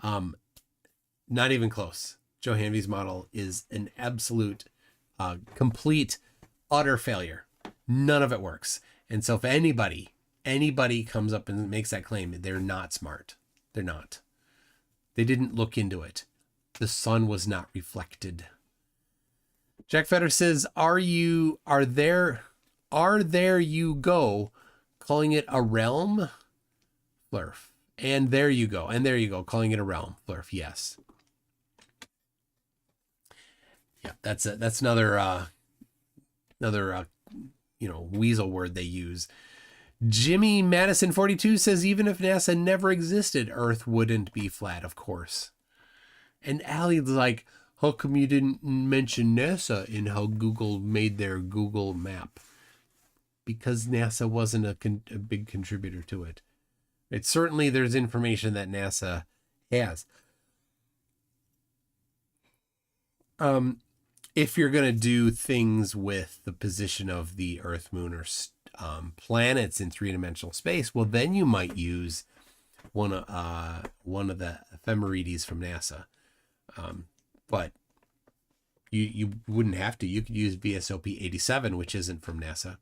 not even close. Joe Hanvey's model is an absolute, complete, utter failure. None of it works. And so if anybody comes up and makes that claim, they're not smart. They're not. They didn't look into it. The sun was not reflected. Jack Fetter says, are there you go, calling it a realm? Flurf. And there you go, calling it a realm. Flurf, yes. Yeah, that's another weasel word they use. Jimmy Madison 42 says, even if NASA never existed, Earth wouldn't be flat, of course. And Allie's like, how come you didn't mention NASA in how Google made their Google map? Because NASA wasn't a big contributor to it. It's certainly, there's information that NASA has. If you're going to do things with the position of the Earth, Moon, or planets in three-dimensional space, well, then you might use one of the ephemerides from NASA. But you wouldn't have to. You could use VSOP 87, which isn't from NASA.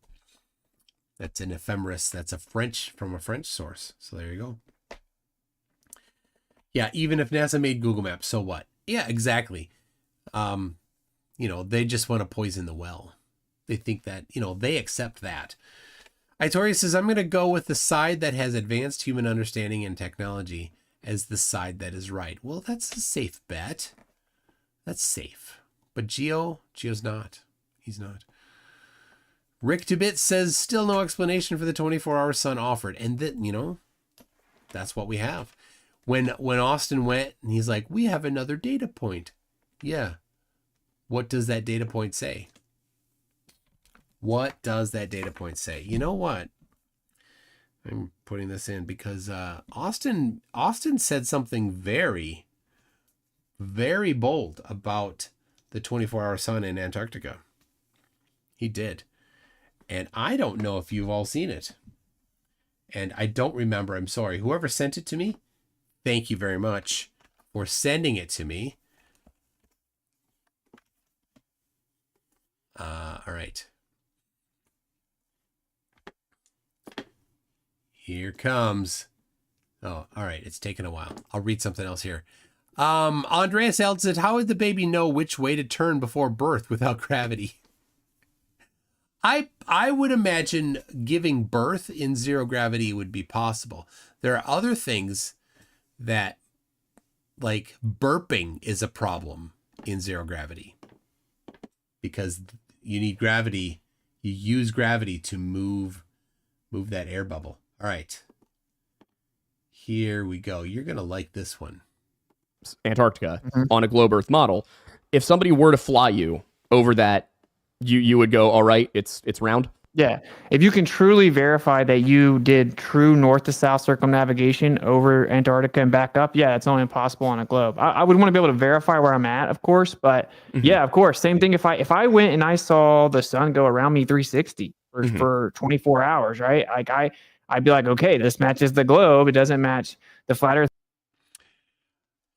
That's an ephemeris. That's from a French source. So there you go. Yeah, even if NASA made Google Maps, so what? Yeah, exactly. They just want to poison the well. They think that, they accept that. Itori says, I'm going to go with the side that has advanced human understanding and technology as the side that is right. Well, that's a safe bet. That's safe. But Geo's not. He's not. Rick DeBit says, still no explanation for the 24-hour sun offered. And that's what we have. When Austin went, and he's like, we have another data point. Yeah. What does that data point say? What does that data point say? You know what? I'm putting this in because Austin said something very, very bold about the 24-hour sun in Antarctica. He did. And I don't know if you've all seen it. And I don't remember. I'm sorry. Whoever sent it to me, thank you very much for sending it to me. All right. Here comes. Oh, all right. It's taken a while. I'll read something else here. Andreas Eld said, how would the baby know which way to turn before birth without gravity? I would imagine giving birth in zero gravity would be possible. There are other things that, like burping is a problem in zero gravity. Because you need gravity. You use gravity to move that air bubble. All right. Here we go. You're going to like this one. Antarctica on a globe Earth model. If somebody were to fly you over that, you would go, all right, it's round. Yeah. If you can truly verify that you did true north to south circumnavigation over Antarctica and back up, yeah, it's only possible on a globe. I would want to be able to verify where I'm at, of course, but yeah, of course. Same thing if I went and I saw the sun go around me 360 for 24 hours, right? Like I'd be like, okay, this matches the globe. It doesn't match the flat Earth.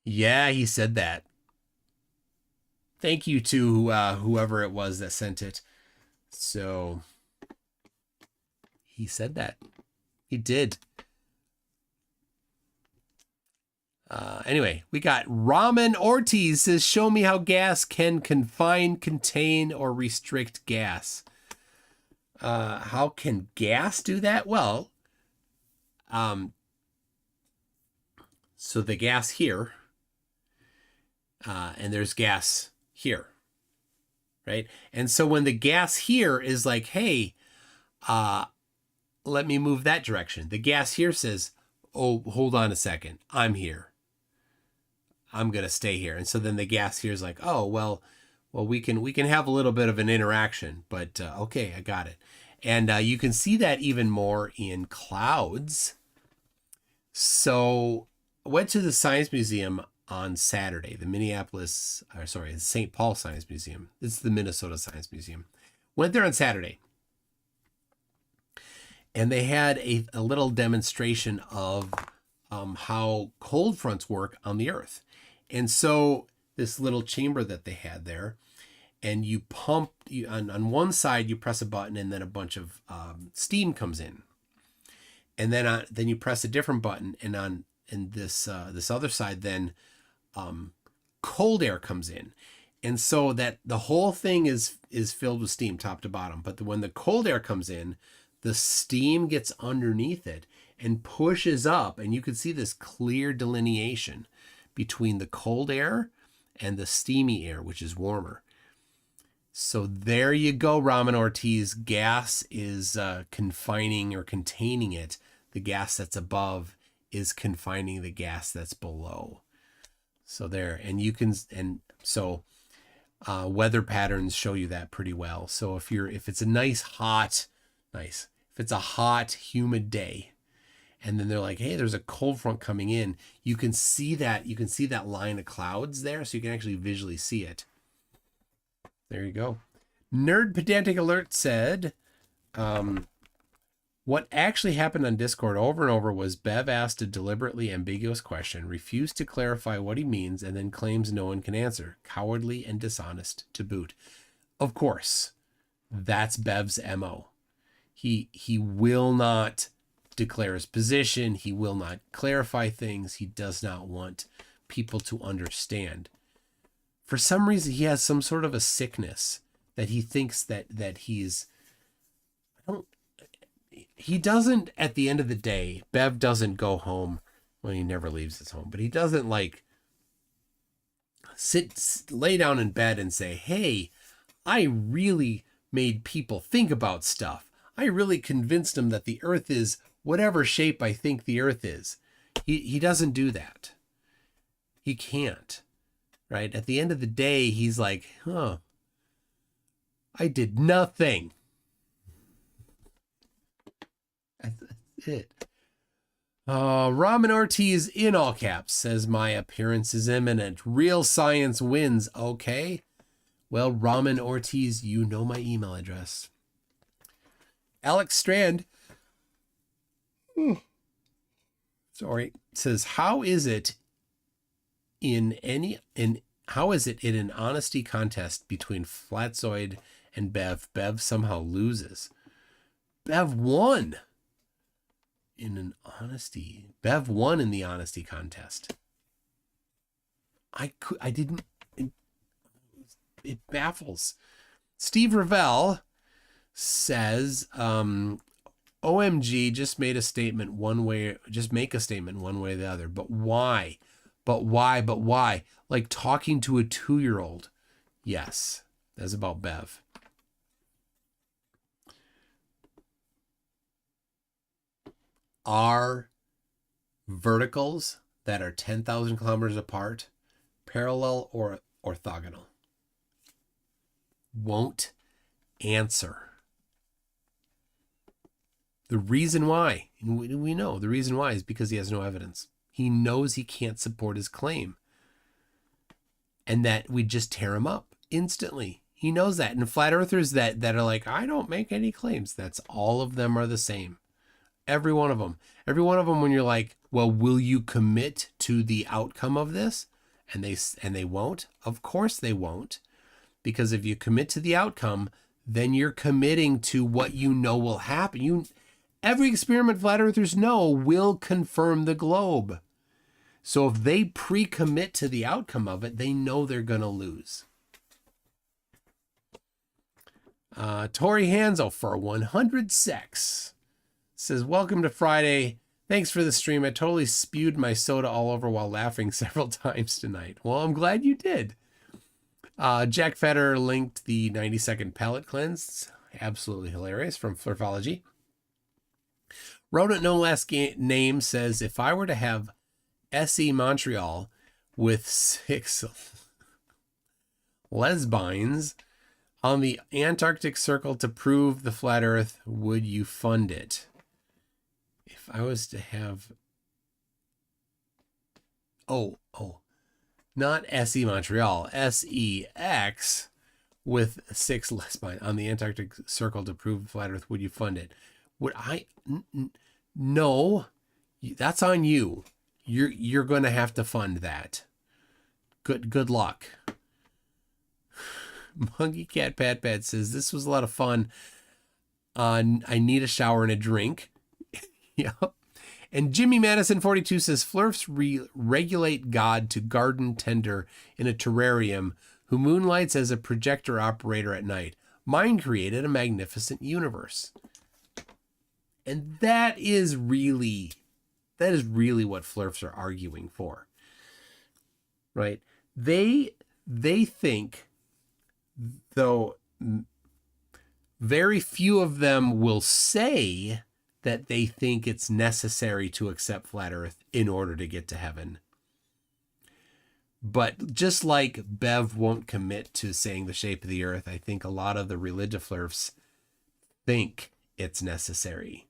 Yeah, he said that. Thank you to whoever it was that sent it. So he said that. He did. Anyway, we got Ramen Ortiz says, show me how gas can confine, contain, or restrict gas. How can gas do that? Well, so the gas here, and there's gas here, right? And so when the gas here is like, hey, let me move that direction. The gas here says, oh, hold on a second. I'm here. I'm going to stay here. And so then the gas here is like, oh, well, we can have a little bit of an interaction, but okay, I got it. And you can see that even more in clouds. So I went to the Science Museum on Saturday, the St. Paul Science Museum. It's the Minnesota Science Museum. Went there on Saturday. And they had a little demonstration of how cold fronts work on the Earth. And so this little chamber that they had there, and you pump, on one side you press a button and then a bunch of steam comes in. And then you press a different button, and this other side then cold air comes in. And so that the whole thing is filled with steam top to bottom. But when the cold air comes in, the steam gets underneath it and pushes up, and you can see this clear delineation between the cold air and the steamy air, which is warmer. So there you go, Ramen Ortiz. Gas is confining or containing it. The gas that's above is confining the gas that's below. So there, and you can, and so weather patterns show you that pretty well. So if it's a hot, humid day, and then they're like, hey, there's a cold front coming in, you can see that line of clouds there, so you can actually visually see it. There you go. Nerd Pedantic Alert said, what actually happened on Discord over and over was Bev asked a deliberately ambiguous question, refused to clarify what he means, and then claims no one can answer. Cowardly and dishonest to boot. Of course, that's Bev's MO. He will not declare his position. He will not clarify things. He does not want people to understand. For some reason, he has some sort of a sickness that he thinks that he's... He doesn't, at the end of the day, Bev doesn't go home. Well, he never leaves his home, but he doesn't lay down in bed and say, hey, I really made people think about stuff. I really convinced them that the earth is whatever shape I think the earth is. He doesn't do that. He can't, right? At the end of the day, he's like, I did nothing. That's it. Ramen Ortiz in all caps says, my appearance is imminent. Real science wins. Okay. Well, Ramen Ortiz, you know my email address. Alex Strand, says, how is it in an honesty contest between Flatzoid and Bev? Bev somehow loses. Bev won in an honesty. Bev won in the honesty contest. It baffles. Steve Revell says, OMG, just make a statement one way or the other. But why? But why? Like talking to a 2-year-old. Yes, that's about Bev. Are verticals that are 10,000 kilometers apart parallel or orthogonal? Won't answer. The reason why, and we know the reason why, is because he has no evidence. He knows he can't support his claim. And that we just tear him up instantly. He knows that. And flat earthers that are like, I don't make any claims. That's all of them are the same. Every one of them. Every one of them, when you're like, well, will you commit to the outcome of this? And they won't. Of course they won't. Because if you commit to the outcome, then you're committing to what you know will happen. Every experiment flat earthers know will confirm the globe. So if they pre-commit to the outcome of it, they know they're going to lose. Tori Hansel for 100 secs says, welcome to Friday. Thanks for the stream. I totally spewed my soda all over while laughing several times tonight. Well, I'm glad you did. Jack Fetter linked the 90-second palate cleanse. Absolutely hilarious, from Flirtology. Rodent No Last Name says, if I were to have SE Montreal with 6 lesbines on the Antarctic Circle to prove the flat Earth, would you fund it? If I was to have... Not SE Montreal, SEX with 6 lesbines on the Antarctic Circle to prove the flat Earth, would you fund it? No, that's on you. You're going to have to fund that. Good luck. Monkey Cat Pat Pat says, this was a lot of fun. I need a shower and a drink. Yep. And Jimmy Madison 42 says, Flurfs regulate God to garden tender in a terrarium who moonlights as a projector operator at night. Mine created a magnificent universe. And that is really what Flurfs are arguing for. Right? They think, though very few of them will say that they think it's necessary to accept flat Earth in order to get to heaven. But just like Bev won't commit to saying the shape of the Earth, I think a lot of the Religiflurfs think it's necessary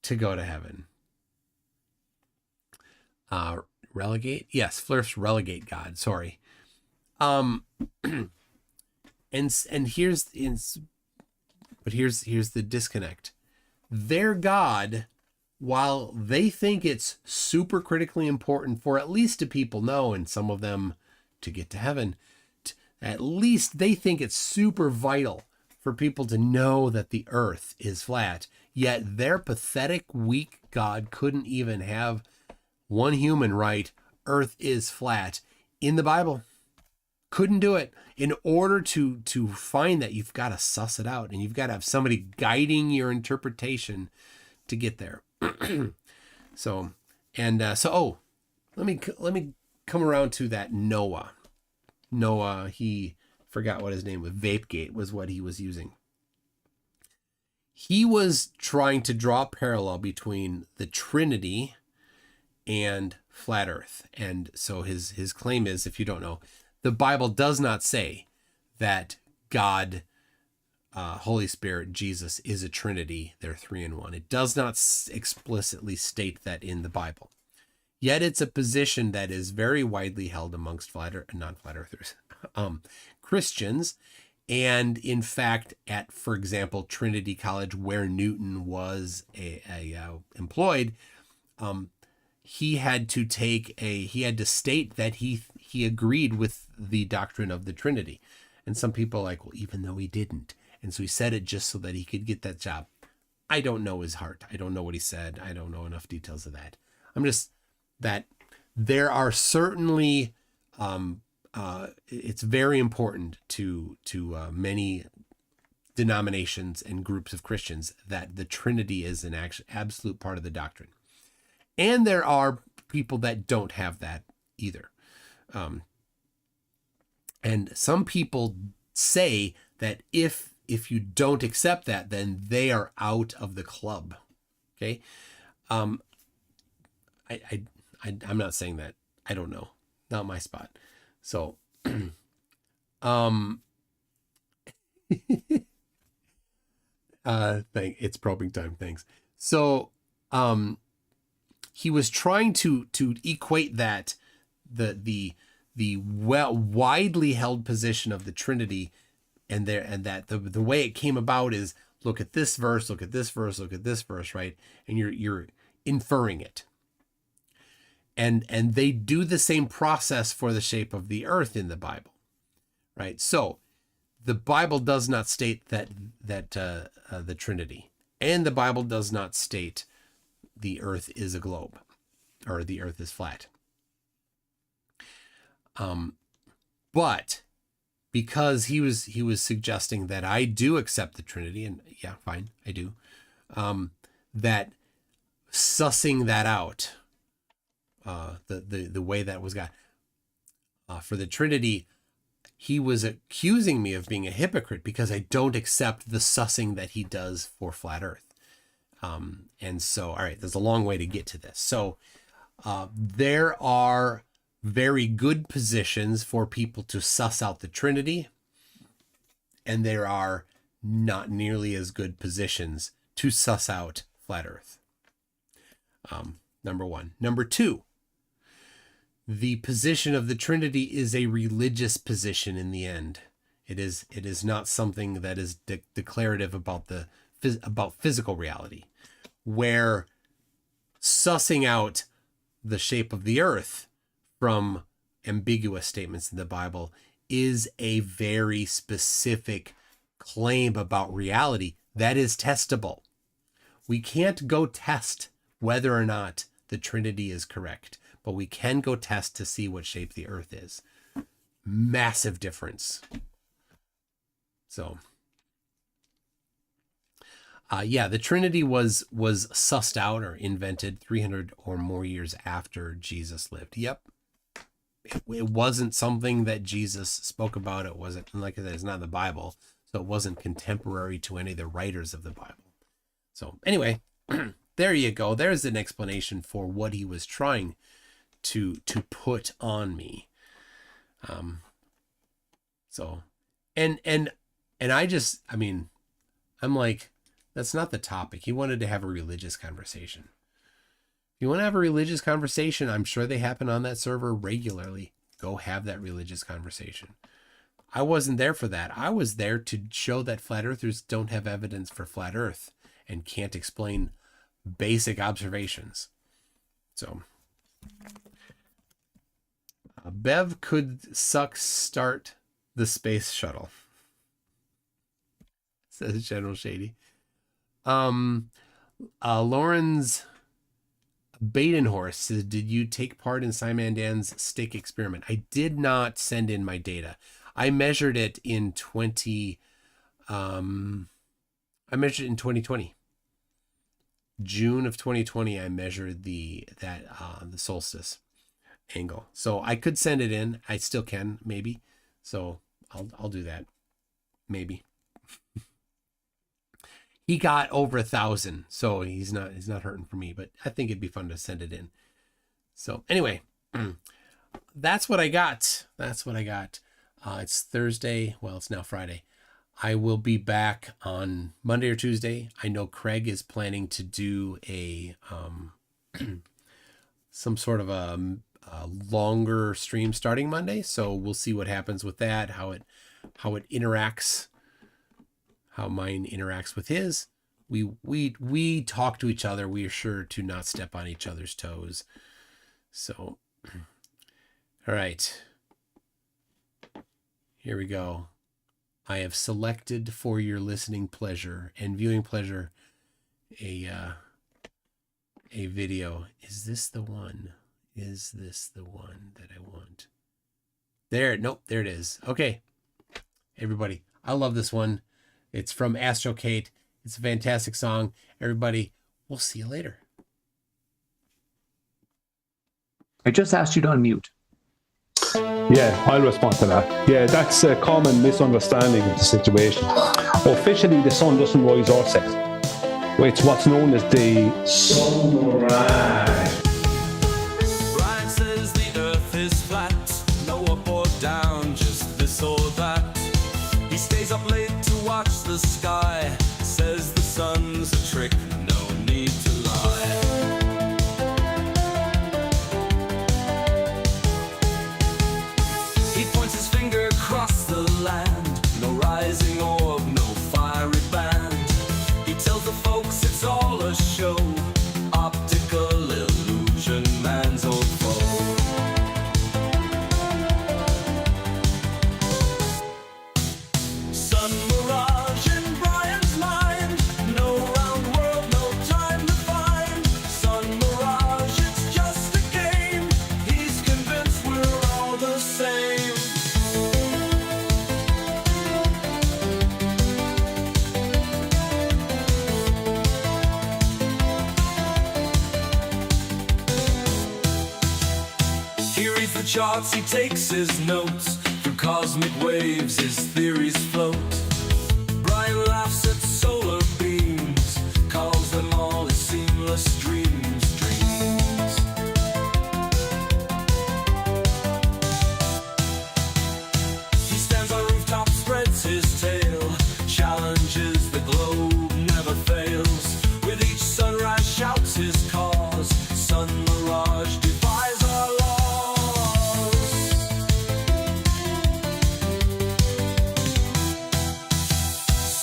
to go to heaven. Relegate? Yes, Flurfs relegate God. Sorry. And here's the disconnect. Their God, while they think it's super critically important for at least to people know, and some of them to get to heaven, at least they think it's super vital for people to know that the Earth is flat. Yet their pathetic, weak God couldn't even have one human write, Earth is flat in the Bible. Couldn't do it. In order to find that, you've got to suss it out, and you've got to have somebody guiding your interpretation to get there. So let me come around to that Noah. Noah, he forgot what his name was. Vapegate was what he was using. He was trying to draw a parallel between the Trinity and flat Earth. And so his claim is, if you don't know, the Bible does not say that God, Holy Spirit, Jesus is a Trinity. They're three in one. It does not explicitly state that in the Bible. Yet it's a position that is very widely held amongst non-flat earthers, Christians. And in fact, at, for example, Trinity College, where Newton was employed, he had to state that he agreed with the doctrine of the Trinity. And some people are like, well, even though he didn't. And so he said it just so that he could get that job. I don't know his heart. I don't know what he said. I don't know enough details of that. I'm just that there are certainly, it's very important to many denominations and groups of Christians that the Trinity is an absolute part of the doctrine. And there are people that don't have that either. And some people say that if you don't accept that, then they are out of the club. Okay. I'm not saying that. I don't know. Not my spot. So, it's probing time. Thanks. So, he was trying to equate that the widely held position of the Trinity and that the way it came about is look at this verse, look at this verse, look at this verse, right? And you're inferring it. And they do the same process for the shape of the earth in the Bible, right? So the Bible does not state that the Trinity, and the Bible does not state the earth is a globe or the earth is flat. But because he was suggesting that I do accept the Trinity, and yeah, fine, I do, that sussing that out, the way that was got, for the Trinity, he was accusing me of being a hypocrite because I don't accept the sussing that he does for flat earth. And so, all right, there's a long way to get to this. So there are very good positions for people to suss out the Trinity, and there are not nearly as good positions to suss out flat earth. Number one. Number two, the position of the Trinity is a religious position in the end. It is not something that is declarative about the about physical reality, where sussing out the shape of the earth from ambiguous statements in the Bible is a very specific claim about reality that is testable. We can't go test whether or not the Trinity is correct, but we can go test to see what shape the earth is. Massive difference. So, yeah, the Trinity was sussed out or invented 300 or more years after Jesus lived. Yep. It wasn't something that Jesus spoke about. It wasn't, like I said, it's not in the Bible, so it wasn't contemporary to any of the writers of the Bible. So anyway, there you go. There's an explanation for what he was trying to put on me. So, and I mean, I'm like, that's not the topic. He wanted to have a religious conversation. If you want to have a religious conversation, I'm sure they happen on that server regularly. Go have that religious conversation. I wasn't there for that. I was there to show that flat earthers don't have evidence for flat earth and can't explain basic observations. So, Bev could start the space shuttle, says General Shady. Lauren's Badenhorst says, did you take part in Simon Dan's stick experiment? I did not send in my data. I measured it in 2020. June of 2020, I measured the solstice angle. So I could send it in. I still can, maybe. So I'll do that. Maybe. He got over 1,000, so he's not hurting for me, but I think it'd be fun to send it in. So anyway, that's what I got. It's Thursday. Well, it's now Friday. I will be back on Monday or Tuesday. I know Craig is planning to do a some sort of a longer stream starting Monday, so we'll see what happens with that, how it interacts, how mine interacts with his. We talk to each other. We are sure to not step on each other's toes. So, all right. Here we go. I have selected for your listening pleasure and viewing pleasure a video. Is this the one? Is this the one that I want? Nope, there it is. Okay. Everybody, I love this one. It's from Astro Kate. It's a fantastic song. Everybody, we'll see you later. I just asked you to unmute. Yeah, I'll respond to that. Yeah, that's a common misunderstanding of the situation. Officially, the sun doesn't rise or set. It's what's known as the sunrise. Brian says the earth is flat, no up or down, just this or that. He stays up late to watch the sky, says the sun's a trick, no need to lie. He points his finger across the land, no rising orb, no fiery band. He tells the folks it's all a show, optical illusion, man's old foe. Sun mirage in Brian's mind, no round world, no time to find. Sun mirage, it's just a game, he's convinced we're all the same. He reads the charts, he takes his notes. Through cosmic waves, his theories float. Brian laughs at solar beams, calls them all his seamless dreams. He stands on rooftops, spreads his tail, challenges the globe, never fails. With each sunrise, shouts his cause. Sun mirage defies our laws.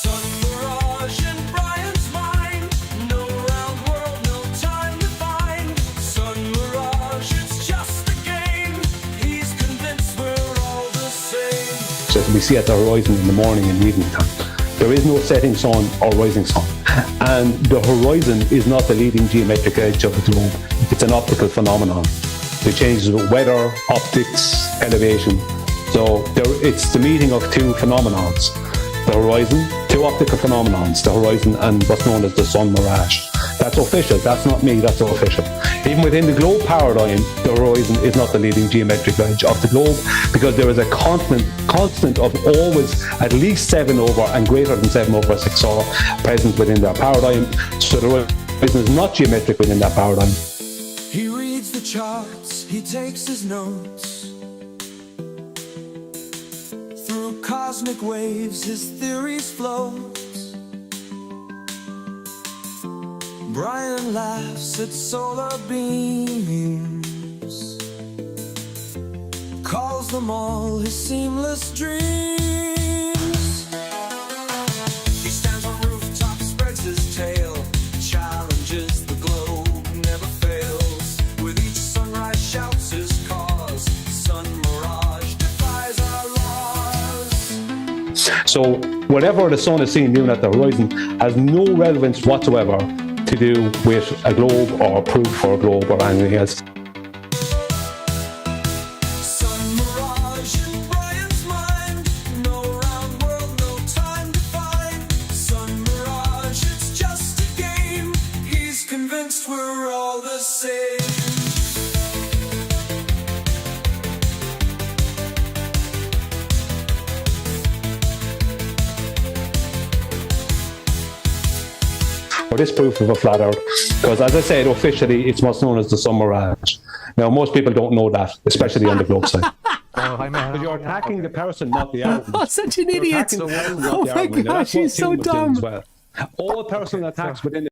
Sun mirage in Brian objects that we see at the horizon in the morning and evening time. There is no setting sun or rising sun. And the horizon is not the leading geometric edge of the globe. It's an optical phenomenon. It changes with weather, optics, elevation. So it's the meeting of two phenomenons. The horizon, two optical phenomenons, the horizon and what's known as the sun mirage. That's official. That's not me. That's official. Even within the globe paradigm, the horizon is not the leading geometric edge of the globe, because there is a constant of always at least 7 over and greater than 7 over 6R present within that paradigm. So the horizon is not geometric within that paradigm. He reads the charts, he takes his notes. Through cosmic waves, his theories float. Brian laughs at solar beams, calls them all his seamless dreams. He stands on rooftops, spreads his tail, challenges the globe, never fails. With each sunrise shouts his cause, sun mirage defies our laws. So whatever the sun is seeing doing at the horizon has no relevance whatsoever to do with a globe or proof for a globe or anything else. Sun mirage in Brian's mind, no round world, no time to find. Sun mirage, it's just a game, he's convinced we're all the same. Or this proof of a flat earth, because as I said, officially it's what's known as the sun mirage. Now most people don't know that, especially on the globe side. But you're attacking the person, not the argument. Oh, such an idiot. Oh my gosh, he's so dumb. All personal attacks within